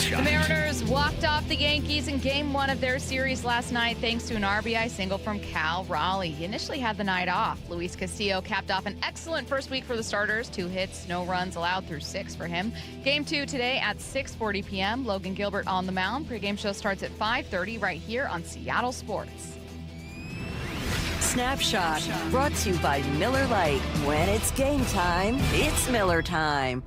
The Mariners walked off the Yankees in Game 1 of their series last night thanks to an RBI single from Cal Raleigh. He initially had the night off. Luis Castillo capped off an excellent first week for the starters. 2 hits, no runs allowed through 6 for him. Game 2 today at 6:40 p.m. Logan Gilbert on the mound. Pre-game show starts at 5:30 right here on Seattle Sports. Snapshot brought to you by Miller Lite. When it's game time, it's Miller time.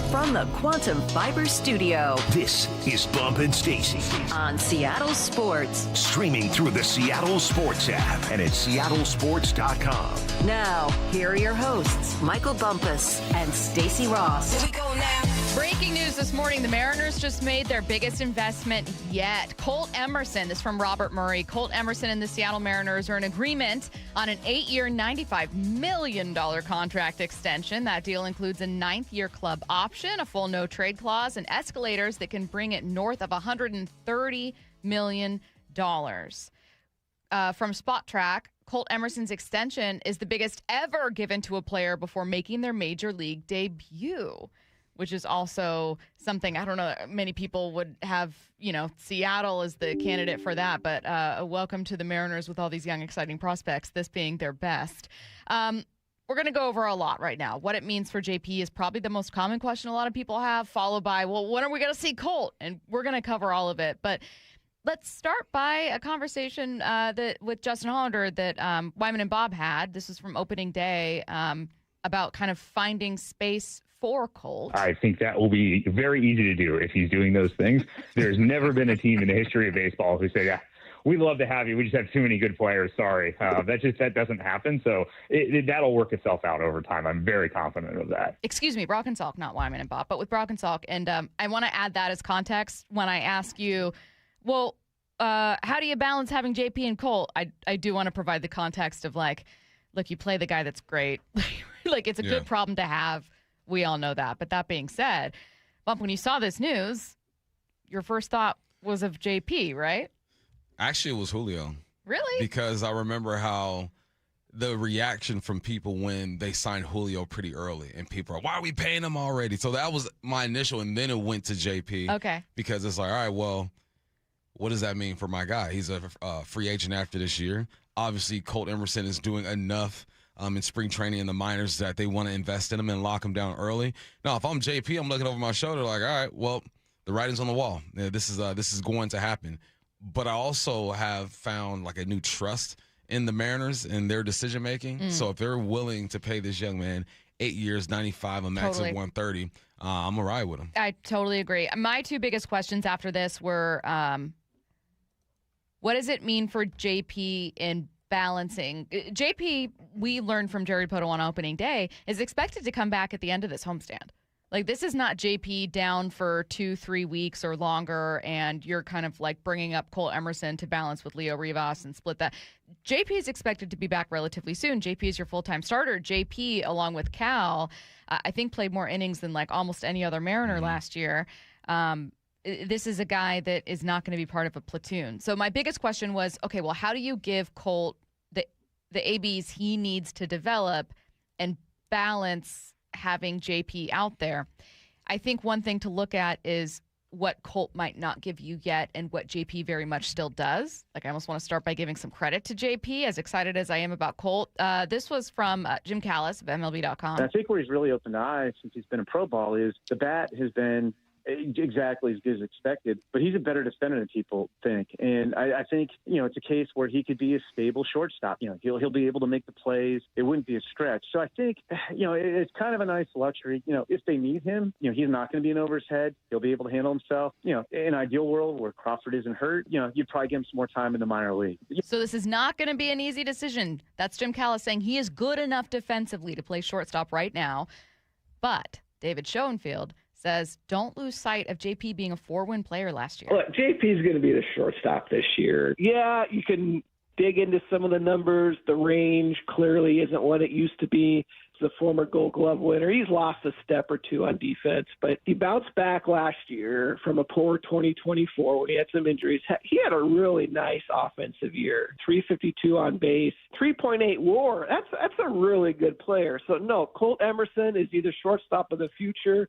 From the Quantum Fiber Studio, this is Bump and Stacy on Seattle Sports. Streaming through the Seattle Sports app and at seattlesports.com. Now, here are your hosts, Michael Bumpus and Stacy Ross. Here we go now. Breaking news this morning, the Mariners just made their biggest investment yet. Colt Emerson, this from Robert Murray. Colt Emerson and the Seattle Mariners are in agreement on an 8-year, $95 million contract extension. That deal includes a 9th-year club option, a full no-trade clause, and escalators that can bring it north of $130 million. From Spot Track, Colt Emerson's extension is the biggest ever given to a player before making their major league debut, which is also something, I don't know, many people would have, Seattle as the candidate for that, but welcome to the Mariners with all these young, exciting prospects, this being their best. We're going to go over a lot right now. What it means for JP is probably the most common question a lot of people have, followed by, well, when are we going to see Colt? And we're going to cover all of it. But let's start by a conversation with Justin Hollander that Wyman and Bob had. This is from opening day about kind of finding space for Colt. I think that will be very easy to do if he's doing those things. There's never been a team in the history of baseball who said, yeah, we'd love to have you. We just have too many good players. Sorry. That doesn't happen. So that'll work itself out over time. I'm very confident of that. Excuse me, Brock and Salk, not Wyman and Bob, but with Brock and Salk. And I want to add that as context when I ask you, well, how do you balance having JP and Colt? I do want to provide the context of look, you play the guy that's great. It's a good problem to have. We all know that. But that being said, Bump, when you saw this news, your first thought was of JP, right? Actually, it was Julio. Really? Because I remember how the reaction from people when they signed Julio pretty early. And people are, why are we paying him already? So that was my initial, and then it went to JP. Okay. Because it's like, all right, well, what does that mean for my guy? He's a free agent after this year. Obviously, Colt Emerson is doing enough in spring training in the minors that they want to invest in him and lock him down early. Now, if I'm JP, I'm looking over my shoulder like, all right, well, the writing's on the wall. Yeah, this is going to happen. But I also have found a new trust in the Mariners and their decision making. So if they're willing to pay this young man 8 years, 95, a max of 130, I'm gonna ride with him. I totally agree. My 2 biggest questions after this were, what does it mean for JP in balancing? JP, we learned from Jerry Poto on opening day, is expected to come back at the end of this homestand. This is not JP down for 2-3 weeks or longer, and you're kind of bringing up Colt Emerson to balance with Leo Rivas and split that. JP is expected to be back relatively soon. JP is your full-time starter. JP, along with Cal, I think played more innings than almost any other Mariner last year. This is a guy that is not going to be part of a platoon. So my biggest question was, okay, well, how do you give Colt the ABs he needs to develop and balance having JP out there? I think one thing to look at is what Colt might not give you yet and what JP very much still does. I almost want to start by giving some credit to JP, as excited as I am about Colt. This was from Jim Callis of MLB.com. I think where he's really opened eyes since he's been in pro ball is the bat has been exactly as good as expected, but he's a better defender than people think. And I think, it's a case where he could be a stable shortstop. He'll be able to make the plays. It wouldn't be a stretch. So I think, it's kind of a nice luxury. If they need him, he's not going to be in over his head. He'll be able to handle himself. In an ideal world where Crawford isn't hurt, you'd probably give him some more time in the minor league. So this is not going to be an easy decision. That's Jim Callis saying he is good enough defensively to play shortstop right now. But David Schoenfield says, don't lose sight of JP being a 4-win player last year. Look, JP is going to be the shortstop this year. Yeah, you can dig into some of the numbers. The range clearly isn't what it used to be. He's a former Gold Glove winner. He's lost a step or two on defense, but he bounced back last year from a poor 2024 when he had some injuries. He had a really nice offensive year. 352 on base, 3.8 WAR. That's a really good player. So, no, Colt Emerson is either shortstop of the future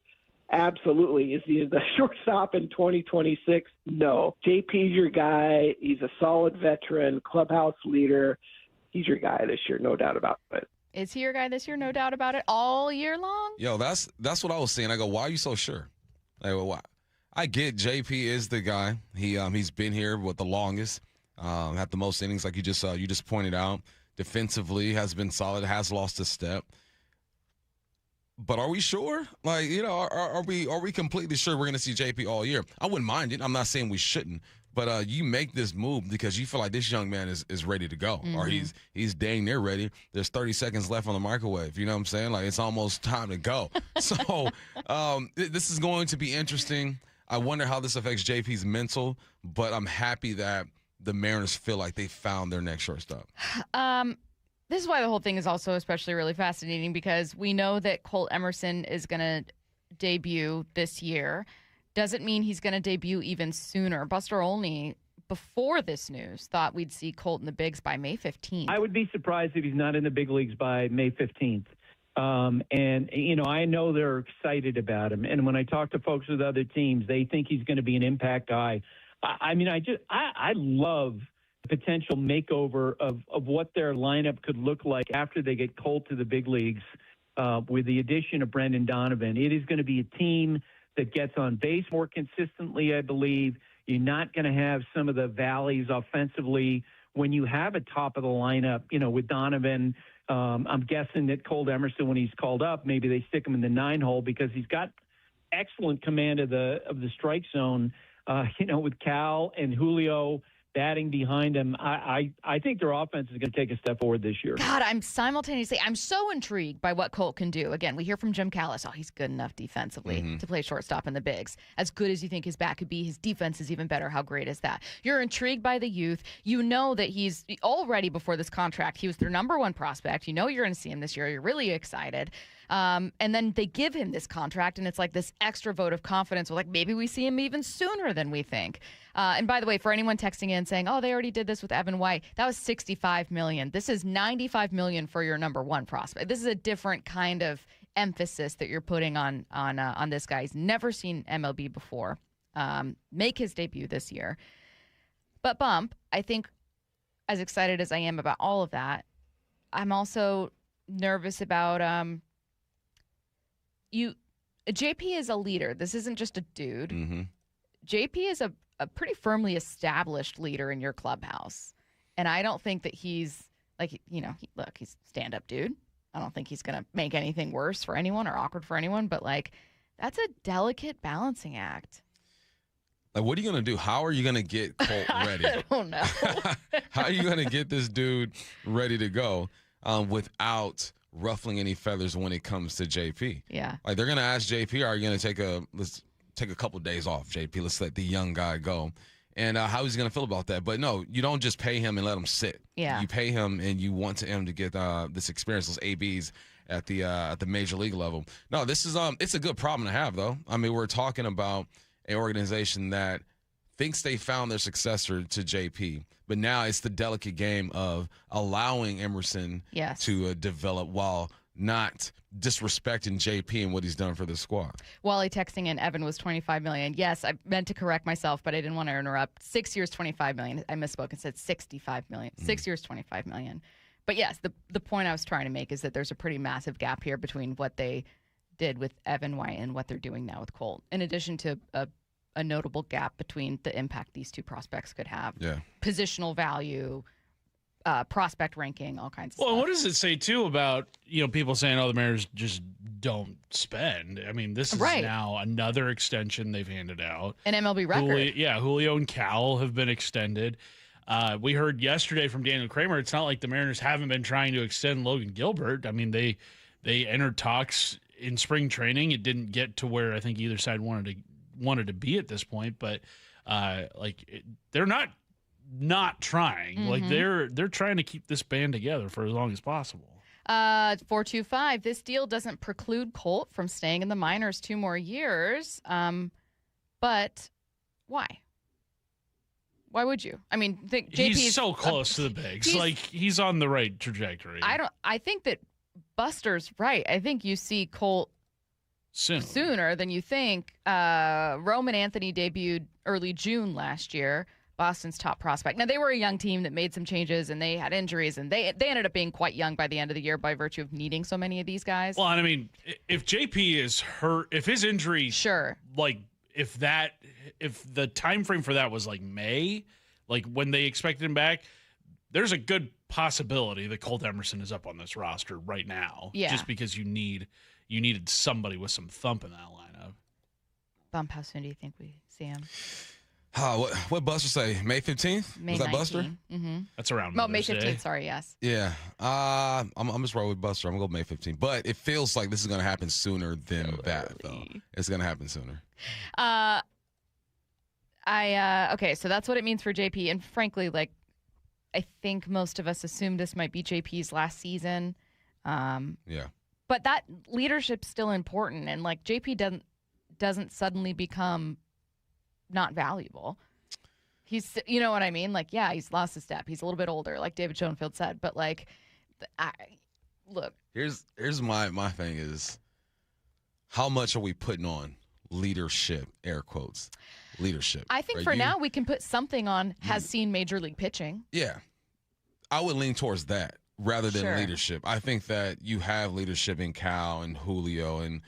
Absolutely. Is he the shortstop in 2026? No. JP's your guy. He's a solid veteran, clubhouse leader. He's your guy this year, no doubt about it. Is he your guy this year? No doubt about it. All year long? Yo, that's what I was saying. I go, why are you so sure? Like, well, why? I get JP is the guy. He's been here with the longest, had the most innings, like you just pointed out. Defensively has been solid, has lost a step. But are we sure? Like, are we completely sure we're going to see JP all year? I wouldn't mind it. I'm not saying we shouldn't. But you make this move because you feel like this young man is ready to go, or he's dang near ready. There's 30 seconds left on the microwave. You know what I'm saying? Like, it's almost time to go. So this is going to be interesting. I wonder how this affects JP's mental, but I'm happy that the Mariners feel like they found their next shortstop. This is why the whole thing is also especially really fascinating, because we know that Colt Emerson is going to debut this year. Doesn't mean he's going to debut even sooner. Buster Olney, before this news, thought we'd see Colt in the bigs by May 15th. I would be surprised if he's not in the big leagues by May 15th. I know they're excited about him. And when I talk to folks with other teams, they think he's going to be an impact guy. I love potential makeover of what their lineup could look like after they get Colt to the big leagues with the addition of Brendan Donovan. It is going to be a team that gets on base more consistently, I believe. You're not going to have some of the valleys offensively when you have a top of the lineup, with Donovan. I'm guessing that Colt Emerson, when he's called up, maybe they stick him in the 9-hole because he's got excellent command of the strike zone, with Cal and Julio batting behind him. I think their offense is going to take a step forward this year. God, I'm so intrigued by what Colt can do. Again, we hear from Jim Callis, he's good enough defensively to play shortstop in the bigs. As good as you think his bat could be, his defense is even better. How great is that? You're intrigued by the youth. You know that he's already, before this contract, he was their number one prospect. You know you're going to see him this year. You're really excited. And then they give him this contract, and it's like this extra vote of confidence. We're like, maybe we see him even sooner than we think. And by the way, for anyone texting in saying, they already did this with Evan White, that was $65 million. This is $95 million for your number one prospect. This is a different kind of emphasis that you're putting on this guy. He's never seen MLB before. Make his debut this year. But Bump, I think, as excited as I am about all of that, I'm also nervous about JP is a leader. This isn't just a dude. JP is a pretty firmly established leader in your clubhouse. And I don't think that he's he's a stand-up dude. I don't think he's going to make anything worse for anyone or awkward for anyone. But, that's a delicate balancing act. Like, what are you going to do? How are you going to get Colt ready? I don't know. How are you going to get this dude ready to go without ruffling any feathers when it comes to JP? Yeah. Like, they're going to ask JP, are you going to take a couple days off, JP? Let's let the young guy go. And how he's going to feel about that. But, no, you don't just pay him and let him sit. Yeah. You pay him and you want him to get this experience, those ABs at the major league level. No, this is it's a good problem to have, though. I mean, we're talking about an organization that thinks they found their successor to JP, but now it's the delicate game of allowing Emerson to develop while not disrespecting JP and what he's done for the squad. Wally texting in, Evan was $25 million. Yes, I meant to correct myself, but I didn't want to interrupt. 6 years, $25 million. I misspoke and said $65 million. 6 years, $25 million. But yes, the point I was trying to make is that there's a pretty massive gap here between what they did with Evan White and what they're doing now with Colt, in addition to a notable gap between the impact these two prospects could have. Yeah. Positional value, prospect ranking, all kinds of stuff. Well, what does it say, too, about people saying, the Mariners just don't spend? I mean, this is now another extension they've handed out. An MLB record. Julio and Cal have been extended. We heard yesterday from Daniel Kramer, it's not like the Mariners haven't been trying to extend Logan Gilbert. I mean, they entered talks in spring training. It didn't get to where I think either side wanted to be at this point, but they're not trying. Like they're trying to keep this band together for as long as possible. 425, this deal doesn't preclude Colt from staying in the minors 2 more years. But why? Why would you? I mean, JP he's so close to the bigs. He's on the right trajectory. I think that Buster's right. I think you see Colt sooner than you think. Roman Anthony debuted early June last year, Boston's top prospect. Now, they were a young team that made some changes, and they had injuries, and they ended up being quite young by the end of the year by virtue of needing so many of these guys. Well, and I mean, if JP is hurt, if his injury, sure, like if the time frame for that was like May, like when they expected him back, there's a good possibility that Colt Emerson is up on this roster right now. Yeah. Just because you needed somebody with some thump in that lineup. Bump, how soon do you think we see him? What Buster say? May 15th? May Was that 19th. Buster? Mm-hmm. That's around May Mother's 15th, Day. sorry, yes. Yeah. I'm just rolling with Buster. I'm going to go May 15th. But it feels like this is going to happen sooner than that, though. It's going to happen sooner. Okay, so that's what it means for JP. And frankly, like, I think most of us assumed this might be JP's last season. Yeah. But that leadership's still important. And, like, JP doesn't suddenly become not valuable. He's, you know what I mean? Like, yeah, he's lost a step. He's a little bit older, like David Schoenfield said. But, like, look. Here's my thing is, how much are we putting on leadership, air quotes, leadership? I think right? for now we can put something on has seen Major League pitching. Yeah. I would lean towards that rather than Sure. leadership. I think that you have leadership in Cal and Julio and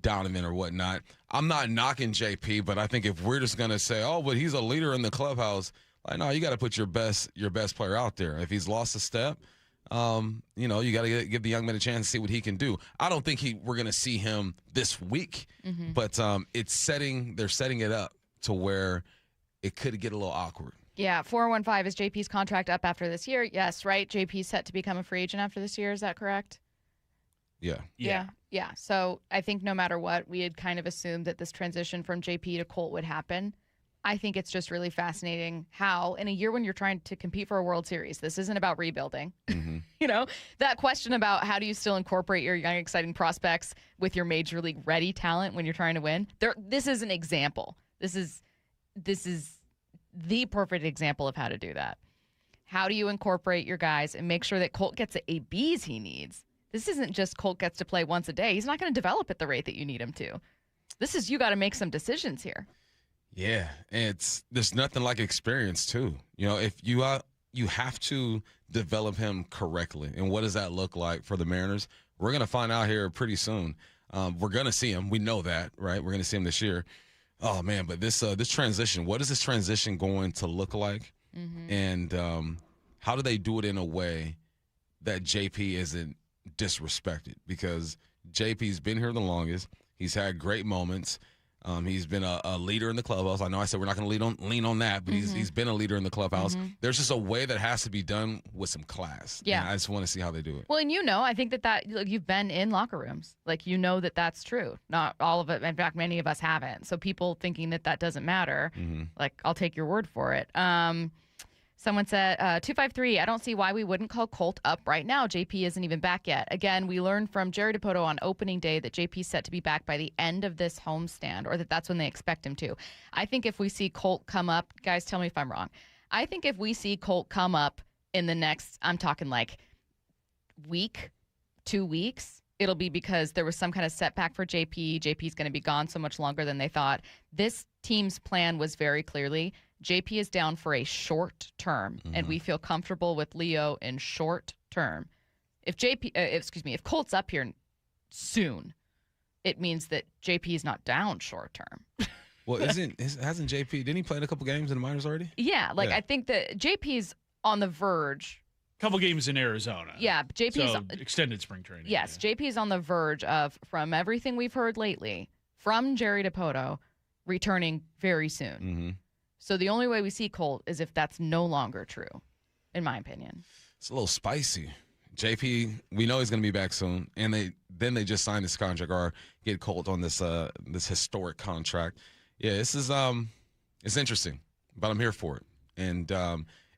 Donovan or whatnot. I'm not knocking JP, but I think if we're just going to say, oh, but he's a leader in the clubhouse, like, no, you got to put your best player out there. If he's lost a step, you got to give the young man a chance to see what he can do. I don't think we're going to see him this week, but they're setting it up to where it could get a little awkward. Yeah, 415 is JP's contract up after this year. Yes, right? JP's set to become a free agent after this year. Is that correct? Yeah. Yeah. So I think no matter what, we had kind of assumed that this transition from JP to Colt would happen. I think it's just really fascinating how, in a year when you're trying to compete for a World Series, this isn't about rebuilding. That question about how do you still incorporate your young, exciting prospects with your Major League ready talent when you're trying to win? This is an example. This is the perfect example of how to do that. How do you incorporate your guys and make sure that Colt gets the ABs he needs? This isn't just Colt gets to play once a day. He's not going to develop at the rate that you need him to. This is, you got to make some decisions here. Yeah, and there's nothing like experience too. If you have to develop him correctly, and what does that look like for the Mariners? We're gonna find out here pretty soon. We're gonna see him. We know that, right? We're gonna see him this year. Oh man, but this transition. What is this transition going to look like? And how do they do it in a way that JP isn't disrespected? Because JP's been here the longest. He's had great moments. He's been a leader in the clubhouse. I know I said we're not going to lean on that, but he's been a leader in the clubhouse. There's just a way that has to be done with some class. Yeah. And I just want to see how they do it. Well, and I think that you've been in locker rooms. Like, that's true. Not all of it. In fact, many of us haven't. So people thinking that doesn't matter, like, I'll take your word for it. Someone said, 253, I don't see why we wouldn't call Colt up right now. JP isn't even back yet. Again, we learned from Jerry DiPoto on opening day that JP's set to be back by the end of this homestand, or that's when they expect him to. I think if we see Colt come up, guys, tell me if I'm wrong. I think if we see Colt come up in the next, I'm talking like week, 2 weeks, it'll be because there was some kind of setback for JP. JP's going to be gone so much longer than they thought. This team's plan was very clearly, JP is down for a short term, and we feel comfortable with Leo in short term. If Colt's up here soon, it means that JP is not down short term. Well, hasn't JP, didn't he play in a couple games in the minors already? Yeah, I think that JP's on the verge. Couple games in Arizona. Yeah, JP's extended spring training. Yes, yeah. JP's on the verge of, from everything we've heard lately, from Jerry DiPoto, returning very soon. So the only way we see Colt is if that's no longer true, in my opinion. It's a little spicy. JP, we know he's going to be back soon, and they just signed this contract or get Colt on this historic contract. Yeah, this is it's interesting, but I'm here for it. And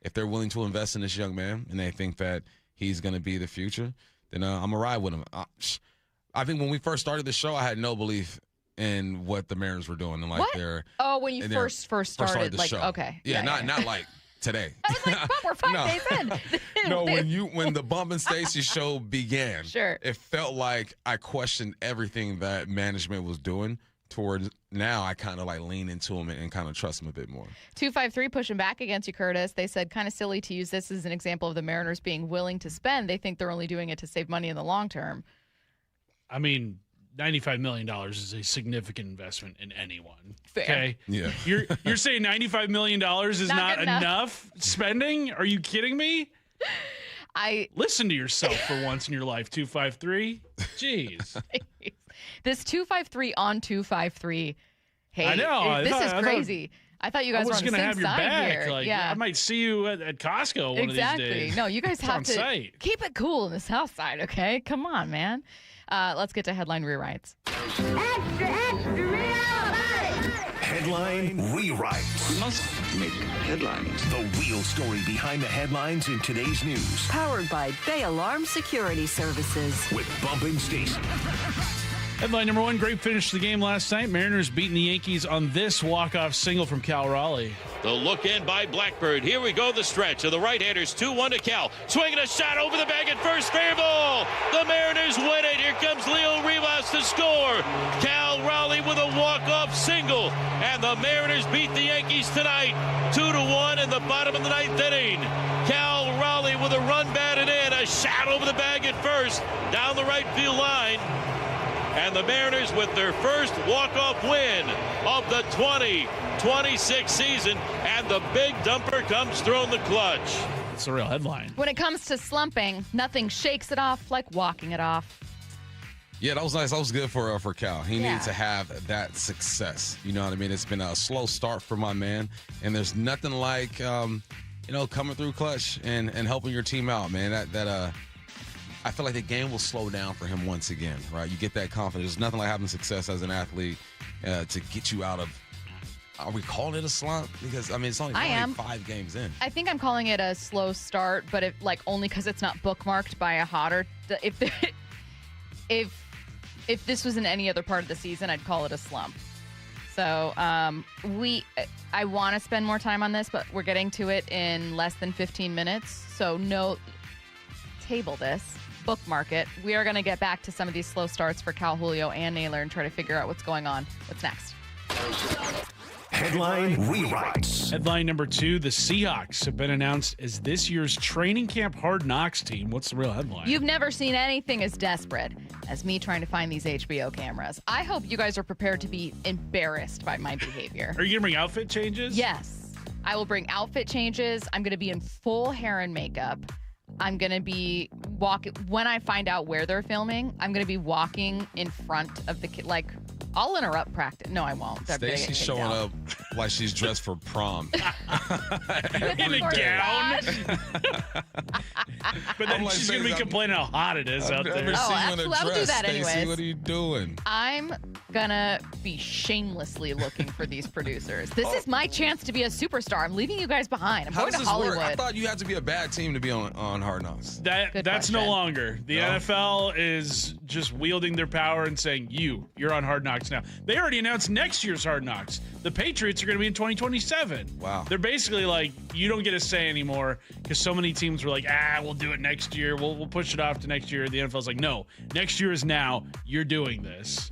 if they're willing to invest in this young man and they think that he's going to be the future, then I'm going to ride with him. I think when we first started the show, I had no belief in what the Mariners were doing and when you first started the like show. Okay. Yeah, not like today. I was like, Bump, we're 5 days in. No, when the Bump and Stacy show began, sure, it felt like I questioned everything that management was doing. Towards now, I kind of like lean into them and kind of trust them a bit more. 253 pushing back against you, Curtis. They said kind of silly to use this as an example of the Mariners being willing to spend. They think they're only doing it to save money in the long term. I mean, $95 million is a significant investment in anyone. Fair. Okay. Yeah. You're saying $95 million is not enough spending? Are you kidding me? Listen to yourself for once in your life, 253. Jeez. This 253 on 253. Hey, I know. This is crazy. I thought you guys were on the same have your side back. here. Like, yeah. I might see you at Costco one of these days. No, you guys have to site. keep it cool in the South Side, okay? Come on, man. Let's get to headline rewrites. Extra, extra, rewrite! Headline rewrites. Must make headlines. The real story behind the headlines in today's news. Powered by Bay Alarm Security Services. With Bump and Stacy. Headline number one, great finish to the game last night. Mariners beating the Yankees on this walk-off single from Cal Raleigh. The look in by Blackbird. Here we go, the stretch of the right-handers. 2-1 to Cal. Swinging a shot over the bag at first. Fair ball. The Mariners win it. Here comes Leo Rivas to score. Cal Raleigh with a walk-off single. And the Mariners beat the Yankees tonight. 2-1 in the bottom of the ninth inning. Cal Raleigh with a run batted in. A shot over the bag at first. Down the right field line. And the Mariners with their first walk-off win of the 2026 season. And the big dumper comes through in the clutch. It's a real headline. When it comes to slumping, nothing shakes it off like walking it off. Yeah, that was nice. That was good for Cal. He needed to have that success. You know what I mean? It's been a slow start for my man. And there's nothing like, coming through clutch and helping your team out, man. I feel like the game will slow down for him once again, right? You get that confidence. There's nothing like having success as an athlete to get you out of, are we calling it a slump? Because, it's only 5 games in. I think I'm calling it a slow start, but only because it's not bookmarked by a hotter. If this was in any other part of the season, I'd call it a slump. So I want to spend more time on this, but we're getting to it in less than 15 minutes. So table this. Bookmark it. We are going to get back to some of these slow starts for Cal, Julio, and Naylor and try to figure out what's going on. What's next? Headline rewrites. Headline number two, the Seahawks have been announced as this year's training camp Hard Knocks team. What's the real headline? You've never seen anything as desperate as me trying to find these HBO cameras. I hope you guys are prepared to be embarrassed by my behavior. Are you going to bring outfit changes? Yes. I will bring outfit changes. I'm going to be in full hair and makeup. I'm going to be walking. When I find out where they're filming, I'm going to be walking in front of the kid. Like, I'll interrupt practice. No, I won't. Stacy's showing up like she's dressed for prom. In a gown. But then she's going to be complaining how hot it is out there. Absolutely. I would do that Stacey, anyways. what are you doing? I'm going to be shamelessly looking for these producers. This is my chance to be a superstar. I'm leaving you guys behind. I'm How going does to this Hollywood. work? I thought you had to be a bad team to be on Hard Knocks. That's no longer. The NFL is just wielding their power and saying, you're on Hard Knocks now. They already announced next year's Hard Knocks. The Patriots are going to be in 2027. Wow. They're basically like, you don't get a say anymore because so many teams were like, we'll do it next year. We'll push it off to next year. The NFL's like, no, next year is now. You're doing this.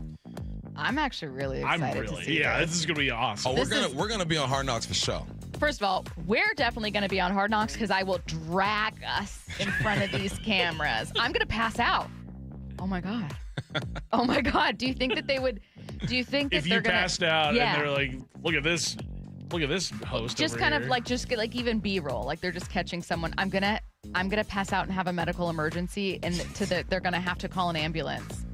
I'm actually really excited to see this is going to be awesome. We're gonna be on Hard Knocks for sure. First of all, we're definitely going to be on Hard Knocks because I will drag us in front of these cameras. I'm going to pass out. Oh, my God. Oh, my God. Do you think that they would – do you think that if they're you going to – passed out and they're like, look at this host just over kind here. of like just like even B-roll. Like they're just catching someone. I'm going to pass out and have a medical emergency and they're going to have to call an ambulance.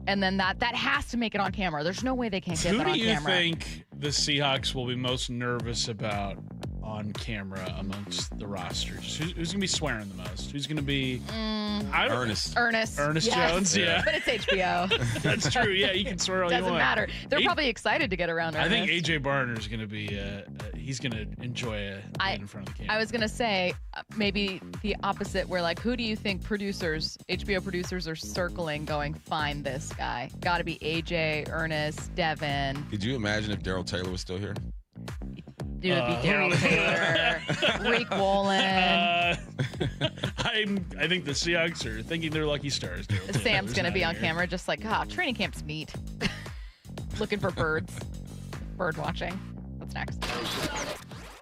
And then that has to make it on camera. There's no way they can't get that on camera. Who do you think the Seahawks will be most nervous about on camera amongst the rosters? Who's going to be swearing the most? Who's going to be Ernest yes. Jones? Yeah. But it's HBO. That's true. Yeah, you can swear all you want. Doesn't matter. They're probably excited to get around Ernest. I think AJ Barner is going to be he's going to enjoy being in front of the camera. I was going to say maybe the opposite where like who do you think HBO producers are circling going find this guy? Got to be AJ, Ernest, Devin. Could you imagine if Daryl Taylor was still here? It would be Darius Taylor, Reek Wolin. I think the Seahawks are thinking they're lucky stars. Sam's going to be on camera just like, training camp's neat. Looking for birds. Bird watching. What's next?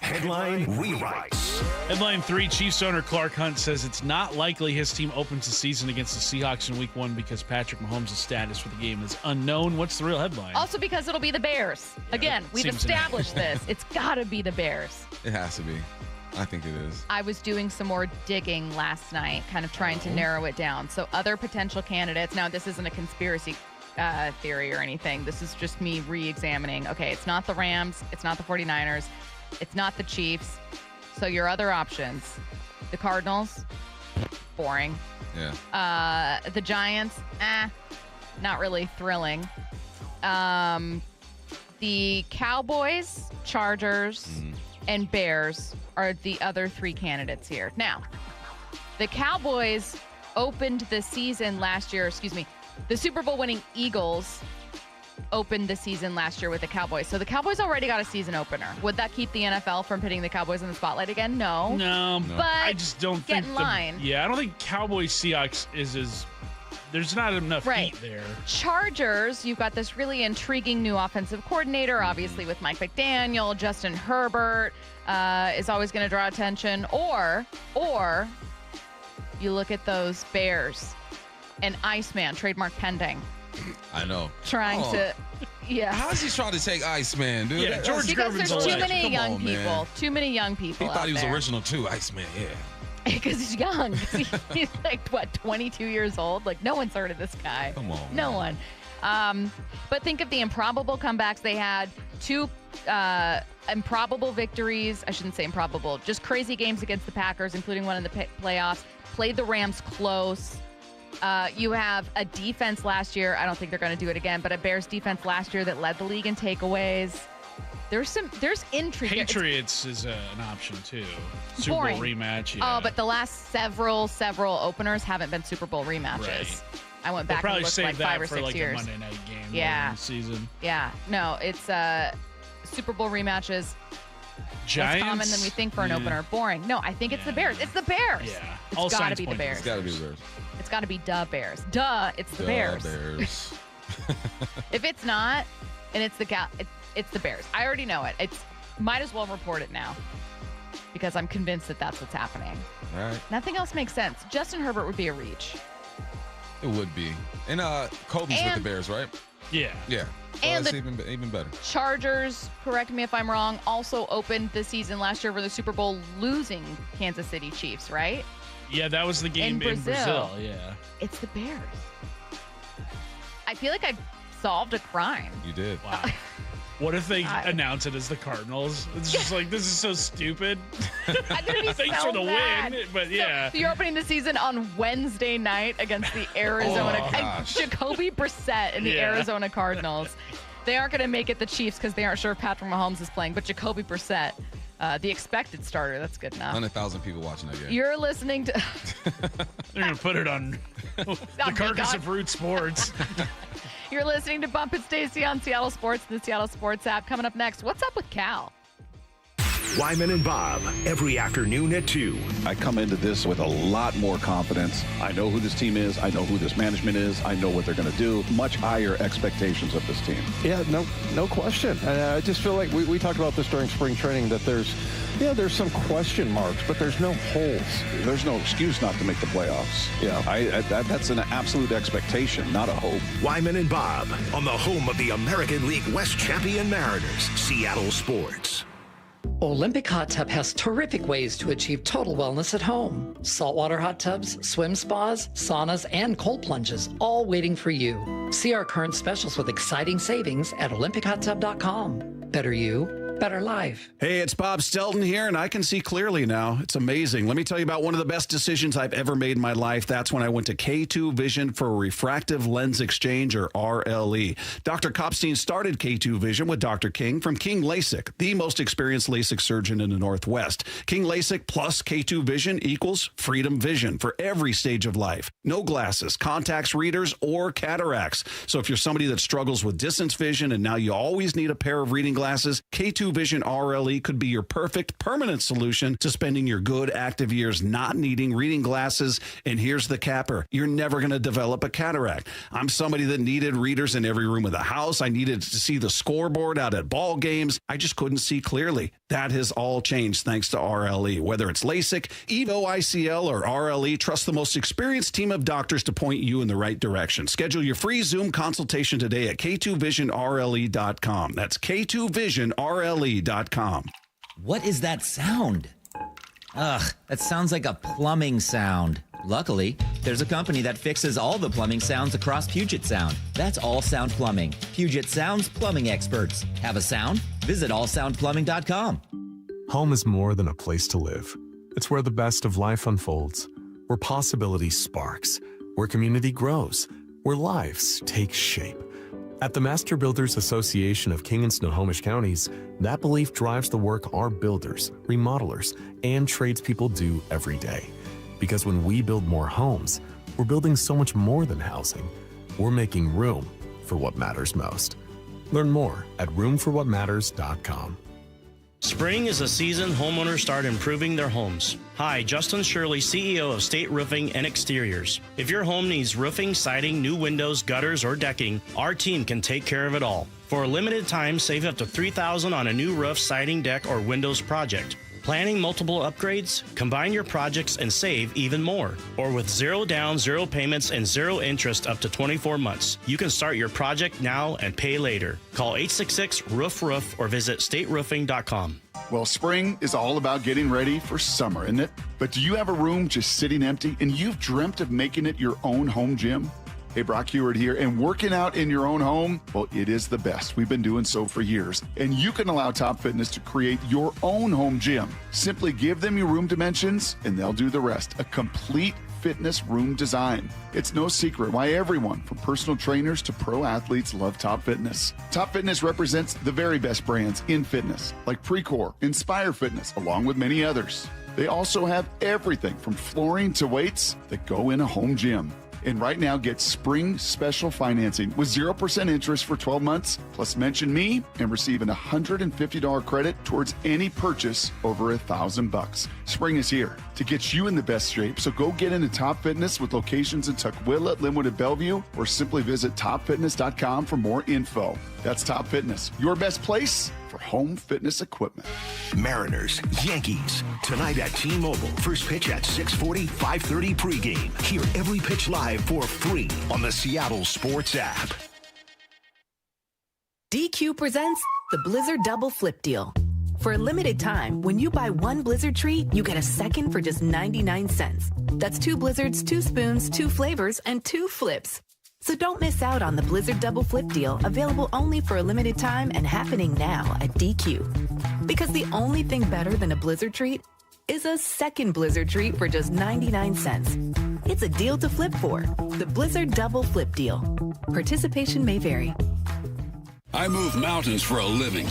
Headline rewrites. Headline 3, Chiefs owner Clark Hunt says it's not likely his team opens the season against the Seahawks in week 1 because Patrick Mahomes' status for the game is unknown. What's the real headline? Also because it'll be the Bears. Again, we've established this. It's got to be the Bears. It has to be. I think it is. I was doing some more digging last night, kind of trying to narrow it down. So other potential candidates. Now, this isn't a conspiracy theory or anything. This is just me re-examining. Okay, it's not the Rams. It's not the 49ers. It's not the Chiefs. So your other options, the Cardinals, boring. Yeah. The Giants, not really thrilling. The Cowboys, Chargers, and Bears are the other 3 candidates here. Now, the Cowboys opened the season last year, the Super Bowl winning Eagles opened the season last year with the Cowboys. So the Cowboys already got a season opener. Would that keep the NFL from putting the Cowboys in the spotlight again? No. But I just don't think in line. I don't think Cowboys Seahawks is as there's not enough heat there. Chargers, you've got this really intriguing new offensive coordinator, obviously with Mike McDaniel. Justin Herbert is always going to draw attention. Or you look at those Bears and Iceman, trademark pending. I know. Trying to, How's he trying to take Iceman, dude? Yeah, George because Gervin's there's too many Come young on, people. man. Too many young people. He thought he was there. original too, Iceman. Yeah. Because he's young. He's like, 22 years old? Like, no one's heard of this guy. Come on. No one. But think of the improbable comebacks they had. 2 improbable victories. I shouldn't say improbable. Just crazy games against the Packers, including one in the playoffs. Played the Rams close. You have a defense last year. I don't think they're going to do it again, but a Bears defense last year that led the league in takeaways. There's intrigue. Patriots is an option too. Super Boring. Bowl rematch. Oh, but the last several openers haven't been Super Bowl rematches. Right. I went back and looked like 5 or 6 for years. A Monday night game. Yeah. In the season. Yeah. No, it's Super Bowl rematches. Giants. Less common than we think for an opener. Boring. No, I think it's the Bears. It's the Bears. Yeah. It's got to be the Bears. It's got to be the Bears. It's got to be the Bears. Duh, it's the Bears. Bears. If it's not, and it's it's the Bears. I already know it. Might as well report it now because I'm convinced that that's what's happening. All right. Nothing else makes sense. Justin Herbert would be a reach. It would be. And Kobe's with the Bears, right? Yeah. Yeah. So And that's even better. Chargers, correct me if I'm wrong, also opened the season last year for the Super Bowl losing Kansas City Chiefs, right? Yeah, that was the game in Brazil. Yeah. It's the Bears. I feel like I solved a crime. You did. Wow. What if they announce it as the Cardinals? It's just like, this is so stupid. I'm gonna be Thanks so for the mad. win, but yeah. So you're opening the season on Wednesday night against the Arizona Jacoby Brissett and the Arizona Cardinals. They aren't going to make it the Chiefs because they aren't sure if Patrick Mahomes is playing, but Jacoby Brissett, the expected starter, that's good enough. 100,000 people watching that game. You're listening to... They're going to put it on the carcass of Root Sports. You're listening to Bump Stacy on Seattle Sports, the Seattle Sports app. Coming up next, what's up with Cal? Wyman and Bob, every afternoon at 2. I come into this with a lot more confidence. I know who this team is. I know who this management is. I know what they're going to do. Much higher expectations of this team. Yeah, no question. I just feel like we talked about this during spring training, that there's some question marks, but there's no holes. There's no excuse not to make the playoffs. Yeah, that's an absolute expectation, not a hope. Wyman and Bob on the home of the American League West champion Mariners, Seattle Sports. Olympic Hot Tub has terrific ways to achieve total wellness at home. Saltwater hot tubs, swim spas, saunas, and cold plunges, all waiting for you. See our current specials with exciting savings at OlympicHotTub.com. Better you, better life. Hey, it's Bob Stelton here, and I can see clearly now. It's amazing. Let me tell you about one of the best decisions I've ever made in my life. That's when I went to K2 Vision for Refractive Lens Exchange, or RLE. Dr. Kopstein started K2 Vision with Dr. King from King LASIK, the most experienced LASIK surgeon in the Northwest. King LASIK plus K2 Vision equals freedom vision for every stage of life. No glasses, contacts, readers, or cataracts. So if you're somebody that struggles with distance vision and now you always need a pair of reading glasses, K2 K2 Vision RLE could be your perfect permanent solution to spending your good active years not needing reading glasses. And here's the capper. You're never going to develop a cataract. I'm somebody that needed readers in every room of the house. I needed to see the scoreboard out at ball games. I just couldn't see clearly. That has all changed thanks to RLE. Whether it's LASIK, EVO ICL, or RLE, trust the most experienced team of doctors to point you in the right direction. Schedule your free Zoom consultation today at K2VisionRLE.com. That's K2VisionRLE.com. What is that sound? Ugh, that sounds like a plumbing sound. Luckily, there's a company that fixes all the plumbing sounds across Puget Sound. That's All Sound Plumbing. Puget Sound's plumbing experts. Have a sound? Visit allsoundplumbing.com. Home is more than a place to live. It's where the best of life unfolds, where possibility sparks, where community grows, where lives take shape. At the Master Builders Association of King and Snohomish Counties, that belief drives the work our builders, remodelers, and tradespeople do every day. Because when we build more homes, we're building so much more than housing. We're making room for what matters most. Learn more at roomforwhatmatters.com. Spring is a season homeowners start improving their homes. Hi, Justin Shirley, CEO of State Roofing and Exteriors. If your home needs roofing, siding, new windows, gutters, or decking, our team can take care of it all. For a limited time, save up to $3,000 on a new roof, siding, deck, or windows project. Planning multiple upgrades? Combine your projects and save even more. Or with 0 down, 0 payments, and 0 interest up to 24 months. You can start your project now and pay later. Call 866-ROOF-ROOF or visit stateroofing.com. Well, spring is all about getting ready for summer, isn't it? But do you have a room just sitting empty and you've dreamt of making it your own home gym? Hey, Brock Heward here, and working out in your own home, well, it is the best. We've been doing so for years, and you can allow Top Fitness to create your own home gym. Simply give them your room dimensions, and they'll do the rest. A complete fitness room design. It's no secret why everyone, from personal trainers to pro athletes, love Top Fitness. Top Fitness represents the very best brands in fitness, like Precor, Inspire Fitness, along with many others. They also have everything from flooring to weights that go in a home gym. And right now, get spring special financing with 0% interest for 12 months, plus mention me and receive an $150 credit towards any purchase over $1,000. Spring is here to get you in the best shape, so go get into Top Fitness with locations in Tukwila, Linwood, and Bellevue, or simply visit topfitness.com for more info. That's Top Fitness, your best place for home fitness equipment. Mariners, Yankees, tonight at T-Mobile. First pitch at 6:40, 5:30 pregame. Hear every pitch live for free on the Seattle Sports app. DQ presents the Blizzard Double Flip Deal. For a limited time, when you buy one Blizzard treat, you get a second for just 99 cents. That's 2 Blizzards, 2 spoons, 2 flavors, and 2 flips. So don't miss out on the Blizzard Double Flip Deal, available only for a limited time and happening now at DQ. Because the only thing better than a Blizzard treat is a second Blizzard treat for just 99 cents. It's a deal to flip for. The Blizzard Double Flip Deal. Participation may vary. I move mountains for a living.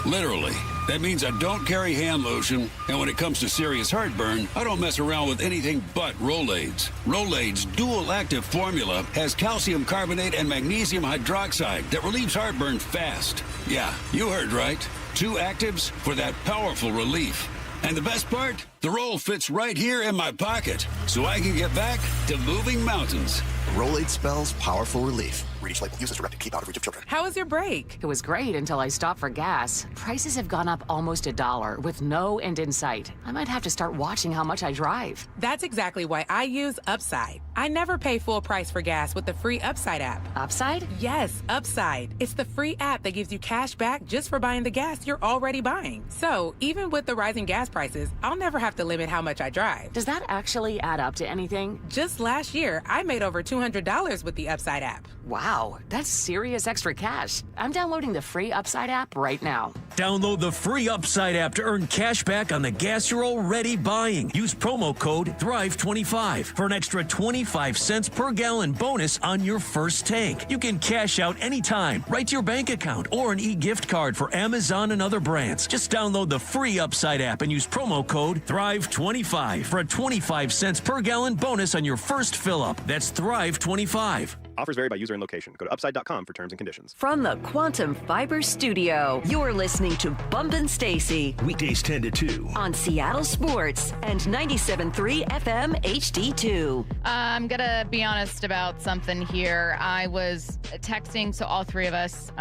Literally. That means I don't carry hand lotion, and when it comes to serious heartburn, I don't mess around with anything but Rolaids. Rolaids' dual-active formula has calcium carbonate and magnesium hydroxide that relieves heartburn fast. Yeah, you heard right. 2 actives for that powerful relief. And the best part? The roll fits right here in my pocket, so I can get back to moving mountains. Rolaids spells powerful relief. Read each label. Use as directed. Keep out of reach of children. How was your break? It was great until I stopped for gas. Prices have gone up almost $1 with no end in sight. I might have to start watching how much I drive. That's exactly why I use Upside. I never pay full price for gas with the free Upside app. Upside? Yes, Upside. It's the free app that gives you cash back just for buying the gas you're already buying. So even with the rising gas prices, I'll never have to limit how much I drive. Does that actually add up to anything? Just last year, I made over $200 with the Upside app. Wow, that's serious extra cash. I'm downloading the free Upside app right now. Download the free Upside app to earn cash back on the gas you're already buying. Use promo code THRIVE25 for an extra 25 cents per gallon bonus on your first tank. You can cash out anytime, right to your bank account, or an e-gift card for Amazon and other brands. Just download the free Upside app and use promo code THRIVE25 for a 25 cents per gallon bonus on your first fill-up. That's THRIVE25. Offers vary by user and location. Go to upside.com for terms and conditions. From the Quantum Fiber Studio, you're listening to Bump Stacy. Weekdays 10 to 2. On Seattle Sports and 97.3 FM HD2. I'm going to be honest about something here. I was texting, so all three of us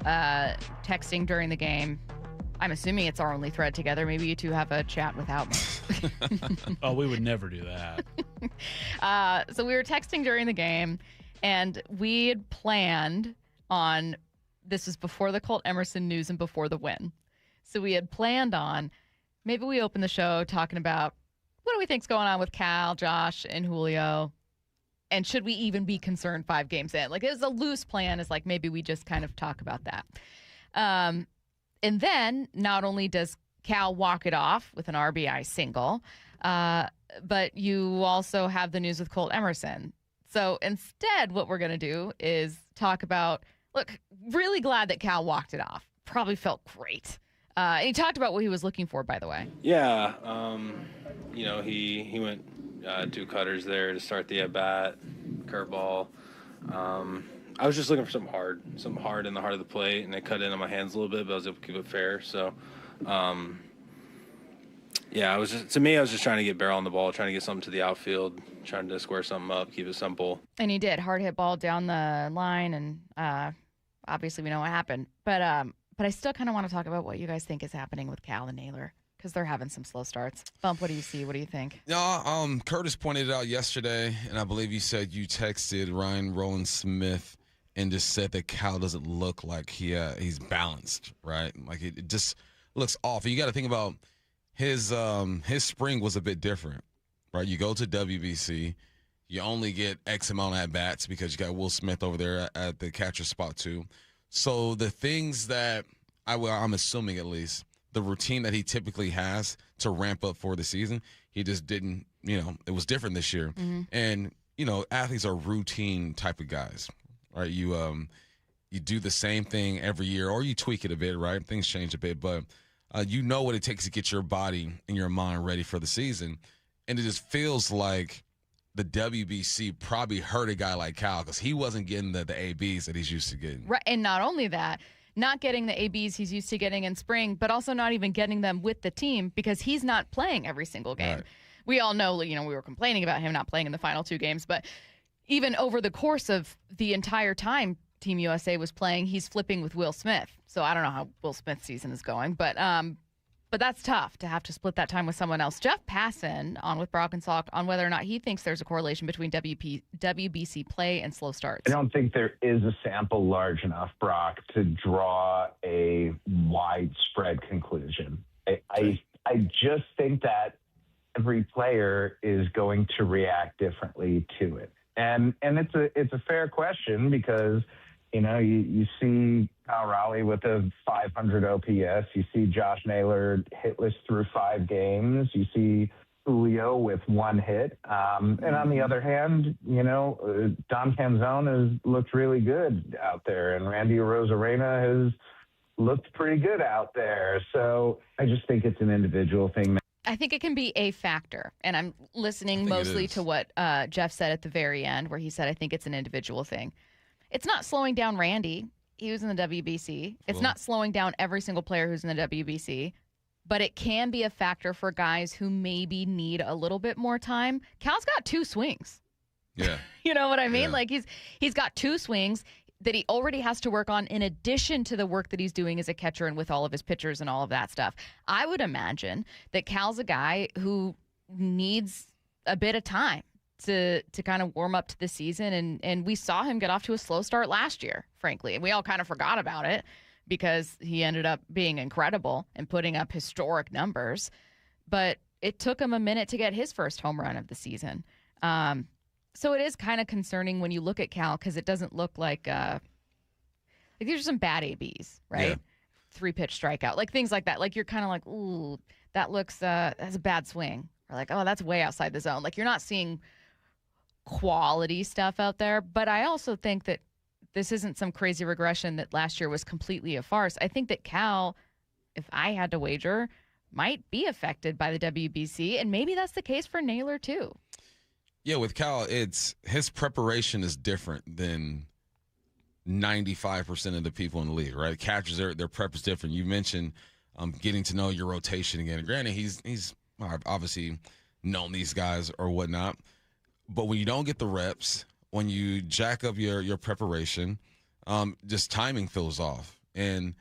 texting during the game. I'm assuming it's our only thread together. Maybe you two have a chat without me. Oh, we would never do that. So we were texting during the game, and we had planned on, this was before the Colt Emerson news and before the win. So we had planned on, maybe we open the show talking about what do we think's going on with Cal, Josh, and Julio, and should we even be concerned 5 games in? Like, it was a loose plan. It's like maybe we just kind of talk about that. And then not only does Cal walk it off with an RBI single, but you also have the news with Colt Emerson. So instead, what we're going to do is talk about, look, really glad that Cal walked it off. Probably felt great. And he talked about what he was looking for, by the way. Yeah. He went 2 cutters there to start the at-bat, curveball. I was just looking for something hard in the heart of the plate, and it cut in on my hands a little bit, but I was able to keep it fair. So, I was just trying to get barrel on the ball, trying to get something to the outfield, trying to square something up, keep it simple. And he did. Hard hit ball down the line, and obviously we know what happened. But I still kind of want to talk about what you guys think is happening with Cal and Naylor, because they're having some slow starts. Bump, what do you see? What do you think? No, Curtis pointed it out yesterday, and I believe you said you texted Ryan Rowland-Smith and just said that Cal doesn't look like he's balanced, right? Like it just looks off. And you got to think about his spring was a bit different, right? You go to WBC, you only get X amount of at-bats because you got Will Smith over there at the catcher spot too. So the things that I'm assuming at least, the routine that he typically has to ramp up for the season, he just didn't, it was different this year. Mm-hmm. And, athletes are routine type of guys. Right, you do the same thing every year, or you tweak it a bit, right? Things change a bit, but you know what it takes to get your body and your mind ready for the season. And it just feels like the WBC probably hurt a guy like Cal because he wasn't getting the ABs that he's used to getting. Right, and not only that, not getting the ABs he's used to getting in spring, but also not even getting them with the team because he's not playing every single game. Right. We all know, we were complaining about him not playing in the final 2 games, but even over the course of the entire time Team USA was playing, he's flipping with Will Smith. So I don't know how Will Smith's season is going, but that's tough to have to split that time with someone else. Jeff Passan on with Brock and Salk on whether or not he thinks there's a correlation between WBC play and slow starts. I don't think there is a sample large enough, Brock, to draw a widespread conclusion. I just think that every player is going to react differently to it. And it's a fair question because, you see Kyle Raleigh with a 500 OPS. You see Josh Naylor hitless through 5 games. You see Julio with 1 hit. And on the other hand, Dom Canzone has looked really good out there, and Randy Arozarena has looked pretty good out there. So I just think it's an individual thing. I think it can be a factor, and I'm listening mostly to what Jeff said at the very end, where he said, I think it's an individual thing. It's not slowing down Randy. He was in the WBC. It's not slowing down every single player who's in the WBC, but it can be a factor for guys who maybe need a little bit more time. Cal's got 2 swings. Yeah. You know what I mean? Yeah. Like he's got 2 swings that he already has to work on in addition to the work that he's doing as a catcher and with all of his pitchers and all of that stuff. I would imagine that Cal's a guy who needs a bit of time to kind of warm up to the season. And we saw him get off to a slow start last year, frankly. And we all kind of forgot about it because he ended up being incredible and putting up historic numbers. But it took him a minute to get his first home run of the season. So it is kind of concerning when you look at Cal because it doesn't look like these are some bad ABs, right? Yeah. 3-pitch strikeout, like things like that. Like you're kind of like, ooh, that looks that's a bad swing, or like, oh, that's way outside the zone. Like you're not seeing quality stuff out there. But I also think that this isn't some crazy regression that last year was completely a farce. I think that Cal, if I had to wager, might be affected by the WBC, and maybe that's the case for Naylor too. Yeah, with Cal, it's his preparation is different than 95% of the people in the league, right? Catchers, their prep is different. You mentioned getting to know your rotation again. Granted, he's obviously known these guys or whatnot, but when you don't get the reps, when you jack up your preparation, just timing feels off. And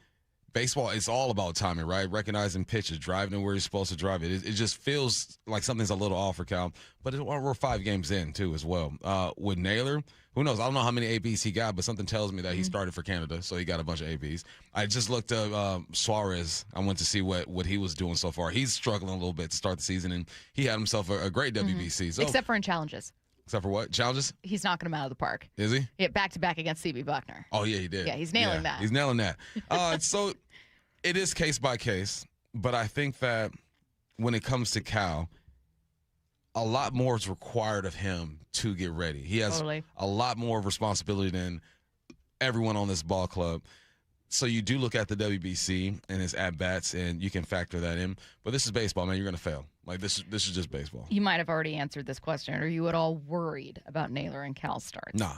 baseball, it's all about timing, right? Recognizing pitches, driving it where you're supposed to drive it. It just feels like something's a little off for Cal. But we're 5 games in, too, as well. With Naylor, who knows? I don't know how many ABs he got, but something tells me that he started for Canada, so he got a bunch of ABs. I just looked up Suarez. I went to see what he was doing so far. He's struggling a little bit to start the season, and he had himself a great WBC. So, except for in challenges. Except for what? Challenges? He's knocking him out of the park. Is he? Yeah, back-to-back against C.B. Buckner. Oh, yeah, he did. Yeah, he's nailing that. He's nailing that. So it is case by case, but I think that when it comes to Cal, a lot more is required of him to get ready. He has a lot more responsibility than everyone on this ball club. So you do look at the WBC and his at-bats, and you can factor that in. But this is baseball, man. You're going to fail. Like, this is just baseball. You might have already answered this question. Are you at all worried about Naylor and Cal starts? Nah,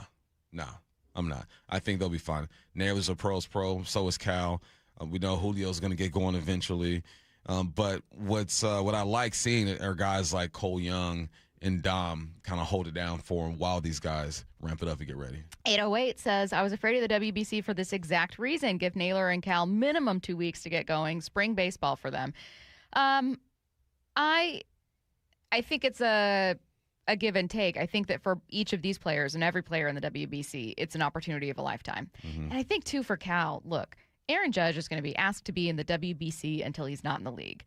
I'm not. I think they'll be fine. Naylor's a pro's pro. So is Cal. We know Julio's going to get going eventually. But what I like seeing are guys like Cole Young and Dom kind of hold it down for him while these guys ramp it up and get ready. 808 says, I was afraid of the WBC for this exact reason. Give Naylor and Cal minimum 2 weeks to get going. Spring baseball for them. I think it's a give and take. I think that for each of these players and every player in the WBC, it's an opportunity of a lifetime. And I think, too, for Cal, look, Aaron Judge is going to be asked to be in the WBC until he's not in the league.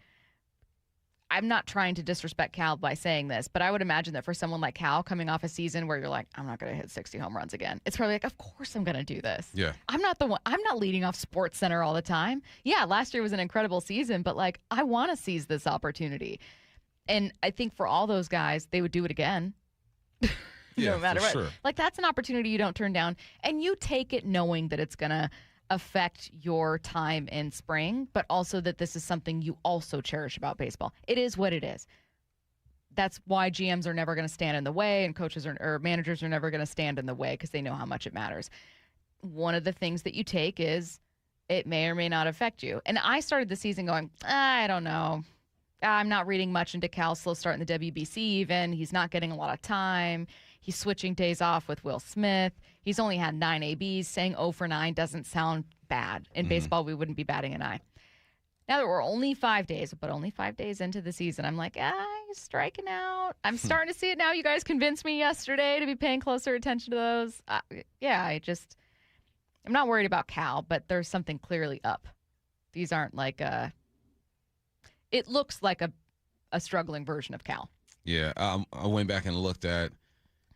I'm not trying to disrespect Cal by saying this, but I would imagine that for someone like Cal coming off a season where you're like, I'm not going to hit 60 home runs again. It's probably like, of course I'm going to do this. Yeah. I'm not leading off Sports Center all the time. Yeah, last year was an incredible season, but like, I want to seize this opportunity. And I think for all those guys, they would do it again. No matter what. Sure. Like, that's an opportunity you don't turn down. And you take it knowing that it's going to affect your time in spring, but also that this is something you also cherish about baseball. It is what it is. That's why GMs are never going to stand in the way, and coaches or managers are never going to stand in the way because they know how much it matters. One of the things that you take is it may or may not affect you. And I started the season going, I don't know. I'm not reading much into Cal's slow start in the WBC even. He's not getting a lot of time. He's switching days off with Will Smith. He's only had 9 ABs. Saying 0 for 9 doesn't sound bad. In baseball, we wouldn't be batting an eye. Now that we're only 5 days, but only 5 days into the season, I'm like, he's striking out. I'm starting to see it now. You guys convinced me yesterday to be paying closer attention to those. I'm not worried about Cal, but there's something clearly up. These aren't like it looks like a struggling version of Cal. Yeah, I went back and looked at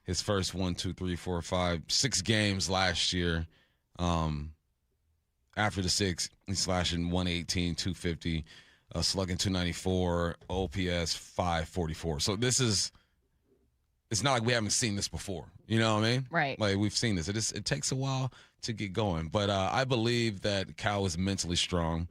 his first 6 games last year. After the 6, he's slashing 118, 250, slugging 294, OPS 544. So it's not like we haven't seen this before. You know what I mean? Right. Like, we've seen this. It takes a while to get going. But I believe that Cal is mentally strong.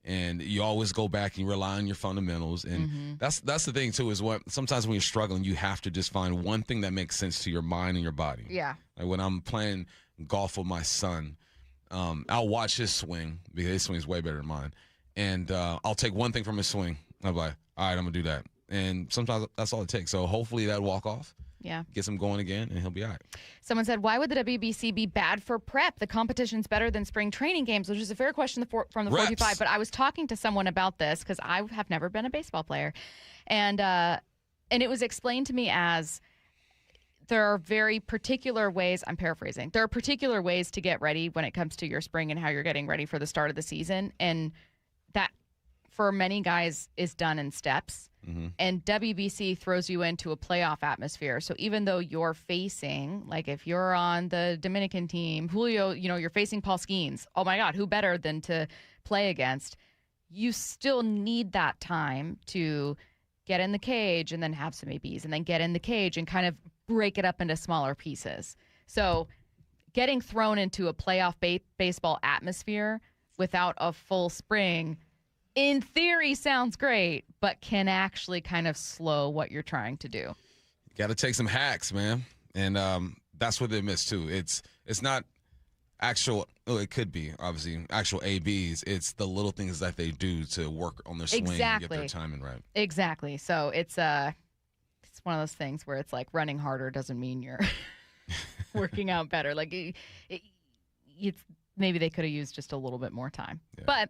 And you always go back and you rely on your fundamentals. And that's the thing, too, is what sometimes when you're struggling, you have to just find one thing that makes sense to your mind and your body. Yeah. Like when I'm playing golf with my son, I'll watch his swing because his swing is way better than mine. And I'll take one thing from his swing. I'm like, all right, I'm going to do that. And sometimes that's all it takes. So hopefully that walk off. Yeah. Gets him going again, and he'll be all right. Someone said, why would the WBC be bad for prep? The competition's better than spring training games, which is a fair question from the 45. But I was talking to someone about this because I have never been a baseball player. And it was explained to me as there are very particular ways, I'm paraphrasing, there are particular ways to get ready when it comes to your spring and how you're getting ready for the start of the season. And that, for many guys, is done in steps. And WBC throws you into a playoff atmosphere. So even though you're facing, like if you're on the Dominican team, Julio, you're facing Paul Skeens. Oh my God, who better than to play against? You still need that time to get in the cage and then have some ABs and then get in the cage and kind of break it up into smaller pieces. So getting thrown into a playoff baseball atmosphere without a full spring, in theory, sounds great, but can actually kind of slow what you're trying to do. Got to take some hacks, man. And that's what they miss, too. It's not actual, it could be, obviously, actual ABs. It's the little things that they do to work on their swing and get their timing right. Exactly. So it's one of those things where it's like running harder doesn't mean you're working out better. Like, it's maybe they could have used just a little bit more time. Yeah. But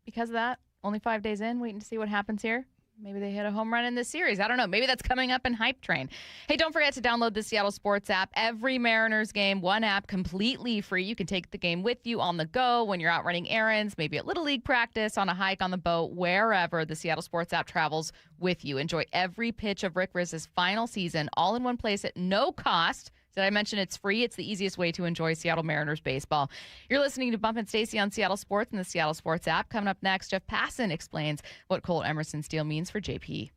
because of that, only 5 days in, waiting to see what happens here. Maybe they hit a home run in this series. I don't know. Maybe that's coming up in Hype Train. Hey, don't forget to download the Seattle Sports app. Every Mariners game, one app, completely free. You can take the game with you on the go when you're out running errands, maybe at Little League practice, on a hike, on the boat, wherever. The Seattle Sports app travels with you. Enjoy every pitch of Rick Rizz's final season, all in one place at no cost. Did I mention it's free? It's the easiest way to enjoy Seattle Mariners baseball. You're listening to Bump and Stacy on Seattle Sports and the Seattle Sports app. Coming up next, Jeff Passan explains what Colt Emerson's deal means for JP.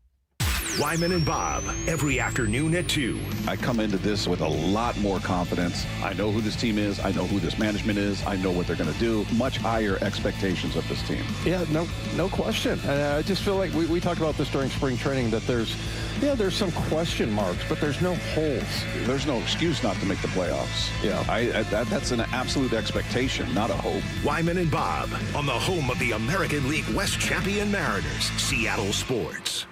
Wyman and Bob, every afternoon at 2. I come into this with a lot more confidence. I know who this team is. I know who this management is. I know what they're going to do. Much higher expectations of this team. Yeah, no question. I just feel like we talked about this during spring training, that there's some question marks, but there's no holes. There's no excuse not to make the playoffs. Yeah, that's an absolute expectation, not a hope. Wyman and Bob on the home of the American League West champion Mariners, Seattle Sports.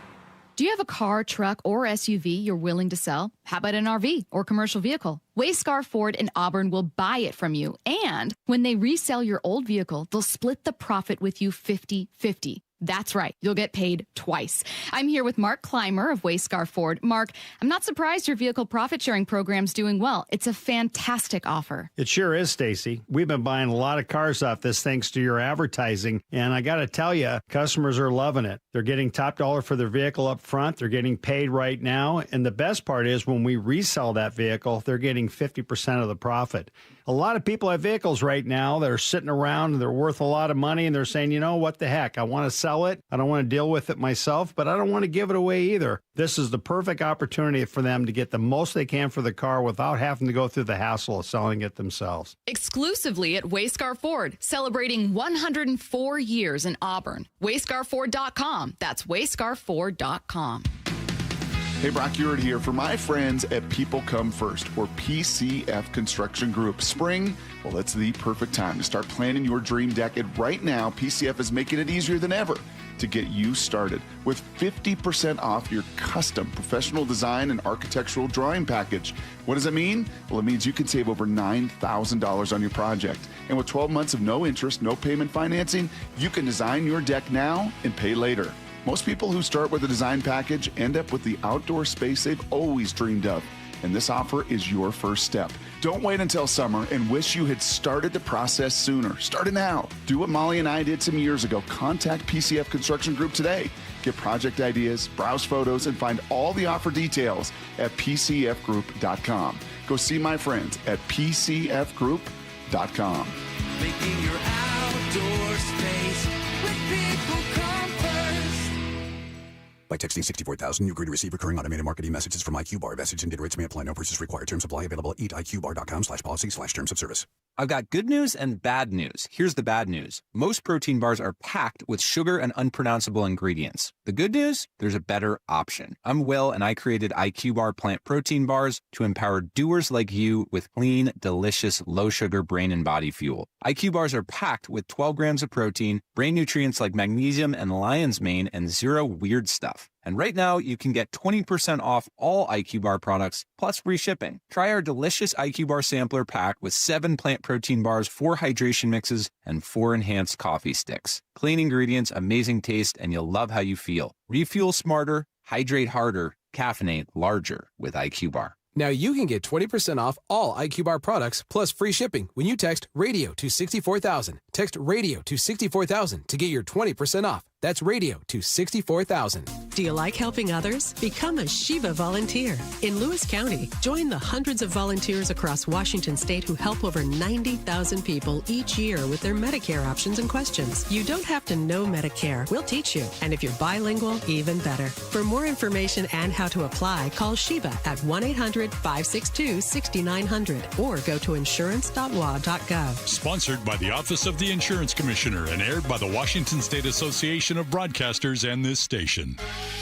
Do you have a car, truck, or SUV you're willing to sell? How about an RV or commercial vehicle? Wayscar Ford in Auburn will buy it from you. And when they resell your old vehicle, they'll split the profit with you 50-50. That's right. You'll get paid twice. I'm here with Mark Clymer of Wayscar Ford. Mark, I'm not surprised your vehicle profit-sharing program's doing well. It's a fantastic offer. It sure is, Stacy. We've been buying a lot of cars off this thanks to your advertising, and I got to tell you, customers are loving it. They're getting top dollar for their vehicle up front. They're getting paid right now, and the best part is when we resell that vehicle, they're getting 50% of the profit. A lot of people have vehicles right now that are sitting around and they're worth a lot of money, and they're saying, you know, what the heck? I want to sell it. I don't want to deal with it myself, but I don't want to give it away either. This is the perfect opportunity for them to get the most they can for the car without having to go through the hassle of selling it themselves. Exclusively at Wayscar Ford, celebrating 104 years in Auburn. WayscarFord.com. That's WayscarFord.com. Hey, Brock Ewart here for my friends at People Come First, or PCF Construction Group. Spring, well, it's the perfect time to start planning your dream deck. And right now, PCF is making it easier than ever to get you started with 50% off your custom professional design and architectural drawing package. What does it mean? Well, it means you can save over $9,000 on your project. And with 12 months of no interest, no payment financing, you can design your deck now and pay later. Most people who start with a design package end up with the outdoor space they've always dreamed of. And this offer is your first step. Don't wait until summer and wish you had started the process sooner. Start it now. Do what Molly and I did some years ago. Contact PCF Construction Group today. Get project ideas, browse photos, and find all the offer details at PCFgroup.com. Go see my friends at PCFgroup.com. Making your outdoor space with People Come First. By texting 64,000, you agree to receive recurring automated marketing messages from IQ Bar. Message and data rates may apply. No purchase required. Terms apply. Available at eatiqbar.com/policy/terms of service. I've got good news and bad news. Here's the bad news. Most protein bars are packed with sugar and unpronounceable ingredients. The good news? There's a better option. I'm Will, and I created IQ Bar plant protein bars to empower doers like you with clean, delicious, low-sugar brain and body fuel. IQ Bars are packed with 12 grams of protein, brain nutrients like magnesium and lion's mane, and zero weird stuff. And right now, you can get 20% off all IQ Bar products, plus free shipping. Try our delicious IQ Bar sampler pack with 7 plant protein bars, 4 hydration mixes, and 4 enhanced coffee sticks. Clean ingredients, amazing taste, and you'll love how you feel. Refuel smarter, hydrate harder, caffeinate larger with IQ Bar. Now you can get 20% off all IQ Bar products plus free shipping when you text radio to 64,000. Text radio to 64,000 to get your 20% off. That's radio to 64,000. Do you like helping others? Become a Shiva volunteer. In Lewis County, join the hundreds of volunteers across Washington state who help over 90,000 people each year with their Medicare options and questions. You don't have to know Medicare. We'll teach you. And if you're bilingual, even better. For more information and how to apply, call Shiva at 1-800-562-6900 or go to insurance.wa.gov. Sponsored by the Office of the Insurance Commissioner and aired by the Washington State Association of Broadcasters and this station.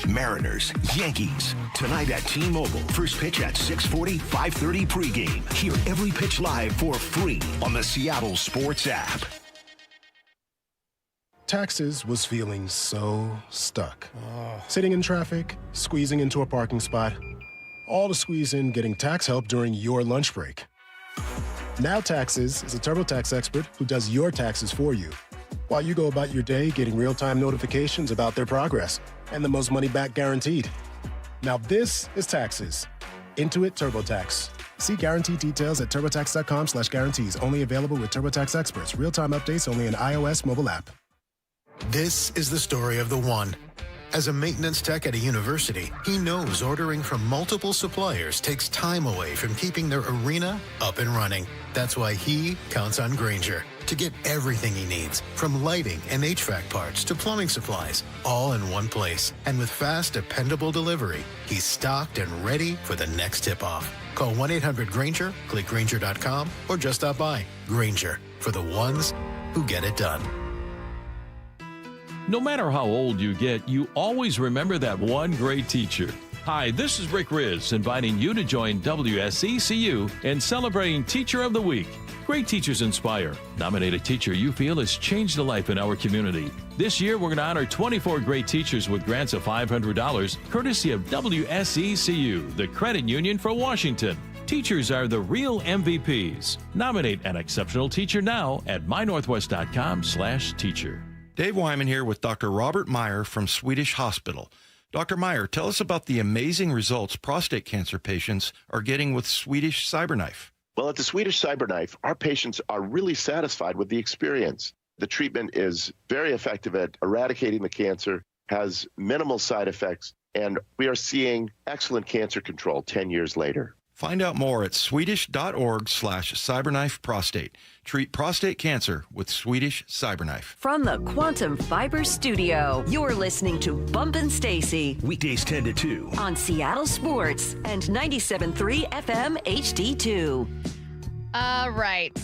Mariners, Yankees. Tonight at T-Mobile. First pitch at 6:40, 5:30 pregame. Hear every pitch live for free on the Seattle Sports app. Taxes was feeling so stuck. Sitting in traffic, squeezing into a parking spot, all to squeeze in getting tax help during your lunch break. Now Taxes is a TurboTax expert who does your taxes for you, while you go about your day getting real-time notifications about their progress and the most money back guaranteed. Now this is Taxes. Intuit TurboTax. See guarantee details at turbotax.com/guarantees. Only available with TurboTax experts. Real-time updates only in iOS mobile app. This is the story of the one. As a maintenance tech at a university, he knows ordering from multiple suppliers takes time away from keeping their arena up and running. That's why he counts on Grainger to get everything he needs, from lighting and HVAC parts to plumbing supplies, all in one place. And with fast, dependable delivery, he's stocked and ready for the next tip-off. Call 1-800-GRAINGER, click Grainger.com, or just stop by. Grainger, for the ones who get it done. No matter how old you get, you always remember that one great teacher. Hi, this is Rick Riz, inviting you to join WSECU in celebrating Teacher of the Week. Great teachers inspire. Nominate a teacher you feel has changed a life in our community. This year, we're going to honor 24 great teachers with grants of $500, courtesy of WSECU, the credit union for Washington. Teachers are the real MVPs. Nominate an exceptional teacher now at mynorthwest.com/teacher. Dave Wyman here with Dr. Robert Meyer from Swedish Hospital. Dr. Meyer, tell us about the amazing results prostate cancer patients are getting with Swedish CyberKnife. Well, at the Swedish CyberKnife, our patients are really satisfied with the experience. The treatment is very effective at eradicating the cancer, has minimal side effects, and we are seeing excellent cancer control 10 years later. Find out more at swedish.org/CyberKnife Prostate. Treat prostate cancer with Swedish CyberKnife. From the Quantum Fiber Studio, you're listening to Bump and Stacy. Weekdays 10 to 2. On Seattle Sports and 97.3 FM HD2. Right.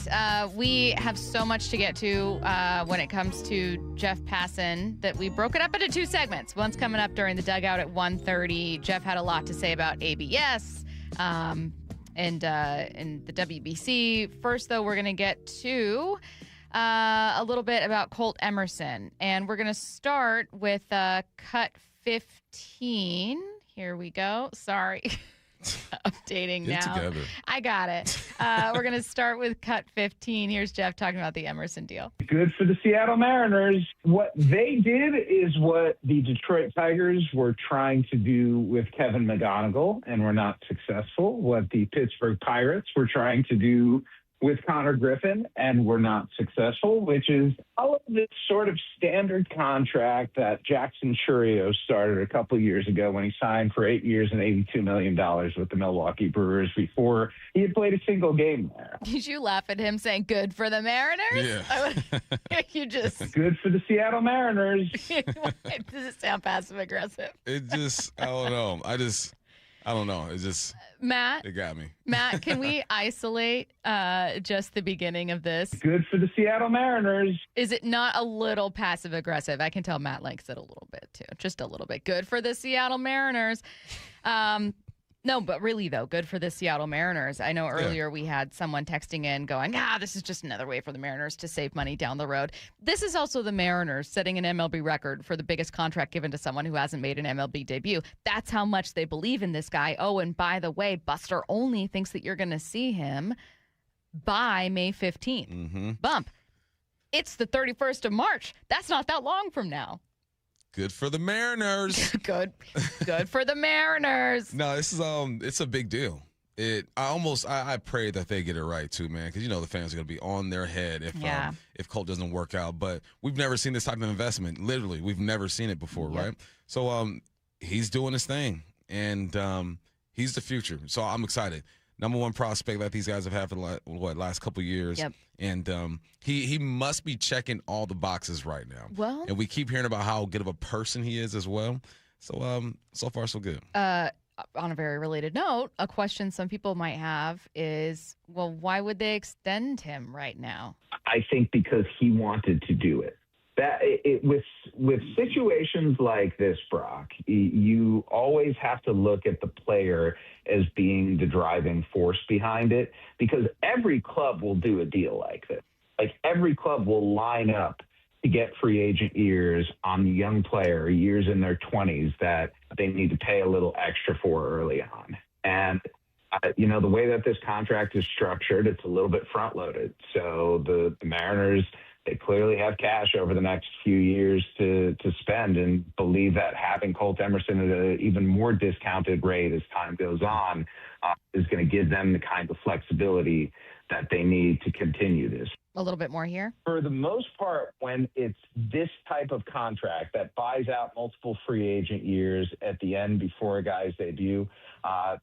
We have so much to get to when it comes to Jeff Passan that we broke it up into two segments. One's coming up during the dugout at 1:30. Jeff had a lot to say about ABS. And the WBC. First, though, we're going to get to a little bit about Colt Emerson. And we're going to start with cut 15. Here we go. Sorry. Updating Get now. together. I got it. We're going to start with cut 15. Here's Jeff talking about the Emerson deal. Good for the Seattle Mariners. What they did is what the Detroit Tigers were trying to do with Kevin McGonigal and were not successful. What the Pittsburgh Pirates were trying to do with Connor Griffin and were not successful, which is all of this sort of standard contract that Jackson Chourio started a couple of years ago when he signed for 8 years and $82 million with the Milwaukee Brewers before he had played a single game there. Did you laugh at him saying good for the Mariners? Yeah. You just... Good for the Seattle Mariners. Does it sound passive aggressive? It just, I don't know. I don't know. It just, Matt, it got me. Matt, can we isolate just the beginning of this? Good for the Seattle Mariners. Is it not a little passive aggressive? I can tell Matt likes it a little bit too, just a little bit. Good for the Seattle Mariners. No, but really, though, good for the Seattle Mariners. I know earlier we had someone texting in going, this is just another way for the Mariners to save money down the road. This is also the Mariners setting an MLB record for the biggest contract given to someone who hasn't made an MLB debut. That's how much they believe in this guy. Oh, and by the way, Buster Olney thinks that you're going to see him by May 15th. Mm-hmm. Bump. It's the 31st of March. That's not that long from now. Good for the Mariners. Good for the Mariners. No, this is it's a big deal. I pray that they get it right too, man, because the fans are gonna be on their head if Colt doesn't work out. But we've never seen this type of investment. Literally, we've never seen it before, right? So he's doing his thing, and he's the future. So I'm excited. Number one prospect that these guys have had for the last couple of years. Yep. And he must be checking all the boxes right now. Well, and we keep hearing about how good of a person he is as well. So so far so good. On a very related note, a question some people might have is, well, why would they extend him right now? I think because he wanted to do it. that with situations like this, Brock, you always have to look at the player as being the driving force behind it, because every club will do a deal like this. Like, every club will line up to get free agent years on the young player, years in their 20s that they need to pay a little extra for early on. And the way that this contract is structured, it's a little bit front loaded. So the Mariners, they clearly have cash over the next few years to spend, and believe that having Colt Emerson at an even more discounted rate as time goes on is going to give them the kind of flexibility that they need to continue this. A little bit more here. For the most part, when it's this type of contract that buys out multiple free agent years at the end before a guy's debut,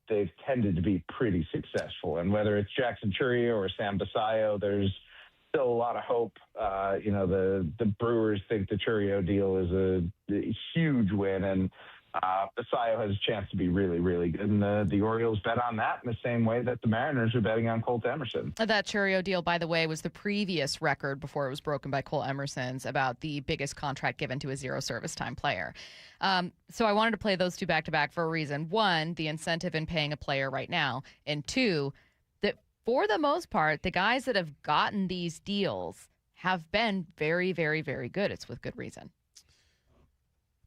they've tended to be pretty successful. And whether it's Jackson Chourio or Sam Basayo, there's still a lot of hope. The Brewers think the Chourio deal is a huge win, and Basayo has a chance to be really, really good. And the Orioles bet on that in the same way that the Mariners are betting on Colt Emerson. That Chourio deal, by the way, was the previous record before it was broken by Colt Emerson's about the biggest contract given to a zero service time player. So I wanted to play those two back to back for a reason. One, the incentive in paying a player right now, and two, that for the most part, the guys that have gotten these deals have been very, very, very good. It's with good reason.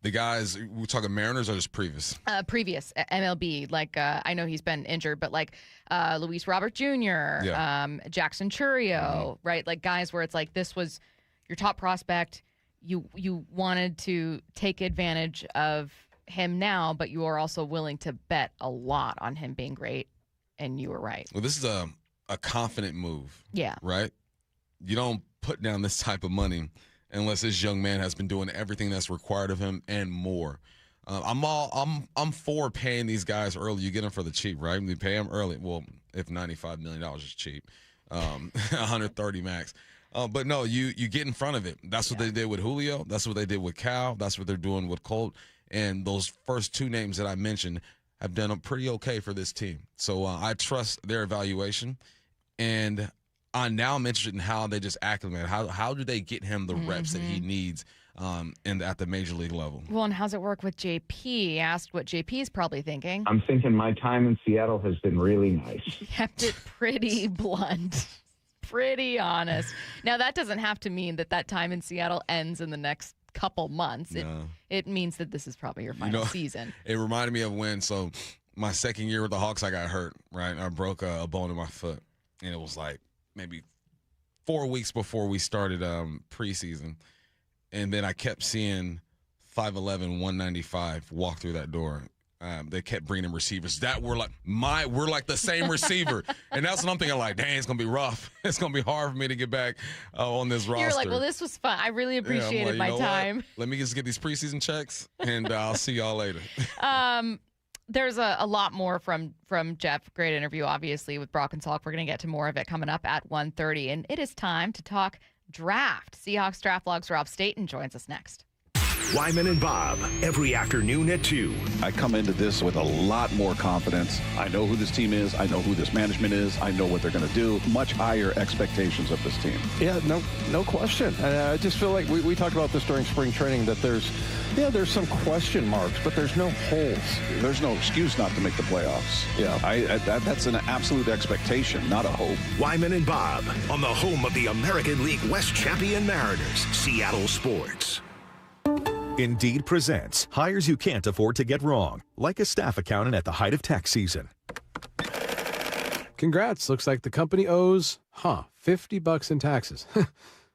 The guys, we're talking Mariners or just previous? Previous MLB, I know he's been injured, but Luis Robert Jr., Jackson Chourio, right? Like guys where it's like this was your top prospect. You wanted to take advantage of him now, but you are also willing to bet a lot on him being great, and you were right. Well, this is a confident move. Yeah. Right? You don't put down this type of money unless this young man has been doing everything that's required of him and more. I'm for paying these guys early. You get them for the cheap, right? You pay them early. Well, if $95 million is cheap, 130 max. But no, you get in front of it. That's what they did with Julio. That's what they did with Cal. That's what they're doing with Colt. And those first two names that I mentioned have done pretty okay for this team. So I trust their evaluation. And now I'm interested in how they just acclimate. How do they get him the reps that he needs at the major league level? Well, and how's it work with JP? Asked what JP is probably thinking. I'm thinking my time in Seattle has been really nice. Kept it pretty blunt, pretty honest. Now, that doesn't have to mean that time in Seattle ends in the next couple months. No. It means that this is probably your final season. It reminded me of when, my second year with the Hawks, I got hurt, right? I broke a bone in my foot, and it was like maybe 4 weeks before we started preseason. And then I kept seeing 5'11", 195 walk through that door. They kept bringing receivers that were we're like the same receiver. And that's what I'm thinking, like, dang, it's going to be rough. It's going to be hard for me to get back on this roster. You're like, well, this was fun. I really appreciated my time. Let me just get these preseason checks, and I'll see y'all later. There's a lot more from Jeff. Great interview, obviously, with Brock and Salk. We're going to get to more of it coming up at 1:30. And it is time to talk draft. Seahawks draft log's Rob Staton joins us next. Wyman and Bob, every afternoon at 2. I come into this with a lot more confidence. I know who this team is. I know who this management is. I know what they're going to do. Much higher expectations of this team. Yeah, no question. I just feel like we talked about this during spring training, that there's some question marks, but there's no holes. There's no excuse not to make the playoffs. Yeah, that's an absolute expectation, not a hope. Wyman and Bob on the home of the American League West champion Mariners, Seattle Sports. Indeed presents hires you can't afford to get wrong, like a staff accountant at the height of tax season. Congrats. Looks like the company owes, $50 in taxes.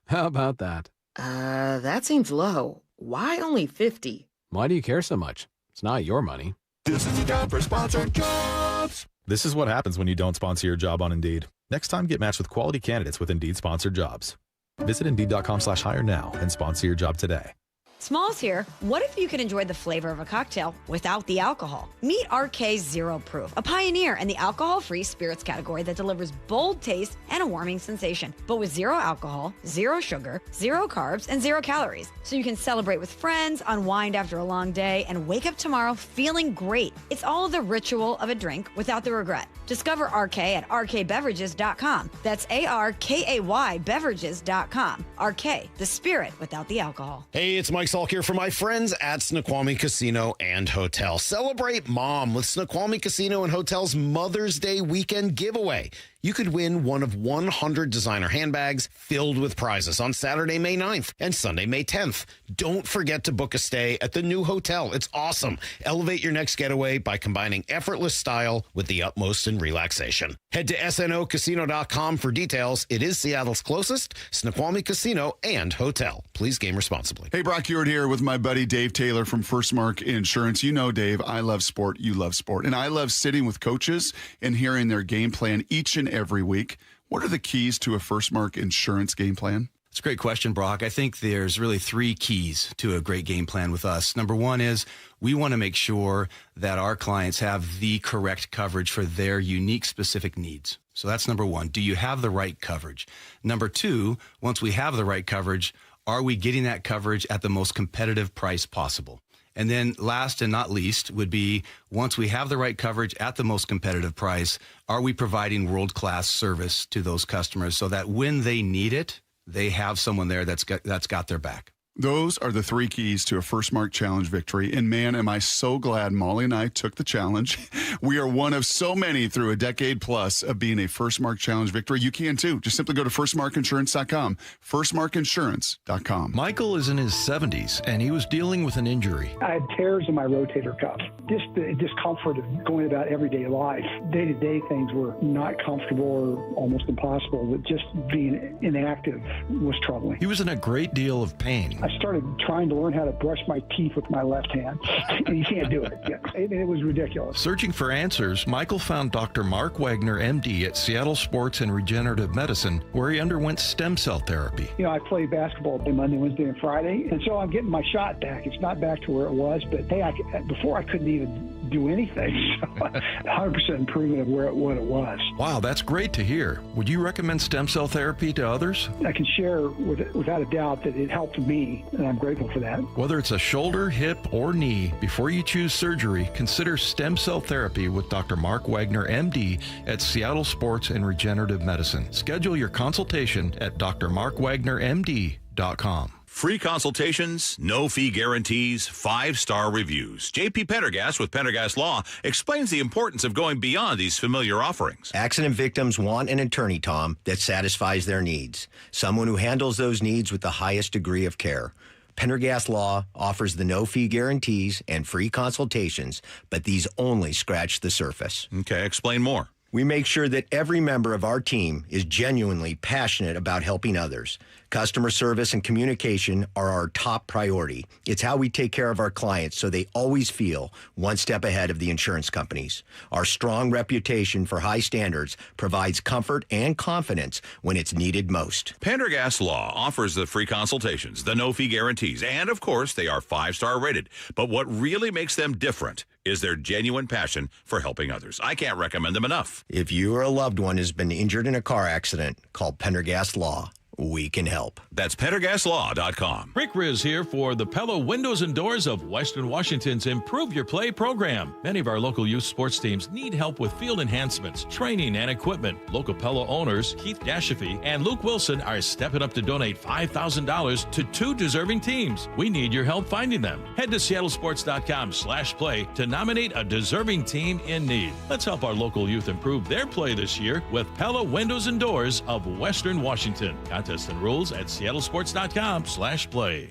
How about that? That seems low. Why only 50? Why do you care so much? It's not your money. This is the time for sponsored jobs. This is what happens when you don't sponsor your job on Indeed. Next time, get matched with quality candidates with Indeed sponsored jobs. Visit Indeed.com/hire now and sponsor your job today. Smalls here. What if you could enjoy the flavor of a cocktail without the alcohol? Meet RK Zero Proof, a pioneer in the alcohol-free spirits category that delivers bold taste and a warming sensation, but with zero alcohol, zero sugar, zero carbs, and zero calories. So you can celebrate with friends, unwind after a long day, and wake up tomorrow feeling great. It's all the ritual of a drink without the regret. Discover RK at rkbeverages.com. That's ARKAY beverages.com. RK, the spirit without the alcohol. Hey, it's Mike Salk here for my friends at Snoqualmie Casino and Hotel. Celebrate Mom with Snoqualmie Casino and Hotel's Mother's Day weekend giveaway. You could win one of 100 designer handbags filled with prizes on Saturday, May 9th and Sunday, May 10th. Don't forget to book a stay at the new hotel. It's awesome. Elevate your next getaway by combining effortless style with the utmost in relaxation. Head to snocasino.com for details. It is Seattle's closest Snoqualmie Casino and Hotel. Please game responsibly. Hey, Brock Ewart here with my buddy Dave Taylor from First Mark Insurance. You know, Dave, I love sport. You love sport. And I love sitting with coaches and hearing their game plan each and every week. What are the keys to a First Mark Insurance game plan? It's a great question, Brock. I think there's really 3 keys to a great game plan with us. Number 1 is we want to make sure that our clients have the correct coverage for their unique specific needs. So that's number 1. Do you have the right coverage? Number 2, once we have the right coverage, are we getting that coverage at the most competitive price possible? And then last and not least would be, once we have the right coverage at the most competitive price, are we providing world-class service to those customers so that when they need it, they have someone there that's got their back? Those are the 3 keys to a First Mark Challenge victory. And man, am I so glad Molly and I took the challenge. We are one of so many through a decade plus of being a First Mark Challenge victory. You can too. Just simply go to firstmarkinsurance.com. Firstmarkinsurance.com. Michael is in his 70s and he was dealing with an injury. I had tears in my rotator cuff. Just the discomfort of going about everyday life. Day-to-day things were not comfortable or almost impossible, but just being inactive was troubling. He was in a great deal of pain. I started trying to learn how to brush my teeth with my left hand, and you can't do it. It was ridiculous. Searching for answers, Michael found Dr. Mark Wagner, MD, at Seattle Sports and Regenerative Medicine, where he underwent stem cell therapy. You know, I played basketball Monday, Wednesday, and Friday, and so I'm getting my shot back. It's not back to where it was, but hey, before I couldn't even do anything, so 100% improvement of what it was. Wow, that's great to hear. Would you recommend stem cell therapy to others? I can share without a doubt that it helped me, and I'm grateful for that. Whether it's a shoulder, hip, or knee, before you choose surgery, consider stem cell therapy with Dr. Mark Wagner, MD, at Seattle Sports and Regenerative Medicine. Schedule your consultation at drmarkwagnermd.com. Free consultations, no fee guarantees, 5-star reviews. JP Pendergast with Pendergast Law explains the importance of going beyond these familiar offerings. Accident victims want an attorney, Tom, that satisfies their needs. Someone who handles those needs with the highest degree of care. Pendergast Law offers the no-fee guarantees and free consultations, but these only scratch the surface. Okay, explain more. We make sure that every member of our team is genuinely passionate about helping others. Customer service and communication are our top priority. It's how we take care of our clients so they always feel one step ahead of the insurance companies. Our strong reputation for high standards provides comfort and confidence when it's needed most. Pendergast Law offers the free consultations, the no-fee guarantees, and of course, they are 5-star rated. But what really makes them different is their genuine passion for helping others. I can't recommend them enough. If you or a loved one has been injured in a car accident, call Pendergast Law. We can help. That's PendergastLaw.com. Rick Riz here for the Pella Windows and Doors of Western Washington's Improve Your Play program. Many of our local youth sports teams need help with field enhancements, training, and equipment. Local Pella owners Keith Gashafy and Luke Wilson are stepping up to donate $5,000 to 2 deserving teams. We need your help finding them. Head to seattlesports.com/play to nominate a deserving team in need. Let's help our local youth improve their play this year with Pella Windows and Doors of Western Washington. Contest and rules at seattlesports.com/play.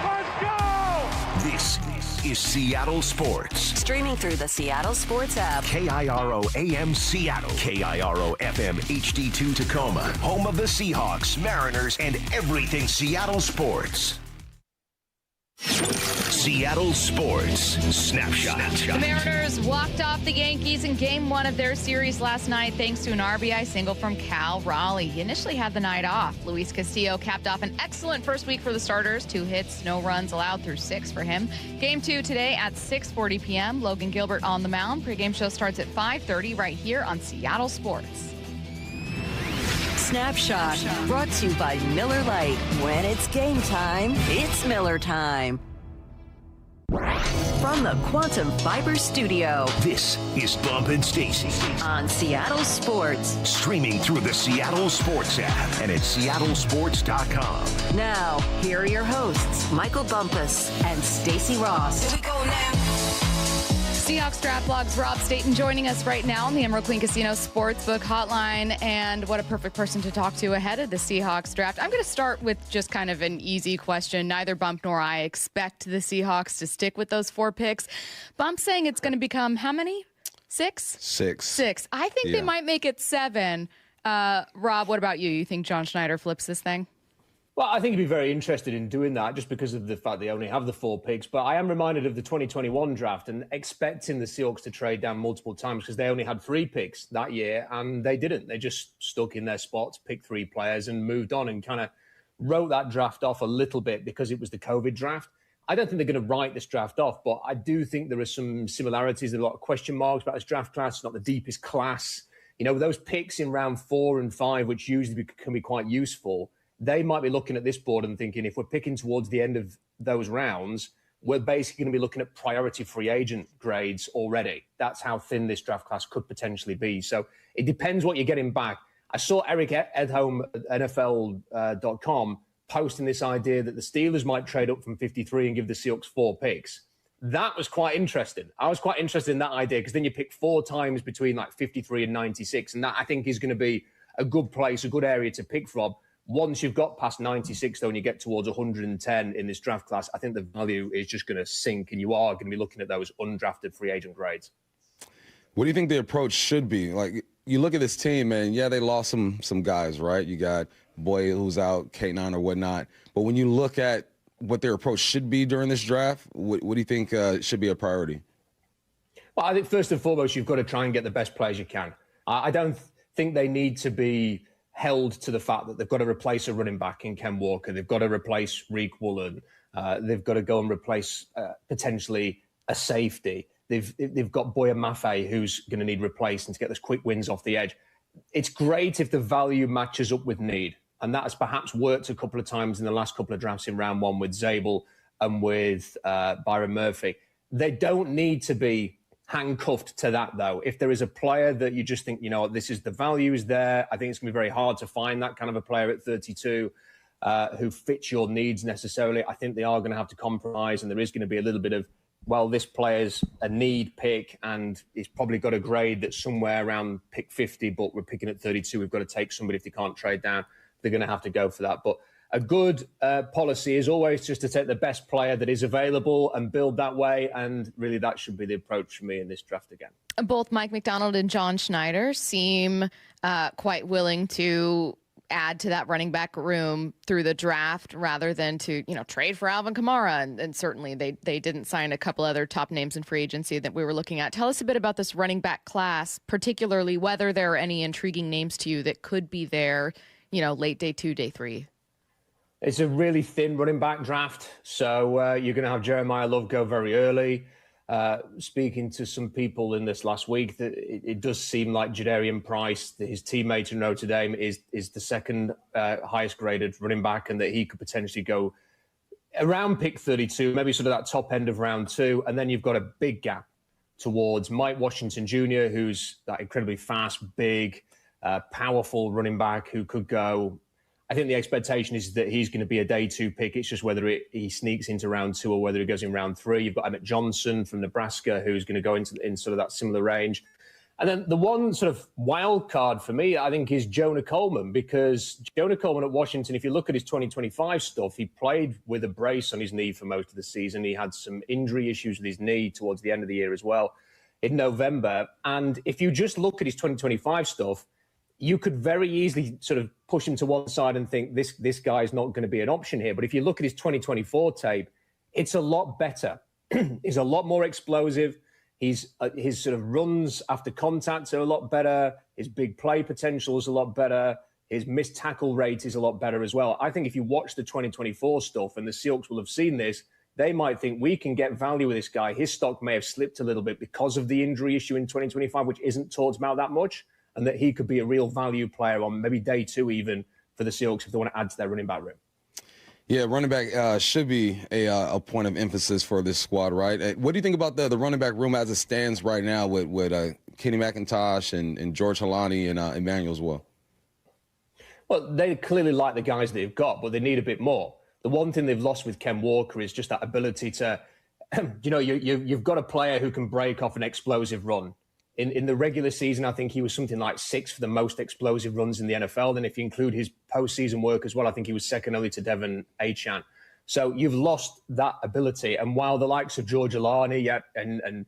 Let's go! This is Seattle Sports. Streaming through the Seattle Sports app. KIRO AM Seattle. KIRO FM HD2 Tacoma. Home of the Seahawks, Mariners, and everything Seattle sports. Seattle Sports Snapshot. The Mariners walked off the Yankees in Game 1 of their series last night thanks to an RBI single from Cal Raleigh. He initially had the night off. Luis Castillo capped off an excellent first week for the starters. 2 hits, no runs allowed through 6 for him. Game 2 today at 6:40 p.m. Logan Gilbert on the mound. Pre-game show starts at 5:30 right here on Seattle Sports. Snapshot, brought to you by Miller Lite. When it's game time, it's Miller time. From the Quantum Fiber Studio, this is Bump and Stacy on Seattle Sports. Streaming through the Seattle Sports app and at seattlesports.com. Now, here are your hosts, Michael Bumpus and Stacy Ross. Here we go now. Seahawks Draft Blog's Rob Staton joining us right now on the Emerald Queen Casino Sportsbook Hotline. And what a perfect person to talk to ahead of the Seahawks draft. I'm going to start with just kind of an easy question. Neither Bump nor I expect the Seahawks to stick with those 4 picks. Bump saying it's going to become how many? 6? 6. I think they might make it 7. Rob, what about you? You think John Schneider flips this thing? Well, I think he'd be very interested in doing that just because of the fact they only have the 4 picks. But I am reminded of the 2021 draft and expecting the Seahawks to trade down multiple times because they only had 3 picks that year and they didn't. They just stuck in their spots, picked 3 players and moved on and kind of wrote that draft off a little bit because it was the COVID draft. I don't think they're going to write this draft off, but I do think there are some similarities. There are a lot of question marks about this draft class. It's not the deepest class. You know, those picks in round 4 and 5, which usually can be quite useful, they might be looking at this board and thinking, if we're picking towards the end of those rounds, we're basically going to be looking at priority free agent grades already. That's how thin this draft class could potentially be. So it depends what you're getting back. I saw Eric Edholm at NFL.com posting this idea that the Steelers might trade up from 53 and give the Seahawks 4 picks. That was quite interesting. I was quite interested in that idea because then you pick 4 times between like 53 and 96. And that I think is going to be a good place, a good area to pick from. Once you've got past 96, though, and you get towards 110 in this draft class, I think the value is just going to sink, and you are going to be looking at those undrafted free agent grades. What do you think the approach should be? Like, you look at this team, and yeah, they lost some guys, right? You got Boy who's out, K9 or whatnot. But when you look at what their approach should be during this draft, what do you think should be a priority? Well, I think first and foremost, you've got to try and get the best players you can. I don't think they need to be held to the fact that they've got to replace a running back in Ken Walker. They've got to replace Reek Woolen. They've got to go and replace potentially a safety. They've got Boya Mafe, who's going to need replacing to get those quick wins off the edge. It's great if the value matches up with need. And that has perhaps worked a couple of times in the last couple of drafts in round 1 with Zabel and with Byron Murphy. They don't need to be handcuffed to that, though. If there is a player that you just think, you know, this is the value is there, I think it's going to be very hard to find that kind of a player at 32 who fits your needs necessarily. I think they are going to have to compromise, and there is going to be a little bit of, well, this player's a need pick, and he's probably got a grade that's somewhere around pick 50, but we're picking at 32. We've got to take somebody if they can't trade down. They're going to have to go for that. But a good policy is always just to take the best player that is available and build that way. And really, that should be the approach for me in this draft again. Both Mike McDonald and John Schneider seem quite willing to add to that running back room through the draft rather than to, you know, trade for Alvin Kamara. And certainly they didn't sign a couple other top names in free agency that we were looking at. Tell us a bit about this running back class, particularly whether there are any intriguing names to you that could be there, you know, late day 2, day 3. It's a really thin running back draft, so you're going to have Jeremiah Love go very early. Speaking to some people in this last week, that it does seem like Jadarian Price, his teammate in Notre Dame, is the second highest graded running back, and that he could potentially go around pick 32, maybe sort of that top end of round 2. And then you've got a big gap towards Mike Washington Jr., who's that incredibly fast, big, powerful running back who could go. I think the expectation is that he's going to be a day 2 pick. It's just whether he sneaks into round 2 or whether he goes in round 3. You've got Emmett Johnson from Nebraska, who's going to go in sort of that similar range. And then the one sort of wild card for me, I think, is Jonah Coleman, because Jonah Coleman at Washington, if you look at his 2025 stuff, he played with a brace on his knee for most of the season. He had some injury issues with his knee towards the end of the year as well in November. And if you just look at his 2025 stuff, you could very easily sort of push him to one side and think this guy is not going to be an option here. But if you look at his 2024 tape, It's a lot better. He's a lot more explosive. His sort of runs after contact are a lot better. His big play potential is a lot better. His missed tackle rate is a lot better as well. I think if you watch the 2024 stuff, and the Seahawks will have seen this, they might think we can get value with this guy. His stock may have slipped a little bit because of the injury issue in 2025, which isn't talked about that much, and that he could be a real value player on maybe day 2 even for the Seahawks if they want to add to their running back room. Yeah, running back should be a point of emphasis for this squad, right? What do you think about the running back room as it stands right now with Kenny McIntosh and George Holani and Emmanuel as well? Well, they clearly like the guys they've got, but they need a bit more. The one thing they've lost with Ken Walker is just that ability to, you've got a player who can break off an explosive run. In the regular season, I think he was something like 6th for the most explosive runs in the NFL. Then if you include his postseason work as well, I think he was second only to Devon Achane. So you've lost that ability. And while the likes of George Alani and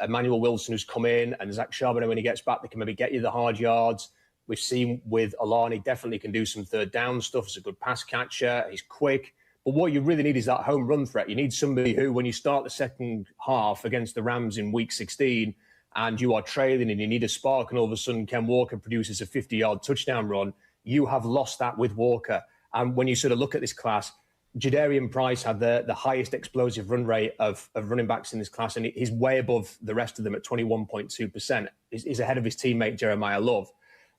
Emmanuel Wilson, who's come in, and Zach Charbonnet, when he gets back, they can maybe get you the hard yards. We've seen with Alani, definitely can do some third down stuff. He's a good pass catcher. He's quick. But what you really need is that home run threat. You need somebody who, when you start the second half against the Rams in week 16, and you are trailing and you need a spark, and all of a sudden Ken Walker produces a 50-yard touchdown run, you have lost that with Walker. And when you sort of look at this class, Jadarian Price had the highest explosive run rate of running backs in this class, and he's way above the rest of them at 21.2%. He's ahead of his teammate Jeremiah Love.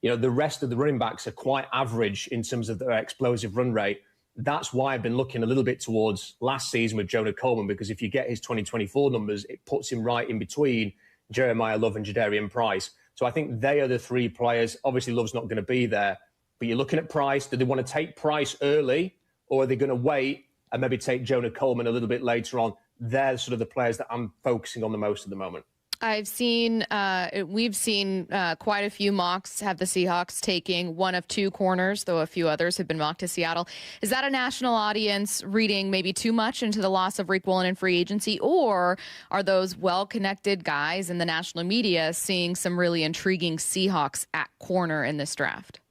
The rest of the running backs are quite average in terms of their explosive run rate. That's why I've been looking a little bit towards last season with Jonah Coleman, because if you get his 2024 numbers, it puts him right in between Jeremiah Love and Jadarian Price. So I think they are the 3 players. Obviously, Love's not going to be there, but you're looking at Price. Do they want to take Price early, or are they going to wait and maybe take Jonah Coleman a little bit later on? They're sort of the players that I'm focusing on the most at the moment. We've seen quite a few mocks have the Seahawks taking one of 2 corners, though a few others have been mocked to Seattle. Is that a national audience reading maybe too much into the loss of Riq Woolen in free agency, or are those well-connected guys in the national media seeing some really intriguing Seahawks at corner in this draft?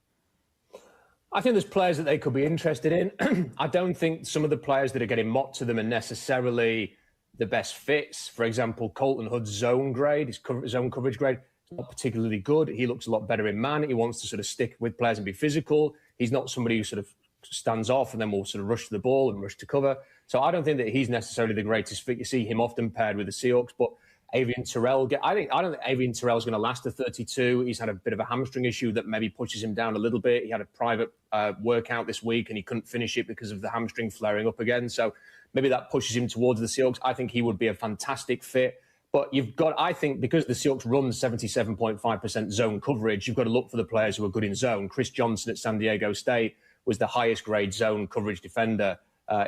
I think there's players that they could be interested in. I don't think some of the players that are getting mocked to them are necessarily the best fits. For example, Colton Hood's zone grade, his zone coverage grade, is not particularly good. He looks a lot better in man. He wants to sort of stick with players and be physical. He's not somebody who sort of stands off and then will sort of rush to the ball and rush to cover. So I don't think that he's necessarily the greatest fit. You see him often paired with the Seahawks, but Avian Terrell, I don't think Avian Terrell's going to last to 32. He's had a bit of a hamstring issue that maybe pushes him down a little bit. He had a private workout this week and he couldn't finish it because of the hamstring flaring up again. So maybe that pushes him towards the Seahawks. I think he would be a fantastic fit. But I think, because the Seahawks run 77.5% zone coverage, you've got to look for the players who are good in zone. Chris Johnson at San Diego State was the highest grade zone coverage defender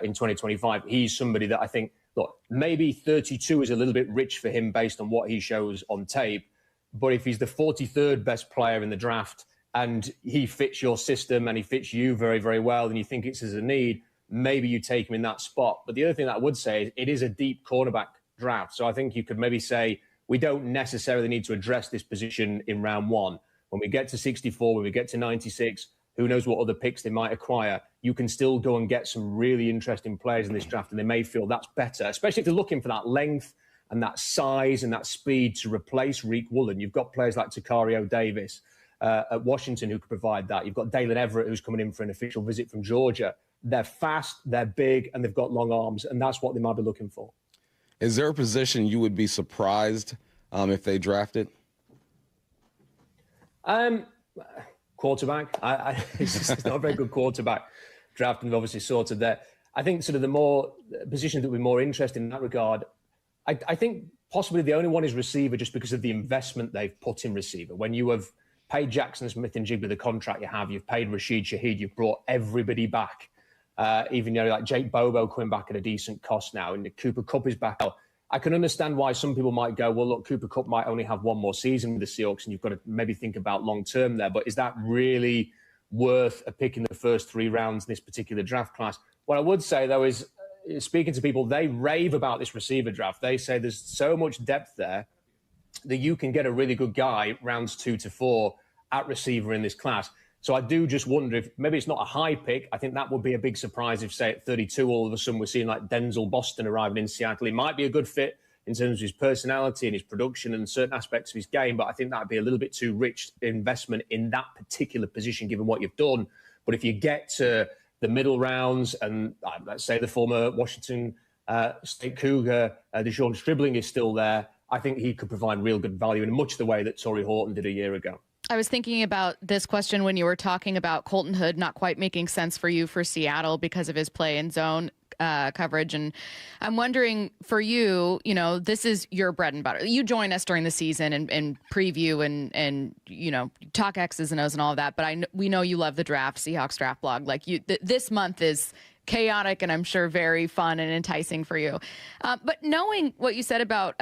in 2025. He's somebody that I think, look, maybe 32 is a little bit rich for him based on what he shows on tape. But if he's the 43rd best player in the draft and he fits your system and he fits you very, very well, and you think it's as a need, maybe you take him in that spot. But the other thing that I would say is it is a deep cornerback draft. So I think you could maybe say we don't necessarily need to address this position in round 1. When we get to 64, when we get to 96, who knows what other picks they might acquire. You can still go and get some really interesting players in this draft, and they may feel that's better, especially if they're looking for that length and that size and that speed to replace Riq Woolen. You've got players like Takario Davis at Washington who could provide that. You've got Dalen Everett, who's coming in for an official visit from Georgia. They're fast, they're big, and they've got long arms, and that's what they might be looking for. Is there a position you would be surprised if they drafted? Quarterback. It's not a very good quarterback draft, and obviously sorted there. I think sort of the more positions that would be more interesting in that regard, I think possibly the only one is receiver, just because of the investment they've put in receiver. When you have paid Jackson Smith-Njigba the contract you have, you've paid Rashid Shaheed, you've brought everybody back. Even, like Jake Bobo coming back at a decent cost now, and Cooper Kupp is back. I can understand why some people might go, well, look, Cooper Kupp might only have one more season with the Seahawks, and you've got to maybe think about long-term there. But is that really worth a pick in the first 3 rounds in this particular draft class? What I would say, though, is speaking to people, they rave about this receiver draft. They say there's so much depth there that you can get a really good guy rounds 2 to 4 at receiver in this class. So I do just wonder if maybe it's not a high pick. I think that would be a big surprise if, say, at 32, all of a sudden we're seeing like Denzel Boston arriving in Seattle. He might be a good fit in terms of his personality and his production and certain aspects of his game, but I think that would be a little bit too rich investment in that particular position, given what you've done. But if you get to the middle rounds and let's say the former Washington State Cougar, DeShaun Stribling is still there, I think he could provide real good value in much the way that Torrey Horton did a year ago. I was thinking about this question when you were talking about Colton Hood not quite making sense for you for Seattle because of his play in zone coverage. And I'm wondering for you, you know, this is your bread and butter. You join us during the season and preview and, you know, talk X's and O's and all of that. But we know you love the draft, Seahawks draft blog. Like this month is chaotic and I'm sure very fun and enticing for you. But knowing what you said about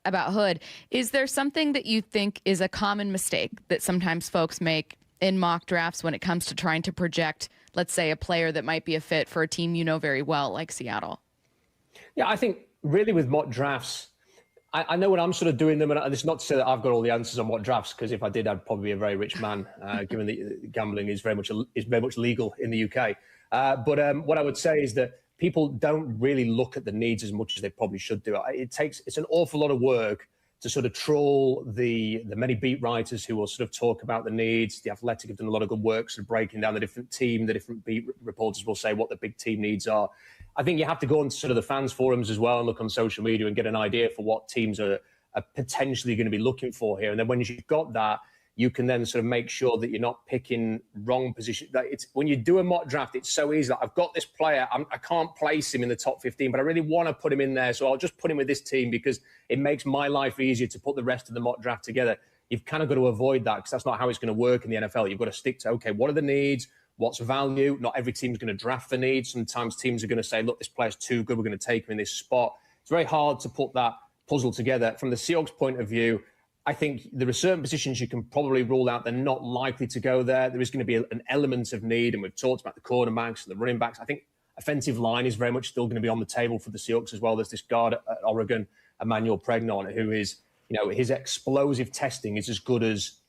Hood, is there something that you think is a common mistake that sometimes folks make in mock drafts when it comes to trying to project, let's say, a player that might be a fit for a team you know very well, like Seattle? Yeah, I think really with mock drafts, I know when I'm sort of doing them, and it's not to say that I've got all the answers on mock drafts, because if I did, I'd probably be a very rich man, given that gambling is very much legal in the UK. But what I would say is that people don't really look at the needs as much as they probably should do. It's an awful lot of work to sort of troll the many beat writers who will sort of talk about the needs. The Athletic have done a lot of good work sort of breaking down the different team. The different beat reporters will say what the big team needs are. I think you have to go on sort of the fans forums as well and look on social media and get an idea for what teams are potentially going to be looking for here. And then when you've got that, you can then sort of make sure that you're not picking wrong position. It's when you do a mock draft, it's so easy. Like, I've got this player, I can't place him in the top 15, but I really want to put him in there. So I'll just put him with this team because it makes my life easier to put the rest of the mock draft together. You've kind of got to avoid that because that's not how it's going to work in the NFL. You've got to stick to, okay, what are the needs? What's value? Not every team's going to draft for needs. Sometimes teams are going to say, look, this player's too good. We're going to take him in this spot. It's very hard to put that puzzle together. From the Seahawks point of view, I think there are certain positions you can probably rule out. They're not likely to go there. There is going to be an element of need, and we've talked about the cornerbacks and the running backs. I think offensive line is very much still going to be on the table for the Seahawks as well. There's this guard at Oregon, Emmanuel Pregnon, who is, you know, his explosive testing is as good as,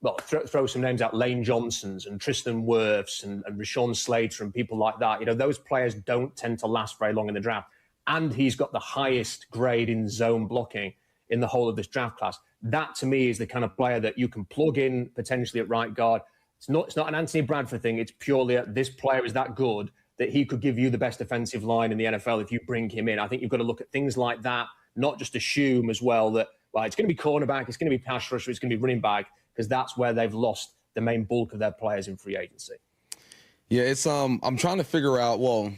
well, throw some names out, Lane Johnson's and Tristan Wirfs and Rashawn Slater and people like that. You know, those players don't tend to last very long in the draft. And he's got the highest grade in zone blocking in the whole of this draft class. That, to me, is the kind of player that you can plug in potentially at right guard. It's not an Anthony Bradford thing. It's purely this player is that good that he could give you the best defensive line in the NFL if you bring him in. I think you've got to look at things like that, not just assume as well that, well, it's going to be cornerback, it's going to be pass rusher, it's going to be running back, because that's where they've lost the main bulk of their players in free agency. Yeah, it's I'm trying to figure out, well,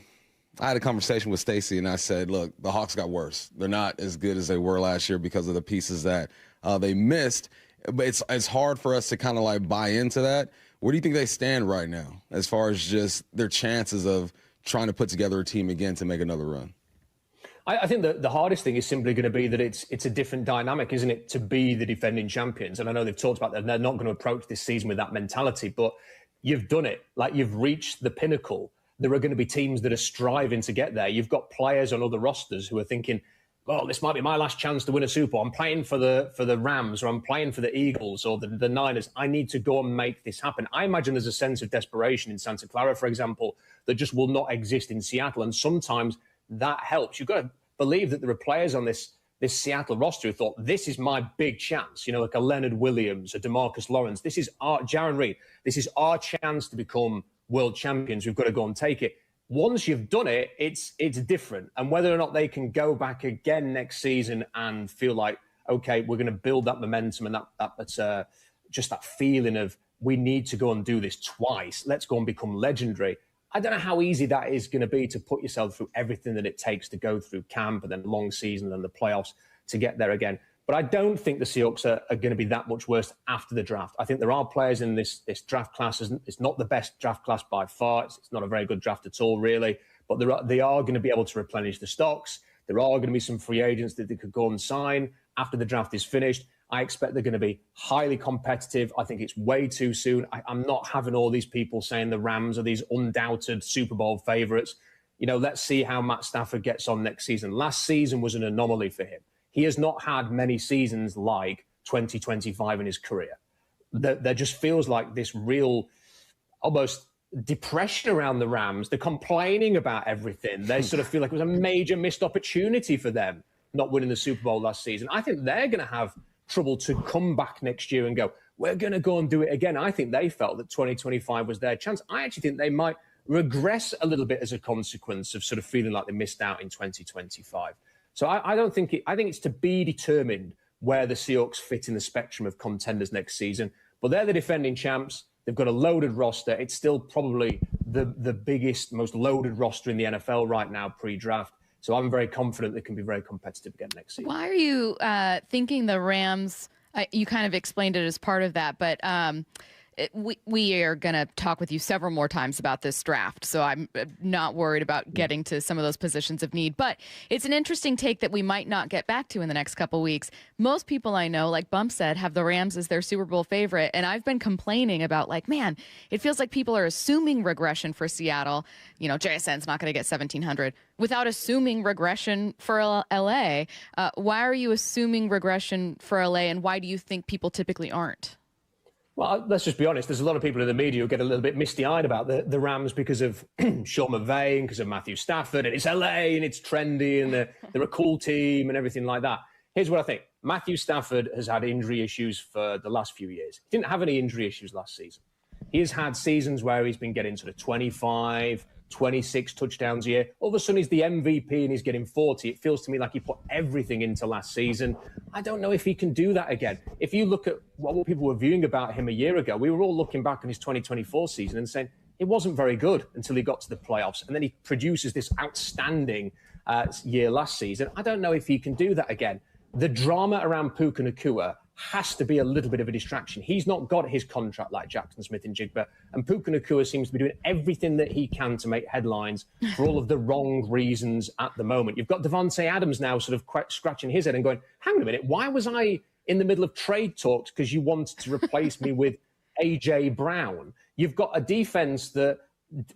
I had a conversation with Stacy and I said, look, the Hawks got worse. They're not as good as they were last year because of the pieces that they missed. But it's hard for us to kind of like buy into that. Where do you think they stand right now as far as just their chances of trying to put together a team again to make another run? I think that the hardest thing is simply going to be that it's a different dynamic, isn't it, to be the defending champions? And I know they've talked about that. They're not going to approach this season with that mentality, but you've done it. Like, you've reached the pinnacle. There are going to be teams that are striving to get there. You've got players on other rosters who are thinking, well, this might be my last chance to win a Super Bowl. I'm playing for the Rams, or I'm playing for the Eagles or the Niners. I need to go and make this happen. I imagine there's a sense of desperation in Santa Clara, for example, that just will not exist in Seattle. And sometimes that helps. You've got to believe that there are players on this Seattle roster who thought, this is my big chance, you know, like a Leonard Williams, a DeMarcus Lawrence. This is our Jaron Reed. This is our chance to become world champions. We've got to go and take it. Once you've done it, it's different. And whether or not they can go back again next season and feel like, okay, we're going to build that momentum and that's just that feeling of we need to go and do this twice. Let's go and become legendary. I don't know how easy that is going to be to put yourself through everything that it takes to go through camp and then long season and the playoffs to get there again. But I don't think the Seahawks are going to be that much worse after the draft. I think there are players in this draft class. It's not the best draft class by far. It's not a very good draft at all, really. But they are going to be able to replenish the stocks. There are going to be some free agents that they could go and sign after the draft is finished. I expect they're going to be highly competitive. I think it's way too soon. I'm not having all these people saying the Rams are these undoubted Super Bowl favorites. You know, let's see how Matt Stafford gets on next season. Last season was an anomaly for him. He has not had many seasons like 2025 in his career. There just feels like this real almost depression around the Rams. They're complaining about everything. They sort of feel like it was a major missed opportunity for them not winning the Super Bowl last season. I think they're going to have trouble to come back next year and go, we're going to go and do it again. I think they felt that 2025 was their chance. I actually think they might regress a little bit as a consequence of sort of feeling like they missed out in 2025. So I don't think I think it's to be determined where the Seahawks fit in the spectrum of contenders next season. But they're the defending champs. They've got a loaded roster. It's still probably the biggest, most loaded roster in the NFL right now pre-draft. So I'm very confident they can be very competitive again next season. Why are you thinking the Rams, you kind of explained it as part of that, but we are going to talk with you several more times about this draft, so I'm not worried about getting to some of those positions of need. But it's an interesting take that we might not get back to in the next couple weeks. Most people I know, like Bump said, have the Rams as their Super Bowl favorite, and I've been complaining about, like, man, it feels like people are assuming regression for Seattle. You know, JSN's not going to get 1,700 without assuming regression for LA. Why are you assuming regression for LA, and why do you think people typically aren't? Well, let's just be honest. There's a lot of people in the media who get a little bit misty-eyed about the Rams because of Sean McVay and because of Matthew Stafford, and it's LA and it's trendy and they're a cool team and everything like that. Here's what I think. Matthew Stafford has had injury issues for the last few years. He didn't have any injury issues last season. He has had seasons where he's been getting sort of 25, 26 touchdowns a year. All of a sudden, he's the MVP and he's getting 40. It feels to me like he put everything into last season. I don't know if he can do that again. If you look at what people were viewing about him a year ago, we were all looking back on his 2024 season and saying it wasn't very good until he got to the playoffs. And then he produces this outstanding year last season. I don't know if he can do that again. The drama around Puka Nacua has to be a little bit of a distraction. He's not got his contract like Jackson Smith and Jigba, and Puka Nacua seems to be doing everything that he can to make headlines for all of the wrong reasons at the moment. You've got Devontae Adams now sort of scratching his head and going, hang on a minute, why was I in the middle of trade talks because you wanted to replace me with A.J. Brown? You've got a defense that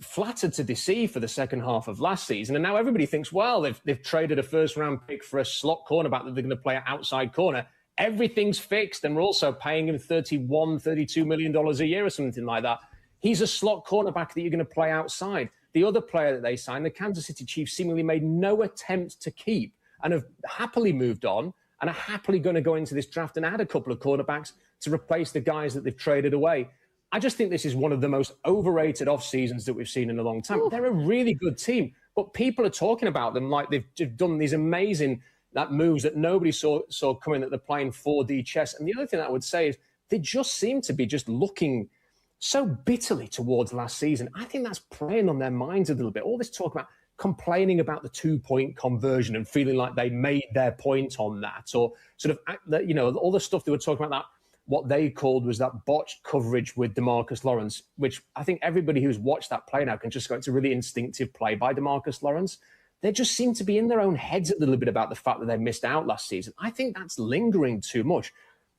flattered to deceive for the second half of last season, and now everybody thinks, well, they've traded a first-round pick for a slot cornerback that they're going to play at outside corner. Everything's fixed, and we're also paying him $32 million a year or something like that. He's a slot cornerback that you're going to play outside. The other player that they signed, the Kansas City Chiefs, seemingly made no attempt to keep and have happily moved on and are happily going to go into this draft and add a couple of cornerbacks to replace the guys that they've traded away. I just think this is one of the most overrated off seasons that we've seen in a long time. Ooh. They're a really good team, but people are talking about them like they've done these amazing moves that nobody saw coming, that they're playing 4D chess. And the other thing I would say is they just seem to be just looking so bitterly towards last season. I think that's playing on their minds a little bit. All this talk about complaining about the 2-point conversion and feeling like they made their point on that, or sort of, you know, all the stuff they were talking about, that what they called was that botched coverage with DeMarcus Lawrence, which I think everybody who's watched that play now can just go, it's a really instinctive play by DeMarcus Lawrence. They just seem to be in their own heads a little bit about the fact that they missed out last season. I think that's lingering too much.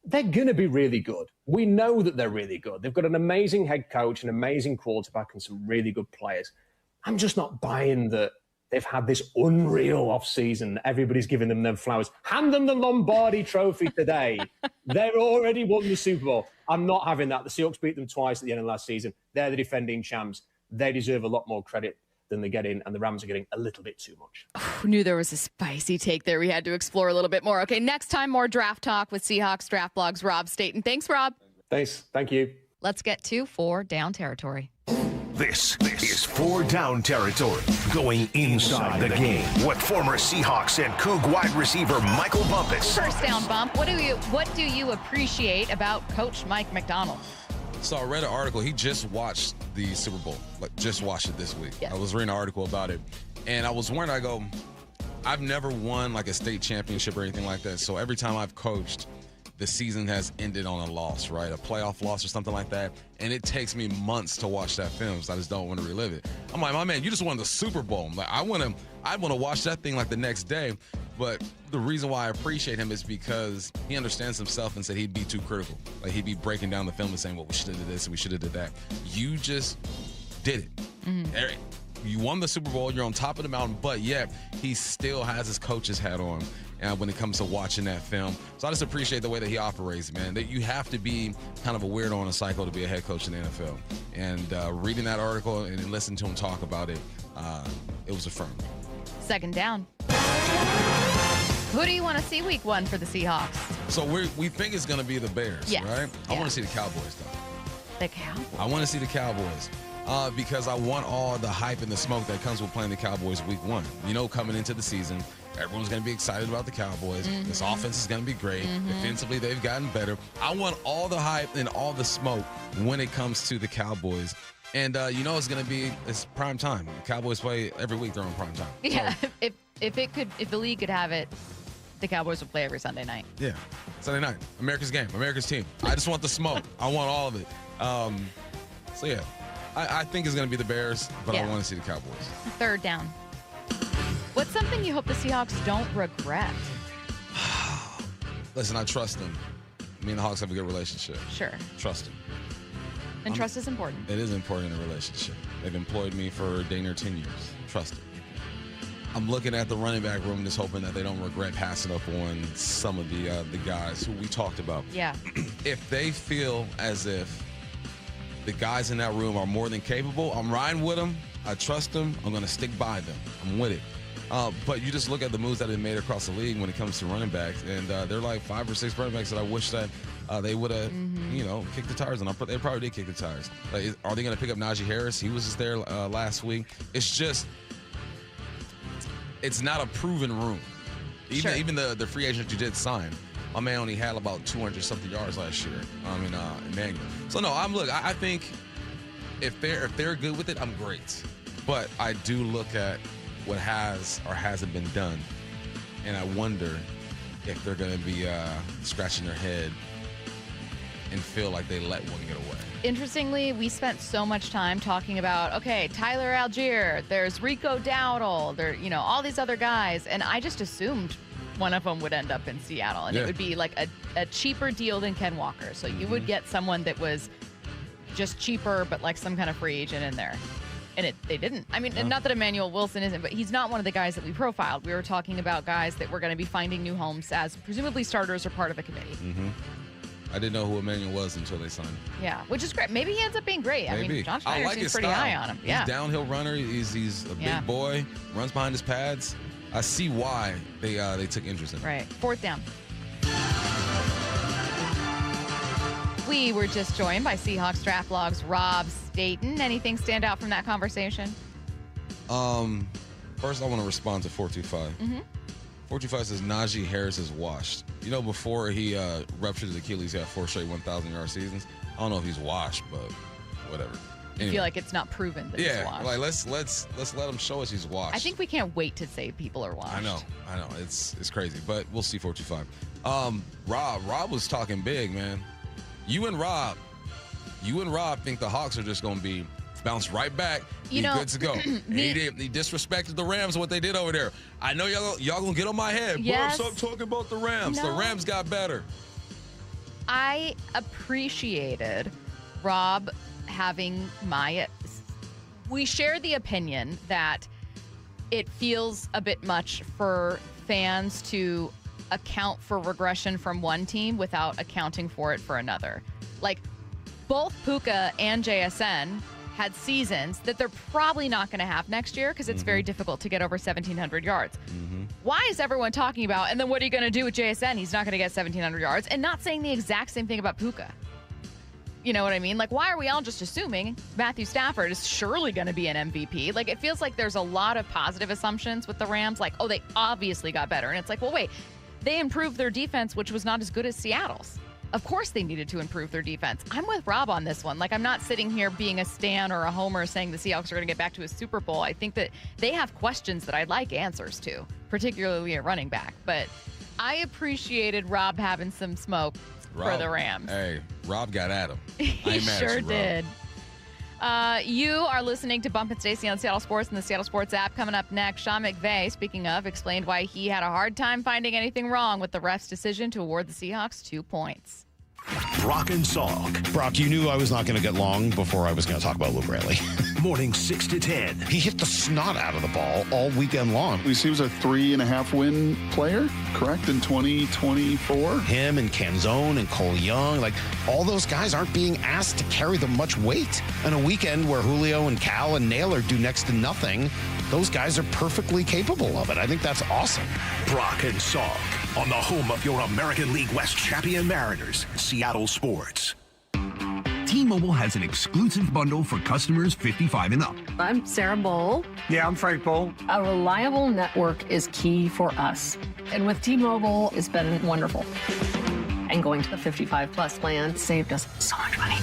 They're going to be really good. We know that they're really good. They've got an amazing head coach, an amazing quarterback, and some really good players. I'm just not buying that they've had this unreal offseason. Everybody's giving them their flowers. Hand them the Lombardi trophy today. They've already won the Super Bowl. I'm not having that. The Seahawks beat them twice at the end of last season. They're the defending champs. They deserve a lot more credit than they're getting, and the Rams are getting a little bit too much. Knew there was a spicy take there we had to explore a little bit more. Okay, next time, more draft talk with Seahawks Draft Blog's Rob Staton. Thanks, Rob. Thanks. Thank you. Let's get to 4 Down territory. This is 4 Down territory, going inside the game with former Seahawks and Coug wide receiver Michael Bumpus. First down, Bump. What do you appreciate about Coach Mike Macdonald? So I read an article. He just watched the Super Bowl, just watched it this week. Yes. I was reading an article about it, and I was wondering, I've never won like a state championship or anything like that. So every time I've coached, the season has ended on a loss, right? A playoff loss or something like that. And it takes me months to watch that film, so I just don't want to relive it. I'm like, my man, you just won the Super Bowl. Like, I want to watch that thing like the next day. But the reason why I appreciate him is because he understands himself and said he'd be too critical. Like, he'd be breaking down the film and saying, well, we should have did this and we should have did that. You just did it. Mm-hmm. you won the Super Bowl. You're on top of the mountain, but yet he still has his coach's hat on when it comes to watching that film. So I just appreciate the way that he operates, man. That you have to be kind of a weirdo on a cycle to be a head coach in the NFL. And reading that article and listening to him talk about it, it was affirming. Second down. Who do you want to see week 1 for the Seahawks? So we think it's going to be the Bears, yes. right? I want to see the Cowboys, though. The Cowboys? I want to see the Cowboys because I want all the hype and the smoke that comes with playing the Cowboys week 1. You know, coming into the season, everyone's going to be excited about the Cowboys. Mm-hmm. This offense is going to be great. Mm-hmm. Defensively, they've gotten better. I want all the hype and all the smoke when it comes to the Cowboys. And it's prime time. The Cowboys play every week. They're on prime time. Yeah, so, if the league could have it, the Cowboys would play every Sunday night. Yeah, Sunday night, America's game, America's team. I just want the smoke. I want all of it. So yeah, I think it's going to be the Bears, but I want to see the Cowboys. Third down. What's something you hope the Seahawks don't regret? Listen, I trust them. Me and the Hawks have a good relationship. Sure. Trust them. And trust is important. It is important in a relationship. They've employed me for dang near 10 years. Trust them. I'm looking at the running back room, just hoping that they don't regret passing up on some of the guys who we talked about. Yeah. If they feel as if the guys in that room are more than capable, I'm riding with them. I trust them. I'm going to stick by them. I'm with it. But you just look at the moves that have been made across the league when it comes to running backs, and they're like 5 or 6 running backs that I wish that they would have, kicked the tires on. They probably did kick the tires. Like, are they going to pick up Najee Harris? He was just there last week. It's not a proven room. Even the free agent you did sign, my man only had about 200-something yards last year in Emmanuel. So, no, I think if they're good with it, I'm great. But I do look at what has or hasn't been done, and I wonder if they're going to be scratching their head and feel like they let one get away. Interestingly, we spent so much time talking about, okay, Tyler Algier, there's Rico Dowdle, there, all these other guys, and I just assumed one of them would end up in Seattle, and it would be like a cheaper deal than Ken Walker. So you would get someone that was just cheaper, but like some kind of free agent in there. And they didn't. I mean, not that Emmanuel Wilson isn't, but he's not one of the guys that we profiled. We were talking about guys that were going to be finding new homes as presumably starters or part of a committee. Mm-hmm. I didn't know who Emmanuel was until they signed him. Yeah, which is great. Maybe he ends up being great. Maybe. I mean, John Schneider seems pretty high on him. He's a downhill runner. He's a big boy, runs behind his pads. I see why they took interest in him. Right. Fourth down. We were just joined by Seahawks draft log's Rob Staton. Anything stand out from that conversation? First, I want to respond to 425. Mm-hmm. 425 says Najee Harris is washed. Before he ruptured his Achilles, he had 4 straight 1,000-yard seasons. I don't know if he's washed, but whatever. Anyway. I feel like it's not proven that he's washed. Like let's let him show us he's washed. I think we can't wait to say people are washed. I know. It's crazy, but we'll see 425. Rob was talking big, man. You and Rob think the Hawks are just going to be bounced right back, good to go. He disrespected the Rams, what they did over there. I know y'all going to get on my head. Yes. Stop talking about the Rams. No. The Rams got better. I appreciated Rob having we share the opinion that it feels a bit much for fans to account for regression from one team without accounting for it for another. Like, both Puka and JSN had seasons that they're probably not going to have next year because it's very difficult to get over 1,700 yards. Mm-hmm. Why is everyone talking about, and then what are you going to do with JSN? He's not going to get 1,700 yards, and not saying the exact same thing about Puka. You know what I mean? Like, why are we all just assuming Matthew Stafford is surely going to be an MVP? Like, it feels like there's a lot of positive assumptions with the Rams. Like, oh, they obviously got better. And it's like, well, wait, they improved their defense, which was not as good as Seattle's. Of course they needed to improve their defense. I'm with Rob on this one. Like, I'm not sitting here being a stan or a homer saying the Seahawks are going to get back to a Super Bowl. I think that they have questions that I'd like answers to, particularly at running back. But I appreciated Rob having some smoke for the Rams. Hey, Rob got at him. He sure did. You are listening to Bump Stacy on Seattle Sports and the Seattle Sports app. Coming up next, Sean McVay, speaking of, explained why he had a hard time finding anything wrong with the ref's decision to award the Seahawks 2 points. Brock and Salk. Brock, you knew I was not going to get long before I was going to talk about Luke Rayleigh. Morning 6 to 10. He hit the snot out of the ball all weekend long. He was a 3.5 win player, correct, in 2024? Him and Canzone and Cole Young, like all those guys aren't being asked to carry them much weight. On a weekend where Julio and Cal and Naylor do next to nothing, those guys are perfectly capable of it. I think that's awesome. Brock and Salk on the home of your American League West champion Mariners, Seattle Sports. T-Mobile has an exclusive bundle for customers 55 and up. I'm Sarah Bowl. Yeah, I'm Frank Bowl. A reliable network is key for us. And with T-Mobile, it's been wonderful. And going to the 55 plus plan saved us so much money.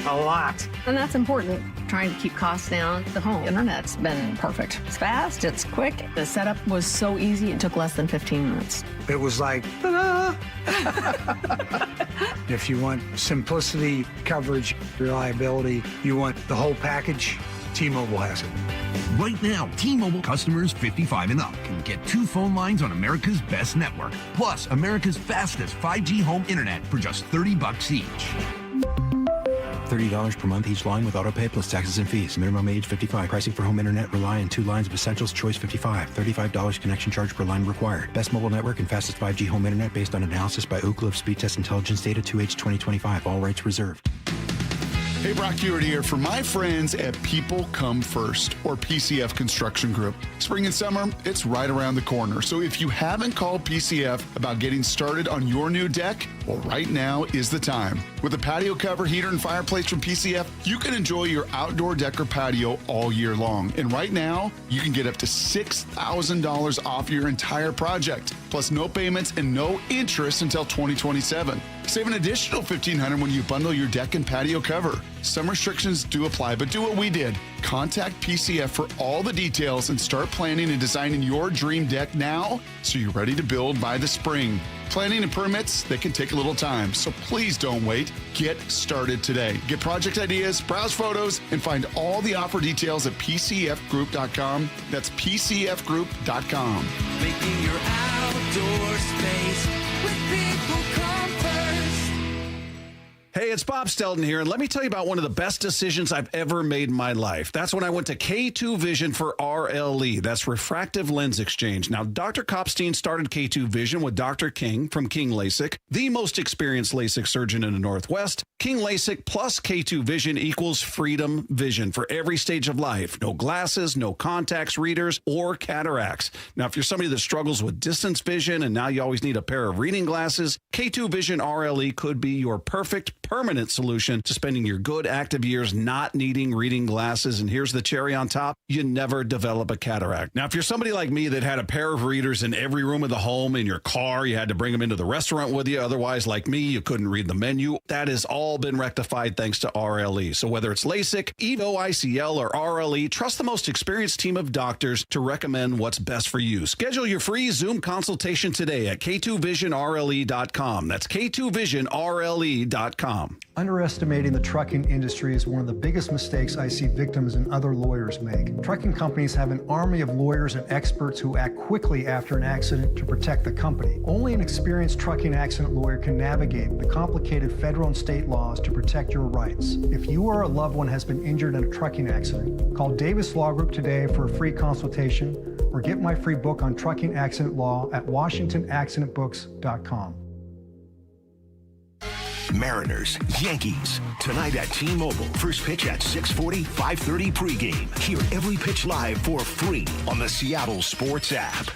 A lot. And that's important. Trying to keep costs down. The home internet's been perfect. It's fast, it's quick. The setup was so easy, it took less than 15 minutes. It was like, ta-da! If you want simplicity, coverage, reliability, you want the whole package, T-Mobile has it. Right now, T-Mobile customers 55 and up can get 2 phone lines on America's best network, plus America's fastest 5G home internet for just $30 each. $30 per month each line with autopay plus taxes and fees. Minimum age 55. Pricing for home internet rely on 2 lines of Essentials Choice 55. $35 connection charge per line required. Best mobile network and fastest 5G home internet based on analysis by Ookla of Speed Test Intelligence data 2H 2025. All rights reserved. Hey, Brock Hewitt here for my friends at People Come First, or PCF Construction Group. Spring and summer, it's right around the corner. So if you haven't called PCF about getting started on your new deck, well, right now is the time. With a patio cover, heater, and fireplace from PCF, you can enjoy your outdoor deck or patio all year long. And right now, you can get up to $6,000 off your entire project, plus no payments and no interest until 2027. Save an additional $1,500 when you bundle your deck and patio cover. Some restrictions do apply, but do what we did. Contact PCF for all the details and start planning and designing your dream deck now so you're ready to build by the spring. Planning and permits, they can take a little time, so please don't wait. Get started today. Get project ideas, browse photos, and find all the offer details at PCFgroup.com. That's PCFgroup.com. Making your outdoor space with People Come First. Hey, it's Bob Stelton here, and let me tell you about one of the best decisions I've ever made in my life. That's when I went to K2 Vision for RLE. That's refractive lens exchange. Now, Dr. Kopstein started K2 Vision with Dr. King from King LASIK, the most experienced LASIK surgeon in the Northwest. King LASIK plus K2 Vision equals freedom vision for every stage of life. No glasses, no contacts, readers, or cataracts. Now, if you're somebody that struggles with distance vision and now you always need a pair of reading glasses, K2 Vision RLE could be your perfect permanent solution to spending your good active years not needing reading glasses. And here's the cherry on top. You never develop a cataract. Now, if you're somebody like me that had a pair of readers in every room of the home, in your car, you had to bring them into the restaurant with you. Otherwise, like me, you couldn't read the menu. That has all been rectified thanks to RLE. So whether it's LASIK, EVO ICL, or RLE, trust the most experienced team of doctors to recommend what's best for you. Schedule your free Zoom consultation today at K2VisionRLE.com. That's K2VisionRLE.com. Underestimating the trucking industry is one of the biggest mistakes I see victims and other lawyers make. Trucking companies have an army of lawyers and experts who act quickly after an accident to protect the company. Only an experienced trucking accident lawyer can navigate the complicated federal and state laws to protect your rights. If you or a loved one has been injured in a trucking accident, call Davis Law Group today for a free consultation or get my free book on trucking accident law at WashingtonAccidentBooks.com. Mariners, Yankees, tonight at T-Mobile. First pitch at 6:40, 5:30 pregame. Hear every pitch live for free on the Seattle Sports app.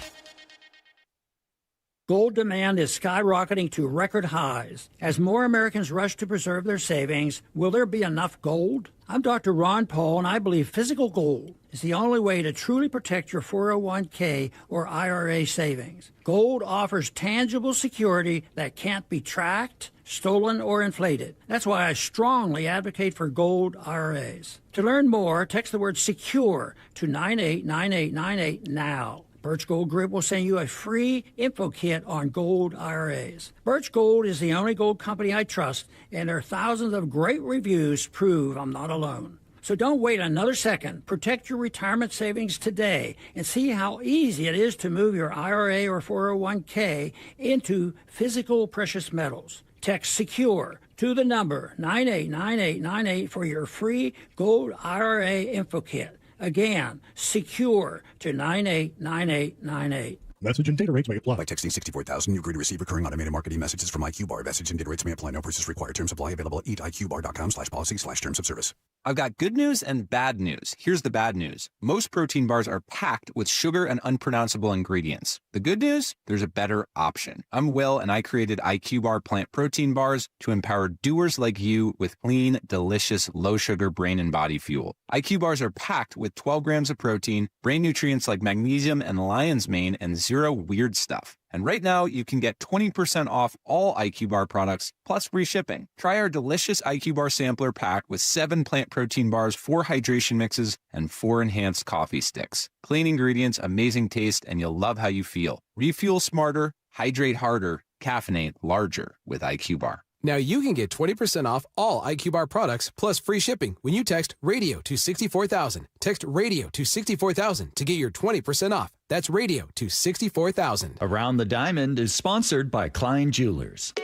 Gold demand is skyrocketing to record highs. As more Americans rush to preserve their savings, will there be enough gold? I'm Dr. Ron Paul, and I believe physical gold is the only way to truly protect your 401k or IRA savings. Gold offers tangible security that can't be tracked, stolen, or inflated. That's why I strongly advocate for gold IRAs. To learn more, text the word SECURE to 989898 now. Birch Gold Group will send you a free info kit on gold IRAs. Birch Gold is the only gold company I trust, and their thousands of great reviews prove I'm not alone. So don't wait another second. Protect your retirement savings today and see how easy it is to move your IRA or 401k into physical precious metals. Text SECURE to the number 989898 for your free Gold IRA info kit. Again, SECURE to 989898. Message and data rates may apply. By texting 64,000, you agree to receive recurring automated marketing messages from IQ Bar. Message and data rates may apply. No purchase required. Terms apply. Available at eatiqbar.com/policy/terms of service. I've got good news and bad news. Here's the bad news. Most protein bars are packed with sugar and unpronounceable ingredients. The good news? There's a better option. I'm Will, and I created IQ Bar plant protein bars to empower doers like you with clean, delicious, low-sugar brain and body fuel. IQ bars are packed with 12 grams of protein, brain nutrients like magnesium and lion's mane, and zero weird stuff. And right now, you can get 20% off all IQ Bar products, plus free shipping. Try our delicious IQ Bar sampler pack with 7 plant protein bars, 4 hydration mixes, and 4 enhanced coffee sticks. Clean ingredients, amazing taste, and you'll love how you feel. Refuel smarter, hydrate harder, caffeinate larger with IQ Bar. Now you can get 20% off all IQ Bar products plus free shipping when you text radio to 64,000. Text radio to 64,000 to get your 20% off. That's radio to 64,000. Around the Diamond is sponsored by Klein Jewelers.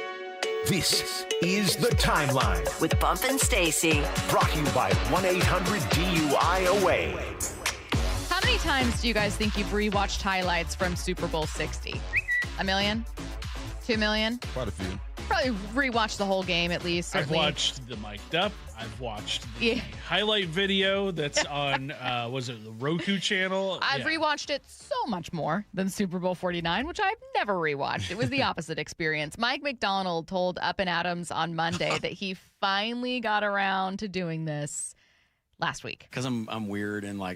This is The Timeline with Bump and Stacy. Brought to you by 1-800-DUI-AWAY. How many times do you guys think you've rewatched highlights from Super Bowl 60? A million? 2 million? Quite a few. Probably rewatched the whole game at least. I've Certainly. watched the mic'd up. I've watched the highlight video that's on, was it the Roku channel? I've rewatched it so much more than Super Bowl 49, which I've never rewatched. It was the opposite experience. Mike McDonald told Up and Adams on Monday that he finally got around to doing this last week. Because I'm weird and I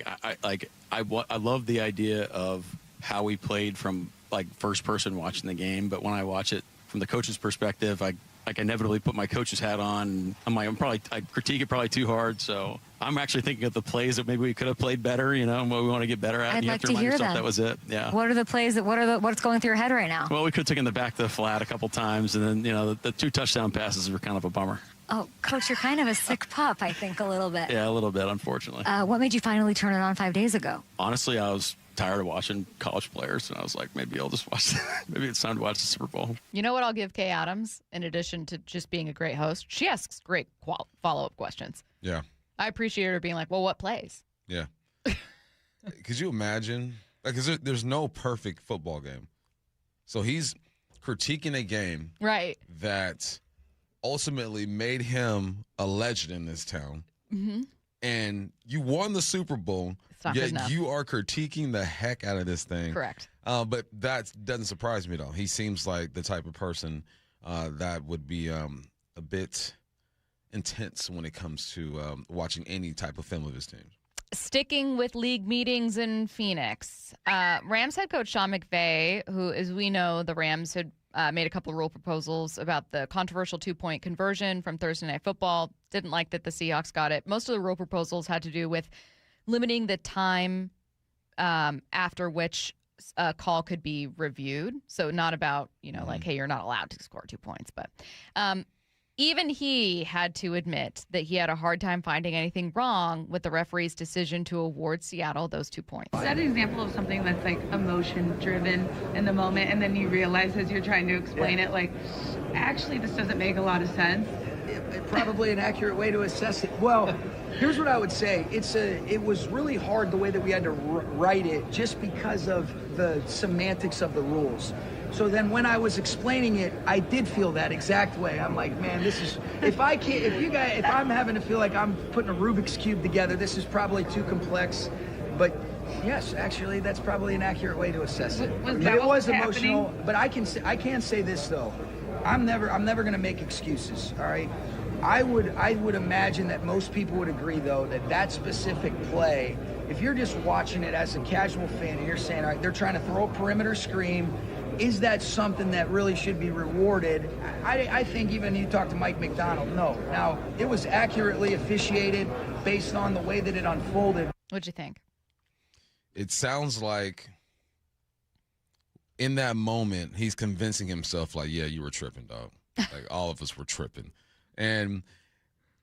love the idea of how we played from like first person watching the game, but when I watch it from the coach's perspective, I inevitably put my coach's hat on. I critique it probably too hard. So I'm actually thinking of the plays that maybe we could have played better, and what we want to get better at. I'd and you like have to to remind hear yourself them. that was it. Yeah. What are the plays what's going through your head right now? Well, we could have taken the back to the flat a couple times, and then, the 2 touchdown passes were kind of a bummer. Oh, Coach, you're kind of a sick pup, I think, a little bit. Yeah, a little bit, unfortunately. What made you finally turn it on 5 days ago? Honestly, I was tired of watching college players, and I was like, maybe I'll just watch. Maybe it's time to watch the Super Bowl. You know what I'll give Kay Adams, in addition to just being a great host? She asks great follow-up questions. Yeah. I appreciate her being like, well, what plays? Yeah. Could you imagine? Like, there's no perfect football game. So he's critiquing a game right that ultimately made him a legend in this town. Mm-hmm. And you won the Super Bowl, not good yet enough. you are critiquing the heck out of this thing. Correct. But that doesn't surprise me, though. He seems like the type of person that would be a bit intense when it comes to watching any type of film of his team. Sticking with league meetings in Phoenix, Rams head coach Sean McVay, who, as we know, the Rams had made a couple of rule proposals about the controversial 2-point conversion from Thursday Night Football. Didn't like that the Seahawks got it. Most of the rule proposals had to do with limiting the time after which a call could be reviewed. So not about, like, hey, you're not allowed to score 2 points. But even he had to admit that he had a hard time finding anything wrong with the referee's decision to award Seattle those 2 points. Is that an example of something that's like emotion driven in the moment, and then you realize as you're trying to explain it, like, actually this doesn't make a lot of sense? Probably an accurate way to assess it. Well, here's what I would say. It was really hard the way that we had to write it just because of the semantics of the rules. So then when I was explaining it, I did feel that exact way. I'm like, man, this is, if I'm having to feel like I'm putting a Rubik's Cube together, this is probably too complex. But yes, actually, that's probably an accurate way to assess it. It was emotional, happening? But I can say this though. I'm never going to make excuses. All right. I would imagine that most people would agree though that specific play, if you're just watching it as a casual fan and you're saying, all right, they're trying to throw a perimeter screen. Is that something that really should be rewarded? I think even you talk to Mike McDonald, no. Now, it was accurately officiated based on the way that it unfolded. What'd you think? It sounds like in that moment, he's convincing himself like, yeah, you were tripping, dog. Like, all of us were tripping. And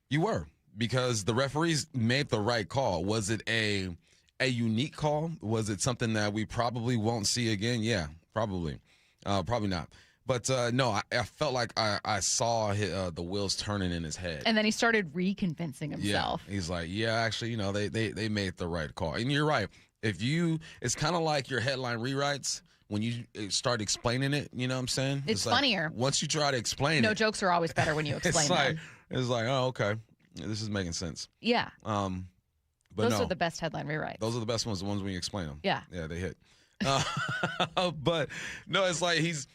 you were, because the referees made the right call. Was it a unique call? Was it something that we probably won't see again? Yeah, probably. Probably not. But no, I felt like I saw the wheels turning in his head. And then he started reconvincing himself. Yeah. He's like, yeah, actually, they made the right call. And you're right. It's kind of like your headline rewrites when you start explaining it. You know what I'm saying? It's like, funnier. once you try to explain No it. jokes are always better when you explain them. It's like, oh, okay. This is making sense. Yeah. But those are the best headline rewrites. Those are the best ones, the ones when you explain them. Yeah. Yeah, they hit. But no, it's like he's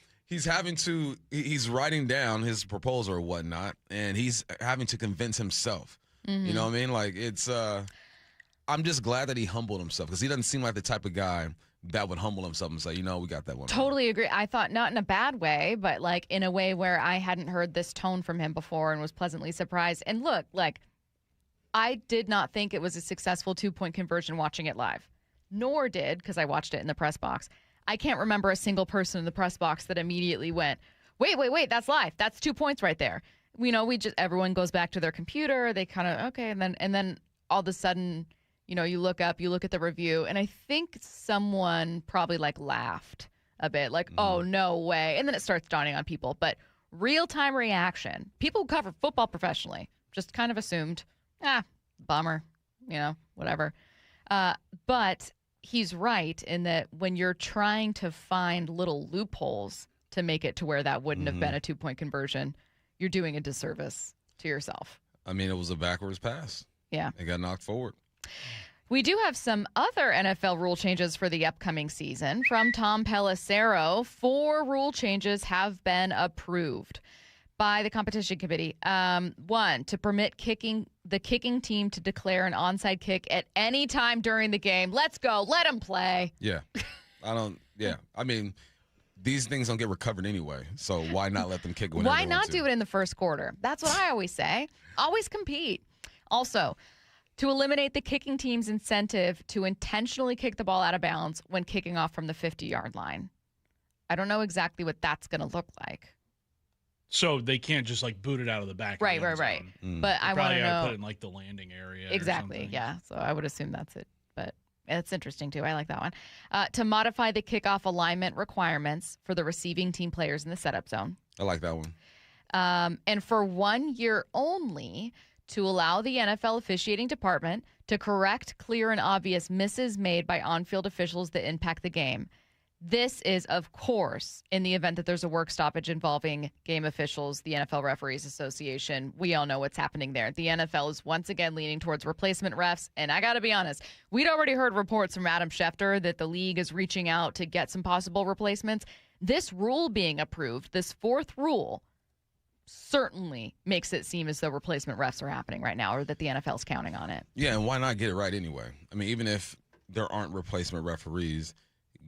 writing down his proposal or whatnot, and he's having to convince himself. Mm-hmm. You know what I mean? Like I'm just glad that he humbled himself, because he doesn't seem like the type of guy that would humble himself and say, we got that one. Totally agree. I thought not in a bad way, but like in a way where I hadn't heard this tone from him before and was pleasantly surprised. And look, like I did not think it was a successful 2-point conversion watching it live, nor did, because I watched it in the press box, I can't remember a single person in the press box that immediately went, wait, that's live. That's 2 points right there. Everyone goes back to their computer. They kind of, okay. And then all of a sudden, you look up, you look at the review, and I think someone probably like laughed a bit, like, oh, no way. And then it starts dawning on people. But real-time reaction, people who cover football professionally just kind of assumed, bummer, whatever. But he's right in that when you're trying to find little loopholes to make it to where that wouldn't have been a 2-point conversion, you're doing a disservice to yourself. I mean, it was a backwards pass. Yeah. It got knocked forward. We do have some other NFL rule changes for the upcoming season. From Tom Pelissero, 4 rule changes have been approved by the competition committee. 1, to permit the kicking team to declare an onside kick at any time during the game. Let's go. Let them play. Yeah. I mean, these things don't get recovered anyway, so why not let them kick whenever Why they not want to? do it in the first quarter? That's what I always say. Always compete. Also, to eliminate the kicking team's incentive to intentionally kick the ball out of bounds when kicking off from the 50-yard line. I don't know exactly what that's going to look like. So they can't just like boot it out of the back. Right. But I want to know. Put it in like the landing area. Exactly. Yeah. So I would assume that's it. But it's interesting too. I like that one. To modify the kickoff alignment requirements for the receiving team players in the setup zone. I like that one. And for 1 year only, to allow the NFL officiating department to correct clear and obvious misses made by on-field officials that impact the game. This is, of course, in the event that there's a work stoppage involving game officials, the NFL Referees Association. We all know what's happening there. The NFL is once again leaning towards replacement refs. And I got to be honest, we'd already heard reports from Adam Schefter that the league is reaching out to get some possible replacements. This rule being approved, this 4th rule, certainly makes it seem as though replacement refs are happening right now, or that the NFL's counting on it. Yeah, and why not get it right anyway? I mean, even if there aren't replacement referees,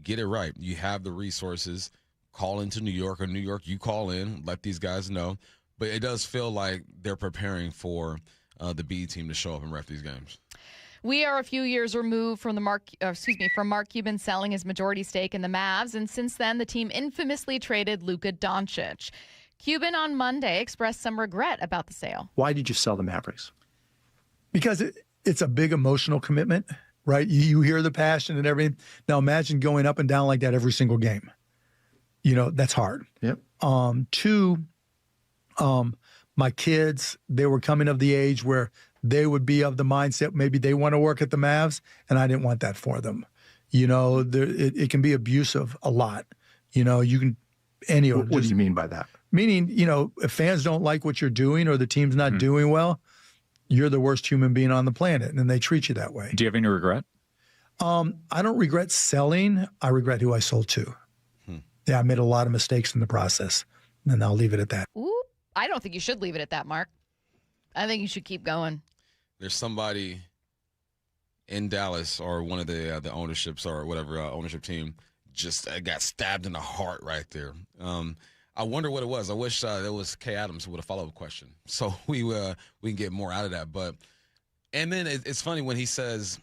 get it right. You have the resources. Call into New York, or New York, you call in, let these guys know. But it does feel like they're preparing for the B team to show up and ref these games. We are a few years removed from Mark Cuban selling his majority stake in the Mavs, and since then, the team infamously traded Luka Doncic. Cuban on Monday expressed some regret about the sale. Why did you sell the Mavericks? Because it's a big emotional commitment, right? You hear the passion and everything. Now imagine going up and down like that every single game. That's hard. Yep. 2, my kids, they were coming of the age where they would be of the mindset maybe they want to work at the Mavs, and I didn't want that for them. It can be abusive a lot. You can. What do you mean by that? Meaning, if fans don't like what you're doing or the team's not doing well, you're the worst human being on the planet, and they treat you that way. Do you have any regret? I don't regret selling. I regret who I sold to. Yeah, I made a lot of mistakes in the process, and I'll leave it at that. Ooh, I don't think you should leave it at that, Mark. I think you should keep going. There's somebody in Dallas, or one of the ownerships or whatever ownership team, just got stabbed in the heart right there. I wonder what it was. I wish there was Kay Adams with a follow-up question, so we can get more out of that. And then it's funny when he says,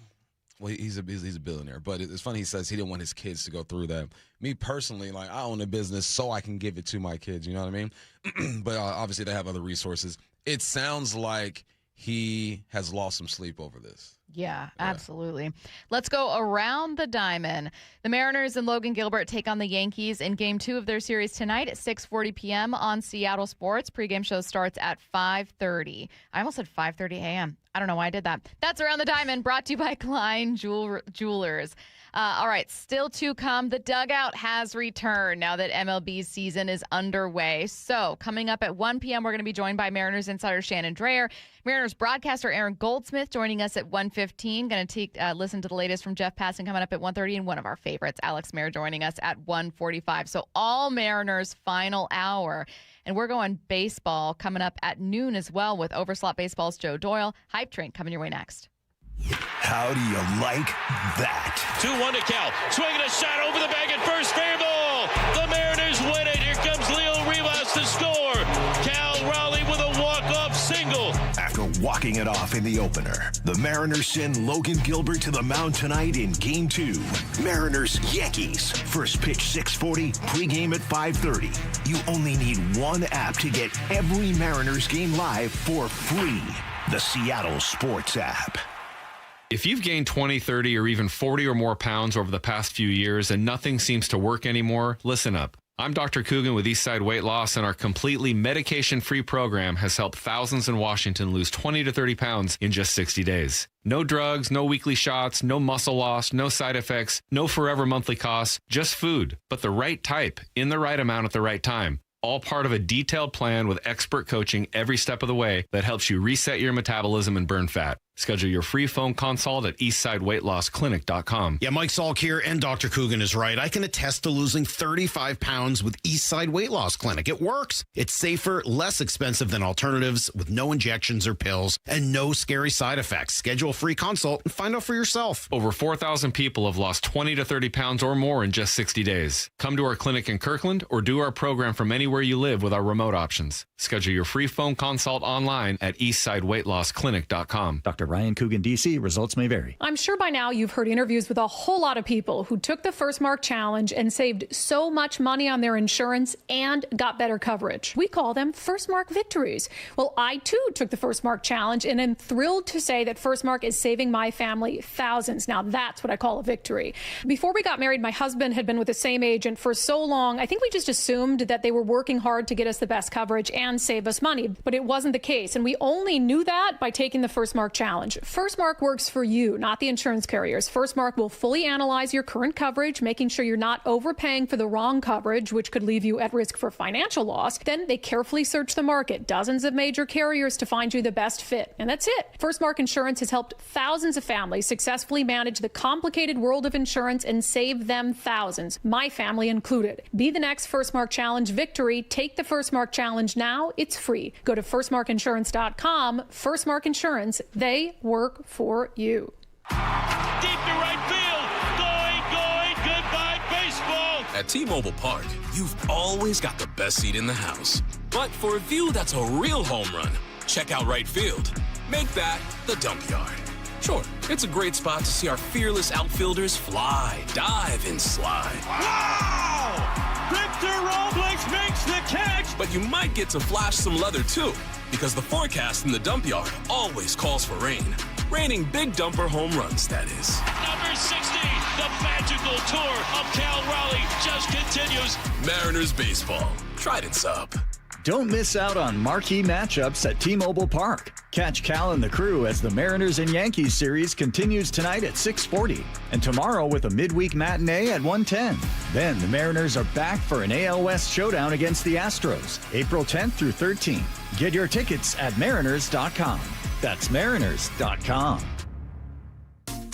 well, he's a billionaire, but it's funny he says he didn't want his kids to go through that. Me personally, like, I own a business so I can give it to my kids. You know what I mean? But obviously they have other resources. It sounds like he has lost some sleep over this. Yeah, absolutely. Let's go around the diamond. The Mariners and Logan Gilbert take on the Yankees in Game 2 of their series tonight at 6:40 p.m. on Seattle Sports. Pre-game show starts at 5:30. I almost said 5:30 a.m. I don't know why I did that. That's Around the Diamond, brought to you by Klein Jewelers. All right, still to come. The Dugout has returned now that MLB's season is underway. So coming up at 1 p.m., we're going to be joined by Mariners insider Shannon Drayer. Mariners broadcaster Aaron Goldsmith joining us at 1:15. Going to listen to the latest from Jeff Passan coming up at 1:30, and one of our favorites, Alex Mayer, joining us at 1:45. So all Mariners final hour. And we're going baseball coming up at noon as well with Overslot Baseball's Joe Doyle. Hype Train coming your way next. How do you like that? 2-1 to Cal. Swinging a shot over the bag at first. Fair ball. The Mariners win it. Here comes Leo Rivas to score. Cal Raleigh with a walk-off single. After walking it off in the opener, the Mariners send Logan Gilbert to the mound tonight in Game 2. Mariners-Yankees. First pitch 6:40, pregame at 5:30. You only need one app to get every Mariners game live for free. The Seattle Sports app. If you've gained 20, 30, or even 40 or more pounds over the past few years and nothing seems to work anymore, listen up. I'm Dr. Coogan with Eastside Weight Loss, and our completely medication-free program has helped thousands in Washington lose 20 to 30 pounds in just 60 days. No drugs, no weekly shots, no muscle loss, no side effects, no forever monthly costs, just food, but the right type, in the right amount at the right time. All part of a detailed plan with expert coaching every step of the way that helps you reset your metabolism and burn fat. Schedule your free phone consult at eastsideweightlossclinic.com. Yeah, Mike Salk here, and Dr. Coogan is right. I can attest to losing 35 pounds with Eastside Weight Loss Clinic. It works. It's safer, less expensive than alternatives, with no injections or pills, and no scary side effects. Schedule a free consult and find out for yourself. Over 4,000 people have lost 20 to 30 pounds or more in just 60 days. Come to our clinic in Kirkland or do our program from anywhere you live with our remote options. Schedule your free phone consult online at eastsideweightlossclinic.com. Dr. Ryan Coogan, D.C. Results may vary. I'm sure by now you've heard interviews with a whole lot of people who took the First Mark Challenge and saved so much money on their insurance and got better coverage. We call them First Mark victories. Well, I too took the First Mark Challenge and am thrilled to say that First Mark is saving my family thousands. Now that's what I call a victory. Before we got married, my husband had been with the same agent for so long, I think we just assumed that they were working hard to get us the best coverage and save us money. But it wasn't the case. And we only knew that by taking the First Mark Challenge. First Mark works for you, not the insurance carriers. First Mark will fully analyze your current coverage, making sure you're not overpaying for the wrong coverage, which could leave you at risk for financial loss. Then they carefully search the market, dozens of major carriers to find you the best fit. And that's it. First Mark Insurance has helped thousands of families successfully manage the complicated world of insurance and save them thousands, my family included. Be the next First Mark Challenge victory. Take the First Mark Challenge now. It's free. Go to firstmarkinsurance.com. First Mark Insurance. They work for you. Deep to right field. Going. Goodbye, baseball. At T-Mobile Park, you've always got the best seat in the house. But for a view that's a real home run, check out right field. Make that the dump yard. Sure, it's a great spot to see our fearless outfielders fly, dive, and slide. Wow! Victor Robles makes the catch! But you might get to flash some leather too, because the forecast in the dump yard always calls for rain. Raining big dumper home runs, that is. Number 60, the magical tour of Cal Raleigh just continues. Mariners baseball. Trident's up. Don't miss out on marquee matchups at T-Mobile Park. Catch Cal and the crew as the Mariners and Yankees series continues tonight at 6:40 and tomorrow with a midweek matinee at 1:10. Then the Mariners are back for an AL West showdown against the Astros, April 10th through 13th. Get your tickets at mariners.com. That's mariners.com.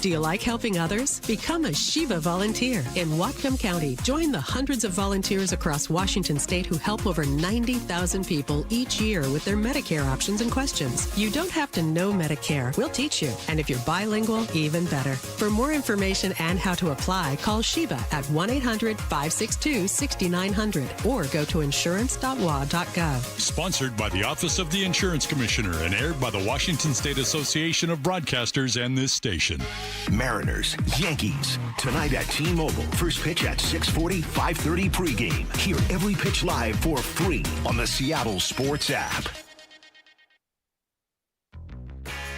Do you like helping others? Become a Shiva volunteer in Whatcom County. Join the hundreds of volunteers across Washington state who help over 90,000 people each year with their Medicare options and questions. You don't have to know Medicare. We'll teach you. And if you're bilingual, even better. For more information and how to apply, call Shiva at 1-800-562-6900 or go to insurance.wa.gov. Sponsored by the Office of the Insurance Commissioner and aired by the Washington State Association of Broadcasters and this station. Mariners, Yankees, tonight at T-Mobile. First pitch at 6:40, 5:30 pregame. Hear every pitch live for free on the Seattle Sports app.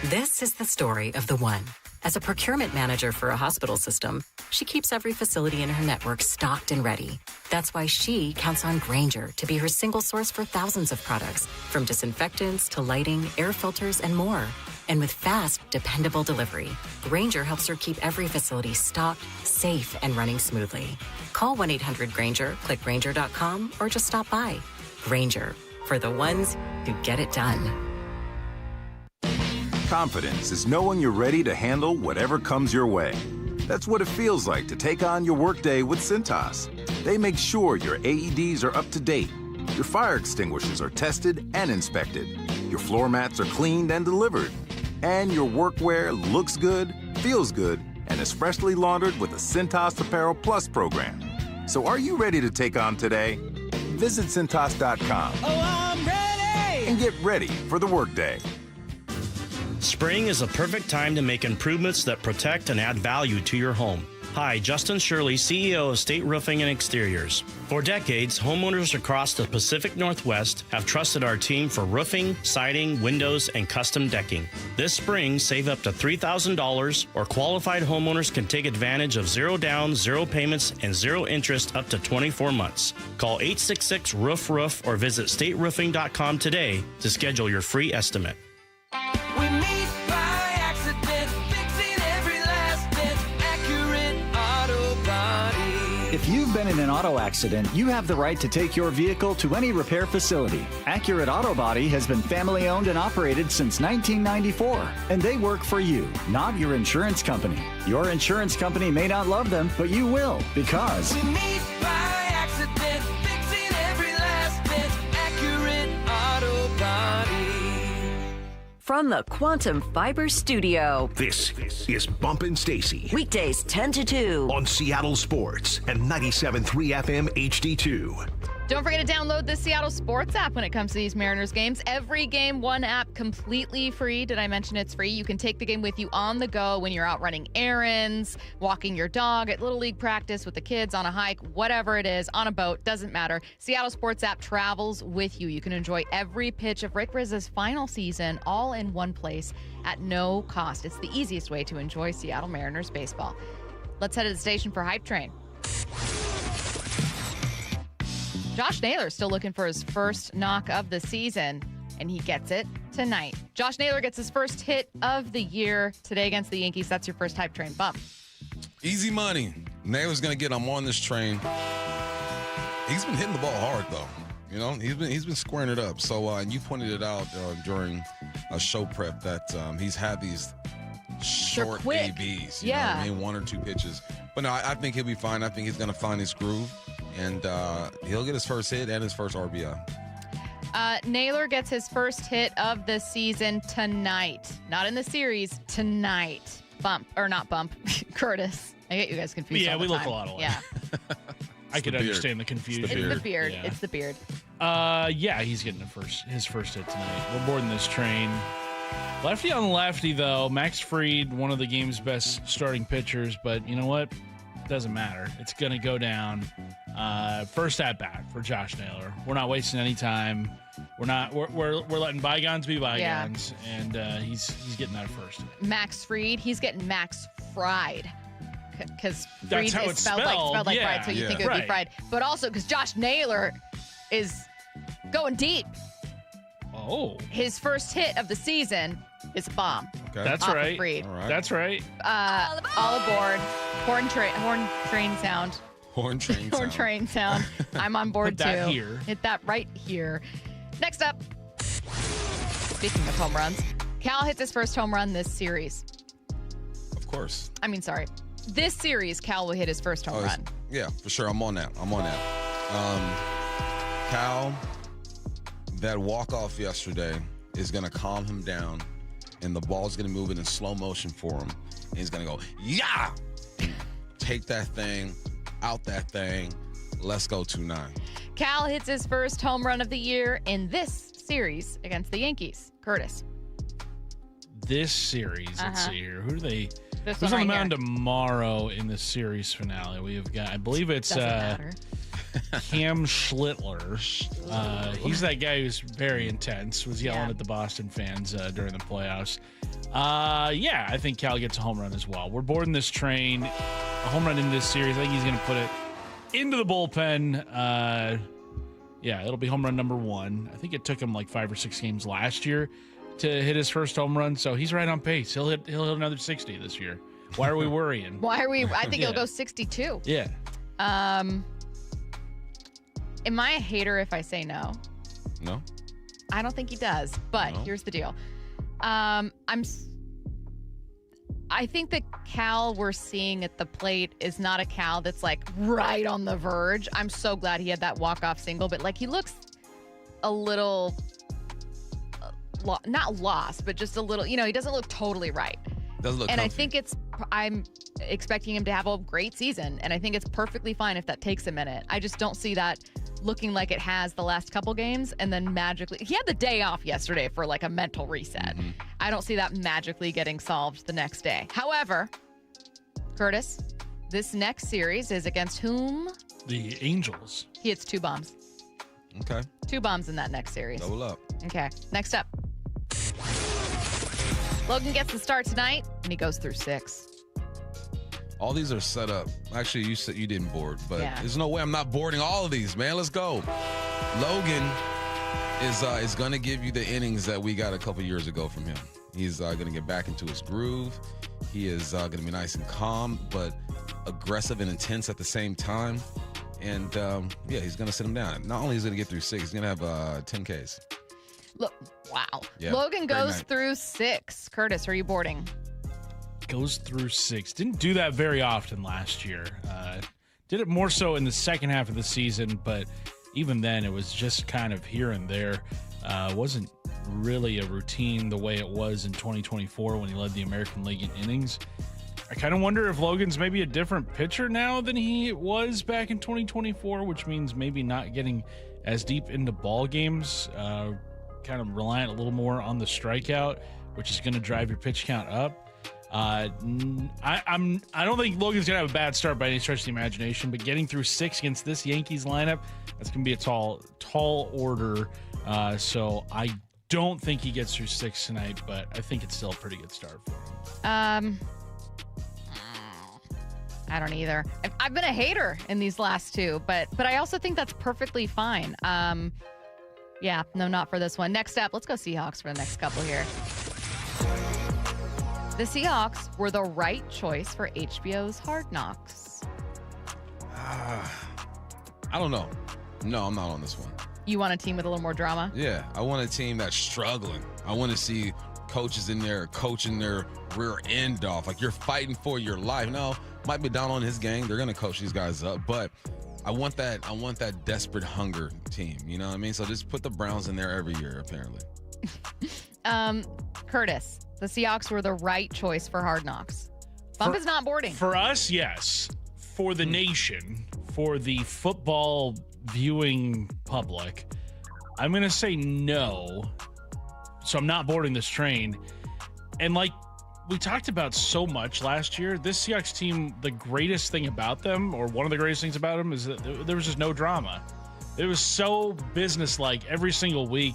This is the story of the one. As a procurement manager for a hospital system, she keeps every facility in her network stocked and ready. That's why she counts on Grainger to be her single source for thousands of products, from disinfectants to lighting, air filters, and more. And with fast, dependable delivery, Grainger helps her keep every facility stocked, safe, and running smoothly. Call 1-800-GRAINGER, click Grainger.com, or just stop by. Grainger, for the ones who get it done. Confidence is knowing you're ready to handle whatever comes your way. That's what it feels like to take on your workday with Cintas. They make sure your AEDs are up to date, your fire extinguishers are tested and inspected, your floor mats are cleaned and delivered, and your workwear looks good, feels good, and is freshly laundered with the Cintas Apparel Plus program. So are you ready to take on today? Visit Cintas.com. Oh, I'm ready! And get ready for the workday. Spring is a perfect time to make improvements that protect and add value to your home. Hi, Justin Shirley, CEO of State Roofing and Exteriors. For decades, homeowners across the Pacific Northwest have trusted our team for roofing, siding, windows, and custom decking. This spring, save up to $3,000, or qualified homeowners can take advantage of 0 down, 0 payments, and 0 interest up to 24 months. Call 866-ROOF-ROOF or visit stateroofing.com today to schedule your free estimate. We meet by accident, fixing every last bit, Accurate Auto Body. If you've been in an auto accident, you have the right to take your vehicle to any repair facility. Accurate Auto Body has been family owned and operated since 1994, and they work for you, not your insurance company. Your insurance company may not love them, but you will, because We meet by accident, fixing every last bit, Accurate Auto Body. From the Quantum Fiber Studio. This is Bumpin' Stacy. Weekdays 10 to 2. On Seattle Sports and 97.3 FM HD2. Don't forget to download the Seattle Sports app when it comes to these Mariners games. Every game, one app, completely free. Did I mention it's free? You can take the game with you on the go when you're out running errands, walking your dog at Little League practice with the kids, on a hike, whatever it is, on a boat, doesn't matter. Seattle Sports app travels with you. You can enjoy every pitch of Rick Riz's final season all in one place at no cost. It's the easiest way to enjoy Seattle Mariners baseball. Let's head to the station for Hype Train. Josh Naylor still looking for his first knock of the season, and he gets it tonight. Josh Naylor gets his first hit of the year today against the Yankees. That's your first Hype Train bump. Easy money. Naylor's going to get him on this train. He's been hitting the ball hard, though. You know, he's been squaring it up. So, and you pointed it out during a show prep that he's had these short ABs. You know what I mean? 1 or 2 pitches. But no, I think he'll be fine. I think he's going to find his groove. And he'll get his first hit and his first RBI. Naylor gets his first hit of the season tonight. Not in the series, tonight. Bump, or not Bump, Curtis. I get you guys confused. Yeah, all the we look time. a lot alike. Yeah. I could understand the confusion. It's the beard. Yeah. It's the beard. Yeah, he's getting his first hit tonight. We're boarding this train. Lefty on lefty, though. Max Fried, one of the game's best starting pitchers, but you know what? Doesn't matter. It's going to go down. First at bat for Josh Naylor. We're not wasting any time. We're letting bygones be bygones, and he's getting that first. Max Fried, he's getting Max Fried. Because Fried That's how is it's spelled like fried, so you think it would be fried. But also because Josh Naylor is going deep. Oh. His first hit of the season is a bomb. Okay. That's right. All right. That's right. All aboard. Horn train sound. Horn train sound. Horn train sound. I'm on board too. Hit that here. Hit that right here. Next up, speaking of home runs, Cal hits his first home run this series. Of course. I mean, sorry. This series, Cal will hit his first home run. Yeah, for sure. I'm on that. Cal, that walk-off yesterday is going to calm him down, and the ball's going to move it in slow motion for him. And he's going to go, yeah! Take that thing, out that thing. Let's go 2-9. Cal hits his first home run of the year in this series against the Yankees. Curtis. This series, let's see here. Who's This on one the right mound here. tomorrow in the series finale? We have got, I believe it's Doesn't matter. Cam Schlittler. He's that guy who's very intense, was yelling at the Boston fans during the playoffs. I think Cal gets a home run as well. We're boarding this train. A home run in this series. I think he's going to put it into the bullpen. It'll be home run number 1. I think it took him like 5 or 6 games last year to hit his first home run, so he's right on pace. He'll hit another 60 this year. Why are we worrying? I think he'll go 62. Yeah. Am I a hater if I say no? No. I don't think he does, but here's the deal. I think the Cal we're seeing at the plate is not a Cal that's like right on the verge. I'm so glad he had that walk-off single, but like he looks a little not lost, but just a little, he doesn't look totally right. Doesn't look and comfy. I think I'm expecting him to have a great season, and I think it's perfectly fine if that takes a minute. I just don't see that looking like it has the last couple games, and then magically, he had the day off yesterday for like a mental reset. Mm-hmm. I don't see that magically getting solved the next day. However, Curtis, this next series is against whom? The Angels. He hits 2 bombs. Okay. 2 bombs in that next series. Double up. Okay. Next up. Logan gets the start tonight, and he goes through 6. All these are set up. Actually, you said you didn't board, but there's no way I'm not boarding all of these, man. Let's go. Logan is going to give you the innings that we got a couple years ago from him. He's going to get back into his groove. He is going to be nice and calm, but aggressive and intense at the same time. And, he's going to sit him down. Not only is he going to get through 6, he's going to have 10 Ks. Look, wow. Yeah, Logan goes through 6. Curtis, are you boarding? Goes through 6. Didn't do that very often last year. Did it more so in the second half of the season, but even then it was just kind of here and there. Wasn't really a routine the way it was in 2024 when he led the American League in innings. I kind of wonder if Logan's maybe a different pitcher now than he was back in 2024, which means maybe not getting as deep into ball games, kind of reliant a little more on the strikeout, which is going to drive your pitch count up. I don't think Logan's gonna have a bad start by any stretch of the imagination, but getting through 6 against this Yankees lineup, that's gonna be a tall order. So I don't think he gets through 6 tonight, but I think it's still a pretty good start for him. I don't either. I've been a hater in these last 2, but I also think that's perfectly fine. Not for this one. Next up, let's go Seahawks for the next couple here. The Seahawks were the right choice for HBO's Hard Knocks. I don't know. No, I'm not on this one. You want a team with a little more drama? Yeah, I want a team that's struggling. I want to see coaches in there coaching their rear end off. Like, you're fighting for your life. No, might be down on his game. They're going to coach these guys up. But I want that desperate hunger team. You know what I mean? So just put the Browns in there every year, apparently. Curtis, the Seahawks were the right choice for Hard Knocks. Bump is not boarding. For us, yes. For the nation, for the football viewing public, I'm going to say no. So I'm not boarding this train. And like we talked about so much last year, this Seahawks team, the greatest thing about them, or one of the greatest things about them, is that there was just no drama. It was so businesslike every single week.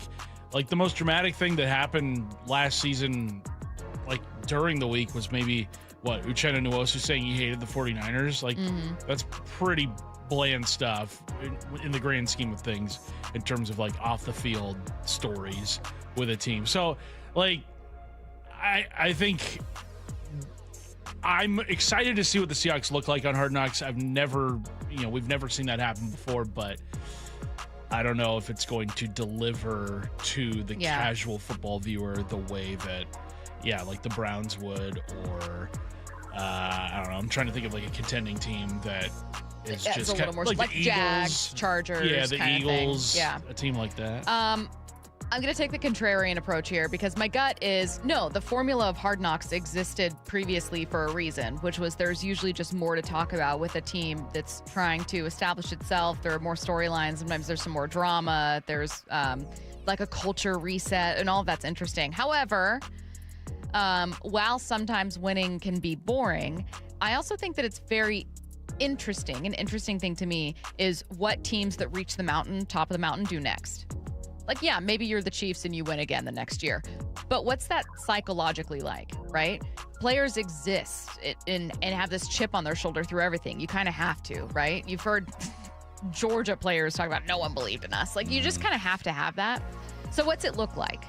Like, the most dramatic thing that happened last season, like during the week, was maybe Uchenna Nwosu saying he hated the 49ers. Like, that's pretty bland stuff in the grand scheme of things in terms of like off the field stories with a team. So like, I think I'm excited to see what the Seahawks look like on Hard Knocks. We've never seen that happen before, but I don't know if it's going to deliver to the casual football viewer the way that, like the Browns would, or I don't know. I'm trying to think of like a contending team that is just a little more like the Jags, Chargers. Yeah, the Eagles. Yeah, a team like that. I'm going to take the contrarian approach here because my gut is, no, the formula of Hard Knocks existed previously for a reason, which was there's usually just more to talk about with a team that's trying to establish itself. There are more storylines. Sometimes there's some more drama. There's like a culture reset, and all of that's interesting. However, while sometimes winning can be boring, I also think that it's very interesting. An interesting thing to me is what teams that reach the mountain, top of the mountain, do next. Like, yeah, maybe you're the Chiefs and you win again the next year. But what's that psychologically like, right? Players exist and have this chip on their shoulder through everything. You kind of have to, right? You've heard Georgia players talk about no one believed in us. Like, you just kind of have to have that. So what's it look like?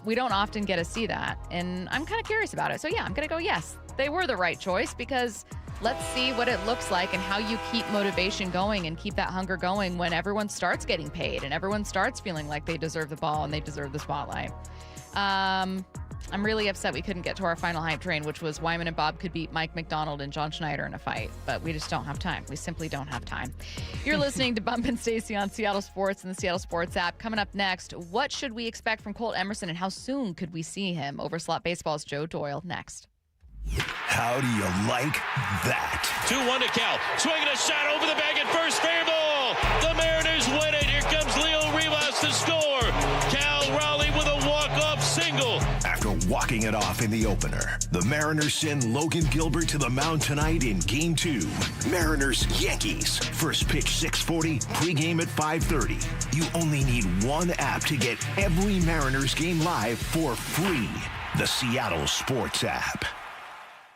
We don't often get to see that. And I'm kind of curious about it. So, yeah, I'm going to go, yes, they were the right choice, because let's see what it looks like and how you keep motivation going and keep that hunger going when everyone starts getting paid and everyone starts feeling like they deserve the ball and they deserve the spotlight. I'm really upset we couldn't get to our final hype train, which was Wyman and Bob could beat Mike McDonald and John Schneider in a fight, but we just don't have time. We simply don't have time. You're listening to Bump and Stacy on Seattle Sports and the Seattle Sports app. Coming up next, what should we expect from Colt Emerson and how soon could we see him? Overslot Baseball's Joe Doyle next. How do you like that? 2-1 to Cal. Swinging a shot over the bag at first. Fair ball. The Mariners win it. Here comes Leo Rivas to score. Cal Raleigh with a walk-off single. After walking it off in the opener, the Mariners send Logan Gilbert to the mound tonight in Game 2. Mariners-Yankees. First pitch 6:40, pregame at 5:30. You only need one app to get every Mariners game live for free. The Seattle Sports app.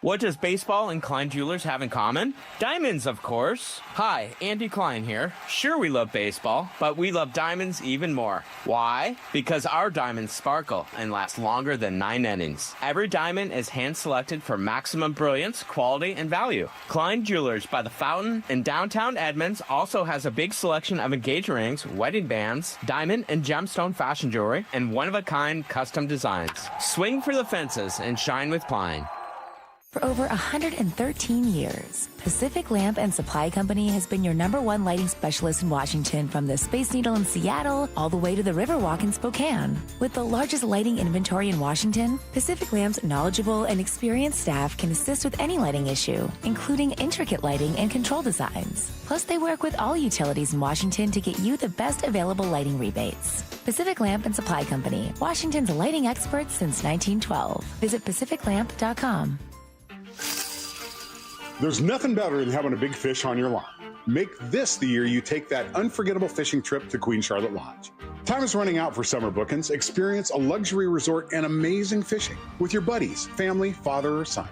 What does baseball and Klein Jewelers have in common? Diamonds, of course. Hi, Andy Klein here. Sure, we love baseball, but we love diamonds even more. Why? Because our diamonds sparkle and last longer than 9 innings. Every diamond is hand-selected for maximum brilliance, quality, and value. Klein Jewelers by the Fountain in downtown Edmonds also has a big selection of engagement rings, wedding bands, diamond and gemstone fashion jewelry, and one-of-a-kind custom designs. Swing for the fences and shine with Klein. For over 113 years, Pacific Lamp and Supply Company has been your #1 lighting specialist in Washington, from the Space Needle in Seattle all the way to the Riverwalk in Spokane. With the largest lighting inventory in Washington, Pacific Lamp's knowledgeable and experienced staff can assist with any lighting issue, including intricate lighting and control designs. Plus, they work with all utilities in Washington to get you the best available lighting rebates. Pacific Lamp and Supply Company, Washington's lighting experts since 1912. Visit pacificlamp.com. There's nothing better than having a big fish on your line. Make this the year you take that unforgettable fishing trip to Queen Charlotte Lodge. Time is running out for summer bookings. Experience a luxury resort and amazing fishing with your buddies, family, father, or son.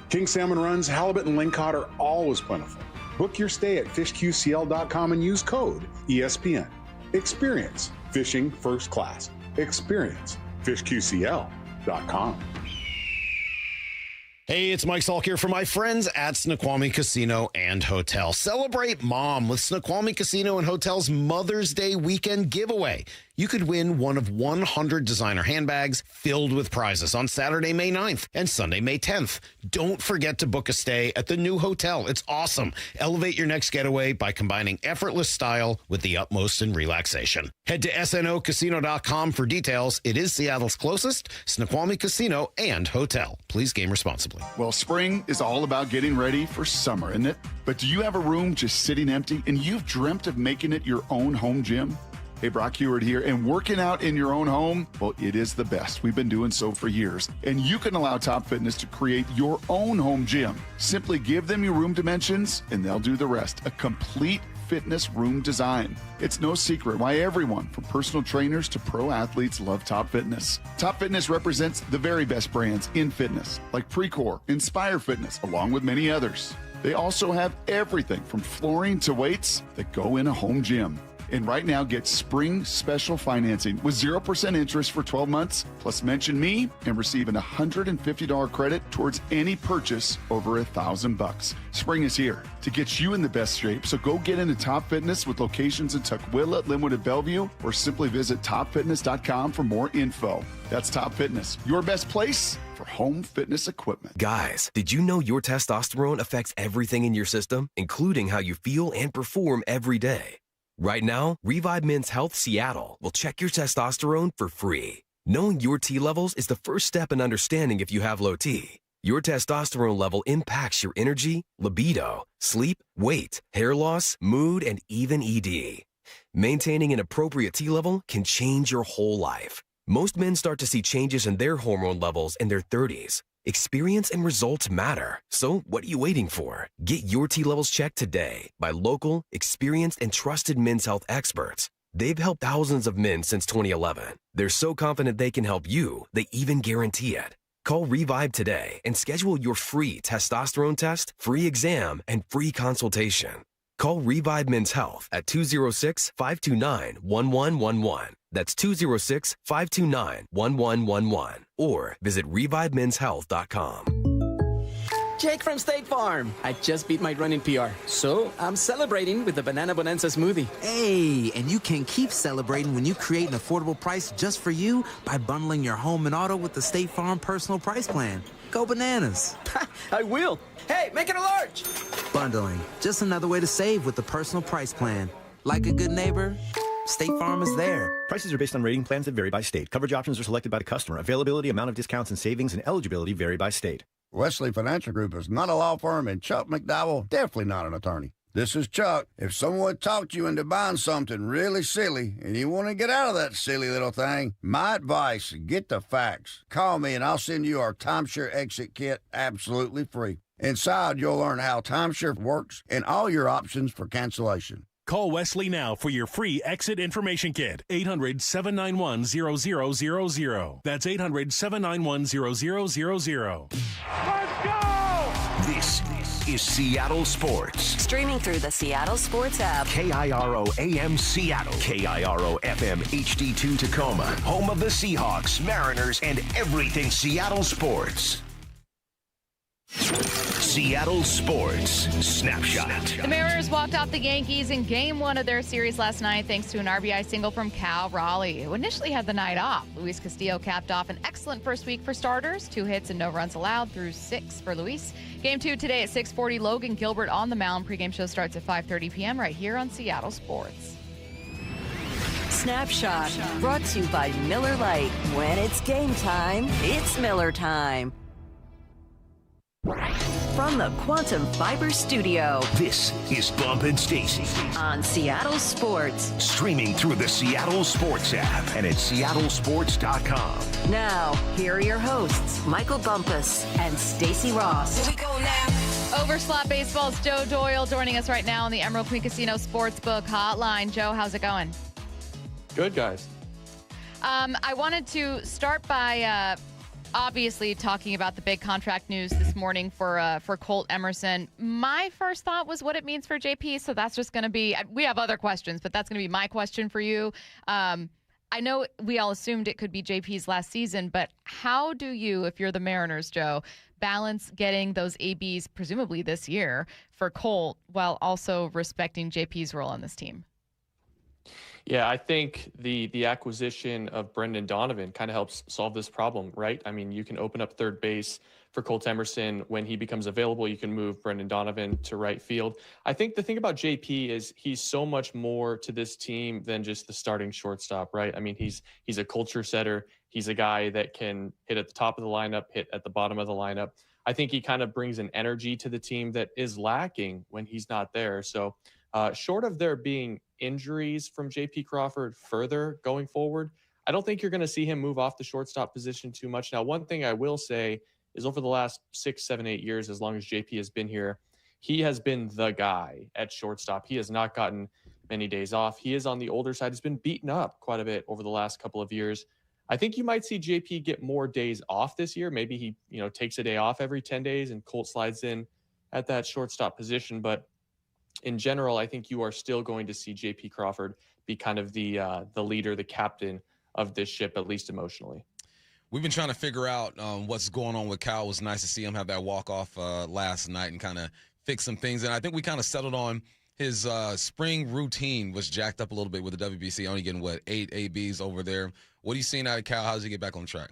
King salmon runs, halibut, and lingcod are always plentiful. Book your stay at fishqcl.com and use code ESPN. Experience fishing first class. Experience fishqcl.com. Hey, it's Mike Salk here for my friends at Snoqualmie Casino and Hotel. Celebrate Mom with Snoqualmie Casino and Hotel's Mother's Day weekend giveaway. You could win one of 100 designer handbags filled with prizes on Saturday, May 9th and Sunday, May 10th. Don't forget to book a stay at the new hotel. It's awesome. Elevate your next getaway by combining effortless style with the utmost in relaxation. Head to snocasino.com for details. It is Seattle's closest Snoqualmie Casino and Hotel. Please game responsibly. Well, spring is all about getting ready for summer, isn't it? But do you have a room just sitting empty and you've dreamt of making it your own home gym? Hey, Brock Heward here, and working out in your own home, well, it is the best. We've been doing so for years, and you can allow Top Fitness to create your own home gym. Simply give them your room dimensions, and they'll do the rest. A complete fitness room design. It's no secret why everyone, from personal trainers to pro athletes, love Top Fitness. Top Fitness represents the very best brands in fitness, like Precor, Inspire Fitness, along with many others. They also have everything from flooring to weights that go in a home gym. And right now, get spring special financing with 0% interest for 12 months, plus mention me and receive an $150 credit towards any purchase over $1,000. Spring is here to get you in the best shape, so go get into Top Fitness with locations in Tukwila, Linwood, and Bellevue, or simply visit topfitness.com for more info. That's Top Fitness, your best place for home fitness equipment. Guys, did you know your testosterone affects everything in your system, including how you feel and perform every day? Right now, Revive Men's Health Seattle will check your testosterone for free. Knowing your T levels is the first step in understanding if you have low T. Your testosterone level impacts your energy, libido, sleep, weight, hair loss, mood, and even ED. Maintaining an appropriate T level can change your whole life. Most men start to see changes in their hormone levels in their 30s. Experience and results matter. So what are you waiting for? Get your T levels checked today by local, experienced, and trusted men's health experts. They've helped thousands of men since 2011. They're so confident they can help you, they even guarantee it. Call Revive today and schedule your free testosterone test, free exam, and free consultation. Call Revive Men's Health at 206-529-1111. That's 206-529-1111. Or visit ReviveMen'sHealth.com. Jake from State Farm. I just beat my running PR, so I'm celebrating with the Banana Bonanza smoothie. Hey, and you can keep celebrating when you create an affordable price just for you by bundling your home and auto with the State Farm Personal Price Plan. Go bananas. I will. Hey, make it a large. Bundling, just another way to save with the Personal Price Plan. Like a good neighbor, State Farm is there. Prices are based on rating plans that vary by state. Coverage options are selected by the customer. Availability, amount of discounts and savings, and eligibility vary by state. Wesley Financial Group is not a law firm, and Chuck McDowell definitely not an attorney. This is Chuck. If someone talked you into buying something really silly and you want to get out of that silly little thing, my advice, get the facts. Call me and I'll send you our timeshare exit kit absolutely free. Inside, you'll learn how timeshare works and all your options for cancellation. Call Wesley now for your free exit information kit. 800-791-0000. That's 800-791-0000. Let's go! This is Seattle Sports. Streaming through the Seattle Sports app. KIRO AM Seattle. KIRO FM HD2 Tacoma. Home of the Seahawks, Mariners, and everything Seattle sports. Seattle Sports Snapshot. The Mariners walked off the Yankees in Game 1 of their series last night thanks to an RBI single from Cal Raleigh, who initially had the night off. Luis Castillo capped off an excellent first week for starters. 2 hits and no runs allowed through 6 for Luis. Game 2 today at 6:40. Logan Gilbert on the mound. Pregame show starts at 5:30 p.m. right here on Seattle Sports. Snapshot, brought to you by Miller Lite. When it's game time, it's Miller time. From the Quantum Fiber Studio, this is Bump and Stacy on Seattle Sports. Streaming through the Seattle Sports app and at seattlesports.com. Now, here are your hosts, Michael Bumpus and Stacy Ross. Here we go now. Overslot Baseball's Joe Doyle joining us right now on the Emerald Queen Casino Sportsbook Hotline. Joe, how's it going? Good, guys. I wanted to start by obviously talking about the big contract news this morning for Colt Emerson. My first thought was what it means for JP, so that's just going to be – we have other questions, but that's going to be my question for you. I know we all assumed it could be JP's last season, but how do you, if you're the Mariners, Joe, balance getting those ABs presumably this year for Colt while also respecting JP's role on this team? Yeah, I think the acquisition of Brendan Donovan kind of helps solve this problem, right? I mean, you can open up third base for Colt Emerson. When he becomes available, you can move Brendan Donovan to right field. I think the thing about JP is he's so much more to this team than just the starting shortstop, right? I mean, he's a culture setter. He's a guy that can hit at the top of the lineup, hit at the bottom of the lineup. I think he kind of brings an energy to the team that is lacking when he's not there. So short of there being injuries from JP Crawford further going forward, I don't think you're going to see him move off the shortstop position too much. Now, one thing I will say is over the last 6, 7, 8 years, as long as JP has been here, he has been the guy at shortstop. He has not gotten many days off. He is on the older side. He's been beaten up quite a bit over the last couple of years. I think you might see JP get more days off this year. Maybe he, takes a day off every 10 days and Colt slides in at that shortstop position. But in general, I think you are still going to see JP Crawford be kind of the leader, the captain of this ship, at least emotionally. We've been trying to figure out what's going on with Cal. It was nice to see him have that walk-off last night and kind of fix some things. And I think we kind of settled on his spring routine was jacked up a little bit with the WBC, only getting, 8 ABs over there. What are you seeing out of Cal? How does he get back on track?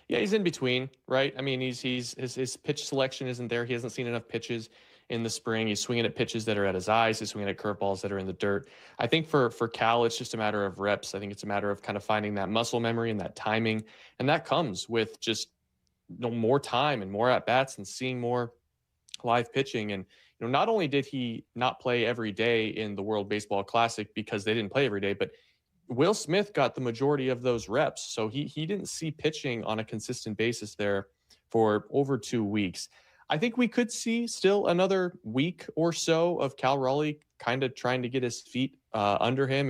Yeah, he's in between, right? I mean, his pitch selection isn't there. He hasn't seen enough pitches in the spring. He's swinging at pitches that are at his eyes. He's swinging at curveballs that are in the dirt. I think for Cal, it's just a matter of reps. I think it's a matter of kind of finding that muscle memory and that timing. And that comes with just more time and more at-bats and seeing more live pitching. And not only did he not play every day in the World Baseball Classic because they didn't play every day, but Will Smith got the majority of those reps. So he didn't see pitching on a consistent basis there for over 2 weeks. I think we could see still another week or so of Cal Raleigh kind of trying to get his feet under him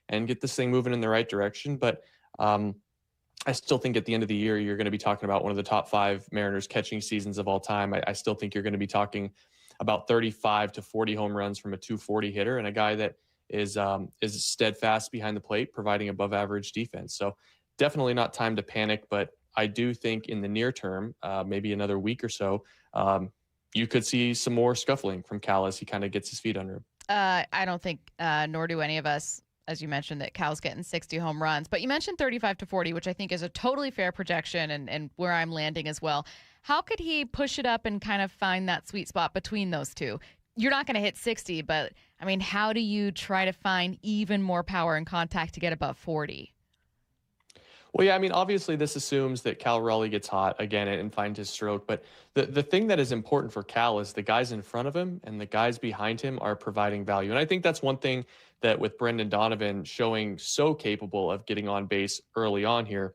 and get this thing moving in the right direction. But I still think at the end of the year, you're going to be talking about one of the top 5 Mariners catching seasons of all time. I still think you're going to be talking about 35 to 40 home runs from a 240 hitter and a guy that is steadfast behind the plate, providing above average defense. So definitely not time to panic, but I do think in the near term, maybe another week or so, you could see some more scuffling from Cal as he kind of gets his feet under him. I don't think, nor do any of us, as you mentioned, that Cal's getting 60 home runs. But you mentioned 35 to 40, which I think is a totally fair projection and where I'm landing as well. How could he push it up and kind of find that sweet spot between those two? You're not going to hit 60, but, I mean, how do you try to find even more power and contact to get above 40? Well, yeah, I mean, obviously this assumes that Cal Raleigh gets hot again and finds his stroke. But the thing that is important for Cal is the guys in front of him and the guys behind him are providing value. And I think that's one thing that with Brendan Donovan showing so capable of getting on base early on here,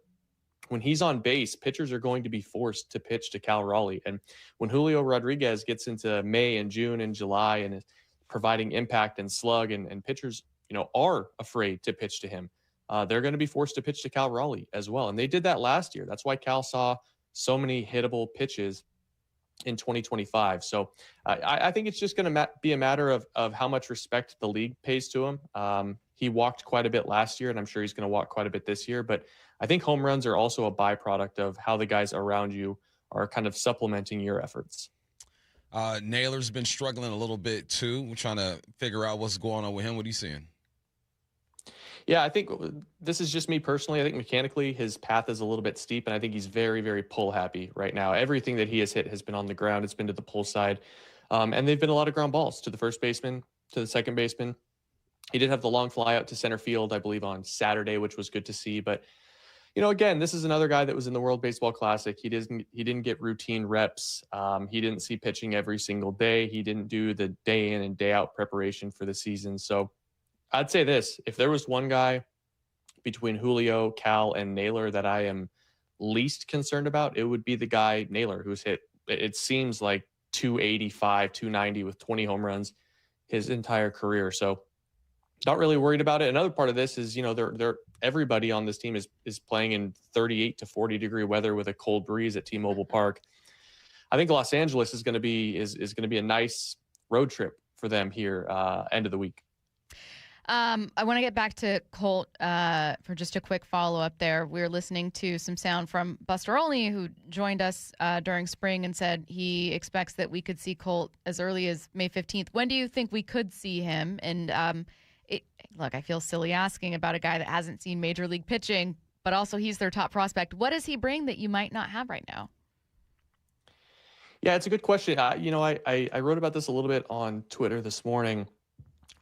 when he's on base, pitchers are going to be forced to pitch to Cal Raleigh. And when Julio Rodriguez gets into May and June and July and is providing impact and slug and pitchers, are afraid to pitch to him, they're going to be forced to pitch to Cal Raleigh as well. And they did that last year. That's why Cal saw so many hittable pitches in 2025. So I think it's just going to be a matter of how much respect the league pays to him. He walked quite a bit last year, and I'm sure he's going to walk quite a bit this year. But I think home runs are also a byproduct of how the guys around you are kind of supplementing your efforts. Naylor's been struggling a little bit too. We're trying to figure out what's going on with him. What are you seeing? Yeah, I think this is just me personally. I think mechanically his path is a little bit steep, and I think he's very, very pull happy right now. Everything that he has hit has been on the ground. It's been to the pull side. And they've been a lot of ground balls to the first baseman, to the second baseman. He did have the long fly out to center field, I believe, on Saturday, which was good to see. But, again, this is another guy that was in the World Baseball Classic. He didn't get routine reps. He didn't see pitching every single day. He didn't do the day in and day out preparation for the season. So I'd say this, if there was one guy between Julio, Cal, and Naylor that I am least concerned about, it would be the guy, Naylor, who's hit, it seems like 285, 290 with 20 home runs his entire career. So not really worried about it. Another part of this is, they're everybody on this team is playing in 38 to 40 degree weather with a cold breeze at T-Mobile Park. I think Los Angeles is going to be a nice road trip for them here end of the week. I want to get back to Colt for just a quick follow-up there. We were listening to some sound from Buster Olney, who joined us during spring and said he expects that we could see Colt as early as May 15th. When do you think we could see him? And look, I feel silly asking about a guy that hasn't seen Major League pitching, but also he's their top prospect. What does he bring that you might not have right now? Yeah, it's a good question. I wrote about this a little bit on Twitter this morning.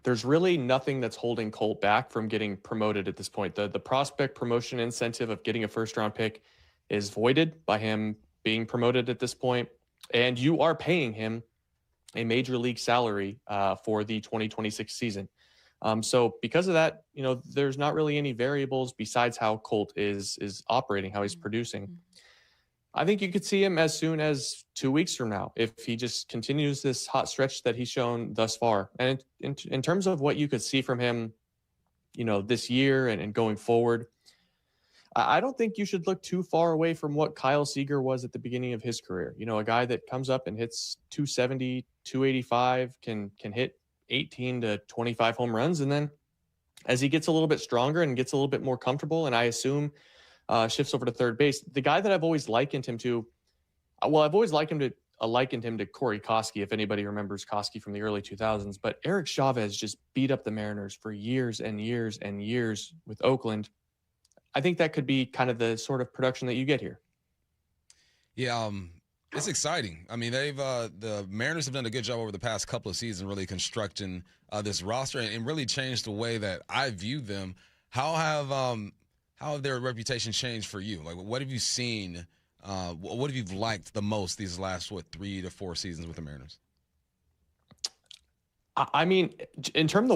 There's really nothing that's holding Colt back from getting promoted at this point. The prospect promotion incentive of getting a first-round pick is voided by him being promoted at this point, and you are paying him a major league salary for the 2026 season. So because of that, there's not really any variables besides how Colt is operating, how he's producing. I think you could see him as soon as 2 weeks from now if he just continues this hot stretch that he's shown thus far. And in terms of what you could see from him, this year and going forward, I don't think you should look too far away from what Kyle Seager was at the beginning of his career. A guy that comes up and hits 270, 285, can hit 18 to 25 home runs. And then as he gets a little bit stronger and gets a little bit more comfortable, and I assume shifts over to third base. The guy that I've always likened him to, I've always likened him to Corey Koski, if anybody remembers Koski from the early 2000s. But Eric Chavez just beat up the Mariners for years and years and years with Oakland. I think that could be kind of the sort of production that you get here. Yeah, it's exciting. I mean, the Mariners have done a good job over the past couple of seasons really constructing this roster and really changed the way that I view them. How have their reputation changed for you? Like, what have you seen? What have you liked the most these last 3 to 4 seasons with the Mariners? I mean, in terms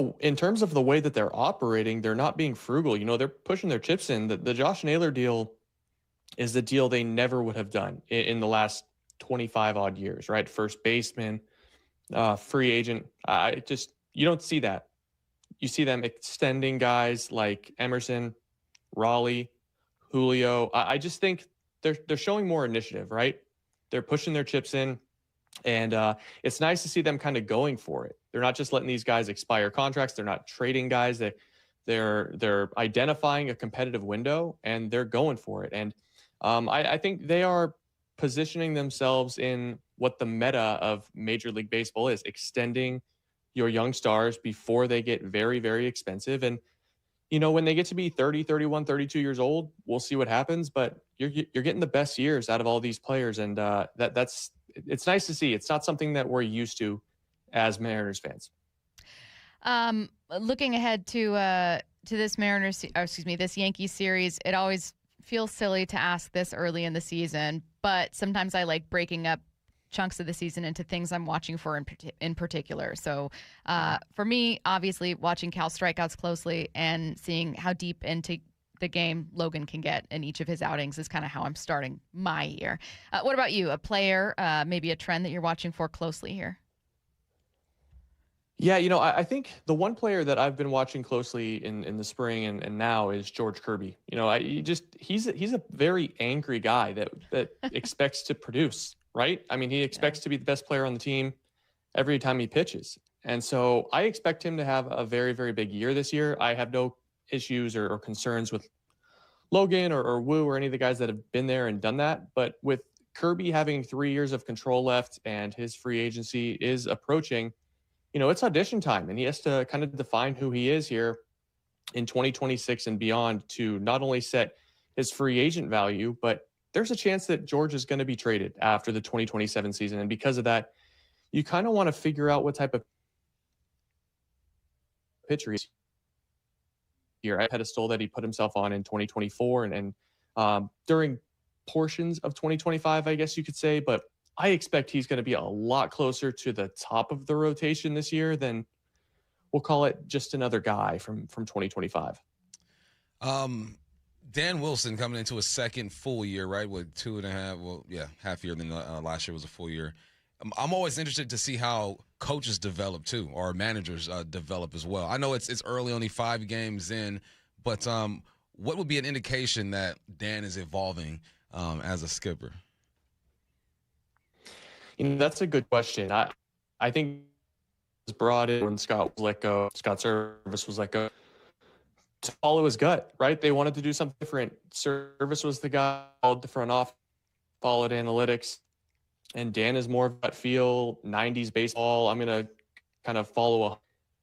of the way that they're operating, they're not being frugal. They're pushing their chips in. The Josh Naylor deal is the deal they never would have done in the last 25 odd years, right? First baseman, free agent. You don't see that. You see them extending guys like Emerson, Raleigh, Julio. I just think they're showing more initiative, right? They're pushing their chips in, and it's nice to see them kind of going for it. They're not just letting these guys expire contracts. They're not trading guys. They're identifying a competitive window, and they're going for it. And I think they are positioning themselves in what the meta of Major League Baseball is, extending your young stars before they get very, very expensive. And, when they get to be 30, 31, 32 years old, we'll see what happens, but you're getting the best years out of all these players. And it's nice to see. It's not something that we're used to as Mariners fans. Looking ahead to this this Yankees series, it always feels silly to ask this early in the season, but sometimes I like breaking up chunks of the season into things I'm watching for in particular. So for me, obviously, watching Cal strikeouts closely and seeing how deep into the game Logan can get in each of his outings is kind of how I'm starting my year. What about you? A player, maybe a trend that you're watching for closely here? Yeah, I think the one player that I've been watching closely in the spring and now is George Kirby. He's a very angry guy that expects to produce, right? I mean, he expects to be the best player on the team every time he pitches. And so I expect him to have a very, very big year this year. I have no issues or concerns with Logan or Wu or any of the guys that have been there and done that. But with Kirby having 3 years of control left and his free agency is approaching, it's audition time, and he has to kind of define who he is here in 2026 and beyond to not only set his free agent value, but there's a chance that George is going to be traded after the 2027 season. And because of that, you kind of want to figure out what type of pitcher he's here. A pedestal that he put himself on in 2024 and during portions of 2025, I guess you could say, but I expect he's going to be a lot closer to the top of the rotation this year than, we'll call it, just another guy from 2025. Dan Wilson coming into a second full year, right? With 2.5, half year. Then last year was a full year. I'm always interested to see how coaches develop too, or managers develop as well. I know it's early, only 5 games in, but what would be an indication that Dan is evolving as a skipper? That's a good question. I think it was brought in when Scott was let go. Scott Service was let go to follow his gut, right? They wanted to do something different. Service was the guy, followed the front office, followed analytics, and Dan is more of that feel, 90s baseball. I'm going to kind of follow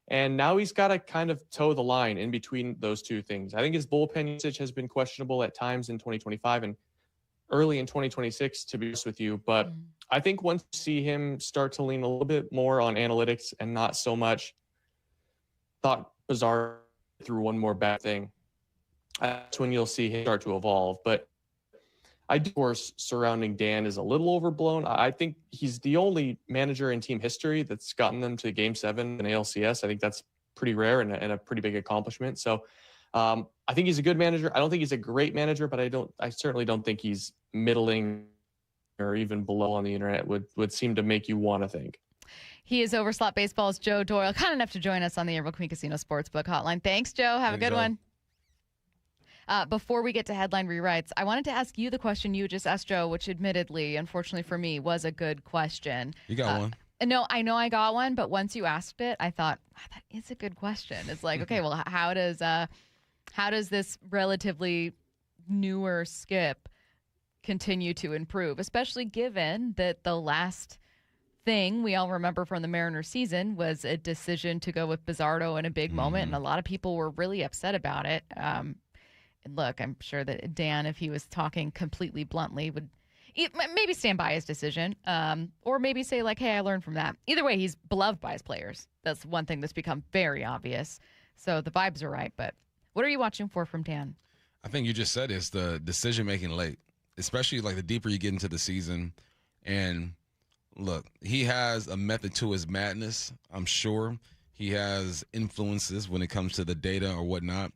and now he's got to kind of toe the line in between those two things. I think his bullpen usage has been questionable at times in 2025 and early in 2026, to be honest with you. But I think once you see him start to lean a little bit more on analytics and not so much thought bizarre through one more bad thing, that's when you'll see him start to evolve. But I do, of course, surrounding Dan is a little overblown. I think he's the only manager in team history that's gotten them to Game 7 in ALCS. I think that's pretty rare and a pretty big accomplishment. So I think he's a good manager. I don't think he's a great manager, but I certainly don't think he's middling or even below on the internet would seem to make you want to think. He is Overslot Baseball's Joe Doyle, kind enough to join us on the Emerald Queen Casino Sportsbook Hotline. Thanks, Joe. Have a good one. Before we get to headline rewrites, I wanted to ask you the question you just asked Joe, which admittedly, unfortunately for me, was a good question. You got one. No, I know I got one, but once you asked it, I thought, that is a good question. It's like, okay, well, how does this relatively newer skip continue to improve, especially given that the last thing we all remember from the Mariners season was a decision to go with Bizzardo in a big moment, and a lot of people were really upset about it. And look, I'm sure that Dan, if he was talking completely bluntly, would maybe stand by his decision, or maybe say like, hey, I learned from that. Either way, he's beloved by his players. That's one thing that's become very obvious. So the vibes are right, but what are you watching for from Dan? I think you just said it's the decision-making late, especially like the deeper you get into the season. And look, he has a method to his madness, I'm sure. He has influences when it comes to the data or whatnot.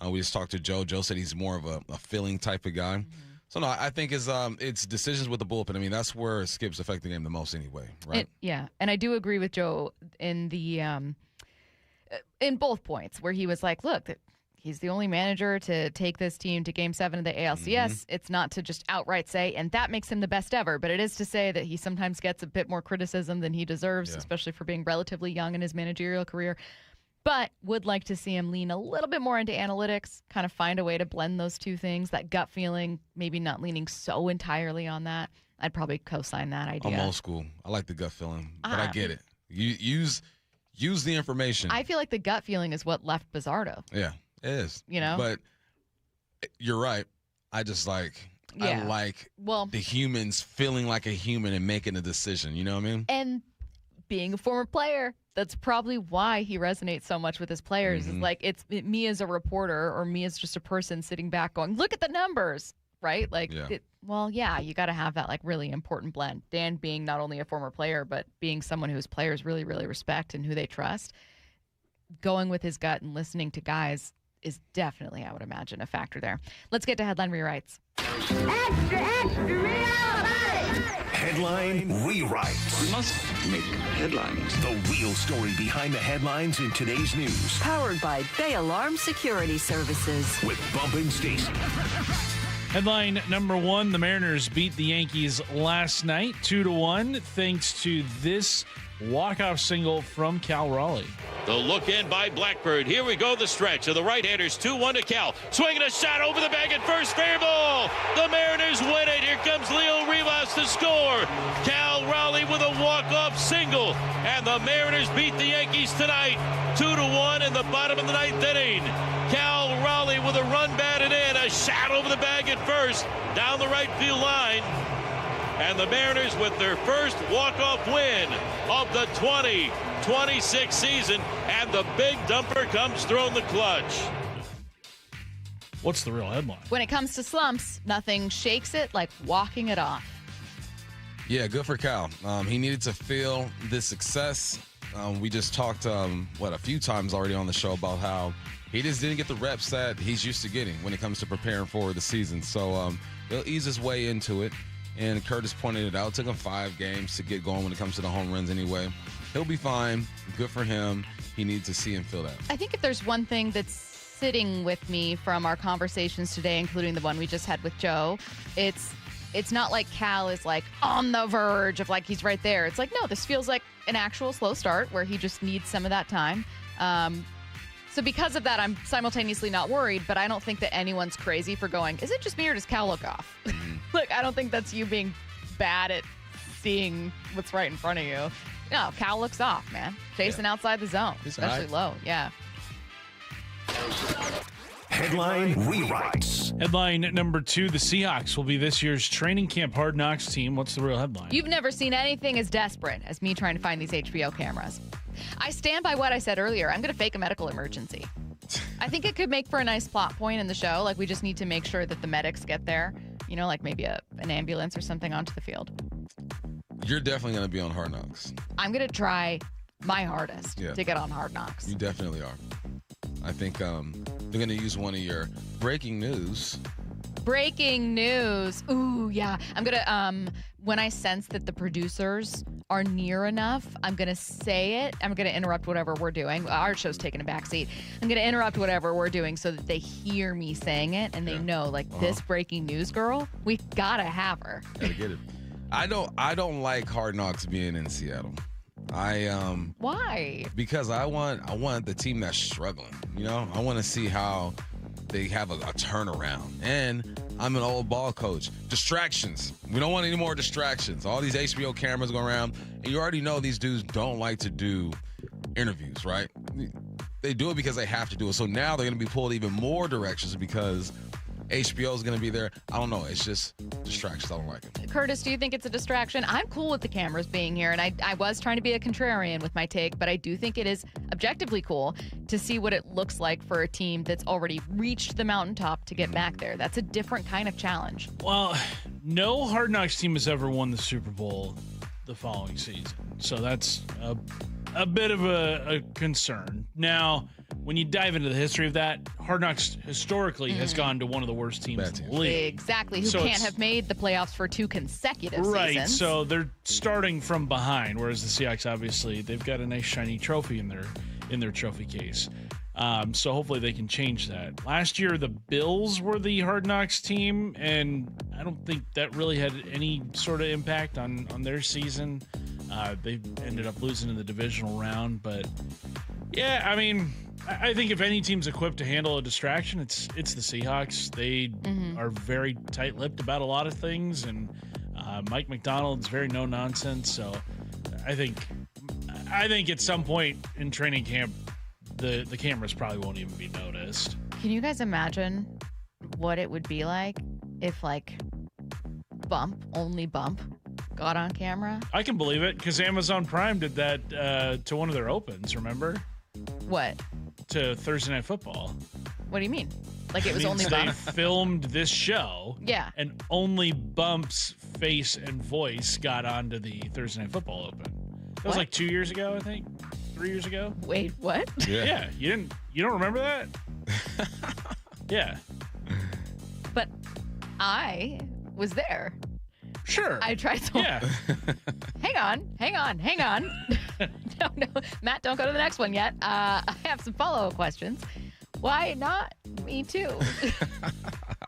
We just talked to Joe. Joe said he's more of a feeling type of guy. So, no, I think it's decisions with the bullpen. I mean, that's where skips affect the game the most anyway, right? And I do agree with Joe in the in both points where he was like, look, he's the only manager to take this team to Game 7 of the ALCS. It's not to just outright say, and that makes him the best ever, but it is to say that he sometimes gets a bit more criticism than he deserves, especially for being relatively young in his managerial career. But would like to see him lean a little bit more into analytics, kind of find a way to blend those two things, that gut feeling, maybe not leaning so entirely on that. I'd probably co-sign that idea. I'm old school. I like the gut feeling, but I get it. You use the information. I feel like the gut feeling is what left Bizzardo. Yeah, it is. You know? But you're right. I just I like the humans feeling like a human and making a decision. You know what I mean? And being a former player, that's probably why he resonates so much with his players. Is like me as a reporter or me as just a person sitting back going, look at the numbers, right? Like, you got to have that like really important blend. Dan being not only a former player, but being someone whose players really, really respect and who they trust. Going with his gut and listening to guys is definitely, I would imagine, a factor there. Let's get to headline rewrites. Extra, extra, rewrite! Headline rewrites. We must make headlines. The real story behind the headlines in today's news. Powered by Bay Alarm Security Services. With Bump and Stacy. Headline number 1, the Mariners beat the Yankees last night 2-1 thanks to this walk-off single from Cal Raleigh. The look in by Blackbird. Here we go, the stretch of the right-handers. 2-1 to Cal. Swinging a shot over the bag at first. Fair ball. The Mariners win it. Here comes Leo Rivas to score. Cal Raleigh with a walk-off single. And the Mariners beat the Yankees tonight 2-1 in the bottom of the 9th inning. Cal Raleigh with a run batted in. A shot over the bag at first. Down the right field line. And the Mariners with their first walk-off win of the 2026 season. And the big dumper comes through in the clutch. What's the real headline? When it comes to slumps, nothing shakes it like walking it off. Yeah, good for Cal. He needed to feel this success. We just talked, a few times already on the show about how he just didn't get the reps that he's used to getting when it comes to preparing for the season. So he'll ease his way into it. And Curtis pointed it out. It took him 5 games to get going when it comes to the home runs anyway. He'll be fine. Good for him. He needs to see and feel that. I think if there's one thing that's sitting with me from our conversations today, including the one we just had with Joe, it's not like Cal is like on the verge of like he's right there. It's like, no, this feels like an actual slow start where he just needs some of that time. So because of that, I'm simultaneously not worried, but I don't think that anyone's crazy for going, is it just me or does Cal look off? Look, I don't think that's you being bad at seeing what's right in front of you. No, Cal looks off, man. Chasing outside the zone, especially low. Yeah. Headline rewrites. Headline number 2, the Seahawks will be this year's training camp Hard Knocks team. What's the real headline? You've never seen anything as desperate as me trying to find these HBO cameras. I stand by what I said earlier. I'm going to fake a medical emergency. I think it could make for a nice plot point in the show. Like, we just need to make sure that the medics get there. You know, like maybe an ambulance or something onto the field. You're definitely going to be on Hard Knocks. I'm going to try my hardest to get on Hard Knocks. You definitely are. I think they're going to use one of your breaking news. Breaking news. Ooh, yeah. I'm going to, when I sense that the producers are near enough, I'm going to say it. I'm going to interrupt whatever we're doing. Our show's taking a back seat. I'm going to interrupt whatever we're doing so that they hear me saying it and they know, like, this breaking news girl, we got to have her. Gotta get it. I don't like Hard Knocks being in Seattle. Why? Because I want the team that's struggling. You know, I want to see how they have a turnaround. And I'm an old ball coach. Distractions. We don't want any more distractions. All these HBO cameras going around, and you already know these dudes don't like to do interviews, right? They do it because they have to do it. So now they're going to be pulled even more directions because HBO is going to be there. I don't know. It's just distractions. I don't like it. Curtis, do you think it's a distraction? I'm cool with the cameras being here, and I was trying to be a contrarian with my take, but I do think it is objectively cool to see what it looks like for a team that's already reached the mountaintop to get back there. That's a different kind of challenge. Well, no Hard Knocks team has ever won the Super Bowl the following season. So that's a bit of a concern. Now, when you dive into the history of that, Hard Knocks historically has gone to one of the worst teams in the league. Exactly, who can't have made the playoffs for 2 consecutive seasons. So they're starting from behind, whereas the Seahawks, obviously, they've got a nice shiny trophy in their trophy case. So hopefully they can change that. Last year, the Bills were the Hard Knocks team, and I don't think that really had any sort of impact on their season. They ended up losing in the divisional round, but yeah, I mean, I think if any team's equipped to handle a distraction, it's the Seahawks. They are very tight-lipped about a lot of things, and Mike McDonald's very no-nonsense. So I think at some point in training camp, the cameras probably won't even be noticed. Can you guys imagine what it would be like if, like, only Bump got on camera? I can believe it, because Amazon Prime did that to one of their opens, remember? What? To Thursday Night Football. What do you mean? Like it was only Bump? They filmed this show. Yeah. And only Bump's face and voice got onto the Thursday Night Football open. That was like 2 years ago, I think. 3 years ago. Wait, what? Yeah. You don't remember that? Yeah. But I was there. Sure. I tried to. Yeah. Hang on. No, Matt, don't go to the next one yet. I have some follow-up questions. Why not me too?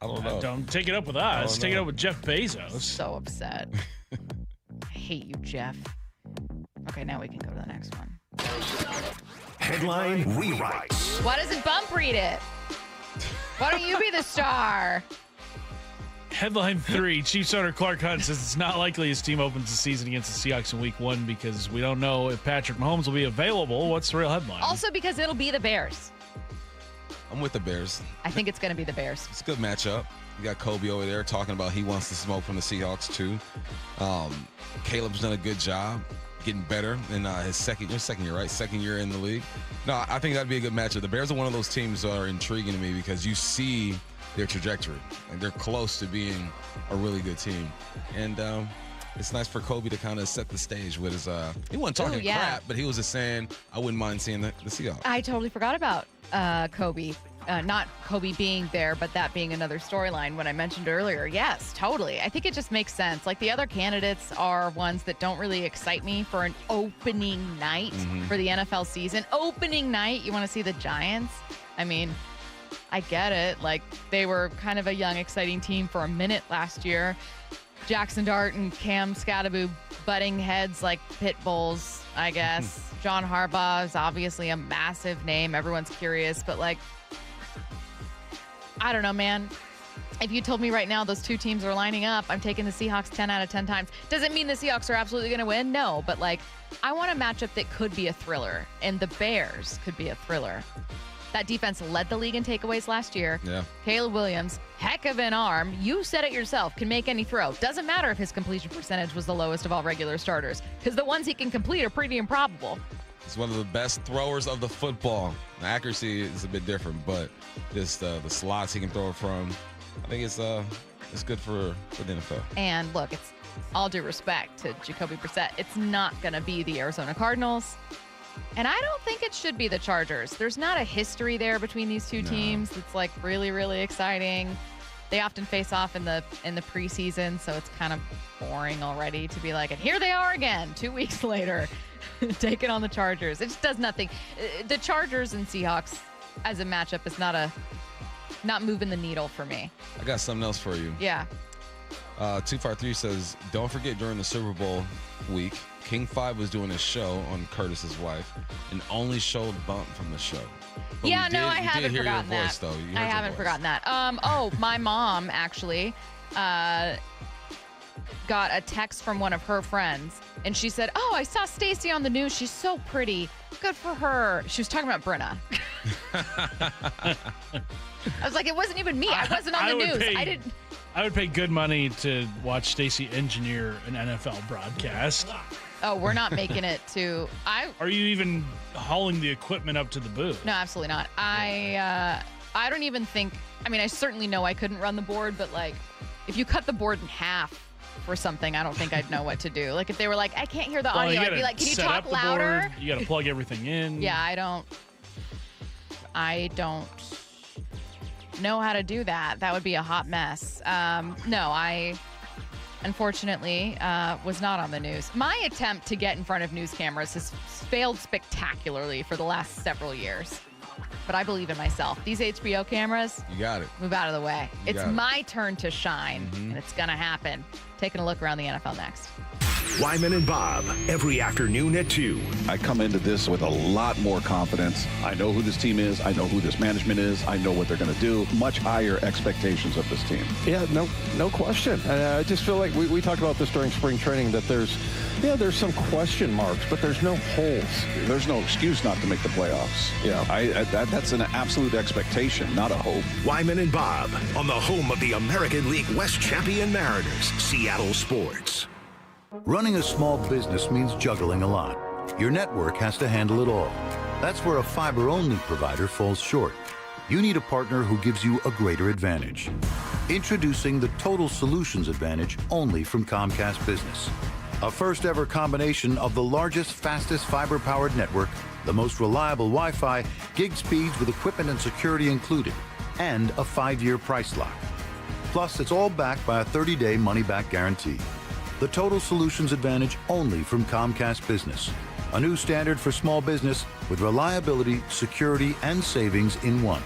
I don't know. Don't take it up with us. Take it up with Jeff Bezos. So upset. I hate you, Jeff. Okay, now we can go to the next one. Headline rewrites. Why doesn't Bump read it? Why don't you be the star? Headline 3, Chiefs owner Clark Hunt says it's not likely his team opens the season against the Seahawks in week 1 because we don't know if Patrick Mahomes will be available. What's the real headline? Also because it'll be the Bears. I'm with the Bears. I think it's going to be the Bears. It's a good matchup. You got Kobe over there talking about he wants to smoke from the Seahawks too. Caleb's done a good job getting better in his second year, right? Second year in the league. No, I think that'd be a good matchup. The Bears are one of those teams that are intriguing to me because you see their trajectory. Like they're close to being a really good team. And it's nice for Kobe to kind of set the stage with his he wasn't talking crap, but he was just saying, I wouldn't mind seeing the Seahawks. I totally forgot about Kobe. Not Kobe being there, but that being another storyline when I mentioned earlier. Yes, totally. I think it just makes sense. Like the other candidates are ones that don't really excite me for an opening night for the NFL season. Opening night, you want to see the Giants? I mean, I get it. Like they were kind of a young, exciting team for a minute last year. Jackson Dart and Cam Scatterbo butting heads like pit bulls, I guess. John Harbaugh is obviously a massive name. Everyone's curious, but like, I don't know, man. If you told me right now those two teams are lining up, I'm taking the Seahawks 10 out of 10 times. Doesn't mean the Seahawks are absolutely going to win. No, but like, I want a matchup that could be a thriller, and the Bears could be a thriller. That defense led the league in takeaways last year. Yeah. Caleb Williams, heck of an arm. You said it yourself, can make any throw. Doesn't matter if his completion percentage was the lowest of all regular starters, because the ones he can complete are pretty improbable. He's one of the best throwers of the football. The accuracy is a bit different, but just the slots he can throw it from, I think it's good for the NFL. And look, it's all due respect to Jacoby Brissett. It's not going to be the Arizona Cardinals. And I don't think it should be the Chargers. There's not a history there between these two teams that's like really, really exciting. They often face off in the preseason, so it's kind of boring already to be like, and here they are again 2 weeks later, taking on the Chargers. It just does nothing. The Chargers and Seahawks as a matchup is not moving the needle for me. I got something else for you. Yeah. 253 says, don't forget during the Super Bowl week, King 5 was doing a show on Curtis's wife and only showed Bump from the show. But I haven't forgotten that. I haven't forgotten that. My mom actually got a text from one of her friends, and she said, "Oh, I saw Stacy on the news. She's so pretty. Good for her." She was talking about Brenna. I was like, it wasn't even me. I wasn't on the news. I would pay good money to watch Stacy engineer an NFL broadcast. Oh, we're not making it to. Are you even hauling the equipment up to the booth? No, absolutely not. I don't even think. I mean, I certainly know I couldn't run the board, but like, if you cut the board in half, for something, I don't think I'd know what to do. Like, if they were like, I can't hear the audio, I'd be like, can you set talk up the louder? board. You got to plug everything in. Yeah, I don't know how to do that. That would be a hot mess. No, I unfortunately was not on the news. My attempt to get in front of news cameras has failed spectacularly for the last several years. But I believe in myself. These HBO cameras, you got it. Move out of the way. It's my turn to shine, and it's going to happen. Taking a look around the NFL next. Wyman and Bob, every afternoon at 2. I come into this with a lot more confidence. I know who this team is. I know who this management is. I know what they're going to do. Much higher expectations of this team. Yeah, no question. I just feel like we talked about this during spring training, that there's some question marks, but there's no holes. There's no excuse not to make the playoffs. Yeah, that's an absolute expectation, not a hope. Wyman and Bob on the home of the American League West champion Mariners, Seattle Sports. Running a small business means juggling a lot. Your network has to handle it all. That's where a fiber-only provider falls short. You need a partner who gives you a greater advantage. Introducing the Total Solutions Advantage only from Comcast Business. A first-ever combination of the largest, fastest fiber-powered network, the most reliable Wi-Fi, gig speeds with equipment and security included, and a 5-year price lock. Plus, it's all backed by a 30-day money-back guarantee. The Total Solutions Advantage only from Comcast Business. A new standard for small business with reliability, security, and savings in one.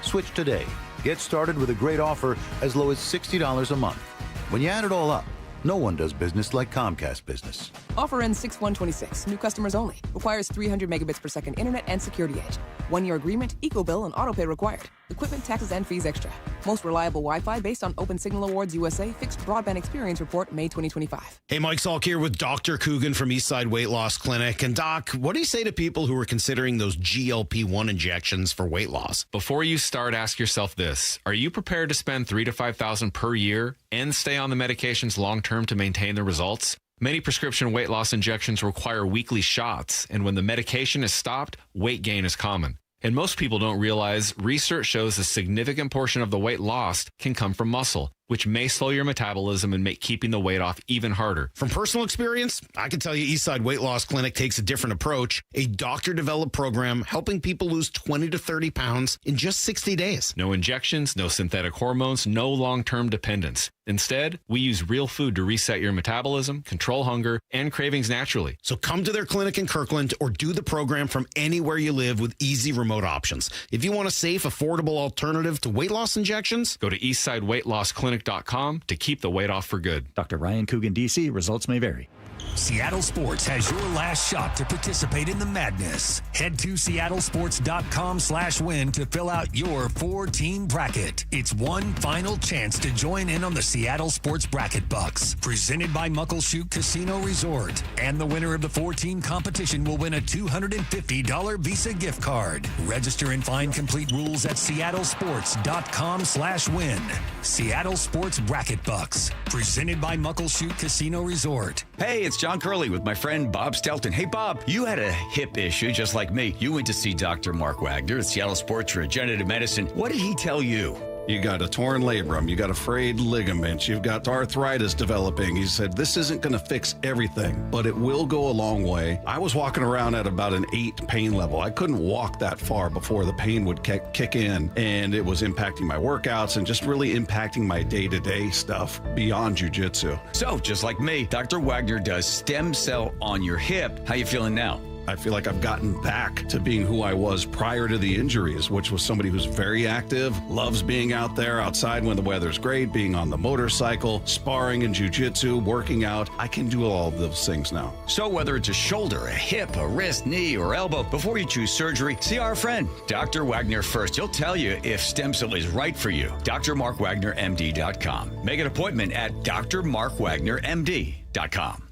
Switch today. Get started with a great offer as low as $60 a month. When you add it all up, no one does business like Comcast Business. Offer ends 6/1/26. New customers only. Requires 300 megabits per second internet and security edge. 1-year agreement, eco-bill, and autopay required. Equipment, taxes, and fees extra. Most reliable Wi-Fi based on Open Signal Awards USA Fixed Broadband Experience Report, May 2025. Hey, Mike Salk here with Dr. Coogan from Eastside Weight Loss Clinic. And Doc, what do you say to people who are considering those GLP-1 injections for weight loss? Before you start, ask yourself this. Are you prepared to spend $3,000 to $5,000 per year and stay on the medications long-term to maintain the results? Many prescription weight loss injections require weekly shots, and when the medication is stopped, weight gain is common. And most people don't realize research shows a significant portion of the weight lost can come from muscle, which may slow your metabolism and make keeping the weight off even harder. From personal experience, I can tell you Eastside Weight Loss Clinic takes a different approach, a doctor-developed program helping people lose 20 to 30 pounds in just 60 days. No injections, no synthetic hormones, no long-term dependence. Instead, we use real food to reset your metabolism, control hunger, and cravings naturally. So come to their clinic in Kirkland or do the program from anywhere you live with easy remote options. If you want a safe, affordable alternative to weight loss injections, go to eastsideweightlossclinic.com to keep the weight off for good. Dr. Ryan Coogan, D.C. Results may vary. Seattle Sports has your last shot to participate in the madness. Head to seattlesports.com/win to fill out your 4-team bracket. It's one final chance to join in on the Seattle Sports Bracket Bucks, presented by Muckleshoot Casino Resort. And the winner of the 4-team competition will win a $250 Visa gift card. Register and find complete rules at seattlesports.com/win. Seattle Sports Bracket Bucks, presented by Muckleshoot Casino Resort. Hey, it's John Curley with my friend Bob Staton. Hey, Bob, you had a hip issue just like me. You went to see Dr. Mark Wagner at Seattle Sports Regenerative Medicine. What did he tell you? You got a torn labrum. You got a frayed ligament. You've got arthritis developing. He said, this isn't going to fix everything, but it will go a long way. I was walking around at about an 8 pain level. I couldn't walk that far before the pain would kick in, and it was impacting my workouts and just really impacting my day-to-day stuff beyond jiu-jitsu. So, just like me, Dr. Wagner does stem cell on your hip. How you feeling now? I feel like I've gotten back to being who I was prior to the injuries, which was somebody who's very active, loves being out there outside when the weather's great, being on the motorcycle, sparring in jiu-jitsu, working out. I can do all of those things now. So whether it's a shoulder, a hip, a wrist, knee, or elbow, before you choose surgery, see our friend, Dr. Wagner first. He'll tell you if stem cell is right for you. drmarkwagnermd.com. Make an appointment at drmarkwagnermd.com.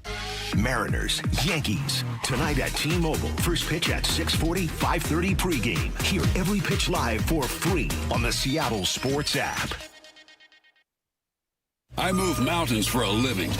Mariners, Yankees. Tonight at T-Mobile. First pitch at 6:40, 5:30 pregame. Hear every pitch live for free on the Seattle Sports app. I move mountains for a living.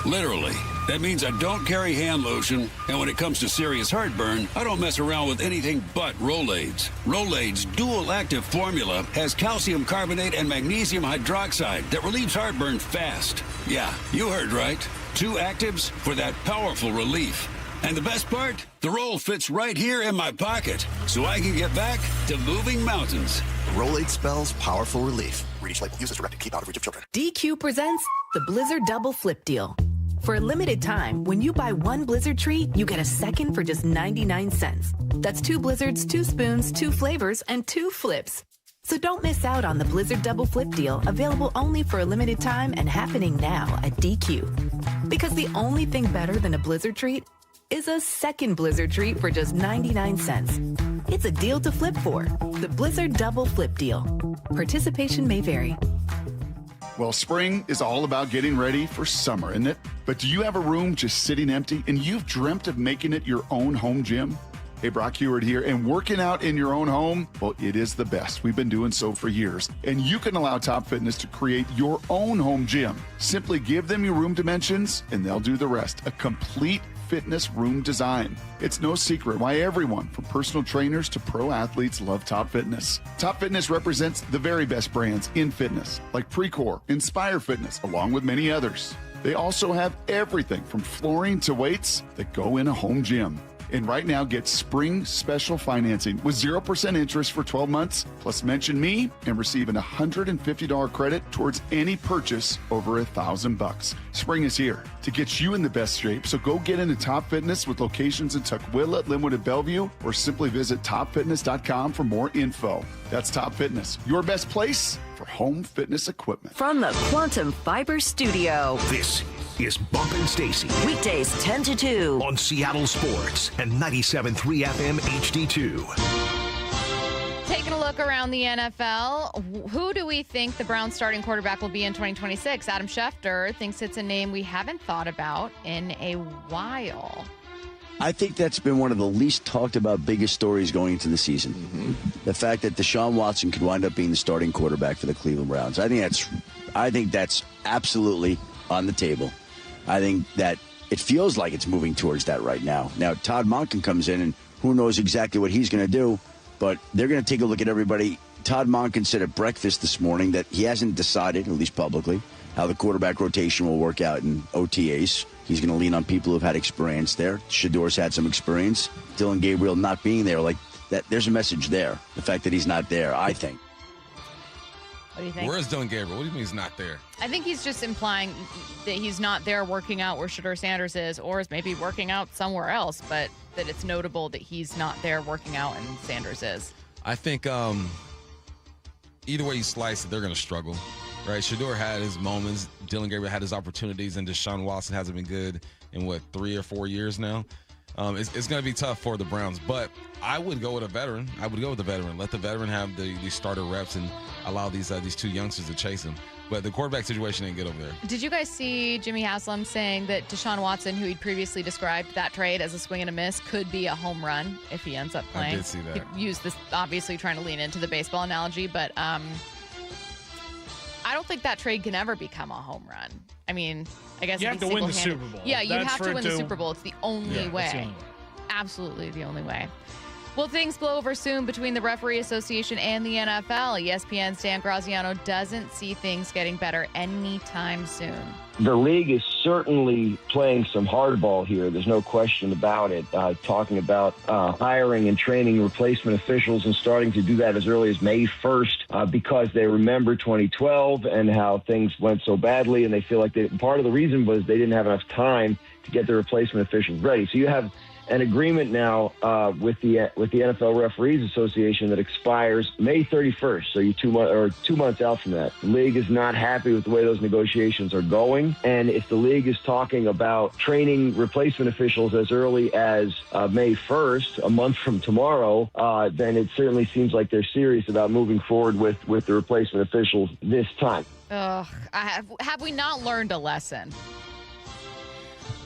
Literally That means I don't carry hand lotion, and when it comes to serious heartburn, I don't mess around with anything but Rolaids. Rolaids' dual-active formula has calcium carbonate and magnesium hydroxide that relieves heartburn fast. Yeah, you heard right. 2 actives for that powerful relief. And the best part? The roll fits right here in my pocket, so I can get back to moving mountains. Rolade spells powerful relief. Read each label. Use as directed. Keep out of reach of children. DQ presents the Blizzard Double Flip Deal. For a limited time, when you buy 1 Blizzard treat, you get a second for just 99 cents. That's 2 Blizzards, 2 spoons, 2 flavors, and 2 flips. So don't miss out on the Blizzard Double Flip Deal, available only for a limited time and happening now at DQ. Because the only thing better than a Blizzard treat is a second Blizzard treat for just 99 cents. It's a deal to flip for. The Blizzard Double Flip Deal. Participation may vary. Well, spring is all about getting ready for summer, isn't it? But do you have a room just sitting empty and you've dreamt of making it your own home gym? Hey, Brock Heward here, and working out in your own home, well, it is the best. We've been doing so for years, and you can allow Top Fitness to create your own home gym. Simply give them your room dimensions, and they'll do the rest. A complete fitness room design. It's no secret why everyone, from personal trainers to pro athletes, love Top Fitness. Top Fitness represents the very best brands in fitness, like Precor, Inspire Fitness, along with many others. They also have everything from flooring to weights that go in a home gym. And right now, get spring special financing with 0% interest for 12 months, plus mention me and receive an $150 credit towards any purchase over $1,000. Spring is here to get you in the best shape, so go get into Top Fitness with locations in Tukwila, Linwood, and Bellevue, or simply visit topfitness.com for more info. That's Top Fitness, your best place for home fitness equipment. From the Quantum Fiber Studio. This is Bump and Stacy. Weekdays 10 to 2. On Seattle Sports and 97.3 FM HD2. Taking a look around the NFL, who do we think the Browns starting quarterback will be in 2026? Adam Schefter thinks it's a name we haven't thought about in a while. I think that's been one of the least talked about biggest stories going into the season. Mm-hmm. The fact that Deshaun Watson could wind up being the starting quarterback for the Cleveland Browns. I think that's absolutely on the table. I think that it feels like it's moving towards that right now. Now, Todd Monken comes in, and who knows exactly what he's going to do, but they're going to take a look at everybody. Todd Monken said at breakfast this morning that he hasn't decided, at least publicly, how the quarterback rotation will work out in OTAs. He's going to lean on people who've had experience there. Shador's had some experience. Dylan Gabriel not being there, like that. There's a message there. The fact that he's not there, I think. What do you think? Where is Dylan Gabriel? What do you mean he's not there? I think he's just implying that he's not there working out where Shador Sanders is, or is maybe working out somewhere else, but that it's notable that he's not there working out and Sanders is. I think either way you slice it, they're going to struggle. Right, Shador had his moments. Dylan Gabriel had his opportunities, and Deshaun Watson hasn't been good in 3 or 4 years now. It's going to be tough for the Browns, but I would go with a veteran. I would go with the veteran. Let the veteran have the starter reps and allow these 2 youngsters to chase him. But the quarterback situation ain't good over there. Did you guys see Jimmy Haslam saying that Deshaun Watson, who he'd previously described that trade as a swing and a miss, could be a home run if he ends up playing? I did see that. He used this, obviously trying to lean into the baseball analogy, but I don't think that trade can ever become a home run. I mean, I guess you have to win the Super Bowl. Yeah, you have to win the Super Bowl. It's the only way. That's the only way. Absolutely the only way. Will things blow over soon between the Referee Association and the NFL? ESPN's Dan Graziano doesn't see things getting better anytime soon. The league is certainly playing some hardball here. There's no question about it. Talking about hiring and training replacement officials and starting to do that as early as May 1st because they remember 2012 and how things went so badly, and they feel like part of the reason was they didn't have enough time to get the replacement officials ready. So you have an agreement now with the NFL Referees Association that expires May 31st. So you're 2 months out from that. The league is not happy with the way those negotiations are going. And if the league is talking about training replacement officials as early as May 1st, a month from tomorrow, then it certainly seems like they're serious about moving forward with the replacement officials this time. Have we not learned a lesson?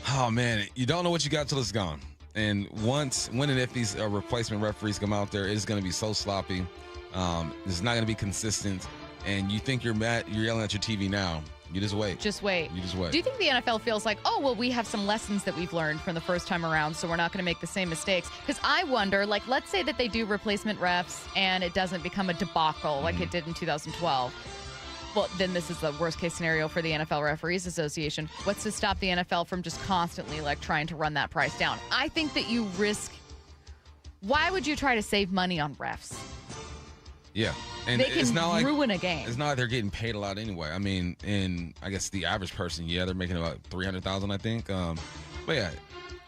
Oh, man, you don't know what you got till it's gone. And when and if these replacement referees come out there, it's going to be so sloppy. It's not going to be consistent. And you think you're yelling at your TV now, You just wait. Just wait. You just wait. Do you think the NFL feels like, oh, well, we have some lessons that we've learned from the first time around, so we're not going to make the same mistakes? Because I wonder, like, let's say that they do replacement refs and it doesn't become a debacle like it did in 2012. Well, then this is the worst case scenario for the NFL Referees Association. What's to stop the NFL from just constantly, like, trying to run that price down? I think that you risk. Why would you try to save money on refs? Yeah. And they can it's not ruin a game. It's not like they're getting paid a lot anyway. I mean, I guess the average person, they're making about $300,000, I think. But yeah,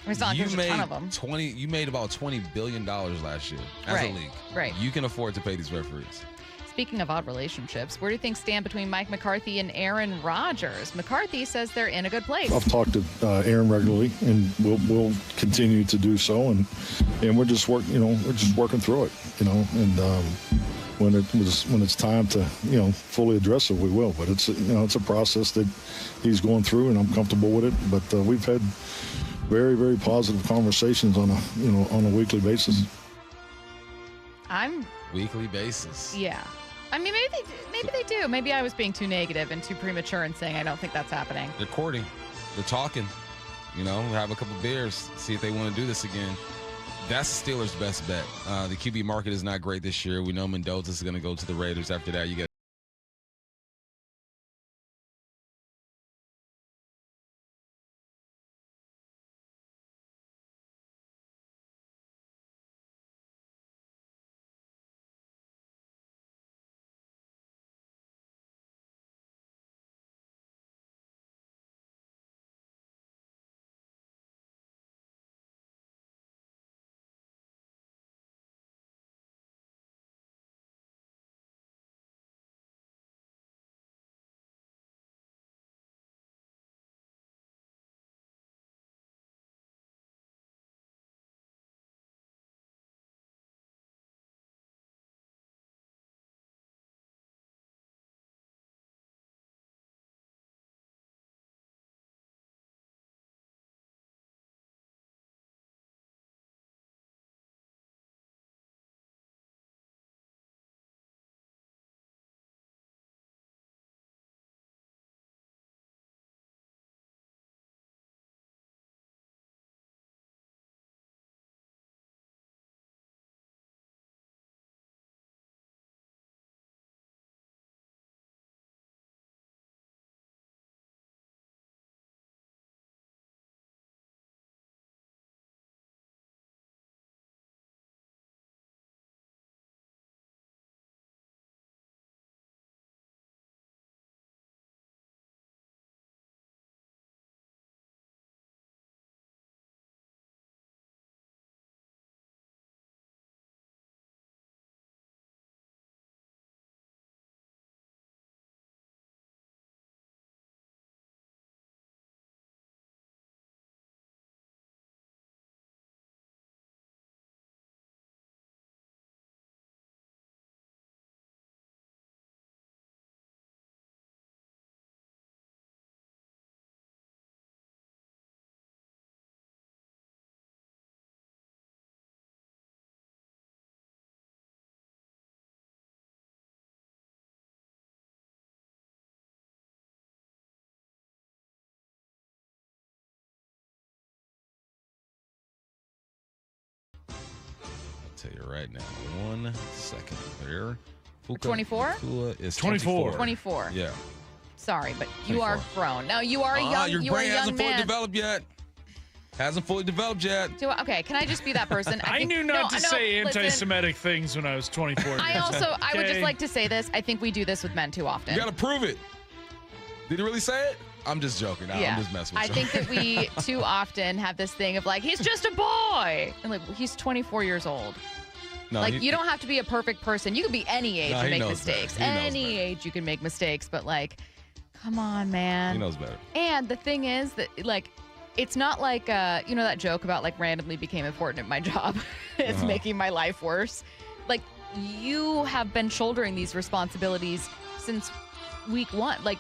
it's not like there's a ton of them. You made about $20 billion last year as a league. Right. You can afford to pay these referees. Speaking of odd relationships, where do things stand between Mike McCarthy and Aaron Rodgers? McCarthy says they're in a good place. I've talked to Aaron regularly, and we'll continue to do so, and we're just working through it, and when it's time to fully address it, we will. But it's a process that he's going through, and I'm comfortable with it. But we've had very, very positive conversations on a weekly basis. Weekly basis. Yeah. I mean, maybe they do. Maybe I was being too negative and too premature in saying I don't think that's happening. They're courting. They're talking. Have a couple beers, see if they want to do this again. That's the Steelers' best bet. The QB market is not great this year. We know Mendoza is going to go to the Raiders. After that, you get tell you right now. 1 second there. 24? Is 24. 24. Yeah. Sorry, but you are grown. Now you are a young. Your you are a brain young hasn't man. fully developed yet. Hasn't fully developed yet. Okay, can I just be that person? I knew not to say anti-Semitic things when I was 24. I would just like to say this. I think we do this with men too often. You got to prove it. Did he really say it? I'm just joking. I'm just messing with you. I think that we too often have this thing of like, he's just a boy. And like, he's 24 years old. No, like, you don't have to be a perfect person. You can be any age and make mistakes. Any age you can make mistakes. But like, come on, man. He knows better. And the thing is that like, it's not like, that joke about like randomly became important at my job. It's making my life worse. Like, you have been shouldering these responsibilities since week one. Like,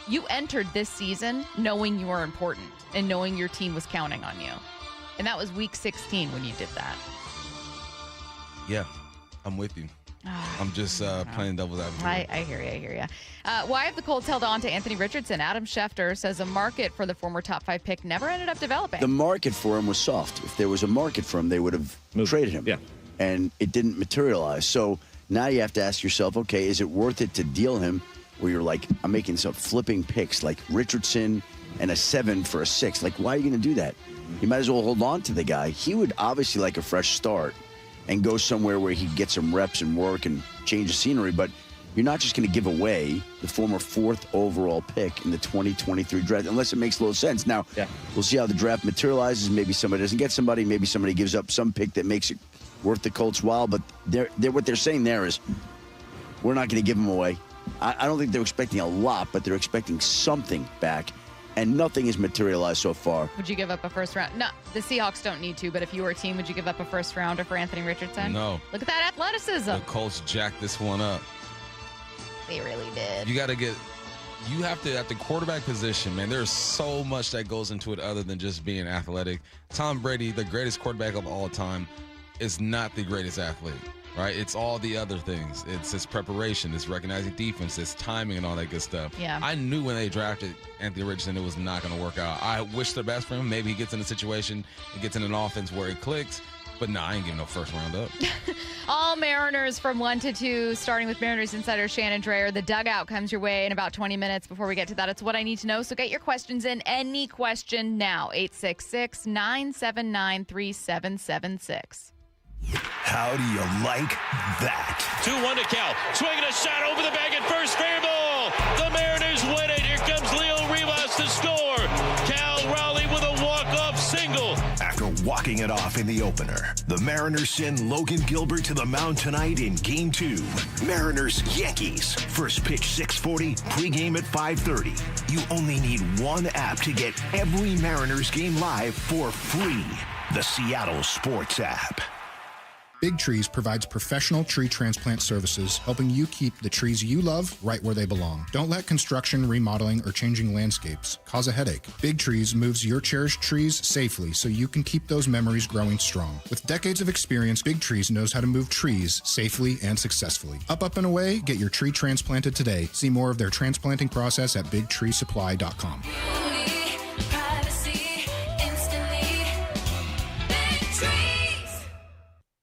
you entered this season knowing you were important and knowing your team was counting on you. And that was week 16 when you did that. Yeah, I'm with you. I'm just playing devil's advocate. I hear you. Why have the Colts held on to Anthony Richardson? Adam Schefter says a market for the former top 5 pick never ended up developing. The market for him was soft. If there was a market for him, they would have traded him. Yeah. And it didn't materialize. So now you have to ask yourself, okay, is it worth it to deal him where you're like, I'm making some flipping picks like Richardson and a 7 for a 6. Like, why are you going to do that? You might as well hold on to the guy. He would obviously like a fresh start and go somewhere where he can get some reps and work and change the scenery. But you're not just going to give away the former 4th overall pick in the 2023 draft unless it makes a little sense. Now, we'll see how the draft materializes. Maybe somebody doesn't get somebody. Maybe somebody gives up some pick that makes it worth the Colts' while. But what they're saying there is we're not going to give him away. I don't think they're expecting a lot, but they're expecting something back. And nothing has materialized so far. Would you give up a first round? No, the Seahawks don't need to, but if you were a team, would you give up a first rounder for Anthony Richardson? No. Look at that athleticism. The Colts jacked this one up. They really did. You have to, at the quarterback position, man, there's so much that goes into it other than just being athletic. Tom Brady, the greatest quarterback of all time, is not the greatest athlete. Right? It's all the other things. It's his preparation, it's recognizing defense, it's timing and all that good stuff. Yeah. I knew when they drafted Anthony Richardson, it was not going to work out. I wish the best for him. Maybe he gets in a situation and gets in an offense where it clicks. But no, I ain't giving no first round up. All Mariners from 1 to 2, starting with Mariners insider Shannon Drayer. The dugout comes your way in about 20 minutes. Before we get to that, it's what I need to know. So get your questions in. Any question now. 866-979-3776. How do you like that? 2-1 to Cal. Swinging a shot over the bag at first. Fair ball. The Mariners win it. Here comes Leo Rivas to score. Cal Raleigh with a walk-off single. After walking it off in the opener, the Mariners send Logan Gilbert to the mound tonight in Game 2. Mariners Yankees. First pitch 6:40, pregame at 5:30. You only need one app to get every Mariners game live for free. The Seattle Sports app. Big Trees provides professional tree transplant services, helping you keep the trees you love right where they belong. Don't let construction, remodeling, or changing landscapes cause a headache. Big Trees moves your cherished trees safely so you can keep those memories growing strong. With decades of experience, Big Trees knows how to move trees safely and successfully. Up, and away, get your tree transplanted today. See more of their transplanting process at bigtreesupply.com.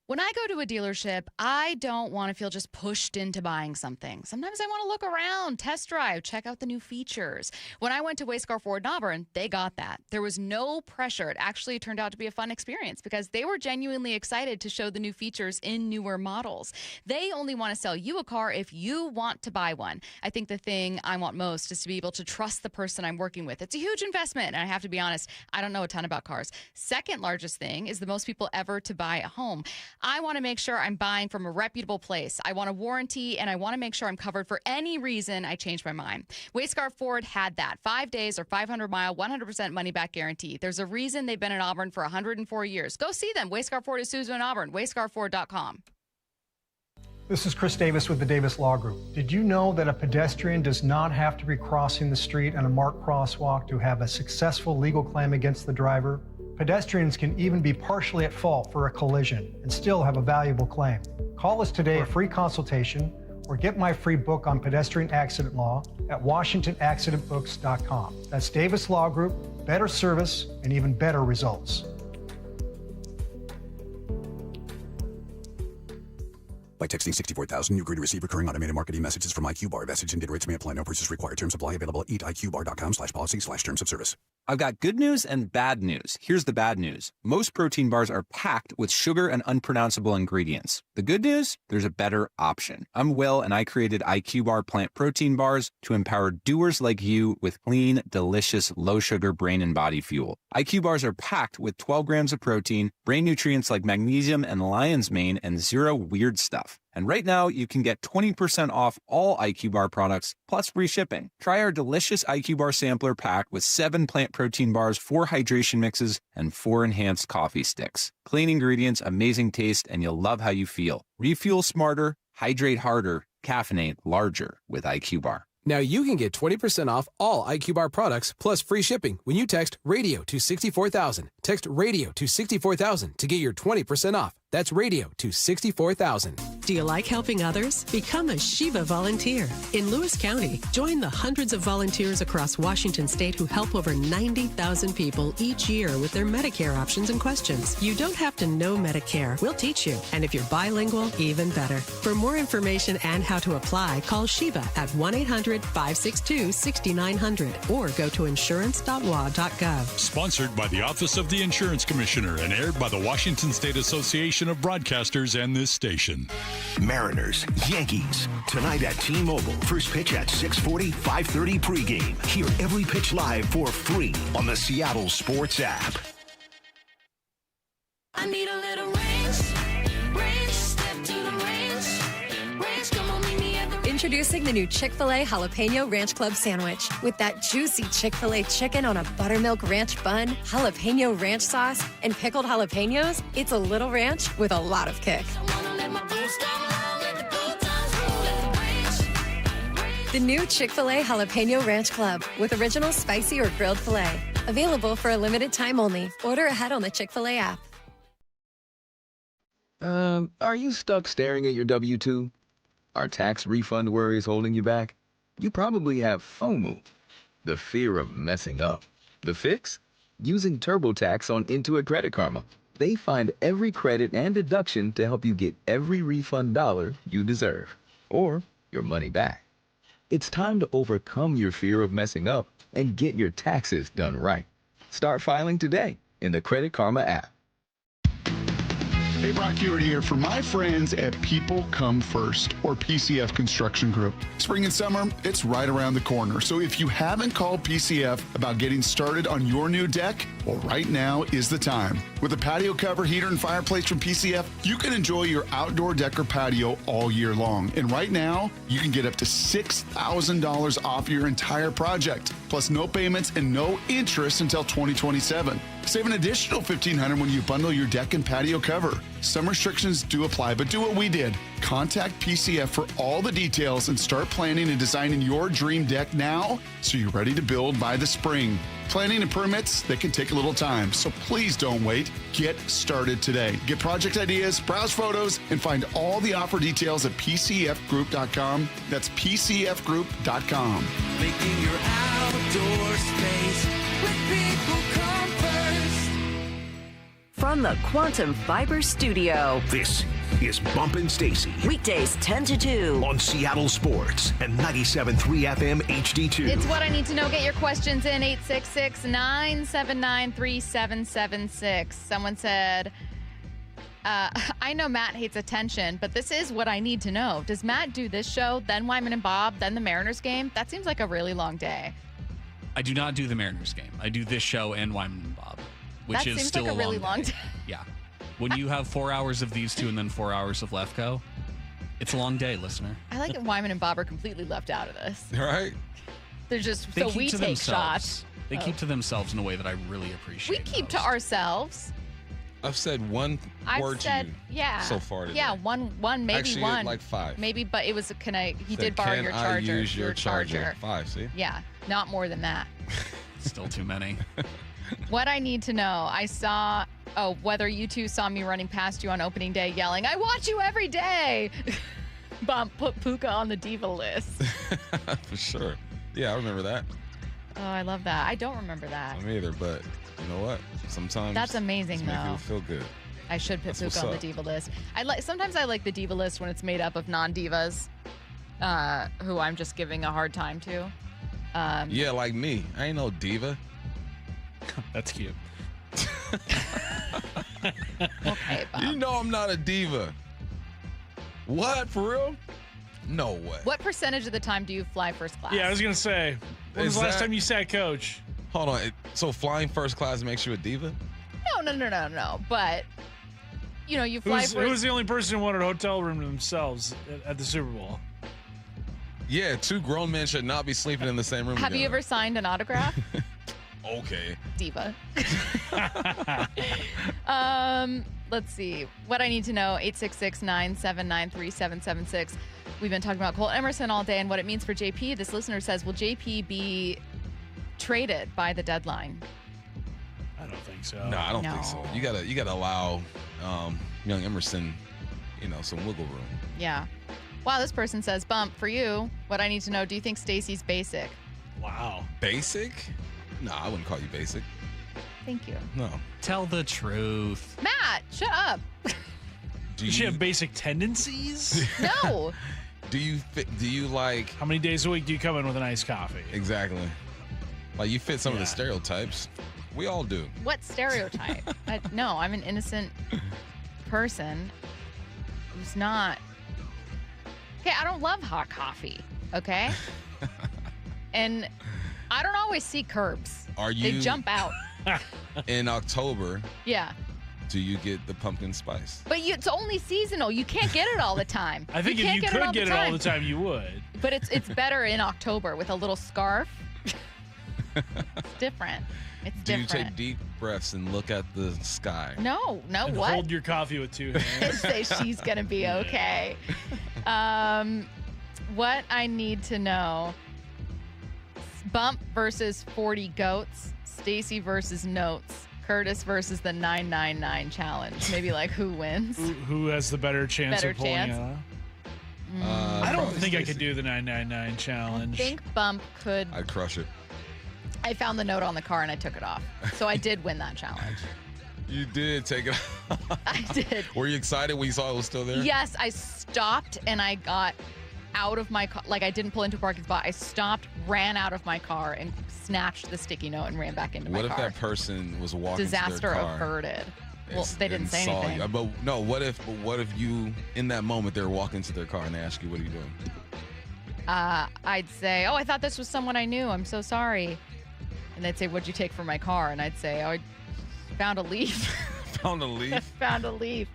When I go to a dealership, I don't want to feel just pushed into buying something. Sometimes I want to look around, test drive, check out the new features. When I went to Wayscar Ford in Auburn, they got that. There was no pressure. It actually turned out to be a fun experience because they were genuinely excited to show the new features in newer models. They only want to sell you a car if you want to buy one. I think the thing I want most is to be able to trust the person I'm working with. It's a huge investment, and I have to be honest, I don't know a ton about cars. Second largest thing is the most people ever to buy a home. I want to make sure I'm buying from a reputable place. I want a warranty, and I want to make sure I'm covered for any reason I change my mind. Wayscar Ford had that. 5 days or 500-mile, 100% money-back guarantee. There's a reason they've been in Auburn for 104 years. Go see them. Wayscar Ford Isuzu in Auburn. wayscarford.com. This is Chris Davis with the Davis Law Group. Did you know that a pedestrian does not have to be crossing the street on a marked crosswalk to have a successful legal claim against the driver? Pedestrians can even be partially at fault for a collision and still have a valuable claim. Call us today for a free consultation or get my free book on pedestrian accident law at WashingtonAccidentBooks.com. That's Davis Law Group, better service and even better results. By texting 64,000, you agree to receive recurring automated marketing messages from IQ Bar. Message and data rates may apply. No purchase required. Terms apply. Available at eatiqbar.com/policy/terms of service. I've got good news and bad news. Here's the bad news. Most protein bars are packed with sugar and unpronounceable ingredients. The good news? There's a better option. I'm Will, and I created IQ Bar plant protein bars to empower doers like you with clean, delicious, low-sugar brain and body fuel. IQ Bars are packed with 12 grams of protein, brain nutrients like magnesium and lion's mane, and zero weird stuff. And right now, you can get 20% off all IQ Bar products, plus free shipping. Try our delicious IQ Bar sampler pack with 7 plant protein bars, 4 hydration mixes, and 4 enhanced coffee sticks. Clean ingredients, amazing taste, and you'll love how you feel. Refuel smarter, hydrate harder, caffeinate larger with IQ Bar. Now you can get 20% off all IQ Bar products plus free shipping when you text RADIO to 64,000. Text RADIO to 64,000 to get your 20% off. That's radio to 64,000. Do you like helping others? Become a Shiva volunteer. In Lewis County, join the hundreds of volunteers across Washington state who help over 90,000 people each year with their Medicare options and questions. You don't have to know Medicare. We'll teach you. And if you're bilingual, even better. For more information and how to apply, call Shiva at 1-800-562-6900 or go to insurance.wa.gov. Sponsored by the Office of the Insurance Commissioner and aired by the Washington State Association of Broadcasters and this station. Mariners, Yankees. Tonight at T-Mobile. First pitch at 6:40, 5:30 pregame. Hear every pitch live for free on the Seattle Sports app. I need a little range, step to the range, come on, meet me at the... Introducing the new Chick-fil-A Jalapeno Ranch Club Sandwich. With that juicy Chick-fil-A chicken on a buttermilk ranch bun, jalapeno ranch sauce, and pickled jalapenos, it's a little ranch with a lot of kick. The new Chick-fil-A Jalapeno Ranch Club with original spicy or grilled filet. Available for a limited time only. Order ahead on the Chick-fil-A app. Are you stuck staring at your W-2? Are tax refund worries holding you back? You probably have FOMO, the fear of messing up. The fix? Using TurboTax on Intuit Credit Karma. They find every credit and deduction to help you get every refund dollar you deserve, or your money back. It's time to overcome your fear of messing up and get your taxes done right. Start filing today in the Credit Karma app. Hey, Brock Hewitt here for my friends at People Come First, or PCF Construction Group. Spring and summer, it's right around the corner. So if you haven't called PCF about getting started on your new deck, well, right now is the time. With a patio cover, heater, and fireplace from PCF, you can enjoy your outdoor deck or patio all year long. And right now, you can get up to $6,000 off your entire project, plus no payments and no interest until 2027. Save an additional $1,500 when you bundle your deck and patio cover. Some restrictions do apply, but do what we did. Contact PCF for all the details and start planning and designing your dream deck now so you're ready to build by the spring. Planning and permits, they can take a little time, so please don't wait. Get started today. Get project ideas, browse photos, and find all the offer details at PCFgroup.com. That's PCFgroup.com. Making your outdoor space with People Come First. From the Quantum Fiber Studio. This is Bump Stacy. Weekdays 10 to 2. On Seattle Sports and 97.3 FM HD2. It's what I need to know. Get your questions in 866-979-3776. Someone said, I know Matt hates attention, but this is what I need to know. Does Matt do this show, then Wyman and Bob, then the Mariners game? That seems like a really long day. I do not do the Mariners game. I do this show and Wyman and Bob, which that is seems still like a really long day. Yeah. When you have 4 hours of these two and then 4 hours of Lefko, it's a long day, listener. I like it Wyman and Bob are completely left out of this. Right? They're just, They so keep we to take themselves. shots. They keep to themselves in a way that I really We appreciate. keep to ourselves. I've said one word to you so far today. Yeah, one, maybe Actually, one. like 5. Maybe, but it was, he Said, did borrow "Can your I charger. use your charger?" 5, see? Yeah, not more than that. Still too many. What I need to know, I saw, whether you two saw me running past you on opening day yelling, I watch you every day. Bump, put Puka on the diva list. For sure. Yeah, I remember that. Oh, I love that. I don't remember that. Me either, but you know what? Sometimes That's amazing, it's make though. you feel good. I should put That's Puka on the what's up. diva list. Sometimes I like the diva list when it's made up of non-divas who I'm just giving a hard time to. Yeah, like me. I ain't no diva. That's cute. Okay, Bob. You know I'm not a diva. What? For real? No way. What percentage of the time do you fly first class? Yeah, I was going to say, when was Is the last that- time you sat coach? Hold on. So flying first class makes you a diva? No. But, you fly Who was the only person who wanted a hotel room to themselves at the Super Bowl? Yeah, 2 grown men should not be sleeping in the same room Have you together. ever signed an autograph? Okay. Diva. Let's see. What I need to know, 866-979-3776. We've been talking about Colt Emerson all day and what it means for JP. This listener says, will JP be traded by the deadline? I don't think so. No, I don't think so. You gotta allow young Emerson, some wiggle room. Yeah. Wow, this person says, Bump, for you, what I need to know, do you think Stacy's basic? Wow. Basic? No, I wouldn't call you basic. Thank you. No. Tell the truth. Matt, shut up. Does she have basic tendencies? No. Do you like... How many days a week do you come in with an iced coffee? Exactly. Like, you fit some of the stereotypes. We all do. What stereotype? No, I'm an innocent person who's not... Okay, I don't love hot coffee, okay? And I don't always see curbs. They jump out. In October, Yeah. do you get the pumpkin spice? But it's only seasonal. You can't get it all the time. I think if you could get it all the time, you would. But it's better in October with a little scarf. It's different. It's Do you different. take deep breaths and look at the sky? No, And what? hold your coffee with two hands. And say she's going to be okay. What I need to know. Bump versus 40 goats. Stacy versus notes. Curtis versus the 999 challenge. Maybe like who wins? Who has the better chance of pulling chance? it off? I don't think I could do the 999 I challenge. think Bump could. I'd crush it. I found the note on the car and I took it off. So I did win that challenge. You did take it off. I did. Were you excited when you saw it was still there? Yes, I stopped and I got out of my car. Like I didn't pull into a parking spot. I stopped, ran out of my car, and snatched the sticky note and ran back into my car. What if that person was walking Disaster to their car? averted. Well, they didn't say saw anything. you? But no, what if you, in that moment, they're walking to their car and they ask you, what are you doing? I'd say, oh, I thought this was someone I knew. I'm so sorry. And they'd say, what'd you take from my car? And I'd say, oh, I found a leaf. Found a leaf? Found a leaf.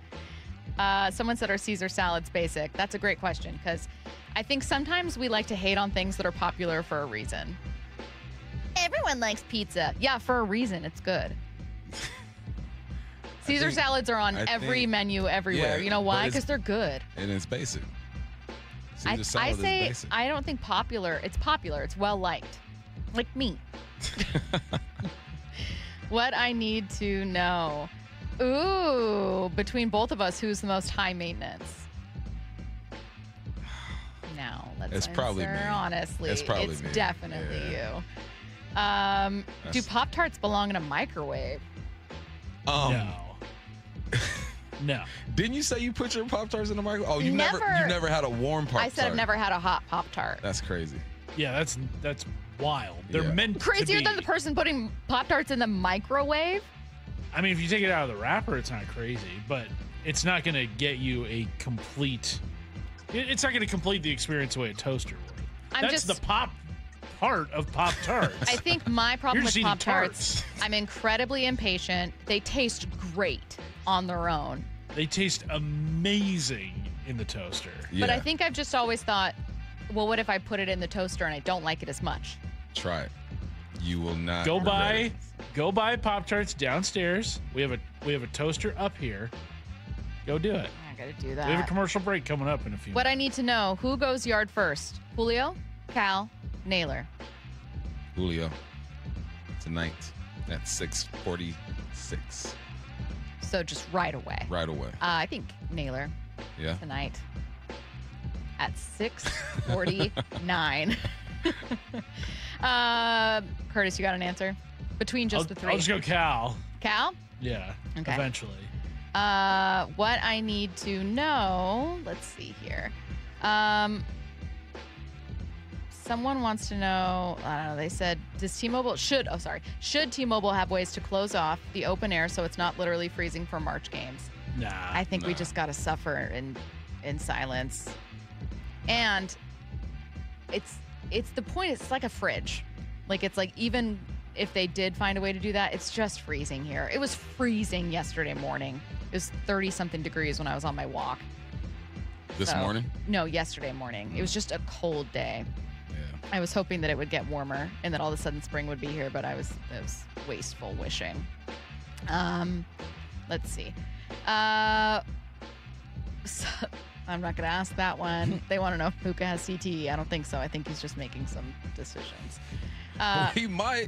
Someone said, are Caesar salads basic? That's a great question because I think sometimes we like to hate on things that are popular for a reason. Everyone likes pizza. Yeah, for a reason. It's good. Caesar salads are on every menu everywhere. Yeah, you know why? but Because they're good. And it's basic. I Caesar salad is say basic. I don't think popular. It's popular. It's well liked, like me. What I need to know. Ooh, between both of us, who's the most high maintenance? Now let's It's answer probably me. honestly. It's probably it's me. definitely you. Do Pop-Tarts belong in a microwave? No. No. Didn't you say you put your Pop-Tarts in the microwave? Oh, you never had a warm Pop-Tart. I said I've never had a hot Pop-Tart. That's crazy. Yeah, that's wild. They're Yeah. meant to Crazier be. than the person putting Pop-Tarts in the microwave? I mean, if you take it out of the wrapper, it's not crazy, but it's not going to get you a complete. It's not going to complete the experience the way a toaster would. That's the pop part of Pop-Tarts. I think my problem You're with just eating Pop-Tarts, I'm incredibly impatient. They taste great on their own. They taste amazing in the toaster. But I think I've just always thought, well, what if I put it in the toaster and I don't like it as much? Try it. You will not Go regret buy Pop-Tarts downstairs. We have a toaster up here. Go do it. I gotta do We have a that. commercial break coming up in a few What I need to know, who goes yard first? Julio, Cal, Naylor. it. Julio. Tonight at 6:46. So just right away. Right away. I think Naylor Yeah. tonight at 6:49. Curtis, you got an answer? Between just the three. I'll just go Cal. Cal? Yeah. Okay. Eventually. What I need to know, let's see here. Someone wants to know, I don't know, they said, should T-Mobile have ways to close off the open air so it's not literally freezing for March games? Nah. I think we just got to suffer in silence. And it's the point, it's like a fridge. Like, it's like, even if they did find a way to do that, it's just freezing here. It was freezing yesterday morning. It was 30-something degrees when I was on my walk. This morning? No, yesterday morning. It was just a cold day. Yeah. I was hoping that it would get warmer and that all of a sudden spring would be here, but it was wasteful wishing. Let's see. So, I'm not going to ask that one. They want to know if Puka has CTE. I don't think so. I think he's just making some decisions. He might.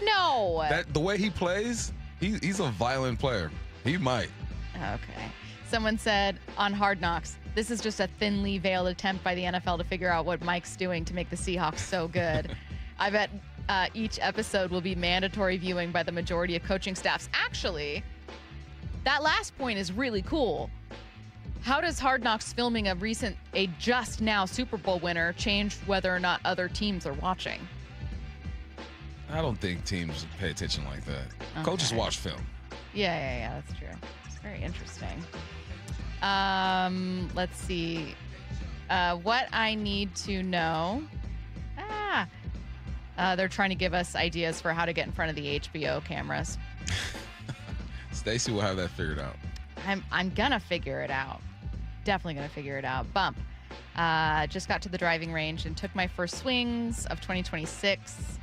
No. The way he plays, he's a violent player. He might. Okay. Someone said on Hard Knocks, this is just a thinly veiled attempt by the NFL to figure out what Mike's doing to make the Seahawks so good. I bet each episode will be mandatory viewing by the majority of coaching staffs. Actually, that last point is really cool. How does Hard Knocks filming a just now Super Bowl winner change whether or not other teams are watching? I don't think teams pay attention like that. Okay. Coaches watch film. Yeah, that's true. It's very interesting. Let's see. What I need to know. They're trying to give us ideas for how to get in front of the HBO cameras. Stacy will have that figured out. I'm gonna figure it out. Definitely gonna figure it out. Bump. Just got to the driving range and took my first swings of 2026.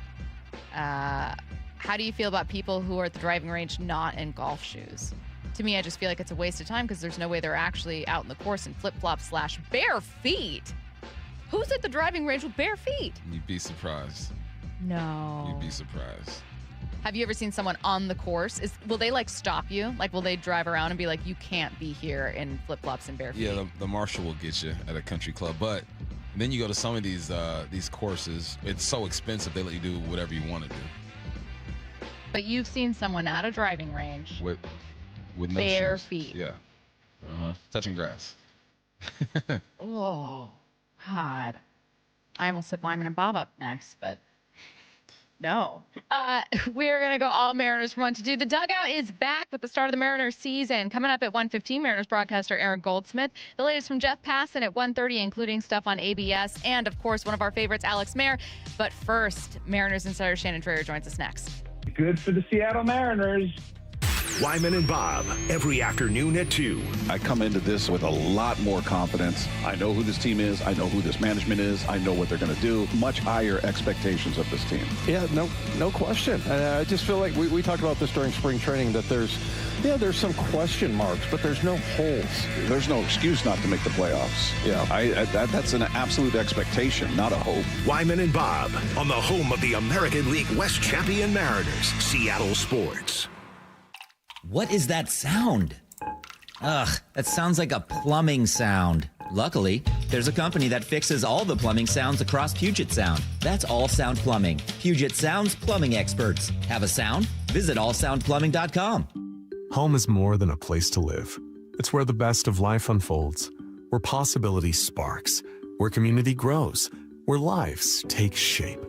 How do you feel about people who are at the driving range not in golf shoes? To me, I just feel like it's a waste of time because there's no way they're actually out in the course in flip-flops / bare feet. Who's at the driving range with bare feet? You'd be surprised. No. You'd be surprised. Have you ever seen someone on the course? Will they stop you? Will they drive around and be like, you can't be here in flip-flops and bare feet? Yeah, the marshal will get you at a country club. But then you go to some of these courses. It's so expensive they let you do whatever you want to do. But you've seen someone at a driving range with no bare shoes. feet. Yeah. Touching grass. Oh, God. I almost said Wyman and Bob up next, but no. We're going to go all Mariners from 1 to 2. The dugout is back with the start of the Mariners season. Coming up at 1:15, Mariners broadcaster Aaron Goldsmith. The latest from Jeff Passan at 1:30, including stuff on ABS. And, of course, one of our favorites, Alex Mayer. But first, Mariners insider Shannon Drayer joins us next. Good for the Seattle Mariners. Wyman and Bob, every afternoon at 2. I come into this with a lot more confidence. I know who this team is. I know who this management is. I know what they're going to do. Much higher expectations of this team. Yeah, no question. I just feel like we talked about this during spring training, that there's some question marks, but there's no holes. There's no excuse not to make the playoffs. Yeah, that's an absolute expectation, not a hope. Wyman and Bob on the home of the American League West champion Mariners, Seattle Sports. What is that sound? Ugh, that sounds like a plumbing sound. Luckily, there's a company that fixes all the plumbing sounds across Puget Sound. That's All Sound Plumbing. Puget Sound's plumbing experts. Have a sound? Visit allsoundplumbing.com. Home is more than a place to live. It's where the best of life unfolds, where possibility sparks, where community grows, where lives take shape.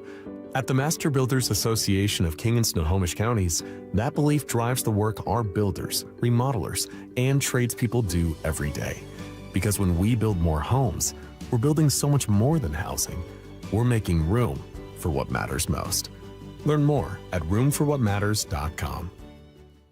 At the Master Builders Association of King and Snohomish Counties, that belief drives the work our builders, remodelers, and tradespeople do every day. Because when we build more homes, we're building so much more than housing. We're making room for what matters most. Learn more at roomforwhatmatters.com.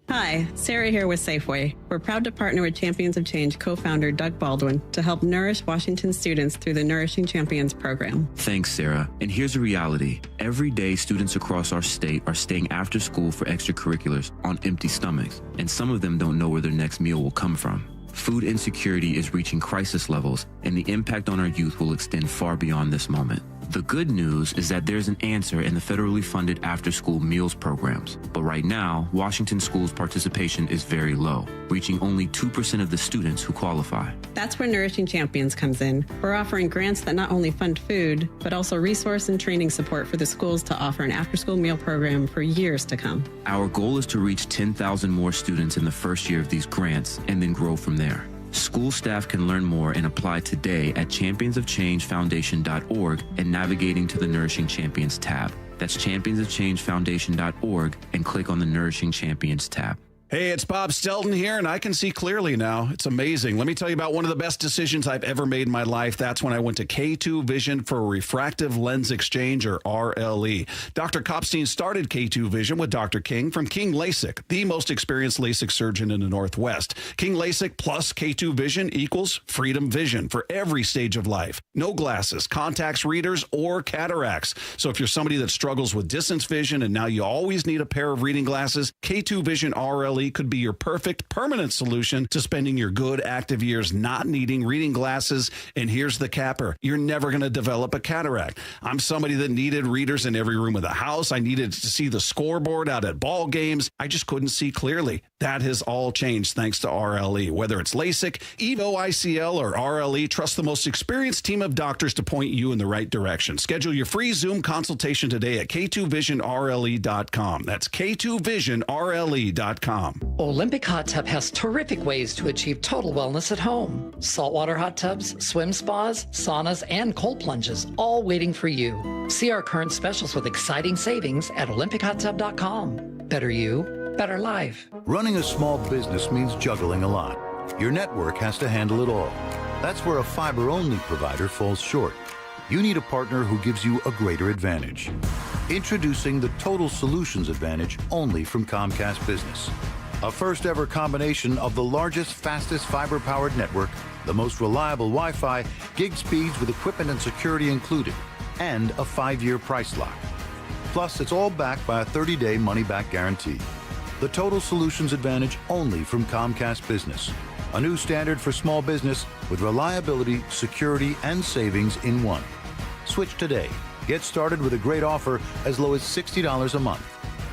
Hi, Sarah here with Safeway. We're proud to partner with Champions of Change co-founder Doug Baldwin to help nourish Washington students through the Nourishing Champions program. Thanks, Sarah. And here's the reality. Every day, students across our state are staying after school for extracurriculars on empty stomachs, and some of them don't know where their next meal will come from. Food insecurity is reaching crisis levels, and the impact on our youth will extend far beyond this moment. The good news is that there's an answer in the federally funded after-school meals programs. But right now, Washington schools' participation is very low, reaching only 2% of the students who qualify. That's where Nourishing Champions comes in. We're offering grants that not only fund food, but also resource and training support for the schools to offer an after-school meal program for years to come. Our goal is to reach 10,000 more students in the first year of these grants and then grow from there. School staff can learn more and apply today at championsofchangefoundation.org and navigating to the Nourishing Champions tab. That's championsofchangefoundation.org and click on the Nourishing Champions tab. Hey, it's Bob Stelton here, and I can see clearly now. It's amazing. Let me tell you about one of the best decisions I've ever made in my life. That's when I went to K2 Vision for Refractive Lens Exchange, or RLE. Dr. Kopstein started K2 Vision with Dr. King from King LASIK, the most experienced LASIK surgeon in the Northwest. King LASIK plus K2 Vision equals freedom vision for every stage of life. No glasses, contacts, readers, or cataracts. So if you're somebody that struggles with distance vision and now you always need a pair of reading glasses, K2 Vision RLE RLE could be your perfect permanent solution to spending your good active years not needing reading glasses. And here's the capper. You're never going to develop a cataract. I'm somebody that needed readers in every room of the house. I needed to see the scoreboard out at ball games. I just couldn't see clearly. That has all changed thanks to RLE. Whether it's LASIK, EVO ICL, or RLE, trust the most experienced team of doctors to point you in the right direction. Schedule your free Zoom consultation today at K2VisionRLE.com. That's K2VisionRLE.com. Olympic Hot Tub has terrific ways to achieve total wellness at home. Saltwater hot tubs, swim spas, saunas, and cold plunges, all waiting for you. See our current specials with exciting savings at OlympicHotTub.com. Better you, better life. Running a small business means juggling a lot. Your network has to handle it all. That's where a fiber-only provider falls short. You need a partner who gives you a greater advantage. Introducing the Total Solutions Advantage only from Comcast Business. A first-ever combination of the largest, fastest fiber-powered network, the most reliable Wi-Fi, gig speeds with equipment and security included, and a 5-year price lock. Plus, it's all backed by a 30-day money-back guarantee. The Total Solutions Advantage only from Comcast Business. A new standard for small business with reliability, security, and savings in one. Switch today. Get started with a great offer as low as $60 a month.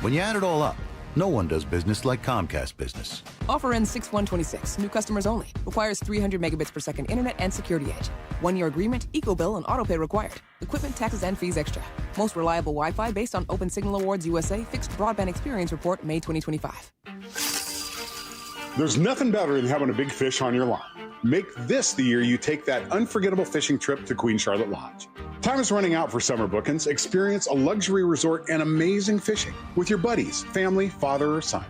When you add it all up, no one does business like Comcast Business. Offer ends 6/1/26. New customers only. Requires 300 megabits per second internet and security edge. 1-year agreement, eco-bill, and autopay required. Equipment, taxes, and fees extra. Most reliable Wi-Fi based on Open Signal Awards USA Fixed Broadband Experience Report, May 2025. There's nothing better than having a big fish on your line. Make this the year you take that unforgettable fishing trip to Queen Charlotte Lodge. Time is running out for summer bookings. Experience a luxury resort and amazing fishing with your buddies, family, father, or son.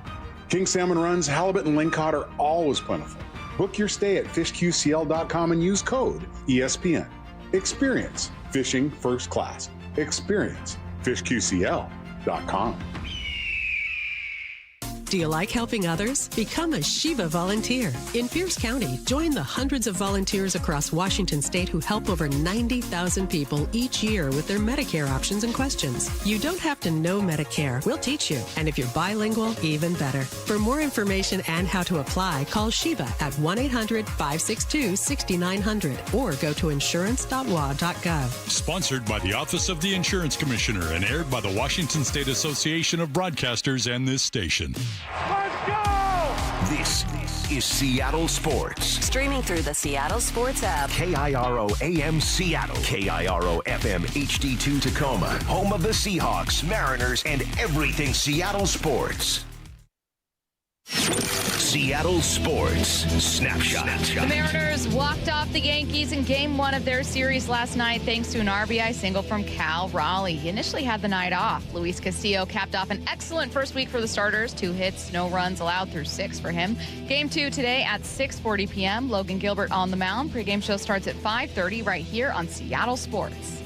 King salmon runs, halibut, and lingcod are always plentiful. Book your stay at fishqcl.com and use code ESPN. Experience fishing first class. Experience fishqcl.com. Do you like helping others? Become a Shiva volunteer. In Pierce County, join the hundreds of volunteers across Washington state who help over 90,000 people each year with their Medicare options and questions. You don't have to know Medicare. We'll teach you. And if you're bilingual, even better. For more information and how to apply, call Shiva at 1-800-562-6900 or go to insurance.wa.gov. Sponsored by the Office of the Insurance Commissioner and aired by the Washington State Association of Broadcasters and this station. Let's go! This is Seattle Sports. Streaming through the Seattle Sports app. KIRO AM Seattle. KIRO FM HD2 Tacoma. Home of the Seahawks, Mariners, and everything Seattle sports. Seattle Sports Snapshot. The Mariners walked off the Yankees in Game 1 of their series last night thanks to an RBI single from Cal Raleigh. He initially had the night off. Luis Castillo capped off an excellent first week for the starters. 2 hits, no runs allowed through 6 for him. Game 2 today at 6:40 p.m. Logan Gilbert on the mound. Pre-game show starts at 5:30 right here on Seattle Sports.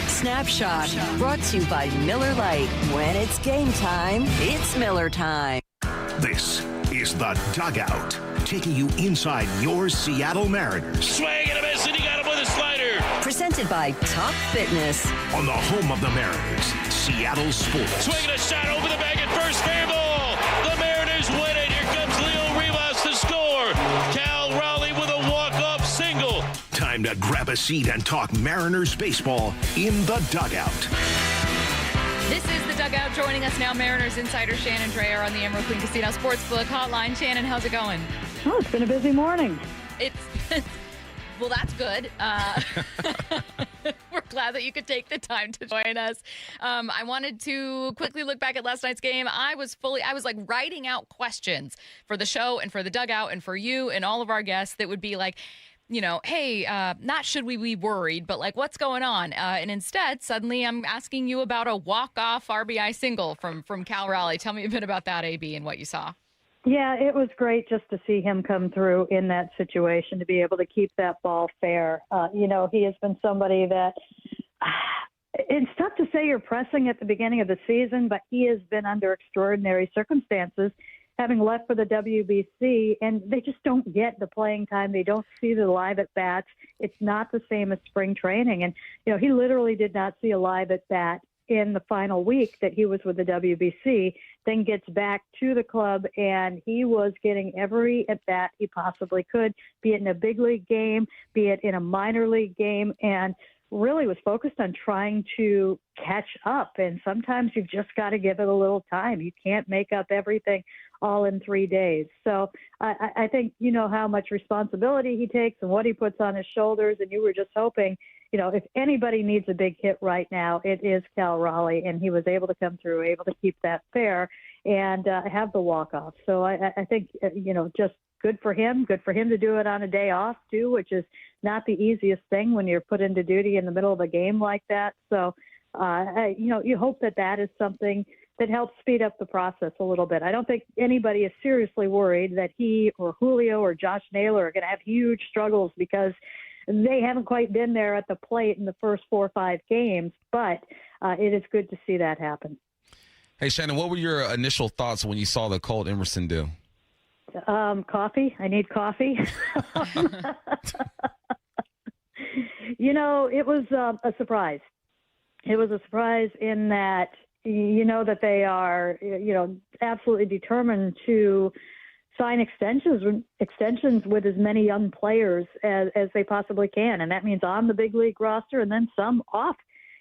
Snapshot, brought to you by Miller Lite. When it's game time, it's Miller time. This is The Dugout, taking you inside your Seattle Mariners. Swing and a miss, and he got him with a slider. Presented by Top Fitness. On the home of the Mariners, Seattle Sports. Swinging a shot over the bag at first, fair ball. The Mariners win it. Here comes Leo Rivas to score. Cal Raleigh with a walk-off single. Time to grab a seat and talk Mariners baseball in The Dugout. This is The Dugout. Joining us now, Mariners insider Shannon Drayer on the Emerald Queen Casino Sportsbook Hotline. Shannon, how's it going? Oh, it's been a busy morning. Well, that's good. We're glad that you could take the time to join us. I wanted to quickly look back at last night's game. I was like writing out questions for the show and for The Dugout and for you and all of our guests that would be like, you know, hey, not should we be worried, but like what's going on? And instead, suddenly I'm asking you about a walk-off RBI single from Cal Raleigh. Tell me a bit about that, AB, and what you saw. Yeah, it was great just to see him come through in that situation, to be able to keep that ball fair. You know, he has been somebody that it's tough to say you're pressing at the beginning of the season, but he has been under extraordinary circumstances, having left for the WBC, and they just don't get the playing time. They don't see the live at-bats. It's not the same as spring training. And, you know, he literally did not see a live at-bat in the final week that he was with the WBC, then gets back to the club, and he was getting every at-bat he possibly could, be it in a big league game, be it in a minor league game, and really was focused on trying to catch up. And sometimes you've just got to give it a little time. You can't make up everything all in 3 days. So I think you know how much responsibility he takes and what he puts on his shoulders, and you were just hoping, if anybody needs a big hit right now, it is Cal Raleigh, and he was able to come through, able to keep that fair and have the walk-off. So I think, just good for him to do it on a day off too, which is not the easiest thing when you're put into duty in the middle of a game like that. So, you hope that is something that helps speed up the process a little bit. I don't think anybody is seriously worried that he or Julio or Josh Naylor are going to have huge struggles because they haven't quite been there at the plate in the first 4 or 5 games, but it is good to see that happen. Hey, Shannon, what were your initial thoughts when you saw the Colt Emerson do? Coffee. I need coffee. It was a surprise. It was a surprise in that, that they are, absolutely determined to sign extensions with as many young players as they possibly can. And that means on the big league roster and then some off,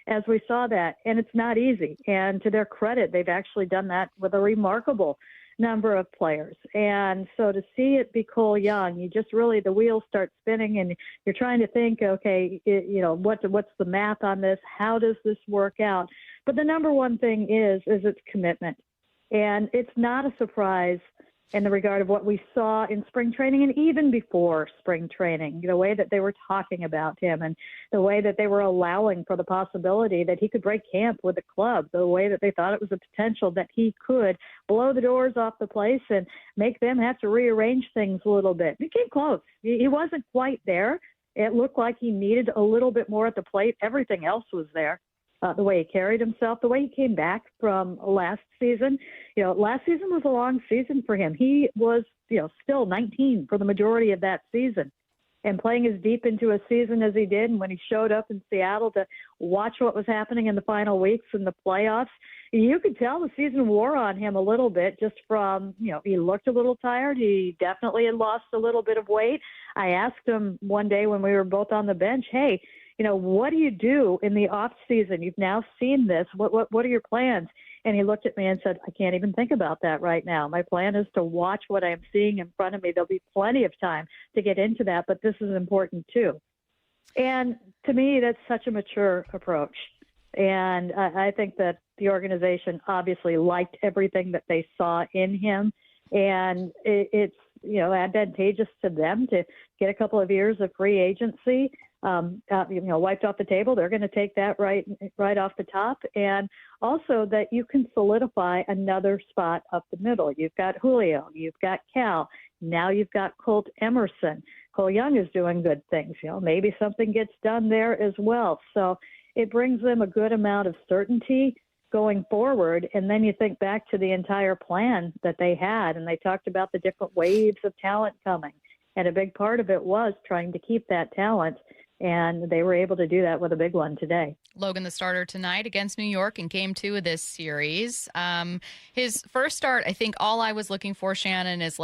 as we saw that. And it's not easy. And to their credit, they've actually done that with a remarkable number of players. And so to see it be Cole Young, you just really, the wheels start spinning and you're trying to think, okay, what's the math on this? How does this work out? But the number one thing is its commitment. And it's not a surprise in the regard of what we saw in spring training and even before spring training, the way that they were talking about him and the way that they were allowing for the possibility that he could break camp with the club, the way that they thought it was a potential that he could blow the doors off the place and make them have to rearrange things a little bit. He came close. He wasn't quite there. It looked like he needed a little bit more at the plate. Everything else was there. The way he carried himself, the way he came back from last season. Last season was a long season for him. He was, still 19 for the majority of that season. And playing as deep into a season as he did, and when he showed up in Seattle to watch what was happening in the final weeks in the playoffs, you could tell the season wore on him a little bit just from, he looked a little tired. He definitely had lost a little bit of weight. I asked him one day when we were both on the bench, hey, what do you do in the off season? You've now seen this. What are your plans? And he looked at me and said, I can't even think about that right now. My plan is to watch what I'm seeing in front of me. There'll be plenty of time to get into that, but this is important too. And to me, that's such a mature approach. And I think that the organization obviously liked everything that they saw in him. And it's, advantageous to them to get a couple of years of free agency, wiped off the table. They're going to take that right off the top. And also that you can solidify another spot up the middle. You've got Julio, you've got Cal, now you've got Colt Emerson. Cole Young is doing good things. Maybe something gets done there as well. So it brings them a good amount of certainty going forward. And then you think back to the entire plan that they had, and they talked about the different waves of talent coming. And a big part of it was trying to keep that talent. And they were able to do that with a big one today. Logan, the starter tonight against New York in Game 2 of this series. His first start, I think all I was looking for, Shannon, is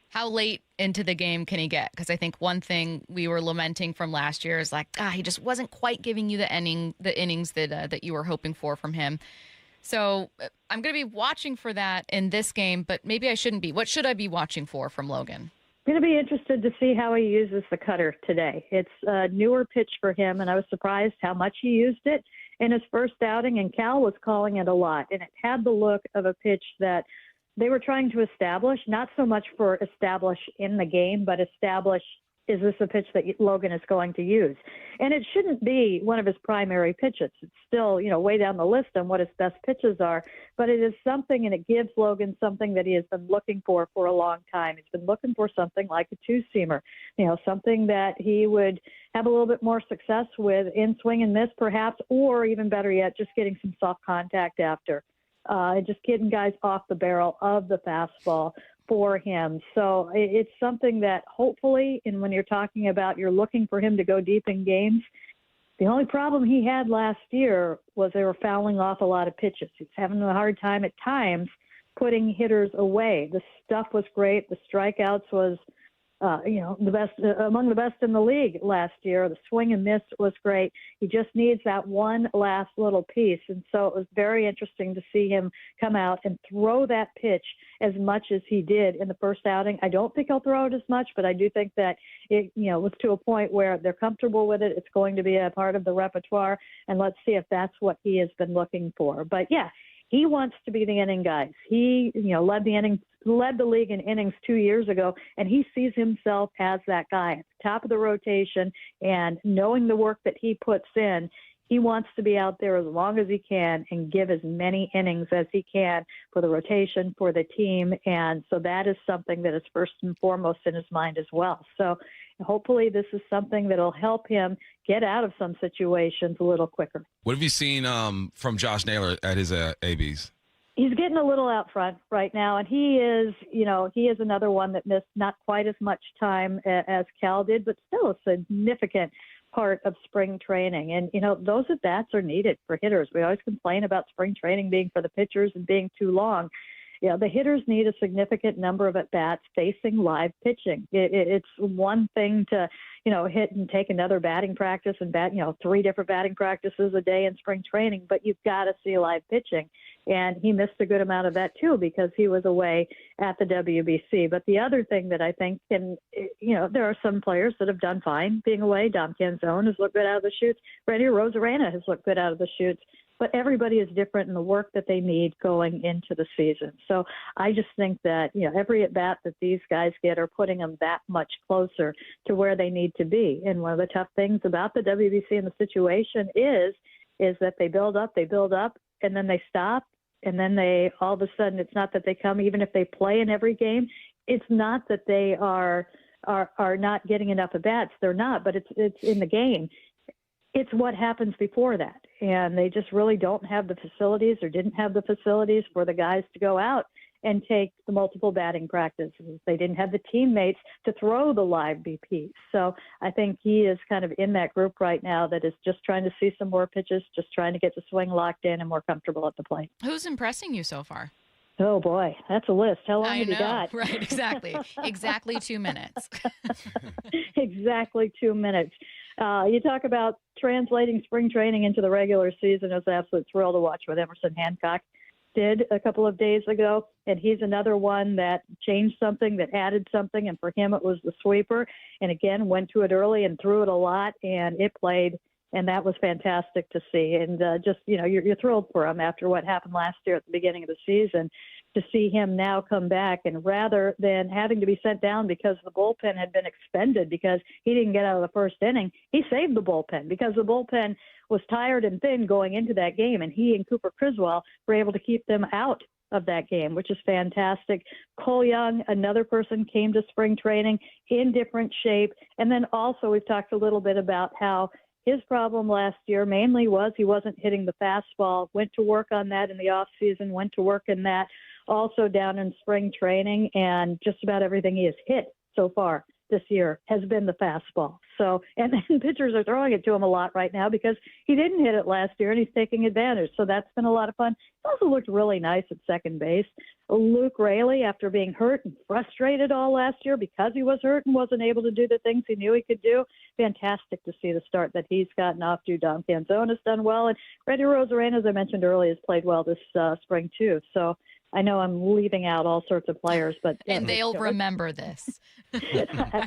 how late into the game can he get? Because I think one thing we were lamenting from last year is he just wasn't quite giving you the innings that you were hoping for from him. So I'm going to be watching for that in this game, but maybe I shouldn't be. What should I be watching for from Logan? I'm going to be interested to see how he uses the cutter today. It's a newer pitch for him, and I was surprised how much he used it in his first outing, and Cal was calling it a lot. And it had the look of a pitch that they were trying to establish, not so much for establish in the game, but establish, is this a pitch that Logan is going to use? And it shouldn't be one of his primary pitches. It's still, way down the list on what his best pitches are, but it is something, and it gives Logan something that he has been looking for a long time. He's been looking for something like a two-seamer, something that he would have a little bit more success with in swing and miss perhaps, or even better yet, just getting some soft contact after. Just getting guys off the barrel of the fastball for him. So it's something that hopefully, and when you're talking about you're looking for him to go deep in games, The only problem he had last year was they were fouling off a lot of pitches. He was having a hard time at times putting hitters away. The stuff was great. The strikeouts was, the best among the best in the league last year. The swing and miss was great. He just needs that one last little piece. And so it was very interesting to see him come out and throw that pitch as much as he did in the first outing. I don't think he'll throw it as much, but I do think that it, was to a point where they're comfortable with it. It's going to be a part of the repertoire, and let's see if that's what he has been looking for. But yeah, he wants to be the inning guy. He, led the league in innings 2 years ago, and he sees himself as that guy at the top of the rotation. And knowing the work that he puts in, he wants to be out there as long as he can and give as many innings as he can for the rotation, for the team. And so that is something that is first and foremost in his mind as well. So hopefully this is something that will help him get out of some situations a little quicker. What have you seen from Josh Naylor at his ABs? He's getting a little out front right now, and he is another one that missed not quite as much time as Cal did, but still a significant part of spring training. And, those at-bats are needed for hitters. We always complain about spring training being for the pitchers and being too long. The hitters need a significant number of at-bats facing live pitching. It's one thing to, hit and take another batting practice and bat, 3 different batting practices a day in spring training, but you've got to see live pitching. And he missed a good amount of that, too, because he was away at the WBC. But the other thing that I think there are some players that have done fine being away. Dom Canzone has looked good out of the chutes. Randy Rosarena has looked good out of the chutes. But everybody is different in the work that they need going into the season. So I just think that, every at-bat that these guys get are putting them that much closer to where they need to be. And one of the tough things about the WBC and the situation is that they build up, and then they stop. And then they, all of a sudden, it's not that they come, even if they play in every game, it's not that they are not getting enough at-bats. They're not, but it's in the game. It's what happens before that. And they just really don't have the facilities or didn't have the facilities for the guys to go out and take the multiple batting practices. They didn't have the teammates to throw the live BPs. So I think he is kind of in that group right now that is just trying to see some more pitches, just trying to get the swing locked in and more comfortable at the plate. Who's impressing you so far? Oh, boy, that's a list. How long have you got? Right, exactly. Exactly 2 minutes. Exactly 2 minutes. You talk about translating spring training into the regular season. I was absolutely thrilled to watch what Emerson Hancock did a couple of days ago, and he's another one that changed something, that added something, and for him it was the sweeper. And again, went to it early and threw it a lot, and it played, and that was fantastic to see. And you're thrilled for him after what happened last year at the beginning of the season, to see him now come back, and rather than having to be sent down because the bullpen had been expended because he didn't get out of the first inning, he saved the bullpen because the bullpen was tired and thin going into that game, and he and Cooper Criswell were able to keep them out of that game, which is fantastic. Cole Young, another person, came to spring training in different shape. And then also we've talked a little bit about how his problem last year mainly was he wasn't hitting the fastball, went to work on that in the off season, went to work in that also down in spring training, and just about everything he has hit so far this year has been the fastball. So, and then pitchers are throwing it to him a lot right now because he didn't hit it last year and he's taking advantage. So that's been a lot of fun. He also looked really nice at second base. Luke Raley, after being hurt and frustrated all last year because he was hurt and wasn't able to do the things he knew he could do, fantastic to see the start that he's gotten off to. Dom Canzone has done well, and Randy Rosarena, as I mentioned earlier, has played well this spring too. So I know I'm leaving out all sorts of players, but and they'll remember this.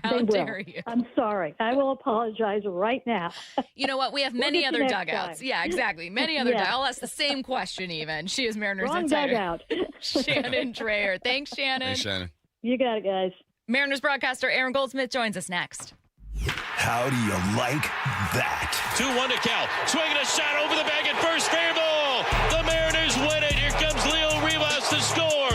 How dare you? I'm sorry. I will apologize right now. You know what? We have many other dugouts. Yeah, exactly. Many other dugouts. I'll ask the same question even. She is Mariners Wrong insider. Dugout. Shannon Drayer. Thanks, Shannon. Hey, Shannon. You got it, guys. Mariners broadcaster Aaron Goldsmith joins us next. How do you like that? 2-1 to Cal. Swinging a shot over the bag at first. Fair ball. The Mariners win it. Here comes Leo Rivas to score.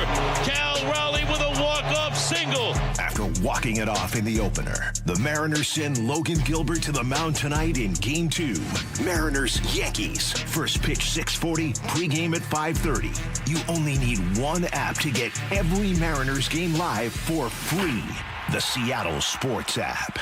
Cal Raleigh with a walk-off single. After walking it off in the opener, the Mariners send Logan Gilbert to the mound tonight in Game 2. Mariners-Yankees. First pitch 6:40, pregame at 5:30. You only need one app to get every Mariners game live for free. The Seattle Sports app.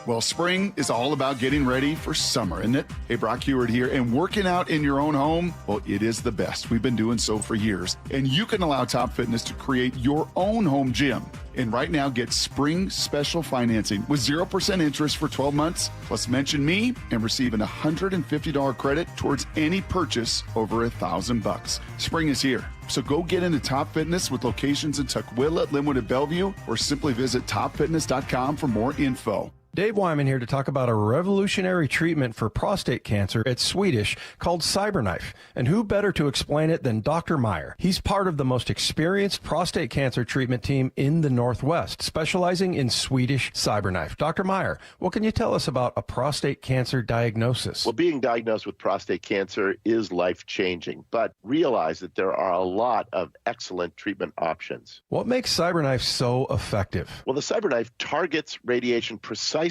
Well, spring is all about getting ready for summer, isn't it? Hey, Brock Heward here, and working out in your own home, well, it is the best. We've been doing so for years, and you can allow Top Fitness to create your own home gym. And right now, get spring special financing with 0% interest for 12 months, plus mention me and receive an $150 credit towards any purchase over $1,000. Spring is here, so go get into Top Fitness with locations in Tukwila, Linwood, and Bellevue, or simply visit topfitness.com for more info. Dave Wyman here to talk about a revolutionary treatment for prostate cancer. It's Swedish, called CyberKnife. And who better to explain it than Dr. Meyer? He's part of the most experienced prostate cancer treatment team in the Northwest, specializing in Swedish CyberKnife. Dr. Meyer, what can you tell us about a prostate cancer diagnosis? Well, being diagnosed with prostate cancer is life-changing, but realize that there are a lot of excellent treatment options. What makes CyberKnife so effective? Well, the CyberKnife targets radiation precisely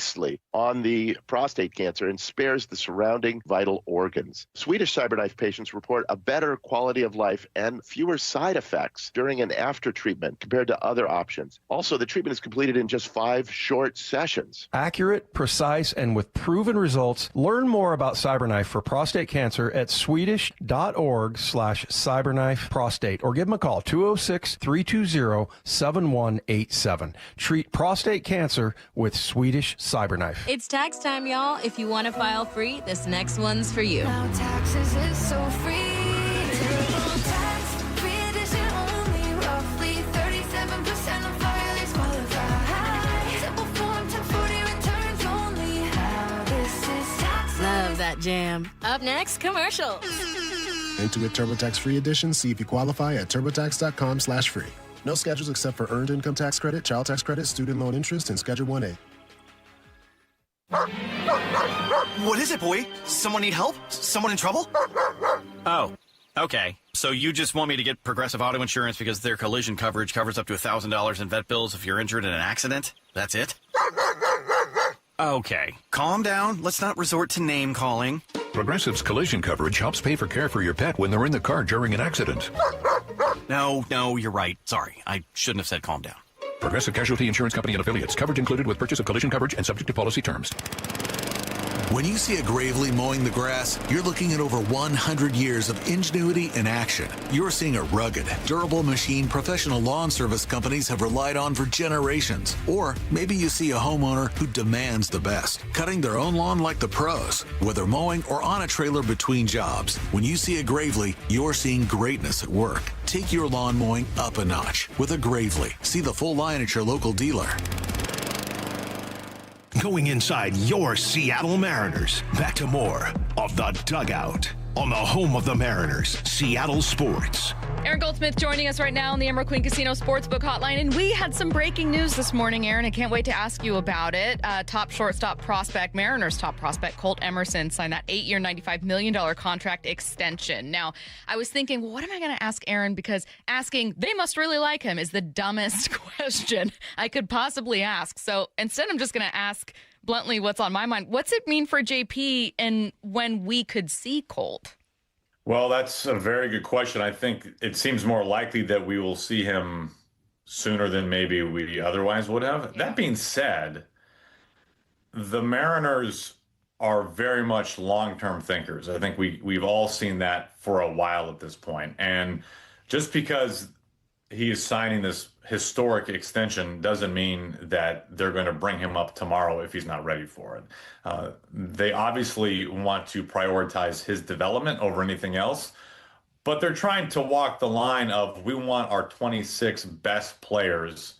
on the prostate cancer and spares the surrounding vital organs. Swedish CyberKnife patients report a better quality of life and fewer side effects during and after treatment compared to other options. Also, the treatment is completed in just 5 short sessions. Accurate, precise, and with proven results. Learn more about CyberKnife for prostate cancer at swedish.org/CyberKnife prostate, or give them a call, 206-320-7187. Treat prostate cancer with Swedish CyberKnife. It's tax time, y'all. If you want to file free, this next one's for you. Now taxes is so free. Tax free edition only. Roughly 37% of filers qualify. Simple form 1040 returns only. Now this is tax. Love that jam. Up next, commercials. Intuit TurboTax free edition. See if you qualify at turbotax.com/free. No schedules except for earned income tax credit, child tax credit, student loan interest, and Schedule 1A. What is it, boy? Someone need help? Someone in trouble? Oh, okay. So you just want me to get Progressive Auto Insurance because their collision coverage covers up to $1,000 in vet bills if you're injured in an accident? That's it? Okay. Calm down. Let's not resort to name calling. Progressive's collision coverage helps pay for care for your pet when they're in the car during an accident. No, you're right. Sorry. I shouldn't have said calm down. Progressive Casualty Insurance Company and Affiliates. Coverage included with purchase of collision coverage and subject to policy terms. When you see a Gravely mowing the grass, you're looking at over 100 years of ingenuity in action. You're seeing a rugged, durable machine professional lawn service companies have relied on for generations. Or maybe you see a homeowner who demands the best, cutting their own lawn like the pros, whether mowing or on a trailer between jobs. When you see a Gravely, you're seeing greatness at work. Take your lawn mowing up a notch with a Gravely. See the full line at your local dealer. Going inside your Seattle Mariners. Back to more of The Dugout on the home of the Mariners, Seattle Sports. Aaron Goldsmith joining us right now on the Emerald Queen Casino Sportsbook Hotline. And we had some breaking news this morning, Aaron. I can't wait to ask you about it. Top shortstop prospect, Mariners top prospect, Colt Emerson signed that 8-year, $95 million contract extension. Now, I was thinking, well, what am I going to ask Aaron? Because asking, they must really like him, is the dumbest question I could possibly ask. So instead, I'm just going to ask bluntly what's on my mind. What's it mean for JP and when we could see Colt? Well, that's a very good question. I think it seems more likely that we will see him sooner than maybe we otherwise would have. That being said, the Mariners are very much long-term thinkers. I think we've all seen that for a while at this point. And just because he is signing this historic extension doesn't mean that they're going to bring him up tomorrow if he's not ready for it. They obviously want to prioritize his development over anything else, but they're trying to walk the line of, we want our 26 best players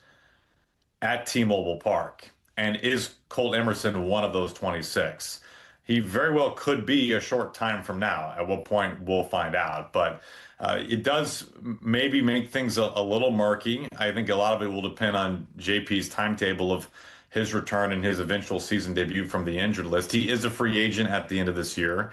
at T-Mobile Park. And is Colt Emerson one of those 26? He very well could be a short time from now. At what point, we'll find out. But it does maybe make things a little murky. I think a lot of it will depend on JP's timetable of his return and his eventual season debut from the injured list. He is a free agent at the end of this year,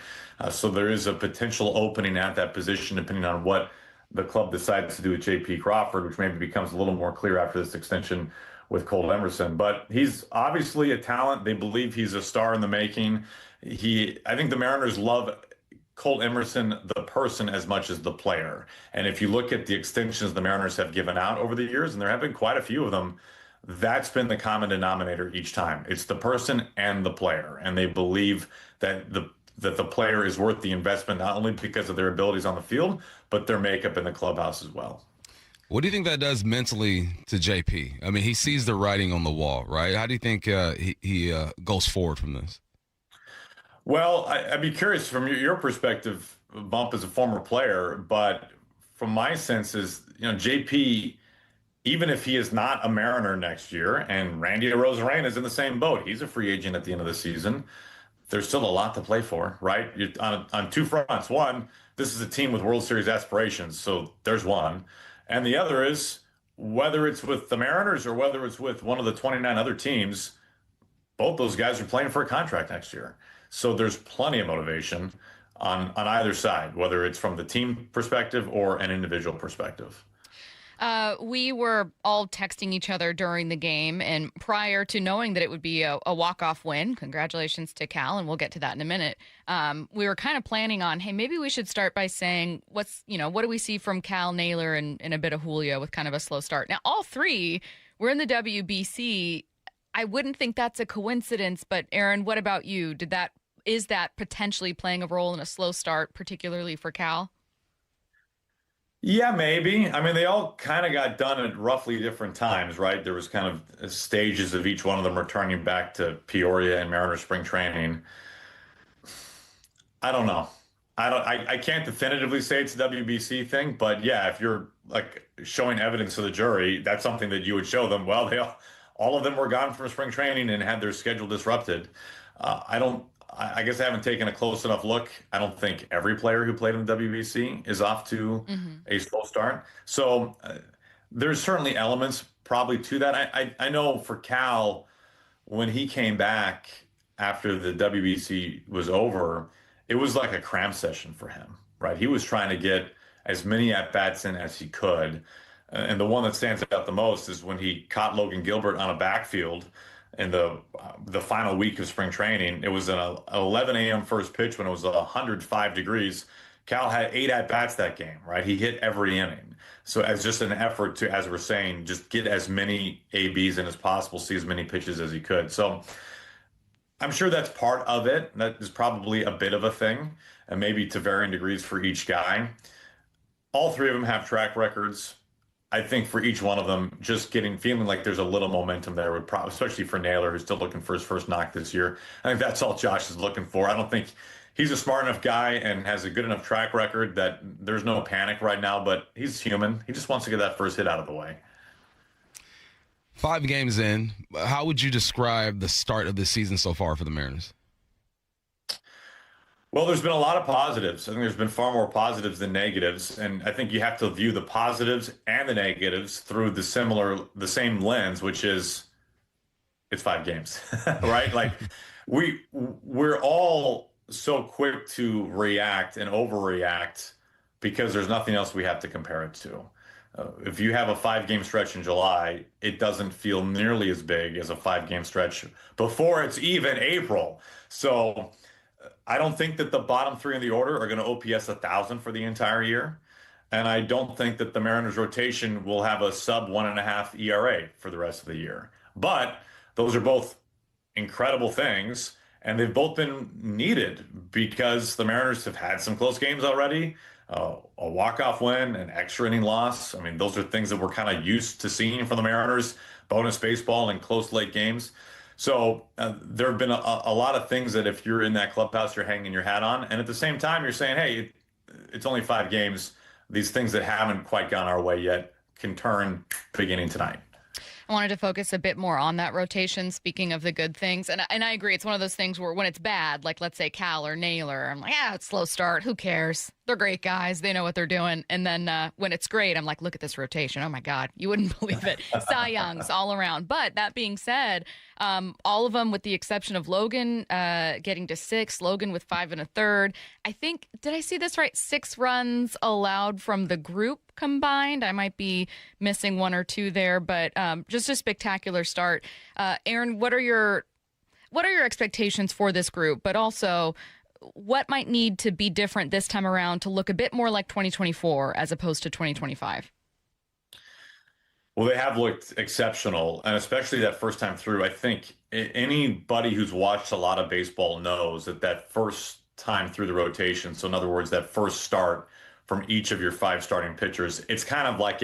so there is a potential opening at that position depending on what the club decides to do with JP Crawford, which maybe becomes a little more clear after this extension with Colt Emerson. But he's obviously a talent. They believe he's a star in the making. I think the Mariners love Colt Emerson, the person, as much as the player. And if you look at the extensions the Mariners have given out over the years, and there have been quite a few of them, That's been the common denominator each time. It's the person and the player, and they believe that the player is worth the investment, not only because of their abilities on the field, but their makeup in the clubhouse as well. What do you think that does mentally to JP? I mean, he sees the writing on the wall, right? How do you think he goes forward from this? Well, I'd be curious from your perspective, Bump, as a former player, but from my senses, JP, even if he is not a Mariner next year, and Randy Arozarena is in the same boat, he's a free agent at the end of the season, there's still a lot to play for, right? You're on two fronts. One, this is a team with World Series aspirations, so there's one. And the other is, whether it's with the Mariners or whether it's with one of the 29 other teams, both those guys are playing for a contract next year. So there's plenty of motivation on either side, whether it's from the team perspective or an individual perspective. We were all texting each other during the game, and prior to knowing that it would be a walk-off win, congratulations to Cal, and we'll get to that in a minute, we were kind of planning on, hey, maybe we should start by saying, what do we see from Cal, Naylor, and a bit of Julio with kind of a slow start. Now, all three were in the WBC. I wouldn't think that's a coincidence, but Aaron, what about you? Is that potentially playing a role in a slow start, particularly for Cal? Yeah, maybe. I mean, they all kind of got done at roughly different times, right? There was kind of stages of each one of them returning back to Peoria and Mariner spring training. I don't know. I can't definitively say it's a WBC thing, but yeah, if you're like showing evidence to the jury, that's something that you would show them. Well, all of them were gone from spring training and had their schedule disrupted. I guess I haven't taken a close enough look. I don't think every player who played in the WBC is off to a slow start. So there's certainly elements probably to that. I know for Cal, when he came back after the WBC was over, it was like a cram session for him, right? He was trying to get as many at-bats in as he could. And the one that stands out the most is when he caught Logan Gilbert on a backfield in the final week of spring training. It was an 11 a.m. first pitch when it was 105 degrees. Cal had 8 at-bats that game, right? He hit every inning. So as just an effort to, as we're saying, just get as many ABs in as possible, see as many pitches as he could. So I'm sure that's part of it. That is probably a bit of a thing, and maybe to varying degrees for each guy. All three of them have track records. I think for each one of them, just feeling like there's a little momentum there would probably, especially for Naylor, who's still looking for his first knock this year. I think that's all Josh is looking for. I don't think he's a smart enough guy and has a good enough track record that there's no panic right now, but he's human. He just wants to get that first hit out of the way. 5 games in, how would you describe the start of this season so far for the Mariners? Well, there's been a lot of positives. I think there's been far more positives than negatives. And I think you have to view the positives and the negatives through the same lens, which is it's 5 games, right? Like we're all so quick to react and overreact because there's nothing else we have to compare it to. If you have a 5-game stretch in July, it doesn't feel nearly as big as a 5-game stretch before it's even April. So I don't think that the bottom 3 in the order are going to OPS 1,000 for the entire year. And I don't think that the Mariners rotation will have a sub 1.5 ERA for the rest of the year. But those are both incredible things, and they've both been needed because the Mariners have had some close games already. A walk-off win, an extra inning loss. I mean, those are things that we're kind of used to seeing from the Mariners, bonus baseball and close late games. So there have been a lot of things that if you're in that clubhouse, you're hanging your hat on. And at the same time, you're saying, hey, it's only 5 games. These things that haven't quite gone our way yet can turn beginning tonight. I wanted to focus a bit more on that rotation, speaking of the good things. And I agree, it's one of those things where when it's bad, like let's say Cal or Naylor, I'm like, it's slow start. Who cares? They're great guys. They know what they're doing. And then when it's great, I'm like, look at this rotation. Oh, my God. You wouldn't believe it. Cy Youngs all around. But that being said, all of them with the exception of Logan getting to 6, Logan with 5 1/3. I think, did I see this right? 6 runs allowed from the group combined. I might be missing 1 or 2 there, but just a spectacular start. Aaron, what are your expectations for this group? But also, what might need to be different this time around to look a bit more like 2024 as opposed to 2025? Well, they have looked exceptional, and especially that first time through. I think anybody who's watched a lot of baseball knows that first time through the rotation, so in other words, that first start from each of your 5 starting pitchers, it's kind of like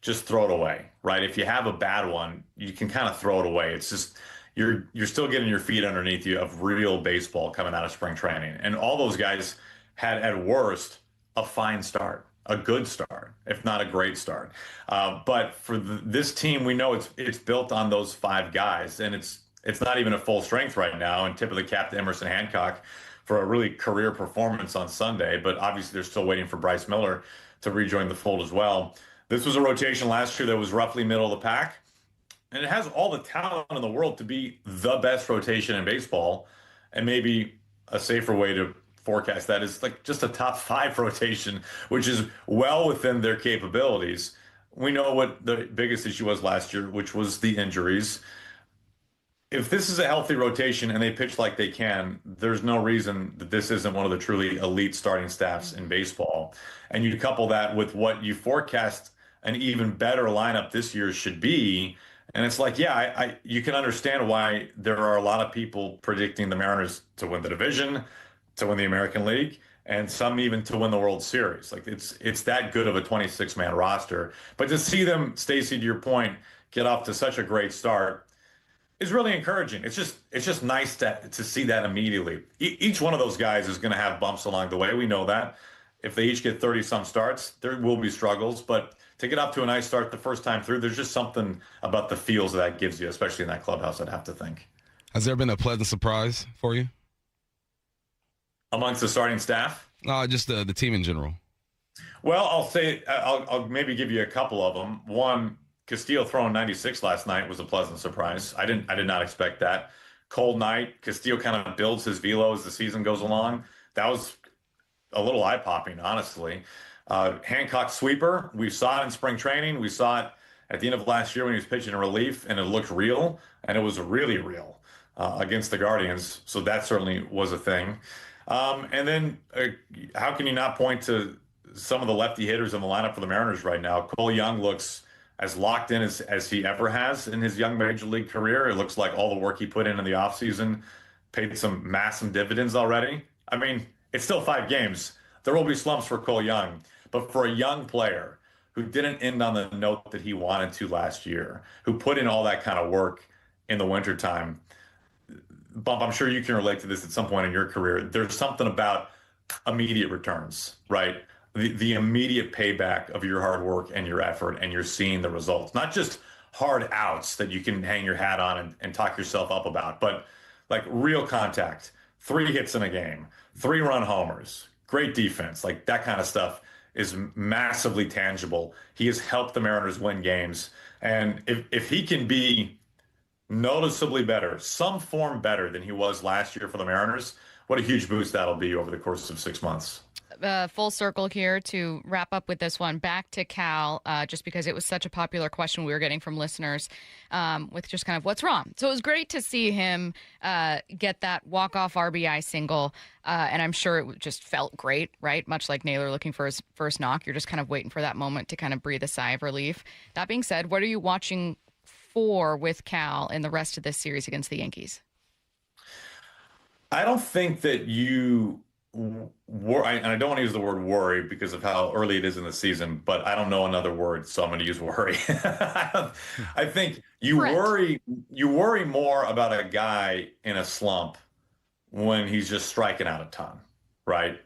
just throw it away, right? If you have a bad one, you can kind of throw it away. It's just you're still getting your feet underneath you of real baseball coming out of spring training. And all those guys had, at worst, a fine start, a good start, if not a great start. But for this team, we know it's built on those 5 guys, and it's not even at full strength right now. And tip of the cap to Emerson Hancock for a really career performance on Sunday. But obviously, they're still waiting for Bryce Miller to rejoin the fold as well. This was a rotation last year that was roughly middle of the pack, and it has all the talent in the world to be the best rotation in baseball. And maybe a safer way to forecast that is like just a top 5 rotation, which is well within their capabilities. We know what the biggest issue was last year, which was the injuries. If this is a healthy rotation and they pitch like they can, there's no reason that this isn't one of the truly elite starting staffs in baseball. And you couple that with what you forecast an even better lineup this year should be, and it's like, yeah, you can understand why there are a lot of people predicting the Mariners to win the division, to win the American League, and some even to win the World Series. Like it's that good of a 26-man roster. But to see them, Stacy, to your point, get off to such a great start is really encouraging. It's just nice to see that immediately. Each one of those guys is going to have bumps along the way. We know that. If they each get 30-some starts, there will be struggles, but to get off to a nice start the first time through, there's just something about the feels that gives you, especially in that clubhouse, I'd have to think. Has there been a pleasant surprise for you? Amongst the starting staff? Just the team in general. Well, I'll maybe give you a couple of them. One, Castillo throwing 96 last night was a pleasant surprise. I did not expect that. Cold night, Castillo kind of builds his velo as the season goes along. That was a little eye-popping, honestly. Hancock sweeper, we saw it in spring training. We saw it at the end of last year when he was pitching in relief, and it looked real, and it was really real against the Guardians. So that certainly was a thing. And then how can you not point to some of the lefty hitters in the lineup for the Mariners right now? Cole Young looks as locked in as he ever has in his young major league career. It looks like all the work he put in the offseason paid some massive dividends already. I mean, it's still 5 games. There will be slumps for Cole Young. But for a young player who didn't end on the note that he wanted to last year, who put in all that kind of work in the wintertime, Bump, I'm sure you can relate to this at some point in your career. There's something about immediate returns, right? The immediate payback of your hard work and your effort, and you're seeing the results. Not just hard outs that you can hang your hat on and talk yourself up about, but like real contact, 3 hits in a game, 3-run homers, great defense, like that kind of stuff is massively tangible. He has helped the Mariners win games. And if he can be noticeably better, some form better than he was last year for the Mariners, what a huge boost that'll be over the course of 6 months. Full circle here to wrap up with this one. Back to Cal, just because it was such a popular question we were getting from listeners with just kind of what's wrong. So it was great to see him get that walk-off RBI single, and I'm sure it just felt great, right? Much like Naylor looking for his first knock. You're just kind of waiting for that moment to kind of breathe a sigh of relief. That being said, what are you watching for with Cal in the rest of this series against the Yankees? I don't think that you... and I don't want to use the word worry because of how early it is in the season, but I don't know another word, so I'm going to use worry. I think you worry more about a guy in a slump when he's just striking out a ton, right?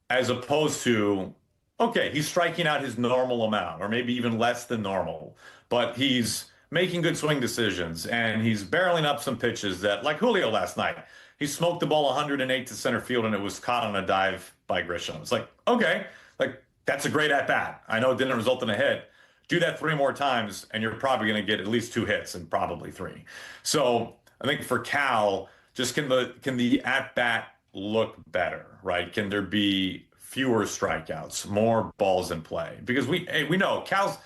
As opposed to, okay, he's striking out his normal amount, or maybe even less than normal, but he's making good swing decisions, and he's barreling up some pitches that, like Julio last night, he smoked the ball 108 to center field, and it was caught on a dive by Grisham. It's like, okay, like that's a great at-bat. I know it didn't result in a hit. Do that 3 more times, and you're probably going to get at least 2 hits and probably 3. So I think for Cal, just can the at-bat look better, right? Can there be fewer strikeouts, more balls in play? Because we know Cal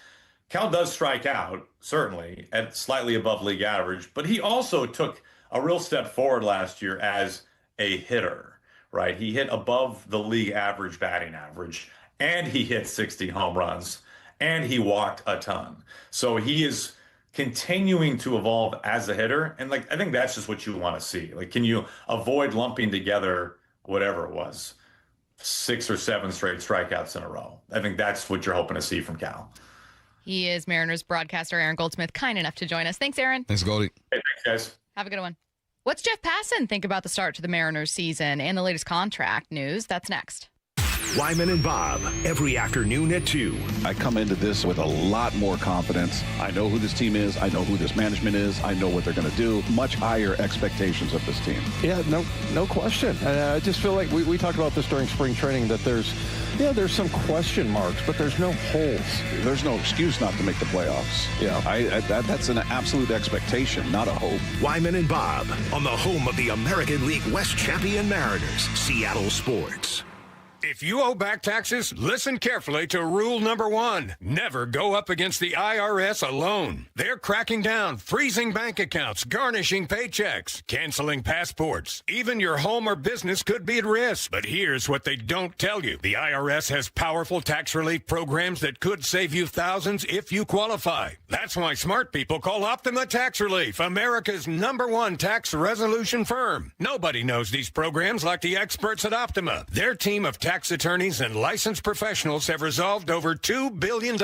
does strike out, certainly, at slightly above league average, but he also took a real step forward last year as a hitter, right? He hit above the league average batting average, and he hit 60 home runs, and he walked a ton. So he is continuing to evolve as a hitter. And like, I think that's just what you want to see. Like, can you avoid lumping together whatever it was, 6 or 7 straight strikeouts in a row? I think that's what you're hoping to see from Cal. He is Mariners broadcaster Aaron Goldsmith, kind enough to join us. Thanks, Aaron. Thanks, Goldie. Hey, thanks, guys. Have a good one. What's Jeff Passan think about the start to the Mariners season and the latest contract news? That's next. Wyman and Bob, every afternoon at 2. I come into this with a lot more confidence. I know who this team is. I know who this management is. I know what they're going to do. Much higher expectations of this team. Yeah, no question. I just feel like we talked about this during spring training, that there's some question marks, but there's no holes. There's no excuse not to make the playoffs. Yeah, that's an absolute expectation, not a hope. Wyman and Bob on the home of the American League West champion Mariners, Seattle Sports. If you owe back taxes, listen carefully to rule number 1. Never go up against the IRS alone. They're cracking down, freezing bank accounts, garnishing paychecks, canceling passports. Even your home or business could be at risk. But here's what they don't tell you. The IRS has powerful tax relief programs that could save you thousands if you qualify. That's why smart people call Optima Tax Relief, America's #1 tax resolution firm. Nobody knows these programs like the experts at Optima. Their team of tax attorneys and licensed professionals have resolved over $2 billion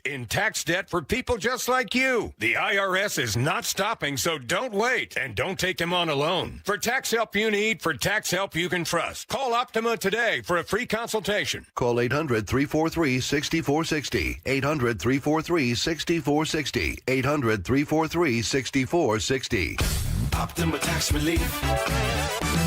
in tax debt for people just like you. The IRS is not stopping, so don't wait, and don't take them on alone. For tax help you need, for tax help you can trust, call Optima today for a free consultation. Call 800-343-6460. 800-343-6460. 800-343-6460. Optima Tax Relief.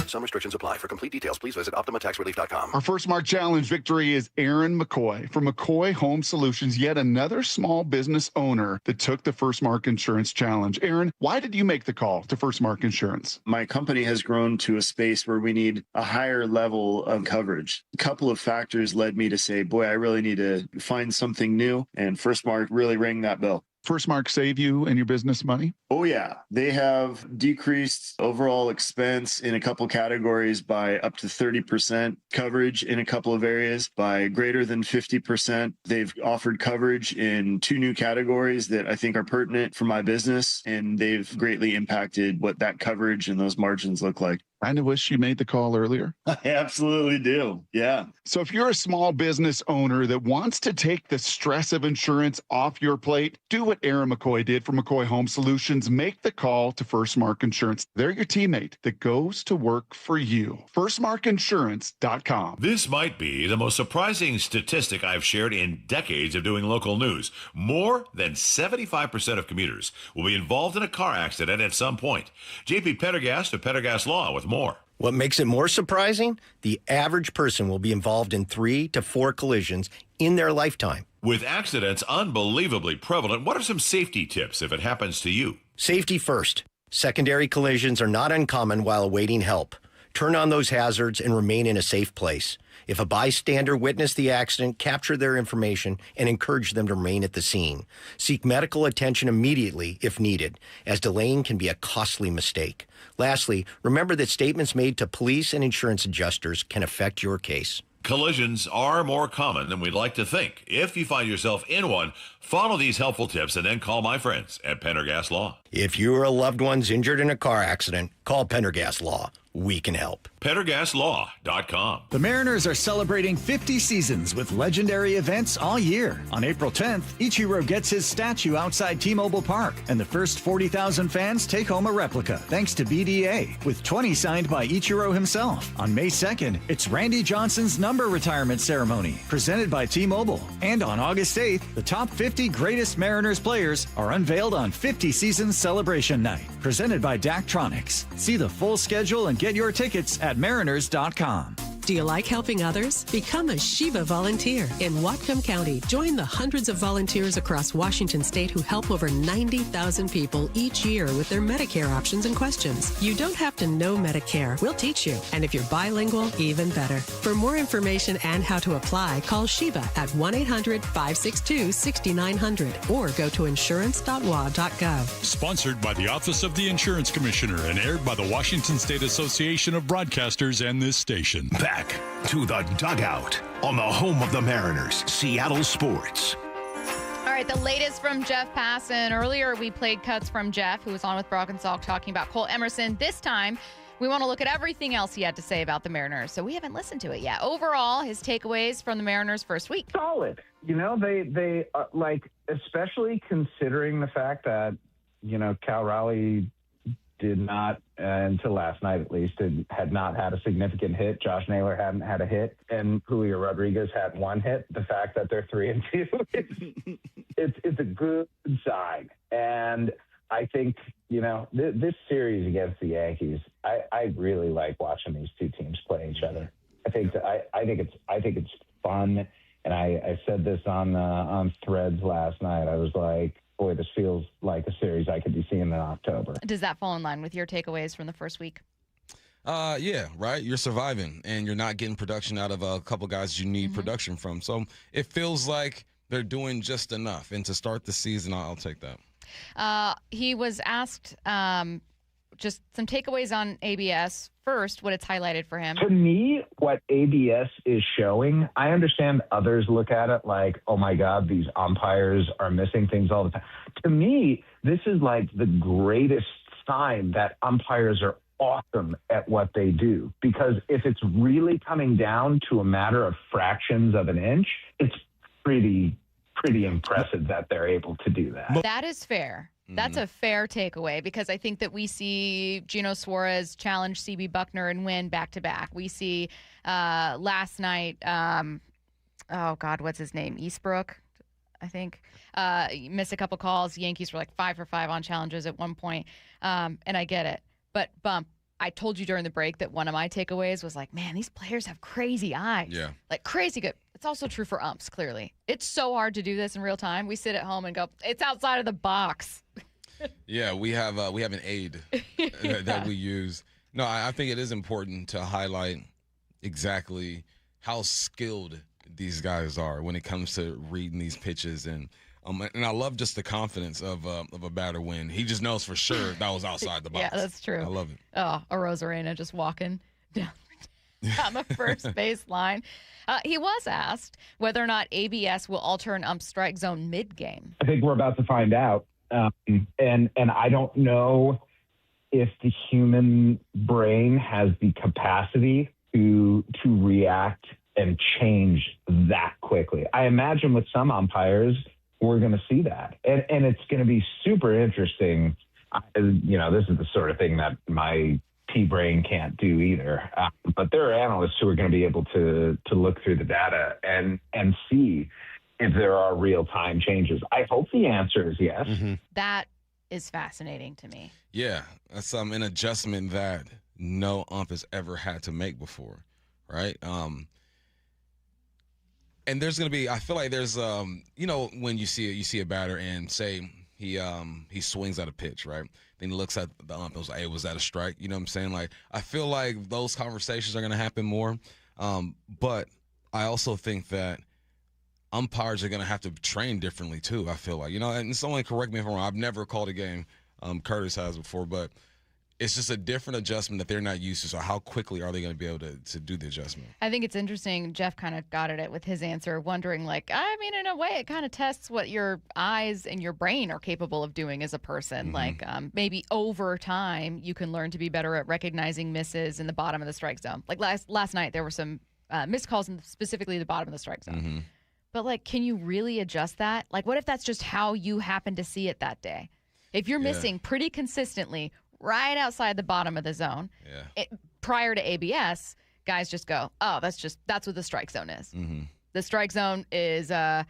Some restrictions apply. For complete details, please visit OptimaTaxRelief.com. Our first Mark Challenge victory is Aaron McCoy from McCoy Home Solutions, yet another small business owner that took the First Mark Insurance Challenge. Aaron, why did you make the call to First Mark Insurance? My company has grown to a space where we need a higher level of coverage. A couple of factors led me to say, boy, I really need to find something new. And First Mark really rang that bell. First Mark save you and your business money? Oh, yeah. They have decreased overall expense in a couple categories by up to 30%, coverage in a couple of areas by greater than 50%. They've offered coverage in 2 new categories that I think are pertinent for my business, and they've greatly impacted what that coverage and those margins look like. Kind of wish you made the call earlier. I absolutely do. Yeah. So if you're a small business owner that wants to take the stress of insurance off your plate, do what Aaron McCoy did for McCoy Home Solutions. Make the call to First Mark Insurance. They're your teammate that goes to work for you. FirstMarkInsurance.com. This might be the most surprising statistic I've shared in decades of doing local news. More than 75% of commuters will be involved in a car accident at some point. JP Pendergast of Pendergast Law with more. What makes it more surprising? The average person will be involved in 3 to 4 collisions in their lifetime. With accidents unbelievably prevalent, what are some safety tips if it happens to you? Safety first. Secondary collisions are not uncommon while awaiting help. Turn on those hazards and remain in a safe place. If a bystander witnessed the accident, capture their information and encourage them to remain at the scene. Seek medical attention immediately if needed, as delaying can be a costly mistake. Lastly, remember that statements made to police and insurance adjusters can affect your case. Collisions are more common than we'd like to think. If you find yourself in one, follow these helpful tips and then call my friends at Pendergast Law. If you or a loved one's injured in a car accident, call Pendergast Law. We can help. PendergastLaw.com. The Mariners are celebrating 50 seasons with legendary events all year. On April 10th, Ichiro gets his statue outside T-Mobile Park, and the first 40,000 fans take home a replica, thanks to BDA, with 20 signed by Ichiro himself. On May 2nd, it's Randy Johnson's number retirement ceremony, presented by T-Mobile. And on August 8th, the top 50 greatest Mariners players are unveiled on 50 Seasons Celebration Night, presented by Daktronics. See the full schedule and get your tickets at mariners.com. Do you like helping others? Become a Shiva volunteer in Whatcom County. Join the hundreds of volunteers across Washington state who help over 90,000 people each year with their Medicare options and questions. You don't have to know Medicare. We'll teach you. And if you're bilingual, even better. For more information and how to apply, call Shiva at 1-800-562-6900 or go to insurance.wa.gov. Sponsored by the Office of the Insurance Commissioner and aired by the Washington State Association of Broadcasters and this station. Back to the dugout on the home of the Mariners, Seattle Sports. right, the latest from Jeff Passan. Earlier, we played cuts from Jeff, who was on with Brock and Salk talking about Colt Emerson. This time, we want to look at everything else he had to say about the Mariners, so we haven't listened to it yet. Overall, his takeaways from the Mariners' first week. Solid. You know, they like, especially considering the fact that, you know, Cal Raleigh did not, until last night at least, had not had a significant hit. Josh Naylor hadn't had a hit, and Julio Rodriguez had one hit. The fact that they're 3-2, it's a good sign. And I think, you know, this series against the Yankees, I really like watching these two teams play each other. I think it's fun, and I said this on Threads last night. I was like, boy, this feels like a series I could be seeing in October. Does that fall in line with your takeaways from the first week? Yeah, right. You're surviving, and you're not getting production out of a couple guys you need production from. So it feels like they're doing just enough. And to start the season, I'll take that. He was asked just some takeaways on ABS. First, what it's highlighted for him. To me, what ABS is showing, I understand others look at it like, oh my God, these umpires are missing things all the time. To me, this is like the greatest sign that umpires are awesome at what they do. Because if it's really coming down to a matter of fractions of an inch, it's pretty impressive that they're able to do that. That is fair. That's a fair takeaway, because I think that we see Gino Suarez challenge CB Buckner and win back-to-back. We see last night, oh, God, what's his name? Eastbrook, I think. Missed a couple calls. Yankees were like 5 for 5 on challenges at one point, and I get it. But, Bump, I told you during the break that one of my takeaways was like, man, these players have crazy eyes. Yeah. Like, crazy good. It's also true for umps, clearly. It's so hard to do this in real time. We sit at home and go, it's outside of the box. Yeah, we have an aid that we use. No, I think it is important to highlight exactly how skilled these guys are when it comes to reading these pitches. And I love just the confidence of a batter when he just knows for sure that was outside the box. Yeah, that's true. I love it. Oh, a Rosarena just walking down the first base line. He was asked whether or not ABS will alter an ump strike zone mid-game. I think we're about to find out. And I don't know if the human brain has the capacity to react and change that quickly. I imagine with some umpires, we're going to see that. And it's going to be super interesting. You know, this is the sort of thing that my T-brain can't do either. But there are analysts who are going to be able to look through the data and see if there are real-time changes. I hope the answer is yes. That is fascinating to me. Yeah, that's an adjustment that no ump has ever had to make before, right? And there's going to be, I feel like there's, you know, when you see a batter and say he swings at a pitch, right? Then he looks at the ump and was like, hey, was that a strike? You know what I'm saying? Like, I feel like those conversations are going to happen more. But I also think that umpires are going to have to train differently too, I feel like. You know, and someone correct me if I'm wrong. I've never called a game. Curtis has before, but it's just a different adjustment that they're not used to. So how quickly are they going to be able to do the adjustment? I think it's interesting. Jeff kind of got at it with his answer, wondering, like, I mean, in a way, it kind of tests what your eyes and your brain are capable of doing as a person. Like, maybe over time, you can learn to be better at recognizing misses in the bottom of the strike zone. Like last night, there were some missed calls in specifically the bottom of the strike zone. But, like, can you really adjust that? Like, what if that's just how you happen to see it that day? If you're missing pretty consistently right outside the bottom of the zone, prior to ABS, guys just go, oh, that's what the strike zone is. The strike zone is a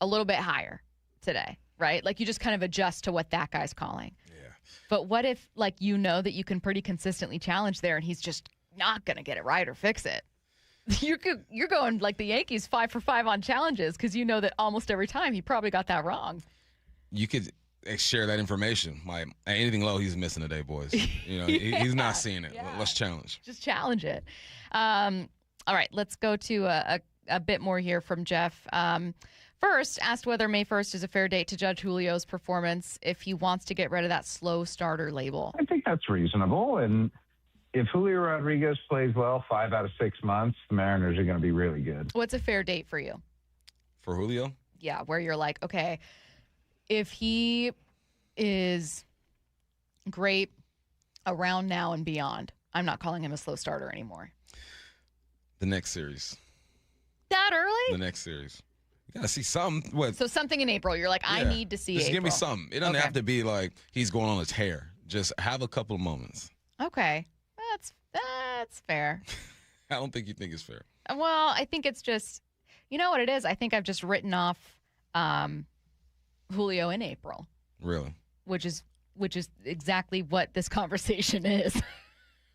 little bit higher today, right? Like, you just kind of adjust to what that guy's calling. Yeah. But what if, like, you know that you can pretty consistently challenge there and he's just not going to get it right or fix it? You're going like the Yankees 5 for 5 on challenges because you know that almost every time he probably got that wrong. You could share that information. Like, anything low, he's missing today, boys. You know, he's not seeing it. Let's challenge. Just challenge it. All right, let's go to a bit more here from Jeff. First, asked whether May 1st is a fair date to judge Julio's performance if he wants to get rid of that slow starter label. I think that's reasonable. And if Julio Rodriguez plays well 5 out of 6 months, the Mariners are going to be really good. What's a fair date for you? For Julio? Yeah, where you're like, okay, if he is great around now and beyond, I'm not calling him a slow starter anymore. The next series. That early? The next series. You got to see something. What? So something in April. You're like, I need to see Just April. give me something. It doesn't Okay. have to be like he's going on his tear. Just have a couple of moments. Okay. That's fair. I don't think you think it's fair. Well, I think it's just, you know what it is? I think I've just written off Julio in April. Really? Which is exactly what this conversation is.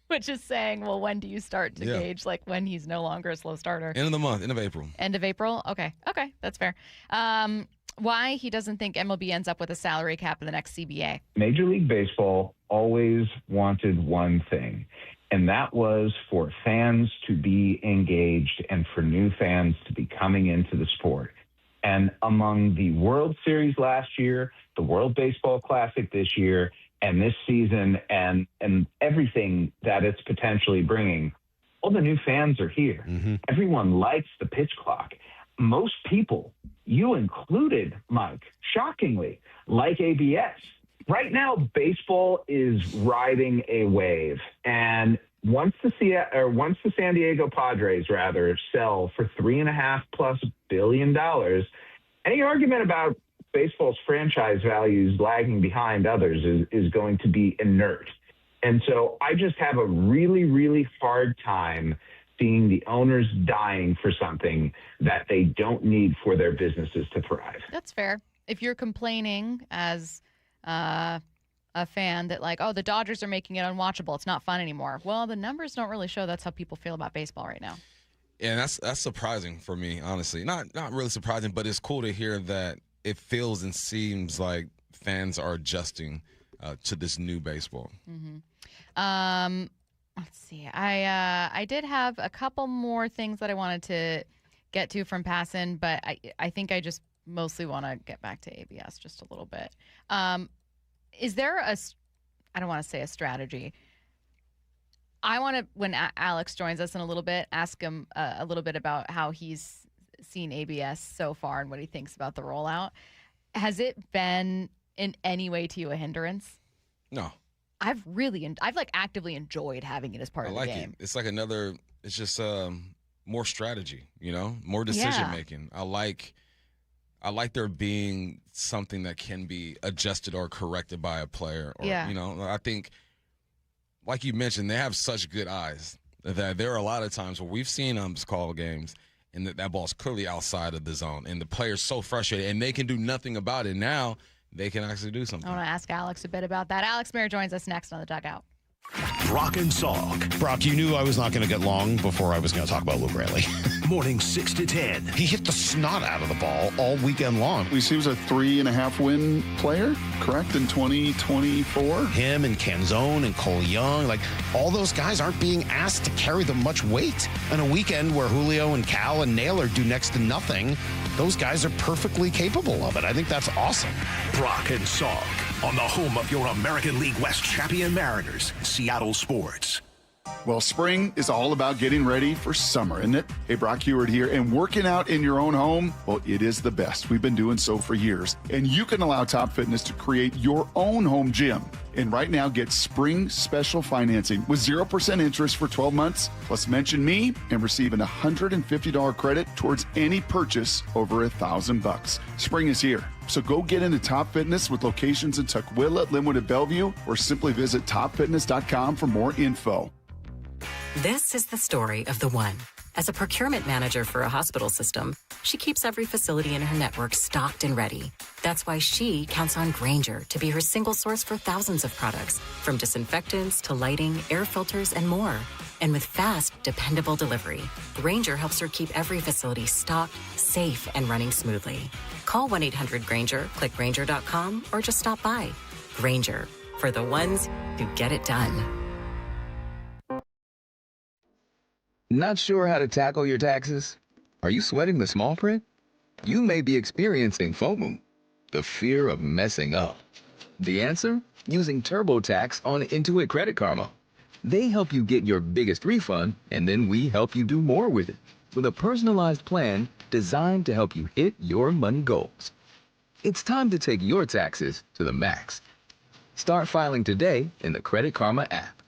Which is saying, well, when do you start to gauge like when he's no longer a slow starter? End of the month, end of April. End of April? Okay, that's fair. Why he doesn't think MLB ends up with a salary cap in the next CBA? Major League Baseball always wanted one thing, and that was for fans to be engaged and for new fans to be coming into the sport. And among the World Series last year, the World Baseball Classic this year, and this season and everything that it's potentially bringing, all the new fans are here. Mm-hmm. Everyone likes the pitch clock. Most people, you included, Mike, shockingly, like ABS. Right now, baseball is riding a wave. And once the San Diego Padres, sell for $3.5+ billion, any argument about baseball's franchise values lagging behind others is going to be inert. And so I just have a really, really hard time seeing the owners dying for something that they don't need for their businesses to thrive. That's fair. If you're complaining as a fan that like, oh, the Dodgers are making it unwatchable, it's not fun anymore. Well, the numbers don't really show that's how people feel about baseball right now. Yeah, and that's surprising for me, honestly. Not really surprising, but it's cool to hear that it feels and seems like fans are adjusting to this new baseball. Mm-hmm. Let's see. I did have a couple more things that I wanted to get to from Passan, but I think I just mostly want to get back to ABS just a little bit. Is there I don't want to say a strategy. I want to, when Alex joins us in a little bit, ask him a little bit about how he's seen ABS so far and what he thinks about the rollout. Has it been in any way to you a hindrance? No. I've like actively enjoyed having it as part of the game. It's like it's just more strategy, more decision making. I like there being something that can be adjusted or corrected by a player. Or, I think, like you mentioned, they have such good eyes that there are a lot of times where we've seen call games and that ball's clearly outside of the zone, and the player's so frustrated, and they can do nothing about it. Now they can actually do something. I want to ask Alex a bit about that. Alex Mayer joins us next on The Dugout. Brock and Salk. Brock, you knew I was not going to get long before I was going to talk about Luke Riley. Morning 6 to 10. He hit the snot out of the ball all weekend long. He was a 3.5 win player, correct, in 2024? Him and Canzone and Cole Young, like all those guys aren't being asked to carry them much weight. On a weekend where Julio and Cal and Naylor do next to nothing, those guys are perfectly capable of it. I think that's awesome. Brock and Salk on the home of your American League West champion Mariners, Seattle Sports. Well, spring is all about getting ready for summer, isn't it? Hey, Brock Heward here, and working out in your own home, well, it is the best. We've been doing so for years. And you can allow Top Fitness to create your own home gym. And right now, get spring special financing with 0% interest for 12 months, plus mention me and receive an $150 credit towards any purchase over $1,000. Spring is here, so go get into Top Fitness with locations in Tukwila, Linwood, and Bellevue, or simply visit topfitness.com for more info. This is the story of the one. As a procurement manager for a hospital system, she keeps every facility in her network stocked and ready. That's why she counts on Grainger to be her single source for thousands of products, from disinfectants to lighting, air filters, and more. And with fast, dependable delivery, Grainger helps her keep every facility stocked, safe, and running smoothly. Call 1-800-GRAINGER, click Grainger.com, or just stop by. Grainger, for the ones who get it done. Not sure how to tackle your taxes? Are you sweating the small print? You may be experiencing FOMO, the fear of messing up. The answer? Using TurboTax on Intuit Credit Karma. They help you get your biggest refund, and then we help you do more with it, with a personalized plan designed to help you hit your money goals. It's time to take your taxes to the max. Start filing today in the Credit Karma app.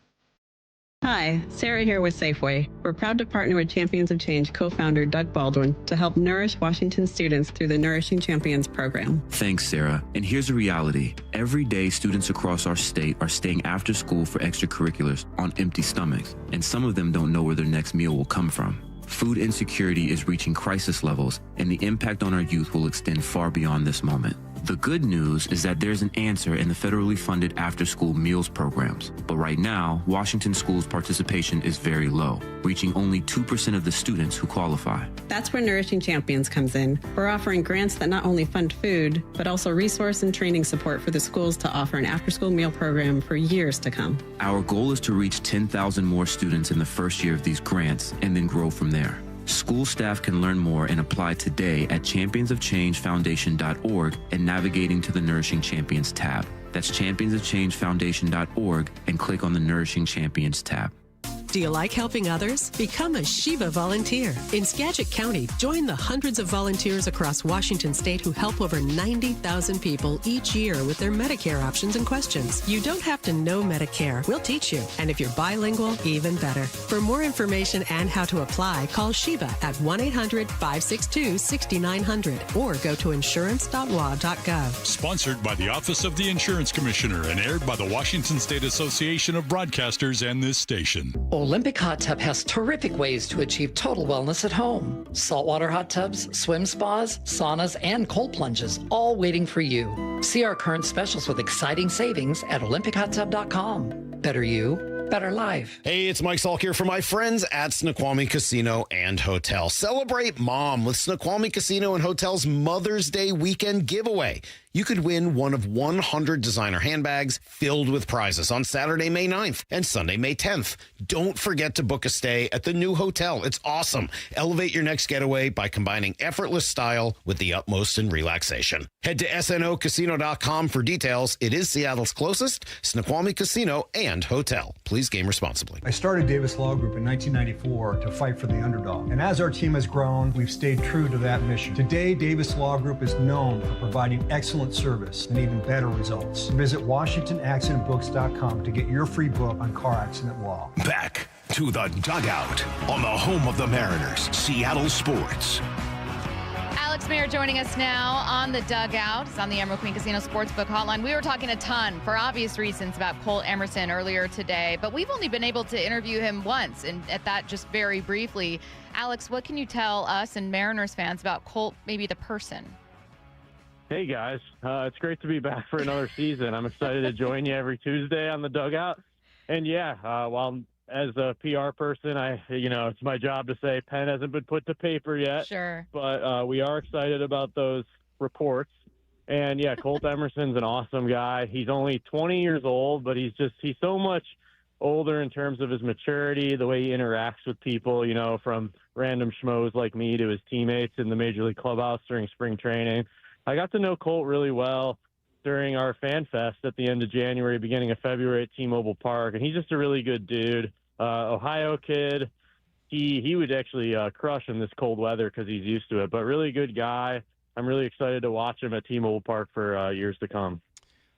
Hi, Sarah here with Safeway. We're proud to partner with Champions of Change co-founder Doug Baldwin to help nourish Washington students through the Nourishing Champions program. Thanks, Sarah. And here's the reality. Every day, students across our state are staying after school for extracurriculars on empty stomachs, and some of them don't know where their next meal will come from. Food insecurity is reaching crisis levels, and the impact on our youth will extend far beyond this moment. The good news is that there's an answer in the federally funded after-school meals programs. But right now, Washington schools' participation is very low, reaching only 2% of the students who qualify. That's where Nourishing Champions comes in. We're offering grants that not only fund food, but also resource and training support for the schools to offer an after-school meal program for years to come. Our goal is to reach 10,000 more students in the first year of these grants and then grow from there. School staff can learn more and apply today at championsofchangefoundation.org and navigating to the Nourishing Champions tab. That's championsofchangefoundation.org and click on the Nourishing Champions tab. Do you like helping others? Become a Shiva volunteer. In Skagit County, join the hundreds of volunteers across Washington state who help over 90,000 people each year with their Medicare options and questions. You don't have to know Medicare. We'll teach you. And if you're bilingual, even better. For more information and how to apply, call Shiva at 1-800-562-6900 or go to insurance.wa.gov. Sponsored by the Office of the Insurance Commissioner and aired by the Washington State Association of Broadcasters and this station. Olympic Hot Tub has terrific ways to achieve total wellness at home. Saltwater hot tubs, swim spas, saunas, and cold plunges, all waiting for you. See our current specials with exciting savings at olympichottub.com. Better you, better life. Hey, it's Mike Salk here for my friends at Snoqualmie Casino and Hotel. Celebrate mom with Snoqualmie Casino and Hotel's Mother's Day weekend giveaway. You could win one of 100 designer handbags filled with prizes on Saturday, May 9th and Sunday, May 10th. Don't forget to book a stay at the new hotel. It's awesome. Elevate your next getaway by combining effortless style with the utmost in relaxation. Head to snocasino.com for details. It is Seattle's closest Snoqualmie Casino and Hotel. Please game responsibly. I started Davis Law Group in 1994 to fight for the underdog. And as our team has grown, we've stayed true to that mission. Today, Davis Law Group is known for providing excellent service and even better results. Visit WashingtonAccidentBooks.com to get your free book on car accident law. Back to the dugout on the home of the Mariners, Seattle Sports. Alex Mayer joining us now on the dugout. It's on the Emerald Queen Casino Sportsbook Hotline. We were talking a ton, for obvious reasons, about Colt Emerson earlier today, but we've only been able to interview him once, and at that just very briefly. Alex, what can you tell us and Mariners fans about Colt, maybe the person? Hey, guys. It's great to be back for another season. I'm excited to join you every Tuesday on the dugout. And, while as a PR person, it's my job to say pen hasn't been put to paper yet. Sure. But we are excited about those reports. And, Colt Emerson's an awesome guy. He's only 20 years old, but he's so much older in terms of his maturity, the way he interacts with people, from random schmoes like me to his teammates in the Major League Clubhouse during spring training. I got to know Colt really well during our Fan Fest at the end of January, beginning of February at T-Mobile Park, and he's just a really good dude. Ohio kid. He would actually crush in this cold weather because he's used to it, but really good guy. I'm really excited to watch him at T-Mobile Park for years to come.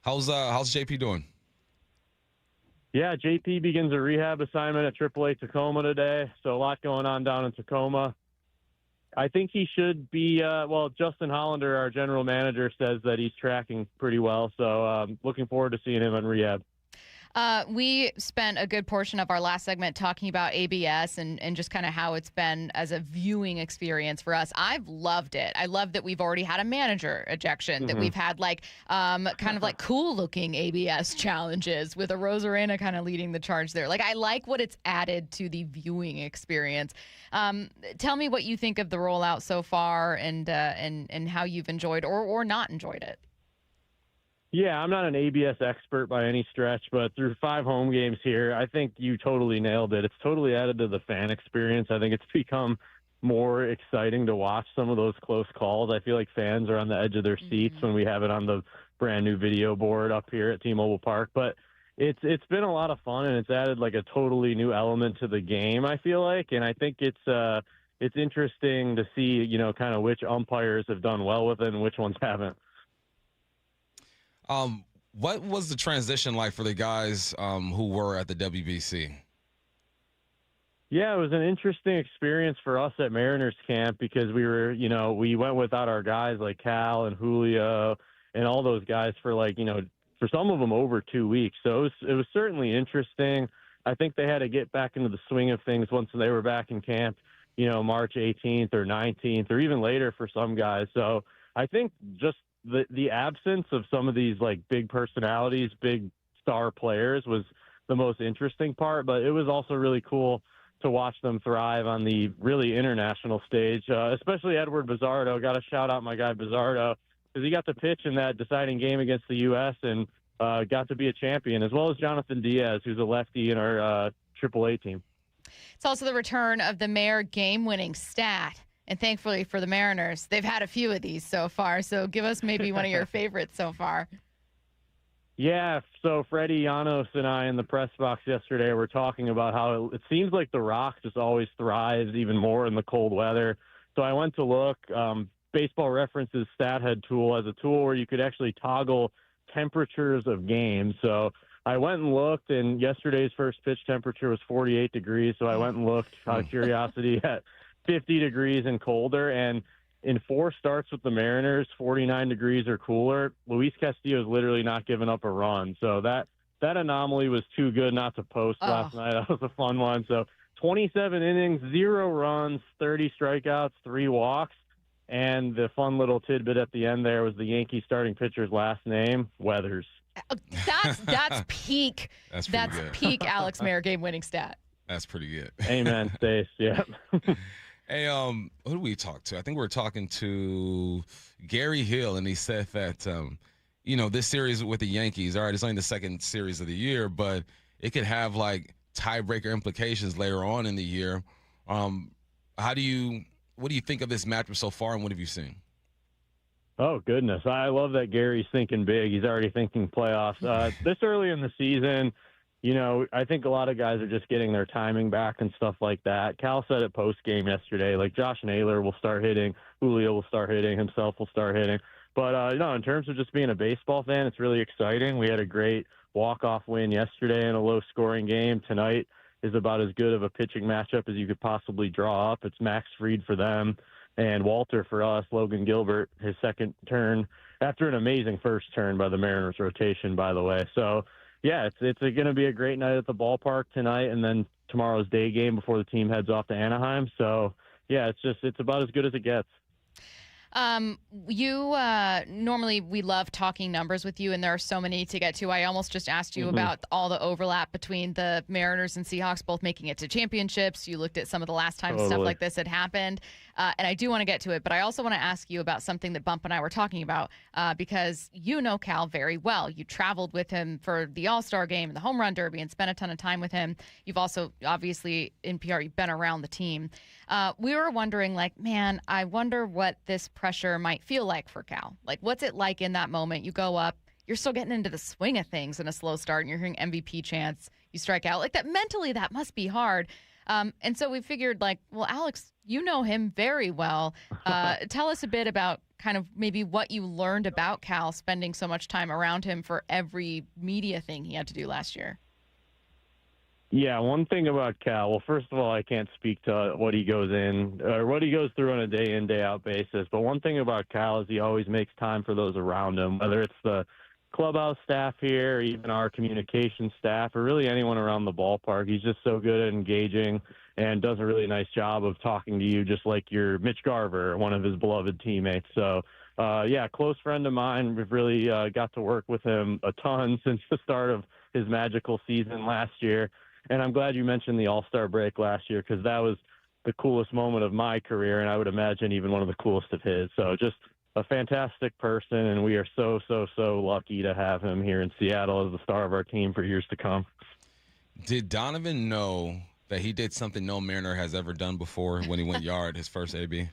How's JP doing? Yeah, JP begins a rehab assignment at AAA Tacoma today, so a lot going on down in Tacoma. I think he should be, Justin Hollander, our general manager, says that he's tracking pretty well. So looking forward to seeing him in rehab. We spent a good portion of our last segment talking about ABS and just kind of how it's been as a viewing experience for us. I've loved it. I love that we've already had a manager ejection, that we've had kind of like cool looking ABS challenges with a Rosarena kind of leading the charge there. Like, I like what it's added to the viewing experience. Tell me what you think of the rollout so far and how you've enjoyed or not enjoyed it. Yeah, I'm not an ABS expert by any stretch, but through 5 home games here, I think you totally nailed it. It's totally added to the fan experience. I think it's become more exciting to watch some of those close calls. I feel like fans are on the edge of their seats when we have it on the brand new video board up here at T-Mobile Park. But it's been a lot of fun, and it's added like a totally new element to the game, I feel like. And I think it's interesting to see, kind of which umpires have done well with it and which ones haven't. What was the transition like for the guys who were at the WBC? Yeah, it was an interesting experience for us at Mariners camp because we went without our guys like Cal and Julio and all those guys for for some of them over 2 weeks. So it was certainly interesting. I think they had to get back into the swing of things once they were back in camp, March 18th or 19th or even later for some guys. So I think just the absence of some of these big personalities, big star players was the most interesting part, but it was also really cool to watch them thrive on the really international stage, especially Edward Bizzardo. Got to shout out my guy Bizzardo because he got to pitch in that deciding game against the U.S. and got to be a champion, as well as Jonathan Diaz, who's a lefty in our AAA team. It's also the return of the Mayor game-winning stat. And thankfully for the Mariners, they've had a few of these so far. So give us maybe one of your favorites so far. Yeah, so Freddie Llanos and I in the press box yesterday were talking about how it seems like the Rock just always thrives even more in the cold weather. So I went to look. Baseball Reference's StatHead tool has a tool where you could actually toggle temperatures of games. So I went and looked, and yesterday's first pitch temperature was 48 degrees. So I went and looked out of curiosity at 50 degrees and colder. And in 4 starts with the Mariners, 49 degrees or cooler, Luis Castillo's literally not giving up a run. So that anomaly was too good not to post last night. That was a fun one. So 27 innings, 0 runs, 30 strikeouts, 3 walks. And the fun little tidbit at the end there was the Yankee starting pitcher's last name, Weathers. That's peak. That's peak Alex Mayer game-winning stat. That's pretty good. Amen, Stace. Yeah. Hey, who do we talk to? I think we were talking to Gary Hill, and he said that, this series with the Yankees, all right, it's only the second series of the year, but it could have tiebreaker implications later on in the year. What do you think of this matchup so far, and what have you seen? Oh, goodness. I love that Gary's thinking big. He's already thinking playoffs. This early in the season, I think a lot of guys are just getting their timing back and stuff like that. Cal said it post-game yesterday, Josh Naylor will start hitting, Julio will start hitting, himself will start hitting. But, in terms of just being a baseball fan, it's really exciting. We had a great walk-off win yesterday in a low-scoring game. Tonight is about as good of a pitching matchup as you could possibly draw up. It's Max Fried for them and Walter for us, Logan Gilbert, his second turn after an amazing first turn by the Mariners rotation, by the way. So, yeah, it's going to be a great night at the ballpark tonight and then tomorrow's day game before the team heads off to Anaheim. So, yeah, it's about as good as it gets. Normally we love talking numbers with you, and there are so many to get to. I almost just asked you about all the overlap between the Mariners and Seahawks both making it to championships. You looked at some of the last time stuff like this had happened, and I do want to get to it, but I also want to ask you about something that Bump and I were talking about because you know Cal very well. You traveled with him for the All-Star game and the Home Run Derby and spent a ton of time with him. You've also, obviously, in PR, you've been around the team. We were wondering, man, I wonder what this pressure might feel like for Cal. What's it like in that moment? You go up, you're still getting into the swing of things in a slow start, and you're hearing MVP chants. You strike out. That mentally, that must be hard. And so we figured, well, Alex, you know him very well. Tell us a bit about kind of maybe what you learned about Cal spending so much time around him for every media thing he had to do last year. Yeah, one thing about Cal, well, first of all, I can't speak to what he goes through on a day in, day out basis. But one thing about Cal is he always makes time for those around him, whether it's the clubhouse staff here, or even our communication staff, or really anyone around the ballpark. He's just so good at engaging and does a really nice job of talking to you, just like you're Mitch Garver, one of his beloved teammates. So, close friend of mine. We've really got to work with him a ton since the start of his magical season last year. And I'm glad you mentioned the All-Star break last year because that was the coolest moment of my career, and I would imagine even one of the coolest of his. So just a fantastic person, and we are so, so, so lucky to have him here in Seattle as the star of our team for years to come. Did Donovan know that he did something no Mariner has ever done before when he went yard his first AB?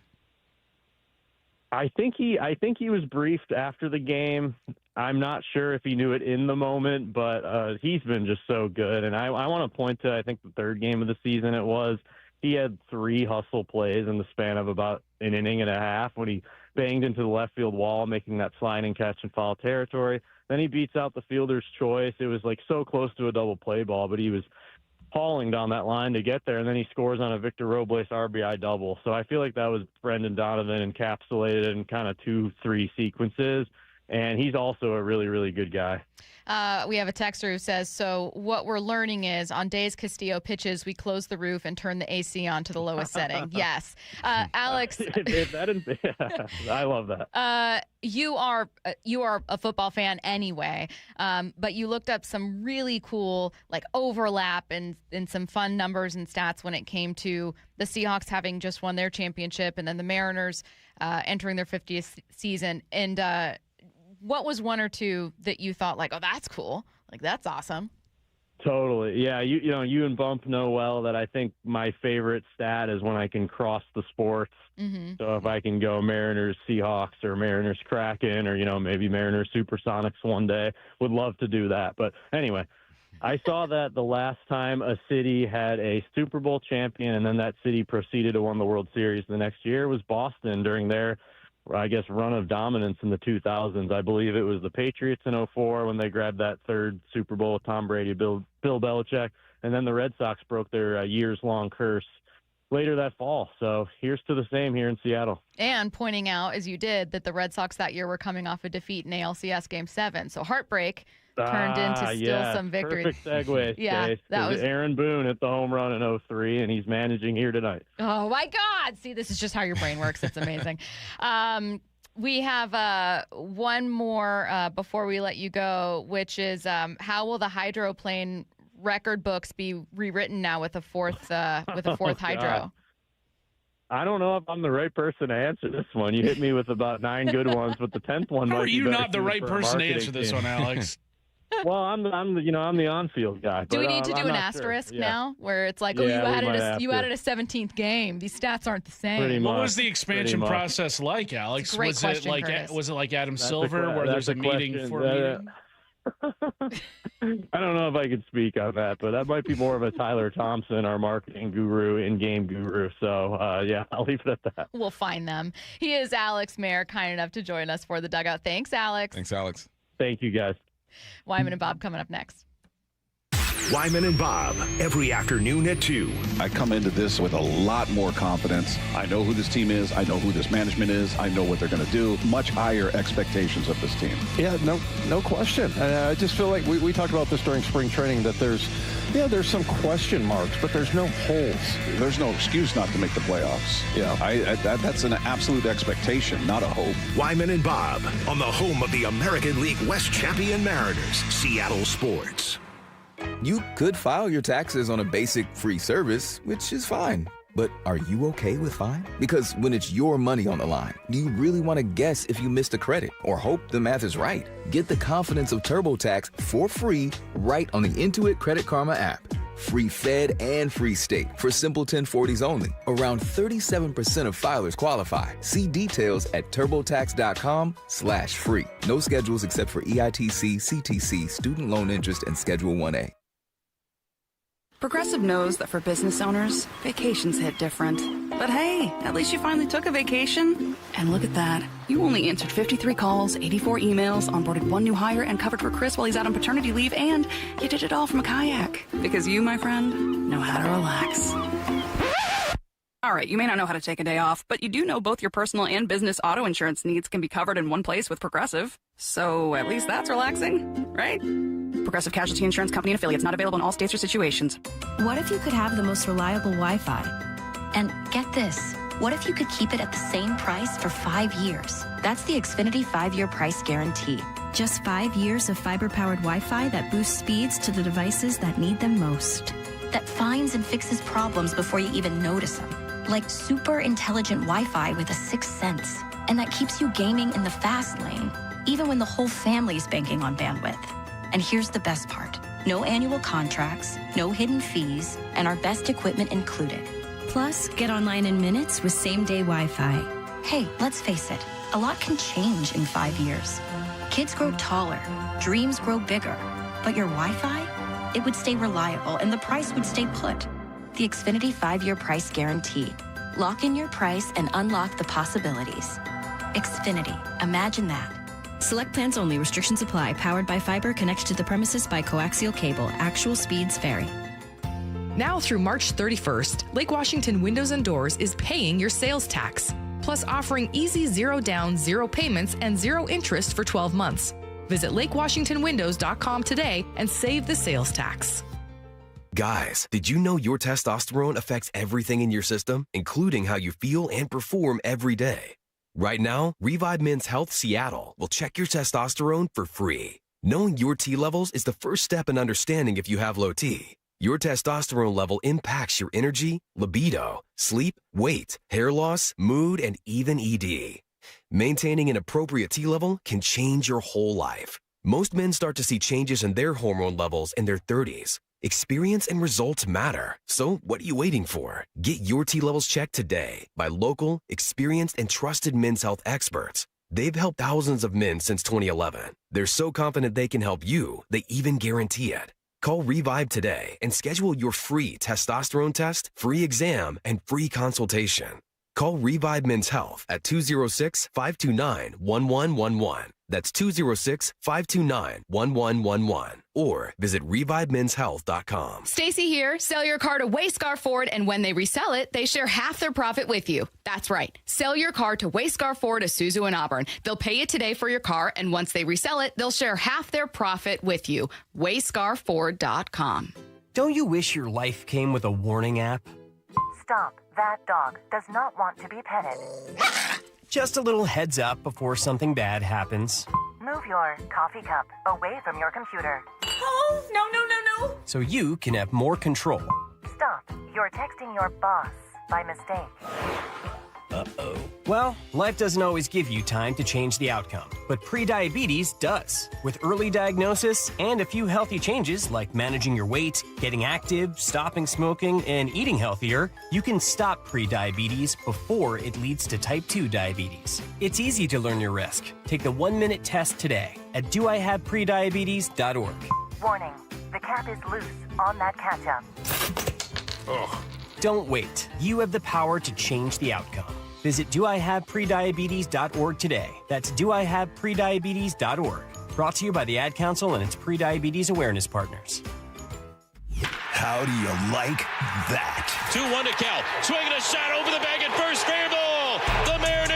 I think he was briefed after the game. I'm not sure if he knew it in the moment, but he's been just so good. And I want to point to, I think, the third game of the season it was. He had 3 hustle plays in the span of about an inning and a half when he banged into the left field wall, making that sliding catch in foul territory. Then he beats out the fielder's choice. It was like so close to a double play ball, but he was hauling down that line to get there, and then he scores on a Victor Robles RBI double. So I feel like that was Brendan Donovan encapsulated in kind of 2-3 sequences, and he's also a really, really good guy. We have a texter who says, so what we're learning is on days Castillo pitches, we close the roof and turn the AC on to the lowest setting. Yes. Alex. I love that. You are a football fan anyway, but you looked up some really cool like overlap and some fun numbers and stats when it came to the Seahawks having just won their championship and then the Mariners entering their 50th season. And what was one or two that you thought like, oh, that's cool, like that's awesome? Totally. Yeah, you and Bump know well that I think my favorite stat is when I can cross the sports. Mm-hmm. So if I can go Mariners Seahawks or Mariners Kraken or, maybe Mariners Supersonics one day, would love to do that. But anyway, I saw that the last time a city had a Super Bowl champion and then that city proceeded to win the World Series the next year was Boston during their, I guess, run of dominance in the 2000s. I believe it was the Patriots in 2004 when they grabbed that third Super Bowl with Tom Brady, Bill Belichick, and then the Red Sox broke their years-long curse later that fall. So here's to the same here in Seattle. And pointing out, as you did, that the Red Sox that year were coming off a defeat in ALCS Game 7. So heartbreak turned into still some victory. Perfect segue. Yeah, that was Aaron Boone at the home run in 2003, and he's managing here tonight. Oh, my God. See, this is just how your brain works. It's amazing. We have one more before we let you go, which is how will the hydroplane record books be rewritten now with a fourth hydro? God. I don't know if I'm the right person to answer this one. You hit me with about 9 good ones, but the 10th one How might are be you better not the right suited for a person to marketing answer this team. one, Alex? Well, I'm the on-field guy. Do we but, need to do I'm an not asterisk sure. now, where it's like, Yeah, you added a 17th game. These stats aren't the same. Pretty What much. was the expansion Pretty much. process like, Alex? It's a great question, Curtis. Was it like Adam That's Silver, where that's there's a meeting question. for a meeting? I don't know if I could speak on that, but that might be more of a Tyler Thompson, our marketing guru, in-game guru. So, yeah, I'll leave it at that. We'll find them. He is Alex Mayer, kind enough to join us for the Dugout. Thanks, Alex. Thanks, Alex. Thank you, guys. Wyman and Bob coming up next. Wyman and Bob, every afternoon at 2. I come into this with a lot more confidence. I know who this team is. I know who this management is. I know what they're going to do. Much higher expectations of this team. Yeah, no question. I just feel like we talked about this during spring training, that there's some question marks, but there's no holes. There's no excuse not to make the playoffs. Yeah, that's an absolute expectation, not a hope. Wyman and Bob on the home of the American League West champion Mariners, Seattle Sports. You could file your taxes on a basic free service, which is fine. But are you okay with fine? Because when it's your money on the line, do you really want to guess if you missed a credit or hope the math is right? Get the confidence of TurboTax for free right on the Intuit Credit Karma app. Free Fed and free state for simple 1040s only. Around 37% of filers qualify. See details at turbotax.com/free. No schedules except for EITC, CTC, student loan interest, and Schedule 1A. Progressive knows that for business owners, vacations hit different. But hey, at least you finally took a vacation. And look at that. You only answered 53 calls, 84 emails, onboarded 1 new hire, and covered for Chris while he's out on paternity leave, and you did it all from a kayak. Because you, my friend, know how to relax. All right, you may not know how to take a day off, but you do know both your personal and business auto insurance needs can be covered in one place with Progressive. So at least that's relaxing, right? Progressive Casualty Insurance Company and affiliates, not available in all states or situations. What if you could have the most reliable Wi-Fi? And get this, what if you could keep it at the same price for 5 years? That's the Xfinity 5-year price guarantee. Just 5 years of fiber-powered Wi-Fi that boosts speeds to the devices that need them most. That finds and fixes problems before you even notice them. Like super intelligent Wi-Fi with a 6th sense. And that keeps you gaming in the fast lane, even when the whole family's banking on bandwidth. And here's the best part. No annual contracts, no hidden fees, and our best equipment included. Plus, get online in minutes with same-day Wi-Fi. Hey, let's face it, a lot can change in 5 years. Kids grow taller, dreams grow bigger, but your Wi-Fi, it would stay reliable and the price would stay put. The Xfinity 5-year price guarantee. Lock in your price and unlock the possibilities. Xfinity. Imagine that. Select plans only. Restrictions apply. Powered by fiber. Connected to the premises by coaxial cable. Actual speeds vary. Now through March 31st, Lake Washington Windows and Doors is paying your sales tax, plus offering easy zero down, zero payments, and zero interest for 12 months. Visit LakeWashingtonWindows.com today and save the sales tax. Guys, did you know your testosterone affects everything in your system, including how you feel and perform every day? Right now, Revive Men's Health Seattle will check your testosterone for free. Knowing your T levels is the first step in understanding if you have low T. Your testosterone level impacts your energy, libido, sleep, weight, hair loss, mood, and even ED. Maintaining an appropriate T level can change your whole life. Most men start to see changes in their hormone levels in their 30s. Experience and results matter. So what are you waiting for? Get your T levels checked today by local, experienced, and trusted men's health experts. They've helped thousands of men since 2011. They're so confident they can help you, they even guarantee it. Call Revive today and schedule your free testosterone test, free exam, and free consultation. Call Revive Men's Health at 206-529-1111. That's 206-529-1111. Or visit ReviveMen'sHealth.com. Stacy here. Sell your car to Wayscar Ford, and when they resell it, they share half their profit with you. That's right. Sell your car to Wayscar Ford, Isuzu, and Auburn. They'll pay you today for your car, and once they resell it, they'll share half their profit with you. WayscarFord.com. Don't you wish your life came with a warning app? Stop. That dog does not want to be petted. Just a little heads up before something bad happens. Move your coffee cup away from your computer. Oh, no. So you can have more control. Stop. You're texting your boss by mistake. Uh-oh. Well, life doesn't always give you time to change the outcome, but prediabetes does. With early diagnosis and a few healthy changes like managing your weight, getting active, stopping smoking, and eating healthier, you can stop prediabetes before it leads to type 2 diabetes. It's easy to learn your risk. Take the 1-minute test today at doihaveprediabetes.org. Warning. The cap is loose on that catch-up. Ugh. Don't wait. You have the power to change the outcome. Visit doihaveprediabetes.org today. That's doihaveprediabetes.org. Brought to you by the Ad Council and its prediabetes awareness partners. How do you like that? 2-1 to Cal. Swinging a shot over the bag at first. Fair ball. The Mariners